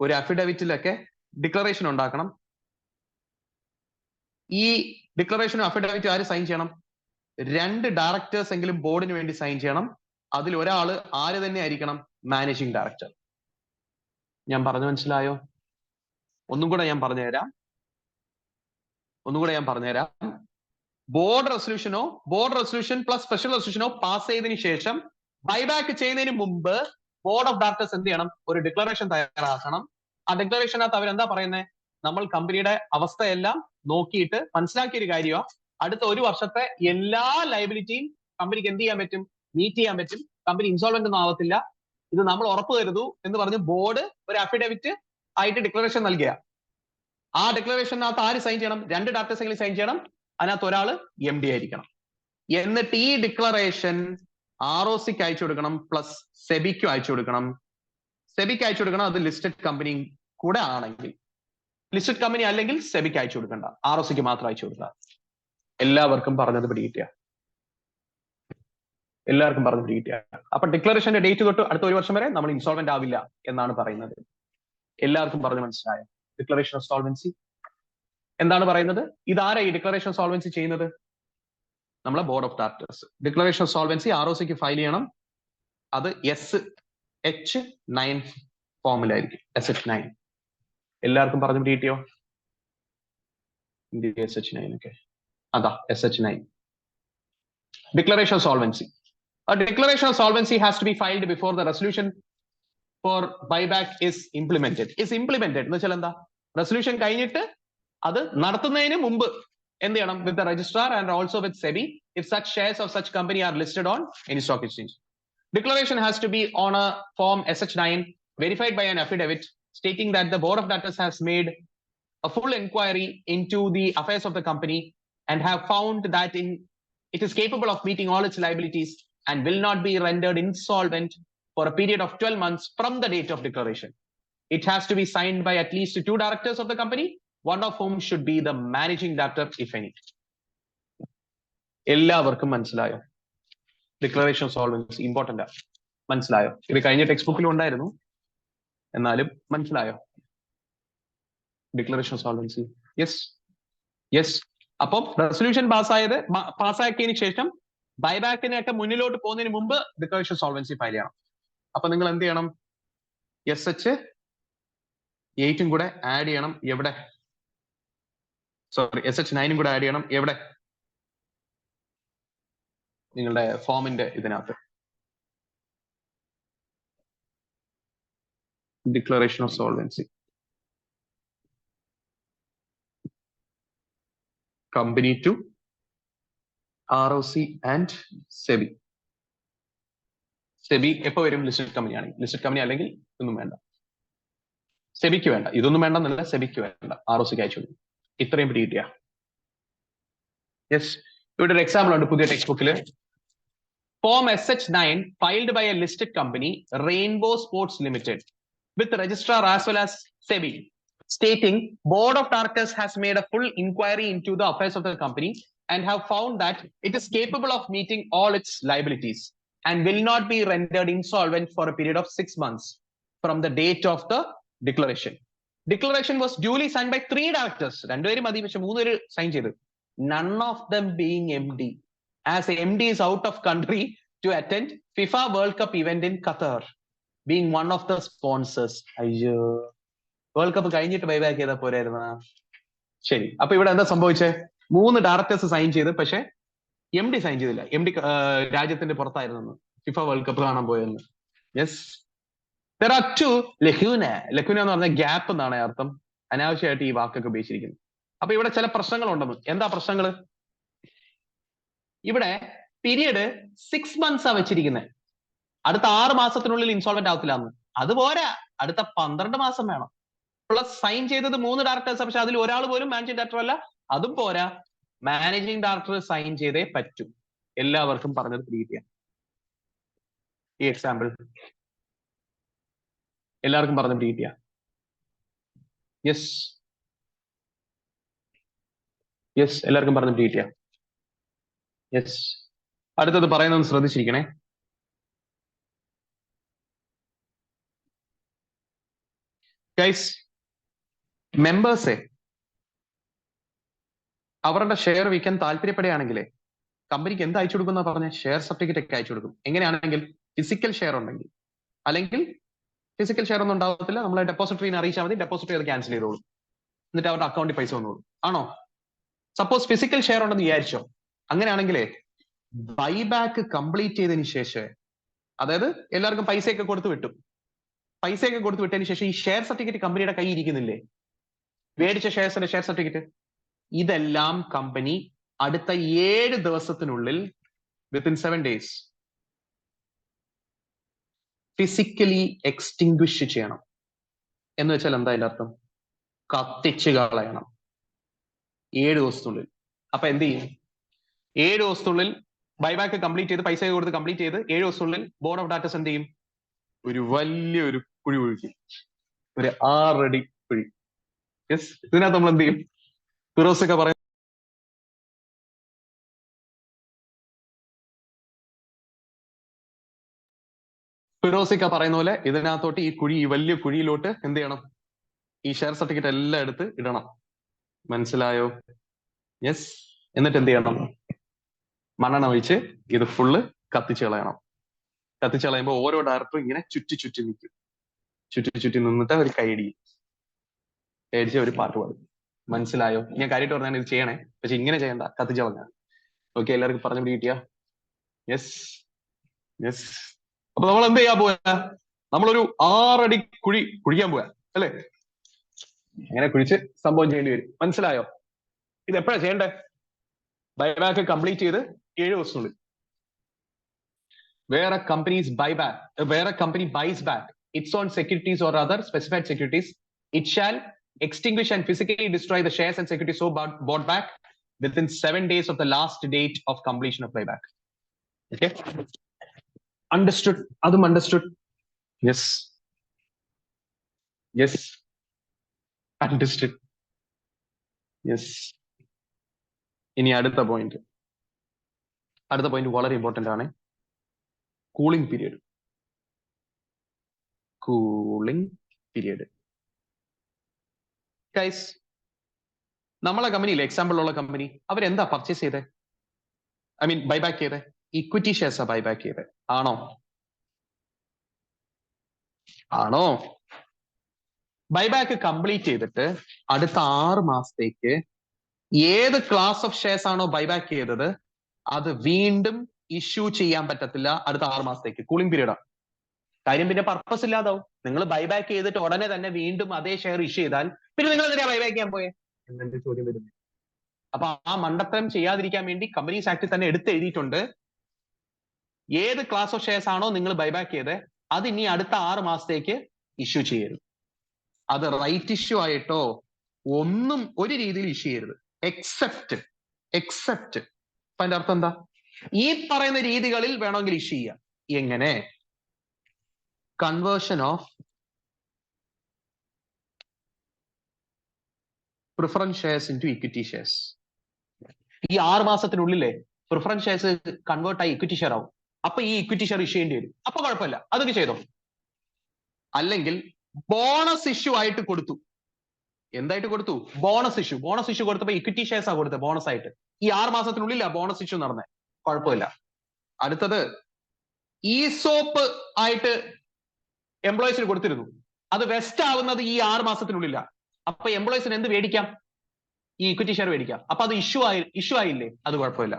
ഒരു അഫിഡവിറ്റിലൊക്കെ ഡിക്ലറേഷൻ ഉണ്ടാക്കണം. ഈ ഡിക്ലറേഷനും അഫിഡവിറ്റും ആര് സൈൻ ചെയ്യണം? 2 ഡയറക്ടേഴ്സ് എങ്കിലും ബോർഡിന് വേണ്ടി സൈൻ ചെയ്യണം. അതിൽ ഒരാള് ആര് തന്നെ ആയിരിക്കണം? Managing director. ഞാൻ പറഞ്ഞു മനസ്സിലായോ? ഒന്നും കൂടെ ഞാൻ പറഞ്ഞു തരാം. ഒന്നുകൂടെ ഞാൻ പറഞ്ഞുതരാം. ബോർഡ് റെസൊല്യൂഷൻ പ്ലസ് സ്പെഷ്യൽ റെസൊല്യൂഷനോ പാസ് ചെയ്തതിനു ശേഷം ബൈബാക്ക് ചെയ്യുന്നതിന് മുമ്പ് ബോർഡ് ഓഫ് ഡയറക്ടേഴ്സ് എന്ത് ചെയ്യണം? ഒരു ഡിക്ലറേഷൻ തയ്യാറാക്കണം. ആ ഡിക്ലറേഷനകത്ത് അവരെന്താ പറയുന്നത്? നമ്മൾ കമ്പനിയുടെ അവസ്ഥയെല്ലാം നോക്കിയിട്ട് മനസ്സിലാക്കിയ ഒരു കാര്യമാണ്, അടുത്ത 1 വർഷത്തെ എല്ലാ ലയബിലിറ്റിയും കമ്പനിക്ക് എന്ത് ചെയ്യാൻ പറ്റും? മീറ്റ് ചെയ്യാൻ പറ്റും. കമ്പനി ഇൻസോൾവെന്റ് ഒന്നും ആവത്തില്ല. ഇത് നമ്മൾ ഉറപ്പ് തരുന്നു എന്ന് പറഞ്ഞ് ബോർഡ് ഒരു അഫിഡവിറ്റ് ആയിട്ട് ഡിക്ലറേഷൻ നൽകുക. ആ ഡിക്ലറേഷനകത്ത് ആര് സൈൻ ചെയ്യണം? 2 ഡയറക്ടേഴ്സ് എങ്കിലും സൈൻ ചെയ്യണം. അതിനകത്ത് ഒരാള് MD ആയിരിക്കണം. എന്നിട്ട് ഈ ഡിക്ലറേഷൻ ROCക്ക് അയച്ചു കൊടുക്കണം, പ്ലസ് സെബിക്കും അയച്ചു കൊടുക്കണം. സെബിക്ക് അയച്ചു കൊടുക്കണം, അത് ലിസ്റ്റഡ് കമ്പനി കൂടെ ആണെങ്കിൽ. ലിസ്റ്റഡ് കമ്പനി അല്ലെങ്കിൽ സെബിക്ക് അയച്ചു കൊടുക്കണ്ട, ROCക്ക് മാത്രം അയച്ചു കൊടുക്കുക. എല്ലാവർക്കും പറഞ്ഞത് പിടികിട്ടിയ? എല്ലാവർക്കും പറഞ്ഞത് പിടികിട്ടിയ? അപ്പൊ ഡിക്ലറേഷന്റെ ഡേറ്റ് തൊട്ട് അടുത്ത 1 വർഷം വരെ നമ്മൾ ഇൻസോൾവെന്റ് ആവില്ല എന്നാണ് പറയുന്നത്. എല്ലാവർക്കും പറഞ്ഞു മനസ്സിലായോ? ഡിക്ലറേഷൻ ഓഫ് സോൾവൻസി എന്താണ് പറയുന്നത്? ഇതാരാ ഈ ഡിക്ലറേഷൻ ഓഫ് സോൾവൻസി ചെയ്യുന്നത്? നമ്മളെ board of directors. Declaration of solvency ROCക്ക് ഫയൽ ചെയ്യണം. അത് SH9 ഫോമിലായിരിക്കും. SH9 എല്ലാവർക്കും പറഞ്ഞു പിടികിട്ടിയോ? SH9 ഒക്കെ അതാ SH9. Declaration of solvency. A declaration of solvency has to be filed before the resolution for buyback is implemented. എന്ന് വെച്ചാൽ എന്താ? റെസൊല്യൂഷൻ കഴിഞ്ഞിട്ട് അത് നടത്തുന്നതിന് മുമ്പ് എന്ത് ചെയ്യണം? With the registrar and also with SEBI if such shares of such company are listed on any stock exchange. Declaration has to be on a form SH9 verified by an affidavit stating that the board of directors has made a full inquiry into the affairs of the company and have found that it is capable of meeting all its liabilities and will not be rendered insolvent for a period of 12 months from the date of declaration. It has to be signed by at least 2 directors of the company, one of whom should be the managing director, if any. എല്ലാവർക്കും മനസ്സിലായോ? Declaration of solvency important ആണ്. മനസ്സിലായോ? ഇത് കഴിഞ്ഞ text ബുക്കിലും ഉണ്ടായിരുന്നു, എന്നാലും മനസ്സിലായോ? Declaration of solvency. Yes. അപ്പം റെസൊല്യൂഷൻ പാസ്സാക്കിയതിനു ശേഷം ബൈബാക്കിനെയൊക്കെ മുന്നിലോട്ട് പോകുന്നതിന് മുമ്പ് ഡിക്ലറേഷൻ സോൾവൻസി ഫയൽ ചെയ്യണം. അപ്പൊ നിങ്ങൾ എന്ത് ചെയ്യണം? SH8 കൂടെ ആഡ് ചെയ്യണം. എവിടെ? സോറി, SH9 കൂടെ ആഡ് ചെയ്യണം. എവിടെ? നിങ്ങളുടെ ഫോമിന്റെ ഇതിനകത്ത്. Declaration of solvency. Company to ROC and SEBI. SEBI എപ്പോ വരും? ലിസ്റ്റഡ് കമ്പനി ആണെങ്കിൽ. ലിസ്റ്റഡ് കമ്പനി അല്ലെങ്കിൽ ഇതൊന്നും വേണ്ട, സെബിക്ക് വേണ്ട. ഇതൊന്നും വേണ്ടെന്നല്ല, സെബിക്ക് വേണ്ട, ROCക്ക് അയച്ചു കൊടുക്കും. ഇത്രയും പിടികിട്ടിയ? യെസ്. ഇവിടെ ഒരു എക്സാമ്പിൾ ഉണ്ട് പുതിയ ടെക്സ്റ്റ് ബുക്കിൽ. Form SH9 filed by a listed company, Rainbow Sports Limited, with registrar as well as SEBI, stating board of directors has made a full inquiry into the affairs of the company and have found that it is capable of meeting all its liabilities and will not be rendered insolvent for a period of 6 months from the date of the declaration. Declaration was duly signed by 3 directors. 2 പേര് മതി, പക്ഷെ 3 പേര് sign ചെയ്തു. None of them being MD, as MD is out of country to attend FIFA World Cup event in Qatar, being one of the sponsors. അയ്യോ, world cup കഴിഞ്ഞിട്ട് buyback ചെയ്താൽ പോരായിരുന്ന? ശരി. അപ്പൊ ഇവിടെ എന്താ സംഭവിച്ചേ? 3 ഡയറക്ടേഴ്സ് സൈൻ ചെയ്ത്, പക്ഷെ MD സൈൻ ചെയ്തില്ല. MD രാജ്യത്തിന്റെ പുറത്തായിരുന്നു, ഫിഫ വേൾഡ് കപ്പ് കാണാൻ പോയെന്ന്. യെസ്. There are 2 ലഹൂന എന്ന് പറഞ്ഞ ഗ്യാപ്പ് എന്നാണ് അർത്ഥം. അനാവശ്യമായിട്ട് ഈ വാക്കൊക്കെ ഉപയോഗിച്ചിരിക്കുന്നത്. അപ്പൊ ഇവിടെ ചില പ്രശ്നങ്ങൾ ഉണ്ടെന്ന്. എന്താ പ്രശ്നങ്ങൾ? ഇവിടെ പീരിയഡ് 6 months ആ വെച്ചിരിക്കുന്നത്. അടുത്ത 6 മാസത്തിനുള്ളിൽ ഇൻസോൾവെന്റ് ആവത്തില്ല എന്ന്. അതുപോരാ, അടുത്ത 12 മാസം വേണം. പ്ലസ് സൈൻ ചെയ്തത് 3 ഡയറക്ടേഴ്സ്, പക്ഷെ അതിൽ ഒരാൾ പോലും മാനേജിംഗ് ഡയറക്ടർ അല്ല. അതും പോരാ, മാനേജിംഗ് ഡയറക്ടർ സൈൻ ചെയ്തേ പറ്റൂ. എല്ലാവർക്കും പറഞ്ഞത് പിടികിട്ടിയ? ഈ എക്സാമ്പിൾ എല്ലാവർക്കും പറഞ്ഞത് പിടികിട്ടിയ? യെസ്. എല്ലാവർക്കും പറഞ്ഞത് പിടികിട്ടിയ? യെസ്. അടുത്തത് പറയുന്നത് ശ്രദ്ധിച്ചിരിക്കണേ. ഗൈസ്, മെമ്പേഴ്സെ അവരുടെ ഷെയർ വിൽക്കാൻ താല്പര്യപ്പെടുകയാണെങ്കിലേ കമ്പനിക്ക് എന്ത് അയച്ചു കൊടുക്കുന്ന പറഞ്ഞ ഷെയർ സർട്ടിഫിക്കറ്റ് ഒക്കെ അയച്ചു കൊടുക്കും. എങ്ങനെയാണെങ്കിൽ ഫിസിക്കൽ ഷെയർ ഉണ്ടെങ്കിൽ, അല്ലെങ്കിൽ ഫിസിക്കൽ ഷെയർ ഒന്നും ഉണ്ടാവത്തില്ല, നമ്മളെ ഡെപ്പോസിറ്ററിനെ അറിയിച്ചാൽ മതി. ഡെപ്പോസിറ്ററി അത് ക്യാൻസൽ ചെയ്തോളും, എന്നിട്ട് അവരുടെ അക്കൗണ്ടിൽ പൈസ വന്നോളും. ആണോ? സപ്പോസ് ഫിസിക്കൽ ഷെയർ ഉണ്ടെന്ന് വിചാരിച്ചോ. അങ്ങനെയാണെങ്കിലേ ബൈബാക്ക് കംപ്ലീറ്റ് ചെയ്തതിന് ശേഷം, അതായത് എല്ലാവർക്കും പൈസയൊക്കെ കൊടുത്തു വിട്ടു, പൈസയൊക്കെ കൊടുത്തു വിട്ടതിന് ശേഷം ഈ ഷെയർ സർട്ടിഫിക്കറ്റ് കമ്പനിയുടെ കയ്യിൽ ഇരിക്കുന്നില്ലേ, മേടിച്ച ഷെയർസിന്റെ ഷെയർ സർട്ടിഫിക്കറ്റ്, ഇതെല്ലാം കമ്പനി അടുത്ത 7 ദിവസത്തിനുള്ളിൽ വിത്തിൻ 7 days ഫിസിക്കലി എക്സ്റ്റിംഗ്വിഷ് ചെയ്യണം. എന്ന് വെച്ചാൽ എന്താ അതിന്റെ അർത്ഥം? കത്തിച്ച് കളയണം 7 ദിവസത്തിനുള്ളിൽ. അപ്പൊ എന്ത് ചെയ്യും? 7 ദിവസത്തിനുള്ളിൽ ബൈബാക്ക് കംപ്ലീറ്റ് ചെയ്ത്, പൈസ കൊടുത്ത് കംപ്ലീറ്റ് ചെയ്ത് 7 ദിവസത്തിനുള്ളിൽ ബോർഡ് ഓഫ് ഡയറക്ടേഴ്സ് എന്ത് ചെയ്യും? ഒരു വലിയൊരു കുഴി ഒഴുക്കി, ഒരു 6 അടി കുഴി. യെസ്, ഇതിനകത്ത് നമ്മൾ എന്ത് ചെയ്യും? ഫിറോസൊക്കെ പറയും, ഫിറോസിക്ക പറയുന്ന പോലെ ഇതിനകത്തോട്ട് ഈ കുഴി, ഈ വലിയ കുഴിയിലോട്ട് എന്ത് ചെയ്യണം? ഈ ഷെയർ സർട്ടിഫിക്കറ്റ് എല്ലാം എടുത്ത് ഇടണം. മനസ്സിലായോ? യെസ്. എന്നിട്ട് എന്ത് ചെയ്യണം? മണ്ണെണ്ണ ഒഴിച്ച് ഇത് ഫുള്ള് കത്തിച്ച് കളയണം. കത്തിച്ച് കളയുമ്പോൾ ഓരോ ഡയറക്ടറും ഇങ്ങനെ ചുറ്റി ചുറ്റി നിൽക്കും. ചുറ്റി നിന്നിട്ട് ഒരു കൈയടിക്കും, കൈയടിച്ച് ഒരു പാട്ട് പാടും. മനസ്സിലായോ? ഞാൻ കാര്യമായിട്ട് പറഞ്ഞാൽ ഇത് ചെയ്യണേ, പക്ഷെ ഇങ്ങനെ ചെയ്യണ്ട, കത്തിച്ച് കളഞ്ഞാൽ. ഓക്കെ, എല്ലാവർക്കും പറഞ്ഞു പിടികിട്ടിയ? Yes yes. അപ്പൊ നമ്മൾ എന്ത് ചെയ്യാൻ പോവാ? നമ്മളൊരു 6 അടി കുഴി കുഴിക്കാൻ പോവാ, അല്ലേ? അങ്ങനെ കുഴിച്ച് സംഭവം ചെയ്യേണ്ടി വരും. മനസ്സിലായോ? ഇത് എപ്പോഴാ ചെയ്യണ്ടേ? ബൈബാക്ക് കംപ്ലീറ്റ് ചെയ്ത് 7 ദിവസത്തിനുള്ളിൽ. Where a company buys back its own securities or other specified securities, it shall extinguish and physically destroy the shares and securities so bought back within 7 days of the last date of completion of buyback. Okay, understood? Adum understood? Yes, understood. Yes. ഇനി അടുത്ത point വളരെ important ആണ്. Cooling period. Guys, നമ്മളെ കമ്പനിയിലെ എക്സാമ്പിളിലുള്ള company അവരെന്താ purchase ചെയ്തേ? I mean buyback ചെയ്തേ? Equity ഷെയർസാ buyback ചെയ്തേ. ആണോ? ബൈബാക്ക് കംപ്ലീറ്റ് ചെയ്തിട്ട് അടുത്ത 6 മാസത്തേക്ക് ഏത് ക്ലാസ് ഓഫ് ഷെയർസ് ആണോ ബൈബാക്ക് ചെയ്തത് അത് വീണ്ടും ഇഷ്യൂ ചെയ്യാൻ പറ്റത്തില്ല അടുത്ത 6 മാസത്തേക്ക്. കൂളിംഗ് പീരീഡാണ്. കാര്യം പിന്നെ പർപ്പസ് ഇല്ലാതാവും. നിങ്ങൾ ബൈബാക്ക് ചെയ്തിട്ട് ഉടനെ തന്നെ വീണ്ടും അതേ ഷെയർ ഇഷ്യൂ ചെയ്താൽ പിന്നെ നിങ്ങൾ എന്തിനാ ബൈബാക്ക് ചെയ്യാൻ പോയെ എന്നെ ചോദ്യം വരുന്നു. അപ്പൊ ആ മണ്ടത്തരം ചെയ്യാതിരിക്കാൻ വേണ്ടി കമ്പനീസ് ആക്ടിൽ തന്നെ എടുത്ത് എഴുതിയിട്ടുണ്ട്, ഏത് ക്ലാസ് ഓഫ് ഷെയർസ് ആണോ നിങ്ങൾ ബൈബാക്ക് ചെയ്തത് അത് ഇനി അടുത്ത 6 മാസത്തേക്ക് ഇഷ്യൂ ചെയ്യരുത്. അത് റൈറ്റ് ഇഷ്യൂ ആയിട്ടോ ഒന്നും ഒരു രീതിയിൽ ഇഷ്യൂ ചെയ്യരുത്, എക്സെപ്റ്റ്. അപ്പൊ അതിന്റെ അർത്ഥം എന്താ? ഈ പറയുന്ന രീതികളിൽ വേണമെങ്കിൽ ഇഷ്യൂ ചെയ്യാം. എങ്ങനെ? Conversion of preference shares into equity shares. ഈ 6 മാസത്തിനുള്ളിലെ പ്രിഫറൻസ് ഷെയർസ് കൺവേർട്ട് ആയി ഇക്വിറ്റി ഷെയർ ആവും. അപ്പൊ ഈ ഇക്വിറ്റി ഷെയർ ഇഷ്യൂ ചെയ്യേണ്ടി വരും. അപ്പൊ കുഴപ്പമില്ല, അതൊക്കെ ചെയ്തോ. അല്ലെങ്കിൽ ബോണസ് ഇഷ്യൂ ആയിട്ട് കൊടുത്തു. എന്തായിട്ട് കൊടുത്തു? ബോണസ് ഇഷ്യൂ കൊടുത്തപ്പോ ഇക്വിറ്റി ഷെയർസ് ആ കൊടുത്തത് ബോണസ് ആയിട്ട്. ഈ 6 മാസത്തിനുള്ളിൽ ബോണസ് ഇഷ്യൂ നടന്നേ, കുഴപ്പമില്ല. അടുത്തത് ഈസോപ്പ് ആയിട്ട് എംപ്ലോയീസിന് കൊടുത്തിരുന്നു, അത് വെസ്റ്റ് ആവുന്നത് ഈ 6 മാസത്തിനുള്ളില്ല. അപ്പൊ എംപ്ലോയീസിന് എന്ത് മേടിക്കാം? ഈ ഇക്വിറ്റി ഷെയർ മേടിക്കാം. അപ്പൊ അത് ഇഷ്യൂ ആയില്ലേ? അത് കുഴപ്പമില്ല.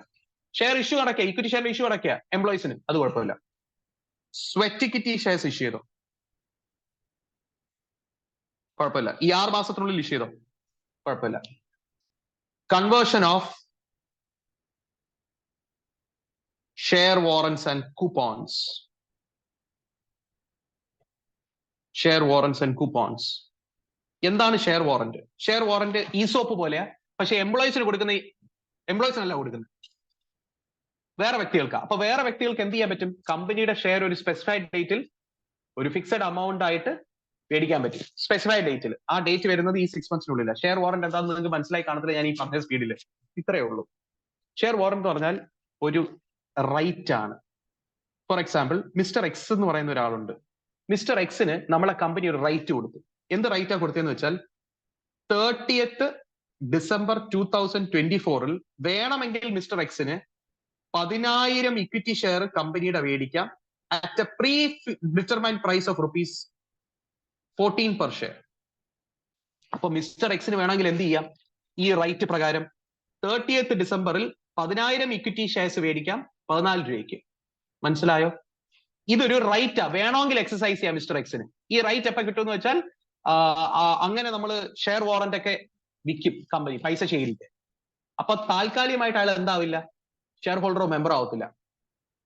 ഷെയർ ഇഷ്യൂ അടക്കുക, ഇക്വിറ്റി ഷെയർ ഇഷ്യൂ അടക്കുക എംപ്ലോയീസിന്, അത് കുഴപ്പമില്ല. സ്വെറ്റ് ഇക്വിറ്റി ഷെയർസ് ഇഷ്യൂ ചെയ്തോ, കുഴപ്പമില്ല. ഈ 6 മാസത്തിനുള്ളിൽ ഇഷ്യൂ ചെയ്തോ, കുഴപ്പമില്ല. Conversion of share warrants and coupons. എന്താണ് share warrant? Share warrant ESOP പോലെയാ, പക്ഷെ എംപ്ലോയീസിനല്ല കൊടുക്കുന്നത്, വേറെ വ്യക്തികൾക്ക്. അപ്പൊ വേറെ വ്യക്തികൾക്ക് എന്ത് ചെയ്യാൻ പറ്റും? കമ്പനിയുടെ ഷെയർ ഒരു സ്പെസിഫൈഡ് ഡേറ്റിൽ ഒരു ഫിക്സഡ് എമൗണ്ട് ആയിട്ട് മേടിക്കാൻ പറ്റും. സ്പെസിഫൈഡ് ഡേറ്റിൽ. ആ ഡേറ്റ് വരുന്നത് ഈ 6 months ഷെയർ വാറന്റ് എന്താണെന്ന് നിങ്ങൾക്ക് മനസ്സിലായി കാണത്തില്ല, ഞാൻ ഈ പറഞ്ഞ സ്പീഡിൽ. ഇത്രയേ ഉള്ളൂ. ഷെയർ വാറന്റ് എന്ന് പറഞ്ഞാൽ ഒരു റൈറ്റ് ആണ്. ഫോർ എക്സാമ്പിൾ, മിസ്റ്റർ എക്സ് എന്ന് പറയുന്ന ഒരാളുണ്ട്. മിസ്റ്റർ എക്സിന് നമ്മളെ കമ്പനി ഒരു റൈറ്റ് കൊടുത്തു. എന്ത് റൈറ്റാ കൊടുത്തതെന്ന് വെച്ചാൽ 30th December 2024 വേണമെങ്കിൽ മിസ്റ്റർ എക്സിന് 10,000 ഇക്വിറ്റി ഷെയർ കമ്പനിയുടെ മേടിക്കാം at a predetermined price of ₹14 per share. അപ്പൊ മിസ്റ്റർ എക്സിന് വേണമെങ്കിൽ എന്ത് ചെയ്യാം? ഈ റൈറ്റ് പ്രകാരം 30th ഡിസംബറിൽ 10,000 ഇക്വിറ്റി ഷെയർസ് മേടിക്കാം 14 രൂപയ്ക്ക്. മനസ്സിലായോ? ഇതൊരു റൈറ്റാ, വേണമെങ്കിൽ എക്സസൈസ് ചെയ്യാം മിസ്റ്റർ എക്സിന്. ഈ റൈറ്റ് എപ്പോ കിട്ടുമെന്ന് വെച്ചാൽ അങ്ങനെ നമ്മൾ ഷെയർ വാറന്റ് ഒക്കെ വിൽക്കും കമ്പനി പൈസ ശേഖരിക്കാൻ. അപ്പൊ താൽക്കാലികമായിട്ട് അയാൾ എന്താവില്ല, ഷെയർ ഹോൾഡറോ മെമ്പറോ ആവത്തില്ല.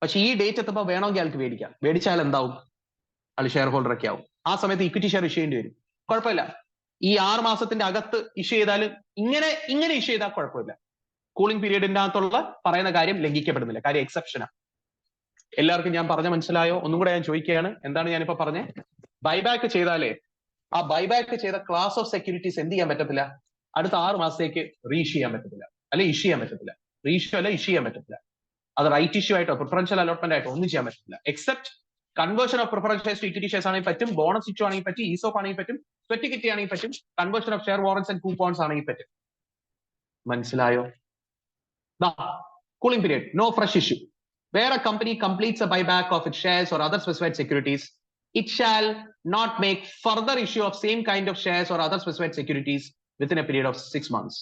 പക്ഷെ ഈ ഡേറ്റ് എത്തുമ്പോൾ വേണമെങ്കിൽ അയാൾക്ക് മേടിക്കാം. മേടിച്ചാൽ എന്താവും, അയാൾ ഷെയർ ഹോൾഡർ ഒക്കെ ആവും. ആ സമയത്ത് ഇക്വിറ്റി ഷെയർ ഇഷ്യൂ ചെയ്യേണ്ടി വരും. കുഴപ്പമില്ല, ഈ 6 മാസത്തിന്റെ അകത്ത് ഇഷ്യൂ ചെയ്താലും ഇങ്ങനെ ഇഷ്യൂ ചെയ്താൽ കുഴപ്പമില്ല. കൂളിംഗ് പീരീഡിന്റെ അകത്തുള്ള പറയുന്ന കാര്യം ലംഘിക്കപ്പെടുന്നില്ല, കാര്യം എക്സെപ്ഷനാണ്. എല്ലാവർക്കും ഞാൻ പറഞ്ഞ മനസ്സിലായോ? ഒന്നും കൂടെ ഞാൻ ചോദിക്കുകയാണ്, എന്താണ് ഞാനിപ്പോ പറഞ്ഞത്? ബൈബാക്ക് ചെയ്താലേ ആ ബൈബാക്ക് ചെയ്ത ക്ലാസ് ഓഫ് സെക്യൂരിറ്റീസ് എന്ത് ചെയ്യാൻ പറ്റത്തില്ല, അടുത്ത 6 മാസത്തേക്ക് റീഇഷ്യൂ ചെയ്യാൻ പറ്റത്തില്ല, അല്ലെ ഇഷ്യൂ ചെയ്യാൻ പറ്റത്തില്ല. റീഇഷ്യൂ അല്ല ഇഷ്യൂ ചെയ്യാൻ പറ്റത്തില്ല. അത് റൈറ്റ് ഇഷ്യൂ ആയിട്ടോ പ്രിഫറൻഷ്യൽ അലോട്ട്മെന്റ് ആയിട്ടോ ഒന്നും ചെയ്യാൻ പറ്റത്തില്ല. Except conversion of preference shares to equity shares ആണെങ്കിൽ പറ്റും, ബോണസ് ഇഷ്യൂ ആണെങ്കിൽ പറ്റും, ഈസോപ്പ് ആണെങ്കിൽ പറ്റും, സ്വെറ്റ് ഇക്വിറ്റി ആണെങ്കിൽ പറ്റും, conversion of share warrants and കൂപ്പോൺസ് ആണെങ്കിൽ പറ്റും. മനസ്സിലായോ? Cooling period, no fresh issue. Where a company completes a buyback of its shares or other specified securities, it shall not make further issue of same kind of shares or other specified securities within a period of 6 months.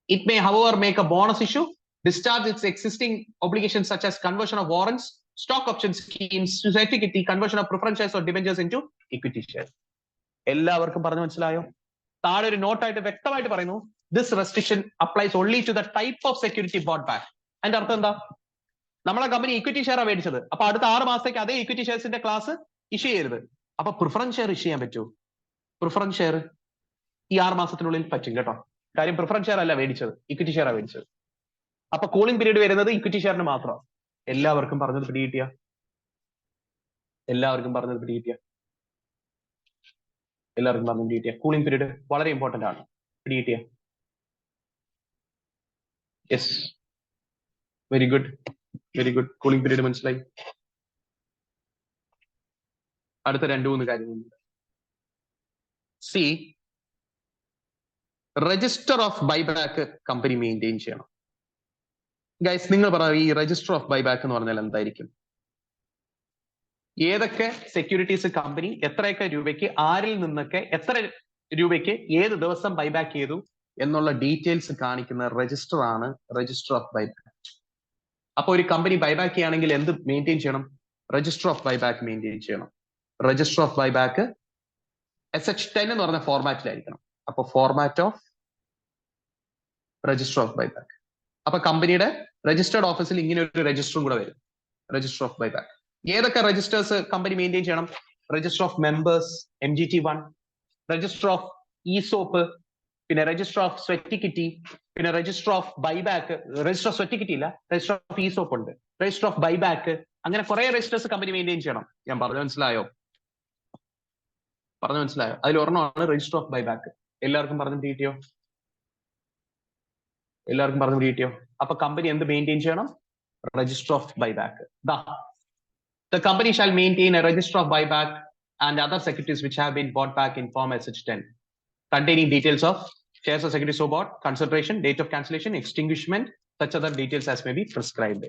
It may, however, make a bonus issue, discharge its existing obligations such as conversion of warrants, stock option schemes, certificate, conversion of preference shares or debentures into equity shares. എല്ലാവർക്കും പറഞ്ഞു മനസ്സിലായോ? താഴെ ഒരു നോട്ടായിട്ട് വ്യക്തമായിട്ട് പറയുന്നു, this restriction applies only to the type of security bought back. അതിന്റെ അർത്ഥം എന്താ? നമ്മളെ കമ്പനി ഇക്വിറ്റി ഷെയർ മേടിച്ചത്, അപ്പൊ അടുത്ത 6 മാസത്തേക്ക് അതേ ഇക്വിറ്റി ഷെയർസിന്റെ ക്ലാസ് ഇഷ്യൂ ചെയ്യരുത്. അപ്പൊ പ്രിഫറൻസ് ഷെയർ ഇഷ്യൂ ചെയ്യാൻ പറ്റുമോ? പ്രിഫറൻസ് ഷെയർ ഈ 6 മാസത്തിനുള്ളിൽ പറ്റും കേട്ടോ. കാര്യം പ്രിഫറൻസ് ഷെയർ അല്ല മേടിച്ചത്, ഇക്വിറ്റി ഷെയർ മേടിച്ചത്. അപ്പൊ കൂളിംഗ് പീരീഡ് വരുന്നത് ഇക്വിറ്റി ഷെയറിന് മാത്രമാണ്. എല്ലാവർക്കും പറഞ്ഞത് പിടികിട്ടിയ? എല്ലാവർക്കും പറഞ്ഞത് പിടികിട്ടിയ? എല്ലാവർക്കും പറഞ്ഞു പിടികിട്ടിയ? കൂളിംഗ് പീരീഡ് വളരെ ഇമ്പോർട്ടന്റ് ആണ്. പിടികിട്ടിയ? Yes, very good, very good. Cooling period മനസ്സിലായി. അടുത്ത 2-3 കാര്യങ്ങളുണ്ട്. C, register of buyback company maintain ചെയ്യണം. ഗൈസ്, നിങ്ങൾ പറഞ്ഞ ഈ രജിസ്റ്റർ ഓഫ് ബൈബാക്ക് എന്ന് പറഞ്ഞാൽ എന്തായിരിക്കും? ഏതൊക്കെ സെക്യൂരിറ്റീസ് കമ്പനി എത്രയൊക്കെ രൂപയ്ക്ക് ആരിൽ നിന്നൊക്കെ എത്ര രൂപയ്ക്ക് ഏത് ദിവസം ബൈബാക്ക് ചെയ്തു എന്നുള്ള ഡീറ്റെയിൽസ് കാണിക്കുന്ന രജിസ്റ്റർ ആണ് രജിസ്റ്റർ ഓഫ് ബൈബാക്ക്. അപ്പൊ ഒരു കമ്പനി ബൈബാക്ക് ചെയ്യുകയാണെങ്കിൽ എന്ത് മെയിൻറ്റെയിൻ ചെയ്യണം? രജിസ്റ്റർ ഓഫ് ബൈബാക്ക് മെയിൻറ്റെയിൻ ചെയ്യണം. രജിസ്റ്റർ ഓഫ് ബൈബാക്ക് SH10 എന്ന് പറഞ്ഞ ഫോർമാറ്റിലായിരിക്കണം. അപ്പൊ format of register of buyback. അപ്പൊ കമ്പനിയുടെ രജിസ്റ്റേർഡ് ഓഫീസിൽ ഇങ്ങനെ ഒരു രജിസ്റ്ററും കൂടെ വരും, രജിസ്റ്റർ ഓഫ് ബൈബാക്ക്. ഏതൊക്കെ രജിസ്റ്റേഴ്സ് കമ്പനി മെയിൻറ്റെയിൻ ചെയ്യണം? Register of members MGT1, register of ESOP, പിന്നെ രജിസ്റ്റർ ഓഫ് സ്വെറ്റിക്കിറ്റി, പിന്നെ register of buyback. Register of sweat equity ഇല്ല, രജിസ്റ്റർ ഓഫ് ഈസോപ്പ് ഉണ്ട്, രജിസ്റ്റർ ഓഫ് ബൈബാക്ക്. അങ്ങനെ കുറെ രജിസ്റ്റേഴ്സ് കമ്പനി മെയിൻറ്റെയിൻ ചെയ്യണം. ഞാൻ പറഞ്ഞു മനസ്സിലായോ? പറഞ്ഞു മനസ്സിലായോ? അതിൽ ഒരെണ്ണമാണ് രജിസ്റ്റർ ഓഫ് ബൈബാക്ക്. എല്ലാവർക്കും പറഞ്ഞു പിടികിട്ടിയോ? എല്ലാവർക്കും പറഞ്ഞു പിടികിട്ടിയോ? അപ്പൊ കമ്പനി എന്ത് മെയിൻറ്റെയിൻ ചെയ്യണം? Register of buyback. The company shall maintain a register of buyback and other securities which have been bought back in form SH10, containing details of shares or securities so bought, consideration, date of cancellation, extinguishment, such other details as may be prescribed.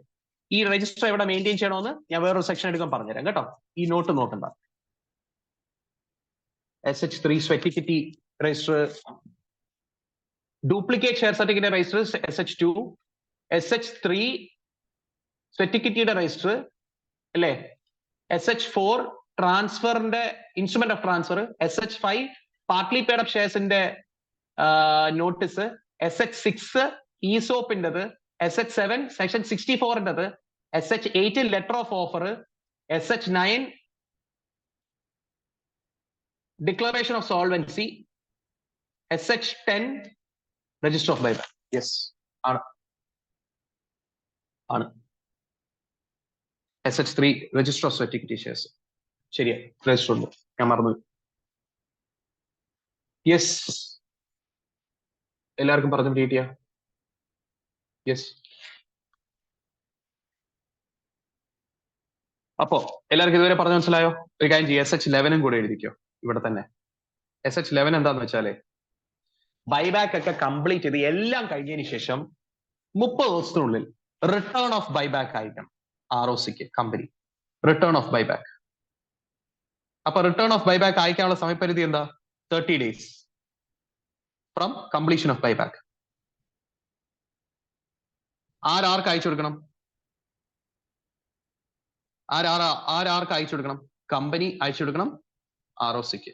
ഈ register എവിടെ maintain ചെയ്യണമെന്ന് ഞാൻ വേറൊരു section എടുക്കാൻ പറഞ്ഞുതരാം കേട്ടോ. ഈ note നോക്കണ്ട. SH3 sweat equity register, duplicate share certificate register SH2, SH3 സ്വെറ്റിക്കിറ്റിയുടെ രജിസ്റ്റർ അല്ലേ, SH4 ട്രാൻസ്ഫറിന്റെ instrument of transfer, SH5 partly paid up ഷെയർസിന്റെ നോട്ടീസ്, SH6 ഈസോപ്പിൻ്റെത്, SH7 സെക്ഷൻ 64ൻ്റെത്, SH8 letter of offer, SH9 declaration of solvency, SH10 register of buyback. Yes, ആണ്. SH3 register of sweat equity shares. ശരിയാ, register ഉണ്ട്, ഞാൻ മറന്നു. Yes, എല്ലാവർക്കും പറഞ്ഞു പിടികിട്ടിയ? യെസ്. അപ്പോ എല്ലാവർക്കും ഇതുവരെ പറഞ്ഞു മനസ്സിലായോ? ഒരു കാര്യം ചെയ്യും, SH11 കൂടെ എഴുതിക്കോ ഇവിടെ തന്നെ. SH11 എന്താന്ന് വെച്ചാല് ബൈബാക്ക് ഒക്കെ കംപ്ലീറ്റ് ചെയ്ത് എല്ലാം കഴിഞ്ഞതിന് ശേഷം 30 ദിവസത്തിനുള്ളിൽ റിട്ടേൺ ഓഫ് ബൈബാക്ക് ആയിരിക്കണം ROCക്ക് കമ്പനി. Return of buyback. അപ്പൊ റിട്ടേൺ ഓഫ് ബൈബാക്ക് അയക്കാനുള്ള സമയപരിധി എന്താ? 30 days from completion of buyback. ആർക്ക് അയച്ചു കൊടുക്കണം? ആർക്ക് അയച്ചു കൊടുക്കണം? കമ്പനി അയച്ചു കൊടുക്കണം ROCക്ക്.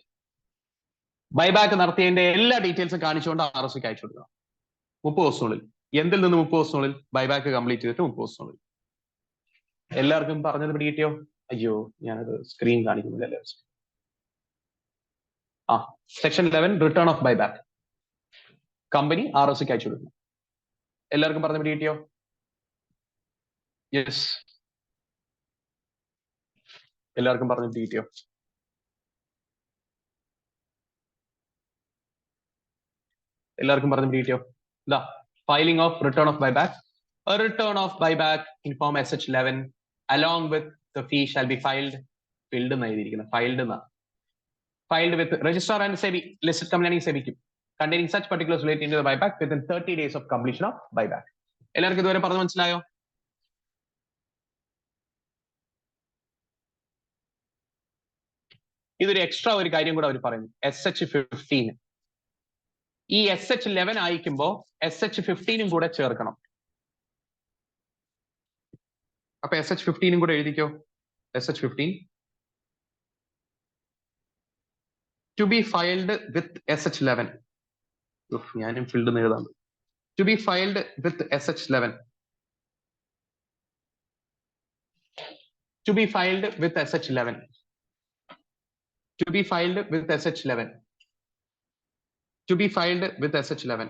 ബൈബാക്ക് നടത്തിയതിന്റെ എല്ലാ ഡീറ്റെയിൽസും കാണിച്ചുകൊണ്ട് ROCക്ക് അയച്ചു കൊടുക്കണം 30 ദിവസത്തിനുള്ളിൽ. എന്തിൽ നിന്ന് 30 ദിവസത്തിനുള്ളിൽ? ബൈബാക്ക് കംപ്ലീറ്റ് ചെയ്തിട്ട് 30 ദിവസത്തിനുള്ളിൽ. എല്ലാവർക്കും പറഞ്ഞത് പിടികിട്ടിയോ? അയ്യോ, ഞാനത് സ്ക്രീൻ കാണിക്കുന്നില്ല. Section 11 return of buyback. Company ROCക്ക് അയച്ചു കൊടുക്കണം. എല്ലാവർക്കും പറഞ്ഞ പിടികിട്ടിയോ? യെസ്, എല്ലാവർക്കും പറഞ്ഞ പിടികിട്ടിയോ? എല്ലാവർക്കും പറഞ്ഞ പിടികിട്ടിയോ? ഇതാ filing of return of buyback. A return of buyback in form SH11 along with the fee shall be filed. Filled എന്ന് എഴുതിയിരിക്കുന്നത്, filed എന്നാ. Filed with registrar and SEBI, listed company SEBIക്കും, containing such particulars relating to the buyback within 30 days of completion of buyback. എല്ലാവർക്കും ഇതുവരെ പറഞ്ഞു മനസ്സിലായോ? ഇതൊരു extra ഒരു കാര്യം കൂടെ അവർ പറയുന്നു, SH15. ഈ SH11 അയക്കുമ്പോ SH15 കൂടെ ചേർക്കണം. അപ്പൊ SH15 കൂടെ എഴുതിക്കോ. SH15 to be filed with SH11. ഞാനും ഫിൽഡ് എന്ന് എഴുതാം. To be filed with SH11. To be filed with SH11. To be filed with SH11. To be filed with SH11.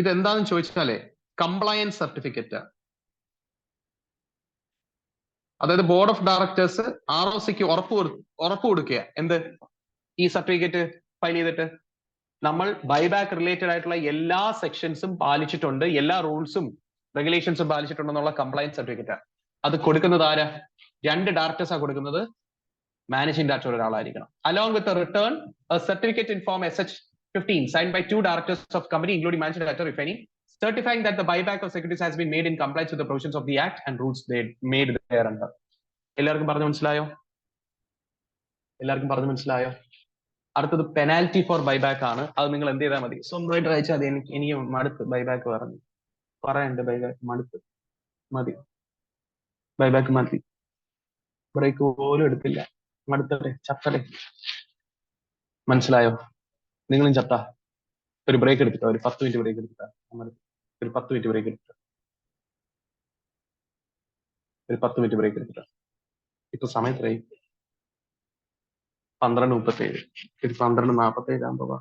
ഇതെന്താണെന്ന് ചോദിച്ചാലേ കംപ്ലയൻസ് സർട്ടിഫിക്കറ്റ്. അതായത് ബോർഡ് ഓഫ് ഡയറക്ടേഴ്സ് ROCക്ക് ഉറപ്പ് കൊടുക്കുക. എന്ത്? ഈ certificate file ചെയ്തിട്ട് നമ്മൾ ബൈബാക്ക് റിലേറ്റഡ് ആയിട്ടുള്ള എല്ലാ സെക്ഷൻസും പാലിച്ചിട്ടുണ്ട്, എല്ലാ റൂൾസും റെഗുലേഷൻസും പാലിച്ചിട്ടുണ്ടെന്നുള്ള കംപ്ലയൻസ് സർട്ടിഫിക്കറ്റ്. അത് കൊടുക്കുന്നത് ആരാ? 2 ഡയറക്ടേഴ്സാണ് കൊടുക്കുന്നത്. മാനേജിംഗ് ഡയറക്ടർ ഒരാളായിരിക്കണം. Along with return a certificate in form SH15 signed by 2 directors of company including managing director if any, certifying that the buyback of securities has been made in compliance with the provisions of the act and rules they made thereunder. എല്ലാവർക്കും പറഞ്ഞു മനസ്സിലായോ? എല്ലാവർക്കും പറഞ്ഞു മനസ്സിലായോ? അടുത്തത് penalty for buyback ആണ്. അത് നിങ്ങൾ എന്ത് ചെയ്താൽ മതി? സ്വന്തമായിട്ട് അയച്ചാൽ മതി. എനിക്ക് മടുത്ത് ബൈബാക്ക് പറഞ്ഞു പറയണ്ട്. ബൈബാക്ക് മടുത്ത് മതി. ബൈബാക്ക് മതി. ബ്രേക്ക് പോലും എടുത്തില്ല. മടുത്തടെ, ചത്തടെ. മനസ്സിലായോ? നിങ്ങളും ചത്ത. ഒരു ബ്രേക്ക് എടുത്തിട്ടോ, ഒരു 10 മിനിറ്റ് ബ്രേക്ക് എടുത്തിട്ടാ. ഒരു 10 മിനിറ്റ് ബ്രേക്ക് എടുത്തിട്ടോ, ഒരു 10 മിനിറ്റ് ബ്രേക്ക് എടുത്തിട്ടോ. ഇപ്പൊ സമയത്രയായി? 12:37. ഒരു 12:47 ആകുമ്പോ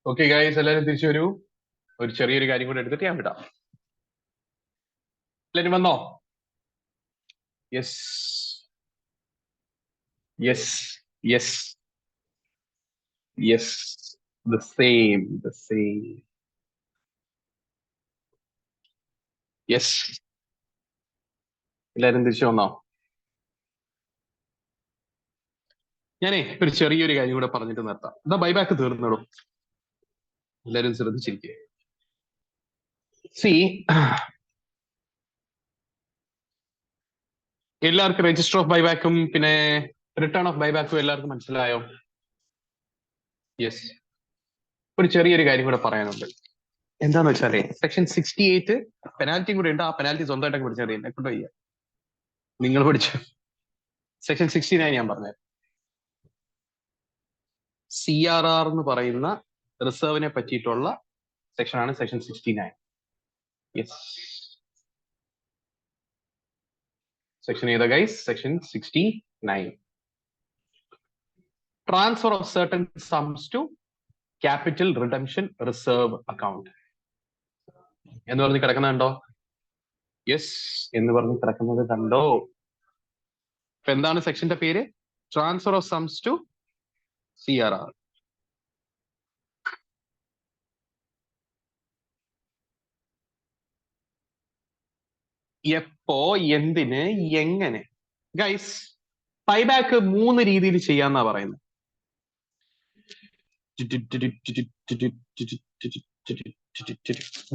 ഓക്കെ ഗൈസ്, എല്ലാവരും തിരിച്ചു വരൂ. ഒരു ചെറിയൊരു കാര്യം കൂടെ എടുത്തിട്ട് ഞാൻ വിടാം. എല്ലാവരും വന്നോ? Yes yes yes yes, the same. Yes, എല്ലാവരും തിരിച്ചു വന്നോ? ഞാനേ ഒരു ചെറിയൊരു കാര്യം കൂടെ പറഞ്ഞിട്ട് നിർത്താം. എന്താ ബൈബാക്ക് തീർന്നിടും. എല്ലാവരും ശ്രദ്ധിച്ചിരിക്കുക. എല്ലാവർക്കും രജിസ്റ്റർ ഓഫ് ബൈബാക്കും പിന്നെ റിട്ടേൺ ഓഫ് ബൈബാക്കും എല്ലാവർക്കും മനസ്സിലായോ? യെസ്. ഒരു ചെറിയൊരു കാര്യം കൂടെ പറയാനുണ്ട്. എന്താന്ന് വെച്ചാലേ സെക്ഷൻ 68 പെനാൽറ്റിയും കൂടെ ഉണ്ട്. ആ പെനാൽറ്റി സ്വന്തമായിട്ടൊക്കെ പഠിച്ചാൽ എന്നെ കൊണ്ട് വയ്യ, നിങ്ങൾ പഠിച്ചു. സെക്ഷൻ 69 ഞാൻ പറഞ്ഞത് CRR എന്ന് പറയുന്ന റിസർവിനെ പറ്റിയിട്ടുള്ള സെക്ഷനാണ് സെക്ഷൻ 69. യെസ്, സെക്ഷൻ ഏതാ guys? Section 69. Transfer of certain sums to capital redemption reserve account എന്ന് പറഞ്ഞ് കിടക്കുന്നുണ്ടോ? യെസ് എന്ന് പറഞ്ഞ് കിടക്കുന്നത് കണ്ടോ? ഇപ്പൊ എന്താണ് സെക്ഷന്റെ പേര്? Transfer of sums to CRR. എപ്പോ, എന്തിന്, എങ്ങനെ? ഗൈസ്, ബൈബാക്ക് 3 രീതിയിൽ ചെയ്യാന്നാ പറയുന്നത്.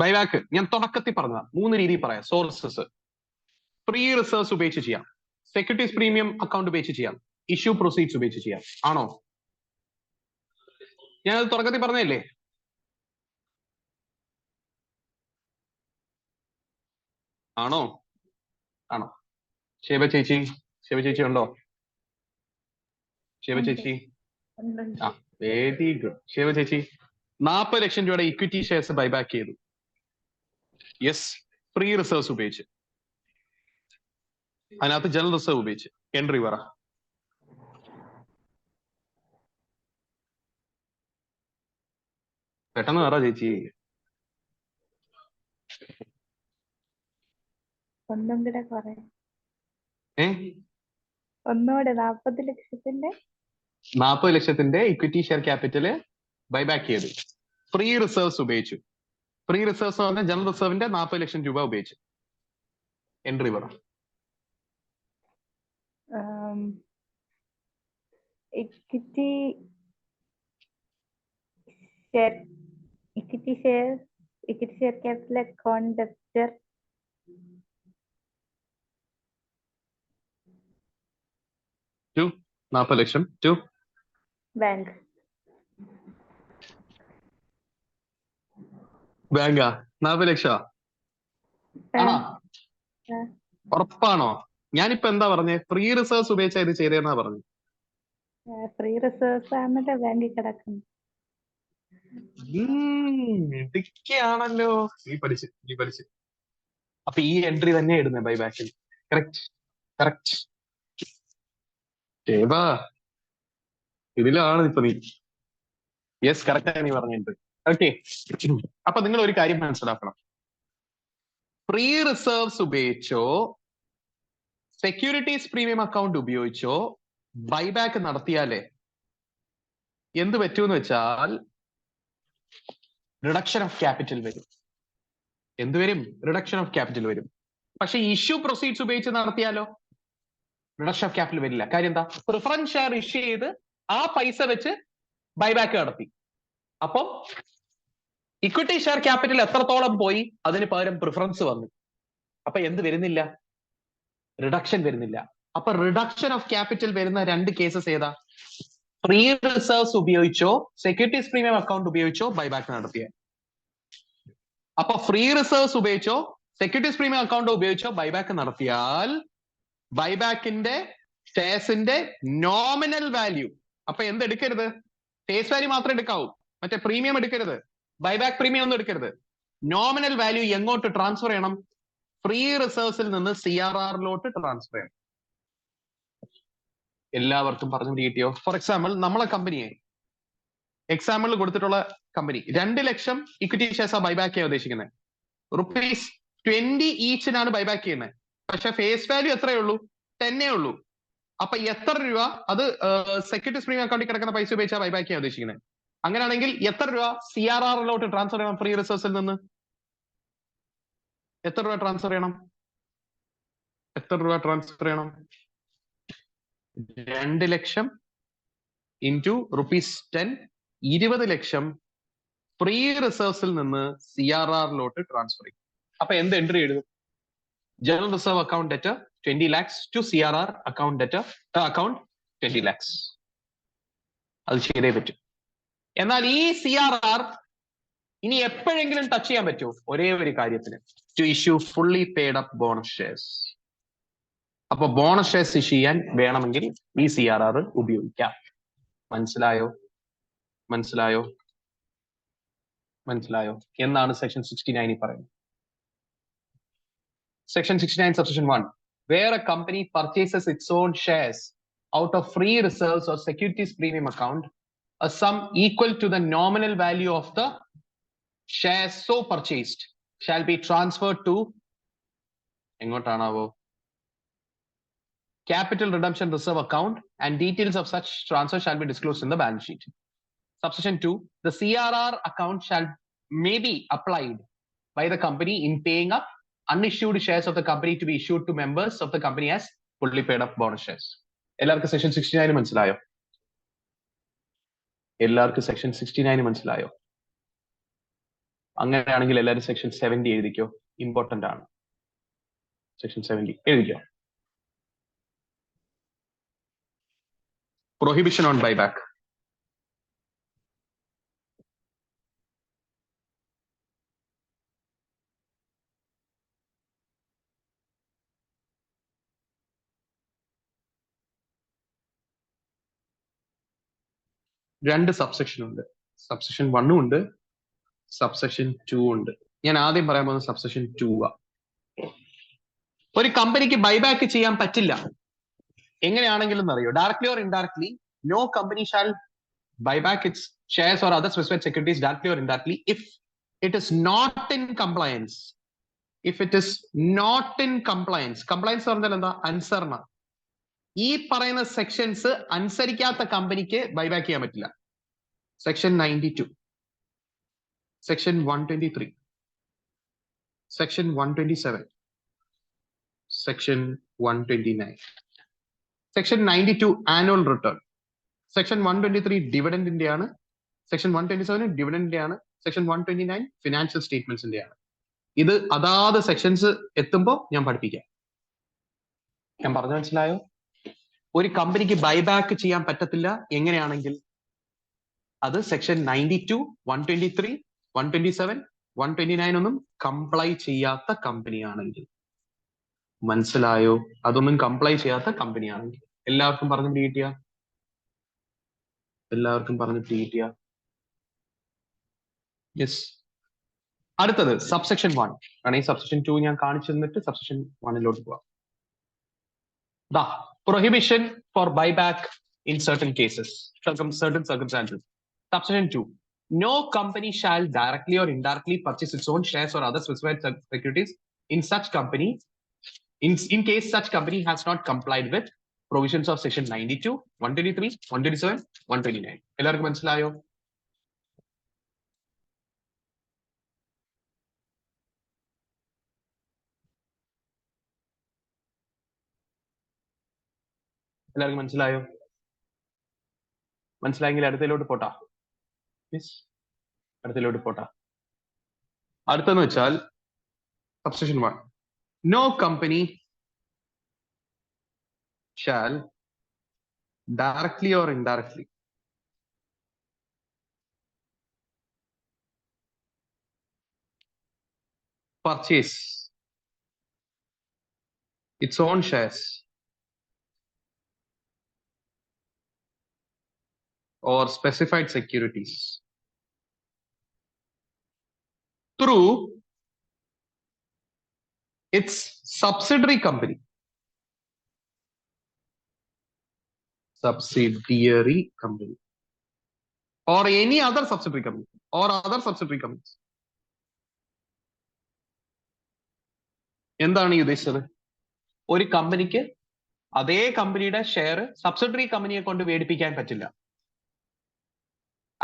ബൈബാക്ക് ഞാൻ തുടക്കത്തിൽ പറഞ്ഞ 3 രീതിയിൽ പറയാം. സോഴ്സസ്: ഫ്രീ റിസർവ്സ് ഉപയോഗിച്ച് ചെയ്യാം, സെക്യൂരിറ്റീസ് പ്രീമിയം അക്കൗണ്ട് ഉപയോഗിച്ച് ചെയ്യാം, ഇഷ്യൂ പ്രൊസീഡ്സ് ഉപയോഗിച്ച് ചെയ്യാം. ആണോ? ഞാനത് തുടക്കത്തിൽ പറഞ്ഞതല്ലേ? ആണോ? ശേബ ചേച്ചി ഉണ്ടോ? ശേബ ചേച്ചി, ആ, വെരി ഗുഡ്. ശേബ ചേച്ചി 40 ലക്ഷം രൂപയുടെ ഇക്വിറ്റി ഷെയർസ് ബൈബാക്ക് ചെയ്തു. യെസ്, ഫ്രീ റിസർവ്സ് ഉപയോഗിച്ച്. അതിനകത്ത് ജനറൽ റിസർവ് ഉപയോഗിച്ച്. എൻട്രി പറ. പെട്ടെന്ന് പറ ചേച്ചി. ഒന്നുകൂടെ പറയാം. ഏ, ഒന്നുകൂടെ 40 ലക്ഷത്തിന്റെ ഇക്വിറ്റി ഷെയർ ക്യാപിറ്റല് ബൈബാക്ക് ചെയ്തു. ഫ്രീ റിസർവ്സ് ഉപയോഗിച്ചു. ഫ്രീ റിസർവ്സ് പറഞ്ഞാൽ ജനറൽ റിസർവിന്റെ 40 ലക്ഷം രൂപ ഉപയോഗിച്ച്. എൻട്രി പറ. Equity share capital account debtor 40 lakh to bank. ബാങ്കാ? 40 ലക്ഷോ? ആണോ? ഉറപ്പാണോ? ഞാനിപ്പോ എന്താ പറഞ്ഞേ? ഫ്രീ റിസർവ്സ് ഉപയോഗിച്ചാ ഇത് ചെയ്തേന്നാ പറഞ്ഞു. ഫ്രീ റിസർവ്സ് ആണല്ലോ ബാങ്കിൽ കിടക്കുന്നത്. ഇതൊക്കെയാണല്ലോ. നീ പഠിച്ച്. അപ്പൊ ഈ എൻട്രി തന്നെ ഇടുന്നേ ബൈബാക്കിൽ. കറക്റ്റ്. ഇതിലാണ് ഇപ്പൊ നീ. യെസ്, കറക്റ്റ് ആണ് നീ പറഞ്ഞ എൻട്രി. ഓക്കെ, അപ്പൊ നിങ്ങൾ ഒരു കാര്യം മനസ്സിലാക്കണം. ഫ്രീ റിസർവ്സ് ഉപയോഗിച്ചോ സെക്യൂരിറ്റീസ് പ്രീമിയം അക്കൗണ്ട് ഉപയോഗിച്ചോ ബൈബാക്ക് നടത്തിയാലേ എന്ത് പറ്റൂന്ന് വെച്ചാൽ റിഡക്ഷൻ ഓഫ് ക്യാപിറ്റൽ വരും. എന്തുവരും? റിഡക്ഷൻ ഓഫ് ക്യാപിറ്റൽ വരും. പക്ഷെ ഇഷ്യൂ പ്രൊസീഡ്സ് ഉപയോഗിച്ച് നടത്തിയാലോ റിഡക്ഷൻ ഓഫ് ക്യാപിറ്റൽ വരില്ല. കാര്യം എന്താ? പ്രിഫറൻസ് ഷെയർ ഇഷ്യൂ ചെയ്ത് ആ പൈസ വെച്ച് ബൈബാക്ക് നടത്തി. അപ്പം ഇക്വിറ്റി ഷെയർ ക്യാപിറ്റൽ എത്രത്തോളം പോയി, അതിന് പകരം പ്രിഫറൻസ് വന്നു. അപ്പൊ എന്ത് വരുന്നില്ല? റിഡക്ഷൻ വരുന്നില്ല. അപ്പൊ റിഡക്ഷൻ ഓഫ് ക്യാപിറ്റൽ വരുന്ന 2 കേസസ് ഏതാ? ഫ്രീ റിസർവ്സ് ഉപയോഗിച്ചോ സെക്യൂരിറ്റീസ് പ്രീമിയം അക്കൗണ്ട് ഉപയോഗിച്ചോ ബൈബാക്ക് നടത്തിയ. അപ്പൊ ഫ്രീ റിസർവ്സ് ഉപയോഗിച്ചോ സെക്യൂരിറ്റീസ് പ്രീമിയം അക്കൗണ്ട് ഉപയോഗിച്ചോ ബൈബാക്ക് നടത്തിയാൽ ബൈബാക്കിന്റെ ഷെയർസിന്റെ നോമിനൽ വാല്യൂ, അപ്പൊ എന്തെടുക്കരുത്? ഫേസ് വാല്യൂ മാത്രം എടുക്കാവൂ, മറ്റേ പ്രീമിയം എടുക്കരുത്, ബൈബാക്ക് പ്രീമിയം ഒന്നും എടുക്കരുത്. നോമിനൽ വാല്യൂ എങ്ങോട്ട് ട്രാൻസ്ഫർ ചെയ്യണം? ഫ്രീ റിസർവ്സിൽ നിന്ന് CRRലോട്ട് ട്രാൻസ്ഫർ ചെയ്യണം. എല്ലാവർക്കും പറഞ്ഞു കിട്ടിയോ? ഫോർ എക്സാമ്പിൾ, നമ്മളെ കമ്പനിയെ എക്സാമ്പിൾ കൊടുത്തിട്ടുള്ള കമ്പനി 2 ലക്ഷം ഇക്വിറ്റി ഷെയർസ് ബൈബാക്ക് ചെയ്യാൻ ഉദ്ദേശിക്കുന്നത്. ₹20 ഈച്ചിനാണ് ബൈബാക്ക് ചെയ്യുന്നത്. പക്ഷെ ഫേസ് വാല്യൂ എത്രയേ ഉള്ളൂ? 10 ഉള്ളൂ. അപ്പൊ എത്ര രൂപ അത് സെക്യൂരിറ്റീസ് പ്രീമിയം അക്കൗണ്ടിൽ കിടക്കുന്ന പൈസ ഉപയോഗിച്ചാൽ ബൈബാക്ക് ചെയ്യാൻ ഉദ്ദേശിക്കുന്നത്? അങ്ങനെയാണെങ്കിൽ എത്ര രൂപ CRRലോട്ട് ട്രാൻസ്ഫർ ചെയ്യണം? ഫ്രീ റിസർവ്സിൽ നിന്ന് എത്ര രൂപ ട്രാൻസ്ഫർ ചെയ്യണം? 2 ലക്ഷം ഇൻറ്റു ₹10, 20 ലക്ഷം ഫ്രീ റിസർവ്സിൽ നിന്ന് CRRലോട്ട് ട്രാൻസ്ഫർ ചെയ്യും. അപ്പൊ എന്ത് എൻട്രി എഴുതും? General reserve account debtor 20 lakhs to CRR account debtor account 20 lakhs. അത് ചെയ്തേ പറ്റും. എന്നാൽ ഈ CRR ഇനി എപ്പോഴെങ്കിലും ടച്ച് ചെയ്യാൻ പറ്റുമോ? ഒരേ ഒരു കാര്യത്തിന്, to issue fully paid up bonus shares. അപ്പൊ ബോണസ് ഷെയർസ് ഇഷ്യൂ ചെയ്യാൻ വേണമെങ്കിൽ ഈ CRR ഉപയോഗിക്കാം. മനസ്സിലായോ എന്നാണ് സെക്ഷൻ 69 പറയുന്നത്. Section 69 subsection 1, where a company purchases its own shares out of free reserves or securities premium account, a sum equal to the nominal value of the shares so purchased shall be transferred to capital redemption reserve account, and details of such transfer shall be disclosed in the balance sheet. Subsection 2, the CRR account may be applied by the company in paying up unissued shares of the company to be issued to members of the company as fully paid up bonus shares. എല്ലാവർക്കും section 69 മനസ്സിലായോ? അങ്ങനെയാണെങ്കിൽ എല്ലാവരും section 70 എഴുതിക്കോ. Important ആണ്. Section 70 എഴുതിക്കോ. Prohibition on buyback. രണ്ട് subsection ഉണ്ട്. Subsection 1 ഉണ്ട്, സബ്സെക്ഷൻ 2 ഉണ്ട്. ഞാൻ ആദ്യം പറയാൻ പോകുന്നത് സബ്സെക്ഷൻ 2 ആ. ഒരു കമ്പനിക്ക് ബൈബാക്ക് ചെയ്യാൻ പറ്റില്ല. എങ്ങനെയാണെങ്കിലും അറിയോ? Directly or indirectly, no company shall buyback its shares or other specified securities directly or indirectly if it is not in compliance. If it is not in compliance, compliance പറഞ്ഞാൽ എന്താ? അനുസരണ. ഈ പറയുന്ന സെക്ഷൻസ് അനുസരിക്കാത്ത കമ്പനിക്ക് ബൈബാക്ക് ചെയ്യാൻ പറ്റില്ല. Section 92, section 123, section 127, section 129. Section 92 annual return, section 123 ഡിവിഡൻഡിന്റെ ആണ്, section 127 ഡിവിഡൻഡിന്റെ ആണ്, സെക്ഷൻ 129 ഫിനാൻഷ്യൽ സ്റ്റേറ്റ്മെന്റ്സിന്റെ ആണ്. ഇത് അതാത് സെക്ഷൻസ് എത്തുമ്പോൾ ഞാൻ പഠിപ്പിക്കാം. ഞാൻ പറഞ്ഞു മനസ്സിലായോ? ഒരു കമ്പനിക്ക് ബൈബാക്ക് ചെയ്യാൻ പറ്റത്തില്ല എങ്ങനെയാണെങ്കിൽ അത് സെക്ഷൻ 92, 123, 127, 129 ഒന്നും കംപ്ലൈ ചെയ്യാത്ത കമ്പനിയാണെങ്കിൽ. മനസ്സിലായോ? അതൊന്നും കംപ്ലൈ ചെയ്യാത്ത കമ്പനിയാണെങ്കിൽ. എല്ലാവർക്കും പറഞ്ഞു കിട്ടിയ? യെസ്. അടുത്തത് സബ്സെക്ഷൻ 1 ആണ്. ഈ സബ്സെക്ഷൻ 2 ഞാൻ കാണിച്ചു തന്നിട്ട് സബ്സെക്ഷൻ 1 പോവാം. Prohibition for buyback in certain cases, certain circumstances. Subsection 2, no company shall directly or indirectly purchase its own shares or other specified securities in such company in case such company has not complied with provisions of section 92, 123, 127, 129. എല്ലാവർക്കും മനസ്സിലായോ? എല്ലാവർക്കും മനസ്സിലായോ? മനസ്സിലായെങ്കിൽ അടുത്തതിലോട്ട് പോട്ടാ. അടുത്തതിലോട്ട് പോട്ടാ. അടുത്തെന്ന് വെച്ചാൽ subsection 1, no company shall directly or indirectly purchase its own shares or specified securities through its subsidiary company or any other subsidiary company or other subsidiary companies. എന്താണ് ഈ ഉദ്ദേശിച്ചത്? ഒരു കമ്പനിക്ക് അതേ കമ്പനിയുടെ ഷെയർ സബ്സിഡറി കമ്പനിയെ കൊണ്ട് മേടിപ്പിക്കാൻ പറ്റില്ല,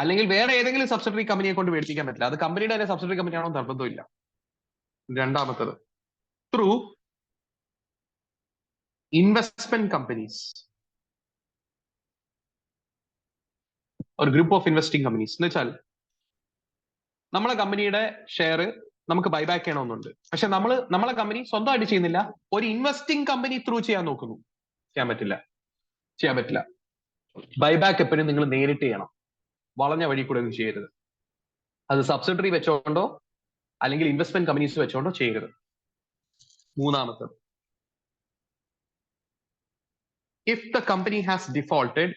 അല്ലെങ്കിൽ വേറെ ഏതെങ്കിലും സബ്സിഡറി കമ്പനിയെ കൊണ്ട് മേടിപ്പിക്കാൻ പറ്റില്ല. അത് കമ്പനിയുടെ തന്നെ സബ്സിഡറി കമ്പനിയാണോ നിർബന്ധമില്ല. രണ്ടാമത്തത്, ത്രൂ ഇൻവെസ്റ്റ്മെന്റ് കമ്പനീസ് ഒരു ഗ്രൂപ്പ് ഓഫ് ഇൻവെസ്റ്റിംഗ് കമ്പനീസ്. എന്ന് വെച്ചാൽ നമ്മളെ കമ്പനിയുടെ ഷെയർ നമുക്ക് ബൈബാക്ക് ചെയ്യണമെന്നുണ്ട്, പക്ഷെ നമ്മളെ കമ്പനി സ്വന്തമായിട്ട് ചെയ്യുന്നില്ല, ഒരു ഇൻവെസ്റ്റിംഗ് കമ്പനി ത്രൂ ചെയ്യാൻ നോക്കുന്നു. ചെയ്യാൻ പറ്റില്ല. ബൈബാക്ക് എപ്പോഴും നിങ്ങൾ നേരിട്ട് ചെയ്യണം, വളഞ്ഞ വഴി കൂടെ ഒന്നും ചെയ്യരുത്. അത് സബ്സിഡറി വെച്ചോണ്ടോ അല്ലെങ്കിൽ ഇൻവെസ്റ്റ്മെന്റ് കമ്പനീസ് വെച്ചോണ്ടോ ചെയ്യരുത്. മൂന്നാമത്തത്, if the company has defaulted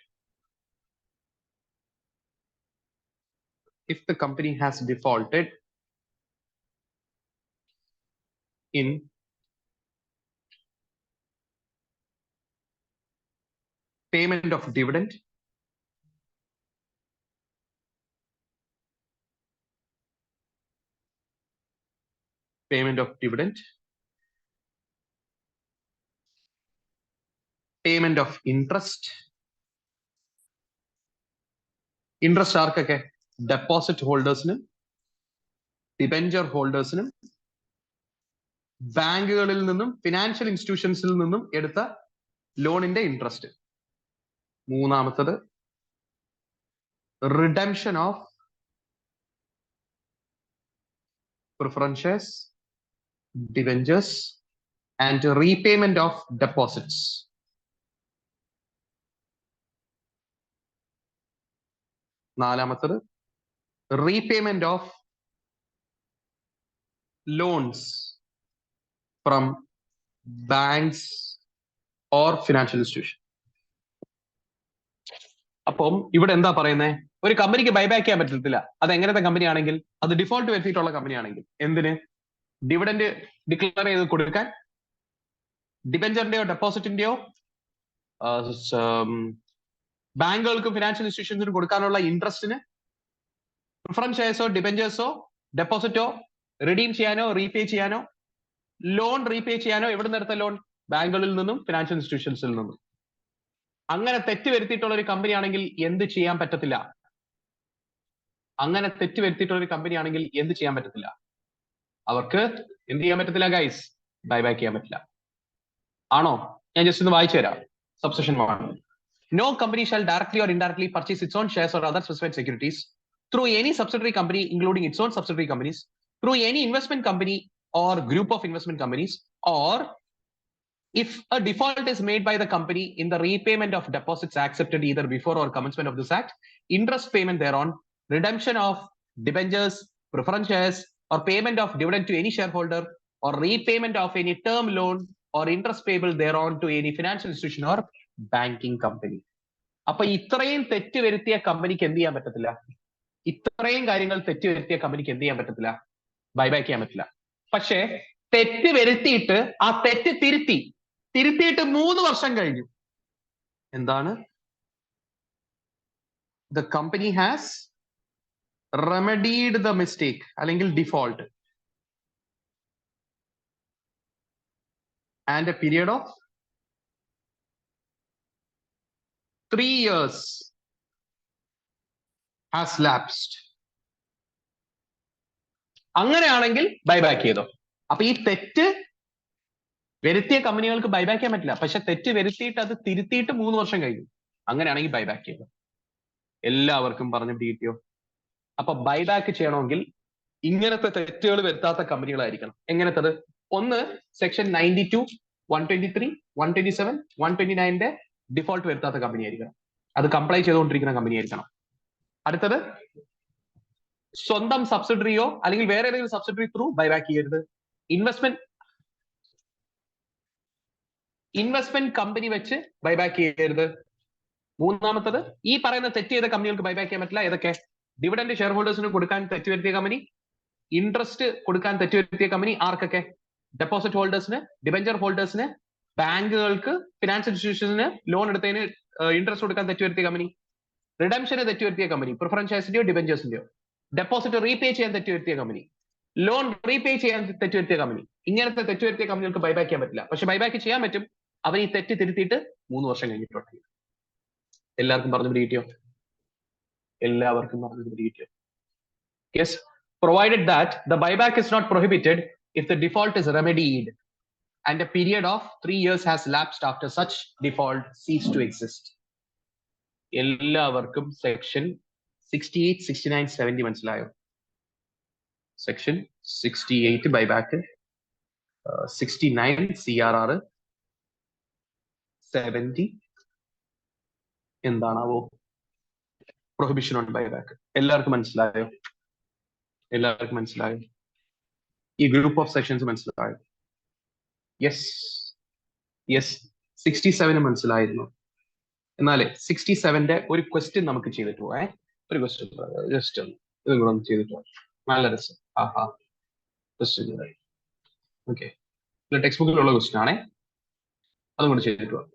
in payment of dividend, payment of interest. Interest ആർക്കൊക്കെ? ഡെപ്പോസിറ്റ് ഹോൾഡേഴ്സിനും ഡിബെഞ്ചർ ഹോൾഡേഴ്സിനും ബാങ്കുകളിൽ നിന്നും ഫിനാൻഷ്യൽ ഇൻസ്റ്റിറ്റ്യൂഷൻസിൽ നിന്നും എടുത്ത ലോണിന്റെ ഇൻട്രസ്റ്റ്. മൂന്നാമത്തത്, redemption of preference shares, debentures and repayment of deposits. നാലാമത്തത്, repayment of loans from banks or financial institution. അപ്പം ഇവിടെ എന്താ പറയുന്നത്? ഒരു കമ്പനിക്ക് ബൈബാക്ക് ചെയ്യാൻ പറ്റത്തില്ല. അത് എങ്ങനത്തെ കമ്പനി ആണെങ്കിൽ? അത് ഡിഫോൾട്ട് വരുത്തിയിട്ടുള്ള കമ്പനി ആണെങ്കിൽ. എന്തിന്? ഡിവിഡന്റ് ഡിക്ലെയർ ചെയ്ത് കൊടുക്കാൻ, ഡിബെഞ്ചറിന്റെയോ ഡെപ്പോസിറ്റിന്റെയോ ബാങ്കുകൾക്കും ഫിനാൻഷ്യൽ ഇൻസ്റ്റിറ്റ്യൂഷൻസിനും കൊടുക്കാനുള്ള ഇൻട്രസ്റ്റിന് പ്രിഫറൻസ് ഷെയർസോ ഡിബെഞ്ചേഴ്സോ ഡെപ്പോസിറ്റോ റിഡീം ചെയ്യാനോ റീപേ ചെയ്യാനോ, ലോൺ റീപേ ചെയ്യാനോ എവിടെ നിന്ന് എടുത്ത ലോൺ? ബാങ്കുകളിൽ നിന്നും ഫിനാൻഷ്യൽ ഇൻസ്റ്റിറ്റ്യൂഷൻസിൽ നിന്നും. അങ്ങനെ തെറ്റ് വരുത്തിയിട്ടുള്ള ഒരു കമ്പനി ആണെങ്കിൽ എന്ത് ചെയ്യാൻ പറ്റത്തില്ല? അവർക്ക് എന്ത് ചെയ്യാൻ പറ്റത്തില്ല ഗൈസ്? ബൈബാക്ക് ചെയ്യാൻ പറ്റില്ല. ആണോ? ഞാൻ ജസ്റ്റ് ഒന്ന് വായിച്ചു തരാം. Subsection 1. No company shall directly or indirectly purchase its own shares or other specified securities through any subsidiary company, including its own subsidiary companies, through any investment company or group of investment companies, or if a default is made by the company in the repayment of deposits accepted either before or commencement of this act, interest payment thereon, redemption of debentures, preference shares, or payment of dividend to any shareholder, or repayment of any term loan or interest payable thereon to any financial institution or banking company. അപ്പൊ ഇത്രയും തെറ്റ് വരുത്തിയ കമ്പനിക്ക് എന്ത് ചെയ്യാൻ പറ്റത്തില്ല? ഇത്രയും കാര്യങ്ങൾ തെറ്റ് വരുത്തിയ കമ്പനിക്ക് എന്ത് ചെയ്യാൻ പറ്റത്തില്ല? ബൈബാക്ക് ചെയ്യാൻ പറ്റില്ല. പക്ഷേ തെറ്റ് വരുത്തിയിട്ട് ആ തെറ്റ് തിരുത്തിയിട്ട് 3 വർഷം കഴിഞ്ഞു. എന്താണ്? The company has remedied the mistake അല്ലെങ്കിൽ default and a period of 3 years has lapsed. അങ്ങനെയാണെങ്കിൽ ബൈബാക്ക് ചെയ്തോ. അപ്പൊ ഈ തെറ്റ് വരുത്തിയ കമ്പനികൾക്ക് ബൈബാക്ക് ചെയ്യാൻ പറ്റില്ല. പക്ഷെ തെറ്റ് വരുത്തിയിട്ട് അത് തിരുത്തിയിട്ട് 3 വർഷം കഴിഞ്ഞു. അങ്ങനെയാണെങ്കിൽ ബൈബാക്ക് ചെയ്തോ. എല്ലാവർക്കും പറഞ്ഞു കിട്ടിയോ? അപ്പൊ ബൈബാക്ക് ചെയ്യണമെങ്കിൽ ഇങ്ങനത്തെ തെറ്റുകൾ വരുത്താത്ത കമ്പനികളായിരിക്കണം. എങ്ങനത്തത്? ഒന്ന്, സെക്ഷൻ 92, 123, 127, 129 ഡിഫോൾട്ട് വരുത്താത്ത കമ്പനി ആയിരിക്കണം. അത് കംപ്ലൈ ചെയ്തുകൊണ്ടിരിക്കുന്ന കമ്പനി ആയിരിക്കണം. അടുത്തത്, സ്വന്തം സബ്സിഡറിയോ അല്ലെങ്കിൽ വേറെ ഏതെങ്കിലും സബ്സിഡറി ത്രൂ ബൈബാക്ക് ചെയ്യരുത്. ഇൻവെസ്റ്റ്മെന്റ് കമ്പനി വെച്ച് ബൈബാക്ക് ചെയ്യരുത്. മൂന്നാമത്തത്, ഈ പറയുന്ന തെറ്റ് ചെയ്ത കമ്പനികൾക്ക് ബൈബാക്ക് ചെയ്യാൻ പറ്റില്ല. ഏതൊക്കെ? ഡിവിഡന്റ് ഷെയർ ഹോൾഡേഴ്സിന് കൊടുക്കാൻ തെറ്റ് വരുത്തിയ കമ്പനി, ഇൻട്രസ്റ്റ് കൊടുക്കാൻ തെറ്റ് വരുത്തിയ കമ്പനി. ആർക്കൊക്കെ? ഡെപ്പോസിറ്റ് ഹോൾഡേഴ്സിന്, ഡിബെഞ്ചർ ഹോൾഡേഴ്സിന്, ബാങ്കുകൾക്ക്, ഫിനാൻഷ്യൽ ഇൻസ്റ്റിറ്റ്യൂഷൻസിന് ലോൺ എടുത്തതിന് ഇൻട്രസ്റ്റ് കൊടുക്കാൻ തെറ്റ് വരുത്തിയ കമ്പനി. റിഡംഷന് തെറ്റുവരുത്തിയ കമ്പനി, പ്രിഫറൻസ് ഷെയർസിന്റെയോ ഡിബഞ്ചേഴ്സിന്റെയോ. ഡെപ്പോസിറ്റ് റീപേ ചെയ്യാൻ തെറ്റുവരുത്തിയ കമ്പനി, ലോൺ റീപേ ചെയ്യാൻ തെറ്റുവരുത്തിയ കമ്പനി. ഇങ്ങനത്തെ തെറ്റുവരുത്തിയ കമ്പനികൾക്ക് ബൈബാക്ക് ചെയ്യാൻ പറ്റില്ല. പക്ഷെ ബൈബാക്ക് ചെയ്യാൻ പറ്റും, അവർ ഈ തെറ്റ് തിരുത്തിയിട്ട് 3 വർഷം കഴിഞ്ഞിട്ടുണ്ടെങ്കിൽ. എല്ലാവർക്കും പറഞ്ഞു പിടികിട്ടിയോ? എല്ലാവർക്കും പറഞ്ഞു പിടികിട്ടിയോ? Yes, provided that the buyback is not prohibited if the default is remedied and a period of 3 years has lapsed after such default ceased to exist. എല്ലാവർക്കും സെക്ഷൻ 68, 69, 70 മനസ്സിലായോ? സെക്ഷൻ 68 ബൈബാക്ക്, 69 CRR, 70 എന്താണാവോ പ്രൊഹിബിഷൻ ഓൺ ബൈബാക്ക്. എല്ലാവർക്കും മനസ്സിലായോ? എല്ലാവർക്കും മനസ്സിലായോ? ഈ group of sections മനസ്സിലായോ? Yes, yes. 67 മനസ്സിലായിരുന്നു. എന്നാലേ 67ന്റെ ഒരു ക്വസ്റ്റ്യൻ നമുക്ക് ചെയ്തിട്ട് പോവാ. ഒരു ക്വസ്റ്റ്യൻ ജസ്റ്റ് ഇതും കൂടെ ഒന്ന് ചെയ്തിട്ട് പോവാം. നല്ല രസം. ആഹാ, ക്വസ്റ്റ്യൻ. ഓക്കെ, ടെക്സ്റ്റ് ബുക്കിലുള്ള ക്വസ്റ്റ്യൻ ആണേ, അതും കൂടെ ചെയ്തിട്ട് പോവാം.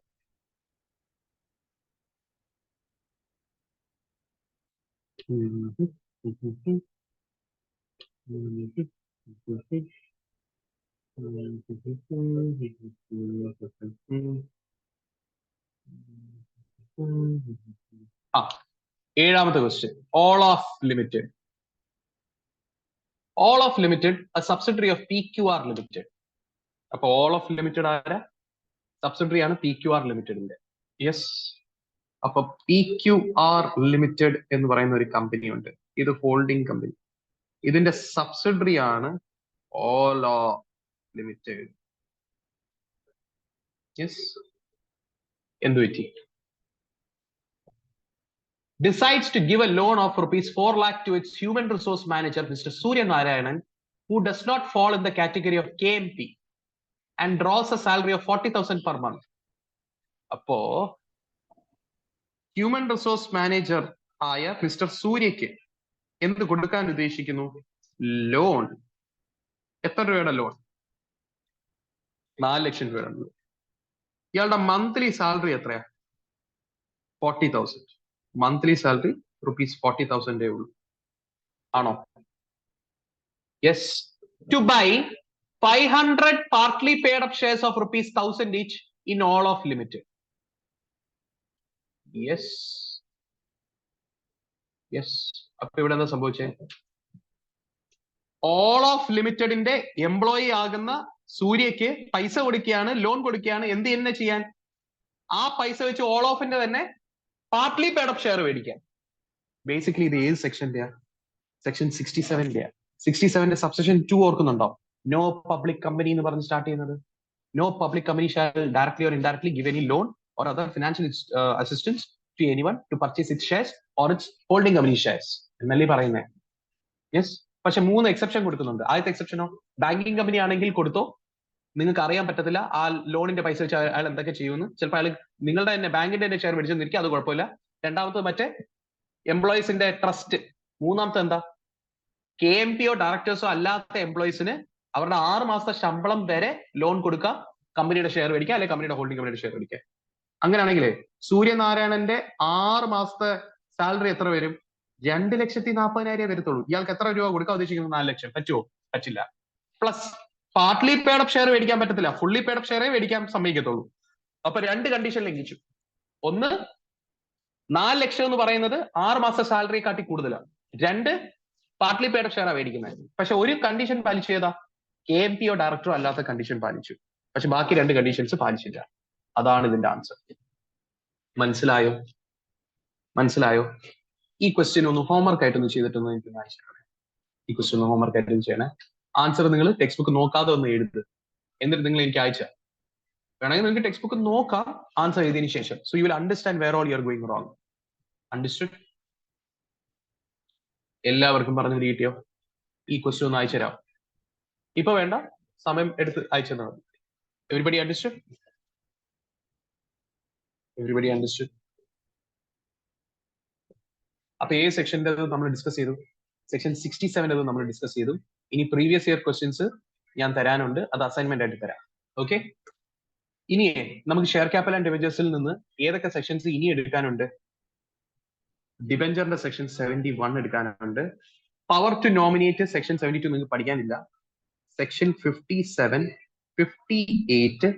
ഏഴാമത്തെ question, all of limited. All of limited a subsidiary of PQR limited. അപ്പൊ ഓൾ ഓഫ് ലിമിറ്റഡ് ആരാ? സബ്സിഡറി ആണ് PQR ലിമിറ്റഡിന്റെ. യെസ്. അപ്പൊ PQR ലിമിറ്റഡ് എന്ന് പറയുന്ന ഒരു കമ്പനി ഉണ്ട്. ഇത് ഹോൾഡിംഗ് കമ്പനി. ഇതിന്റെ സബ്സിഡറി ആണ് ഓൾ ഓഫ് ലിമിറ്റഡ്. യെസ്. എന്ത് പറ്റി? Decides to give a loan of rupees 4 lakh to its human resource manager, Mr. Surya Narayanan, who does not fall in the category of KMP and draws a salary of 40,000 per month. അപ്പോ human resource manager ആയ mister സൂര്യക്ക് എന്ത് കൊടുക്കാൻ ഉദ്ദേശിക്കുന്നു? Loan. എത്ര രൂപയുടെ loan? 4 ലക്ഷം രൂപയുടെ loan. ഇയാളുടെ monthly salary എത്രയാ? 40,000. മന്ത്ലി സാലറി റുപ്പീസ് 40,000 ഉള്ളൂ. ആണോ? Yes. To buy 500 partly paid up shares of rupees 1,000 each in all of limited. Yes, yes. അപ്പൊ ഇവിടെ എന്താ സംഭവിച്ചേ? ഓൾ ഓഫ് ലിമിറ്റഡിന്റെ എംപ്ലോയി ആകുന്ന സൂര്യക്ക് പൈസ കൊടുക്കുകയാണ്, ലോൺ കൊടുക്കുകയാണ്. എന്ത് തന്നെ ചെയ്യാൻ? ആ പൈസ വെച്ച് ഓൾ ഓഫിന്റെ തന്നെ പാർട്ട്ലി പേഡ് അപ്പ് ഷെയർ മേടിക്കാൻ. ബേസിക്കലി ഇത് ഏത് സെക്ഷന്റെ? സെക്ഷൻ 67ന്റെ. 67ന്റെ സബ്സെക്ഷൻ 2 ഓർക്കുന്നുണ്ടോ? നോ പബ്ലിക് കമ്പനി എന്ന് പറഞ്ഞ് സ്റ്റാർട്ട് ചെയ്യുന്നത്. No public company shall directly or indirectly give any loan or other financial assistance to anyone to purchase its shares or its holding company shares എന്നല്ലേ പറയുന്നത്. Yes. പക്ഷെ 3 exception കൊടുക്കുന്നുണ്ട്. ആദ്യത്തെ എക്സെപ്ഷനോ, banking company ആണെങ്കിൽ കൊടുത്തോ, നിങ്ങൾക്ക് അറിയാൻ പറ്റത്തില്ല ആ ലോണിന്റെ പൈസ വെച്ച് അയാൾ എന്തൊക്കെ ചെയ്യുമെന്ന്. ചിലപ്പോൾ അയാൾ നിങ്ങളുടെ തന്നെ ബാങ്കിന്റെ തന്നെ ഷെയർ മേടിച്ചെന്നിരിക്കും, അത് കുഴപ്പമില്ല. രണ്ടാമത്തെ മറ്റേ എംപ്ലോയീസിന്റെ ട്രസ്റ്റ്. മൂന്നാമത്തെ എന്താ? KMP ഡയറക്ടേഴ്സോ അല്ലാത്ത എംപ്ലോയീസിന് അവരുടെ 6 മാസത്തെ ശമ്പളം വരെ ലോൺ കൊടുക്കുക, കമ്പനിയുടെ ഷെയർ മേടിക്കുക, അല്ലെങ്കിൽ കമ്പനിയുടെ ഹോൾഡിംഗ് കമ്പനിയുടെ ഷെയർ മേടിക്കുക. അങ്ങനെയാണെങ്കിലേ സൂര്യനാരായണന്റെ 6 മാസത്തെ സാലറി എത്ര വരും? 2,40,000 വരത്തുള്ളൂ. ഇയാൾക്ക് എത്ര രൂപ കൊടുക്കാൻ ഉദ്ദേശിക്കുന്നത്? 4 ലക്ഷം. പറ്റുമോ? പറ്റില്ല. പ്ലസ് പാർട്ട്ലി പേഡ് അപ്പ് ഷെയർ മേടിക്കാൻ പറ്റത്തില്ല, ഫുള്ളി പേഡ് അപ്പ് ഷെയറേ മേടിക്കാൻ സമ്മതിക്കത്തുള്ളൂ. അപ്പൊ 2 കണ്ടീഷൻ ലംഘിച്ചു. ഒന്ന്, 4 ലക്ഷം എന്ന് പറയുന്നത് 6 മാസത്തെ സാലറിയെ കാട്ടി കൂടുതലാണ്. 2, പാർട്ട്ലി പേഡ് അപ്പ് ഷെയറാണ് മേടിക്കുന്നത്. പക്ഷെ ഒരു കണ്ടീഷൻ പാലിച്ചു. ഏതാ? KMP ഡയറക്ടറോ അല്ലാത്ത കണ്ടീഷൻ പാലിച്ചു. പക്ഷെ ബാക്കി 2 കണ്ടീഷൻസ് പാലിച്ചില്ല. അതാണ് ഇതിന്റെ ആൻസർ. മനസ്സിലായോ? മനസ്സിലായോ? ഈ ക്വസ്റ്റ്യൻ ഒന്ന് ഹോംവർക്ക് ആയിട്ടൊന്ന് ചെയ്തിട്ടൊന്ന് എനിക്ക് വായിച്ചാണ്. ഈ ക്വസ്റ്റ്യൻ ഒന്ന് ഹോംവർക്ക് ആയിട്ടൊന്ന് ചെയ്യണേ. ആൻസർ നിങ്ങൾ ടെക്സ്റ്റ് ബുക്ക് നോക്കാതെ ഒന്ന് എഴുതുക. എന്നിട്ട് നിങ്ങൾ എനിക്ക് അയച്ച വേണമെങ്കിൽ നിങ്ങൾക്ക് ടെക്സ്റ്റ് ബുക്ക് നോക്കാം ആൻസർ എഴുതിയതിനു ശേഷം. So you will understand where all you are going wrong. Understood? എല്ലാവർക്കും പറഞ്ഞു കിട്ടിയോ? ഈ ക്വസ്റ്റ്യൻ ഒന്ന് അയച്ചു തരാം. ഇപ്പൊ വേണ്ട, സമയം എടുത്ത് അയച്ചു തന്നാൽ മതി. Everybody understood? Everybody understood? അപ്പൊ ഏത് സെക്ഷൻ്റെ നമ്മൾ ഡിസ്കസ് ചെയ്തു? സെക്ഷൻ 67 നമ്മൾ ഡിസ്കസ് ചെയ്തു. ഇനി പ്രീവിയസ് ഇയർ ക്വസ്റ്റ്യൻസ് ഞാൻ തരാനുണ്ട്, അത് അസൈൻമെന്റ് ആയിട്ട് തരാം. ഓക്കെ. ഇനിയേ നമുക്ക് ഷെയർ ക്യാപിറ്റൽ ആൻഡ് ഡിബഞ്ചേഴ്സിൽ നിന്ന് ഏതൊക്കെ സെക്ഷൻസ് ഇനി എടുക്കാനുണ്ട്? ഡിബഞ്ചറിന്റെ സെക്ഷൻ 71 എടുക്കാനുണ്ട്. പവർ ടു നോമിനേറ്റ് സെക്ഷൻ 72 നിങ്ങൾക്ക് പഠിക്കാനില്ല. സെക്ഷൻ 57, 58,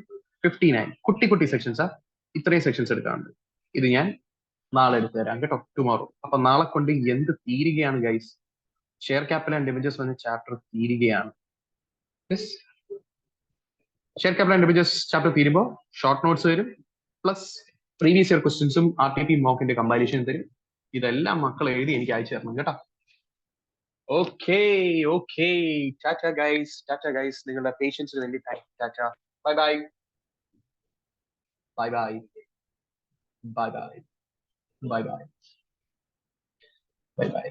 59 കുട്ടി കുട്ടി സെക്ഷൻസാ. ഇത്രയും സെക്ഷൻസ് എടുക്കാനുണ്ട്. ഇത് ഞാൻ നാളെ എടുത്തു തരാം കേട്ടോ, ടുമോറോ. അപ്പൊ നാളെ കൊണ്ട് എന്ത് തീരുകയാണ് guys? Share capital and debentures എന്ന ചാപ്റ്റർ തീരുകയാണ്. Share capital and debentures chapter തീരുമ്പോൾ ഷോർട്ട് നോട്ട്സ് വരും, പ്ലസ് പ്രീവിയസ് ഇയർ ക്വസ്റ്റ്യൻസും RTP മോക്കിന്റെ കമ്പാരിഷൻ തരും. ഇതെല്ലാം മക്കൾ എഴുതി എനിക്ക് അയച്ചു തരണം കേട്ടോ. Okay okay, Tata guys, Tata guys. നിങ്ങളുടെ പേഷ്യൻസിന് വേണ്ടി Tata. Bye bye bye bye bye bye bye bye bye bye.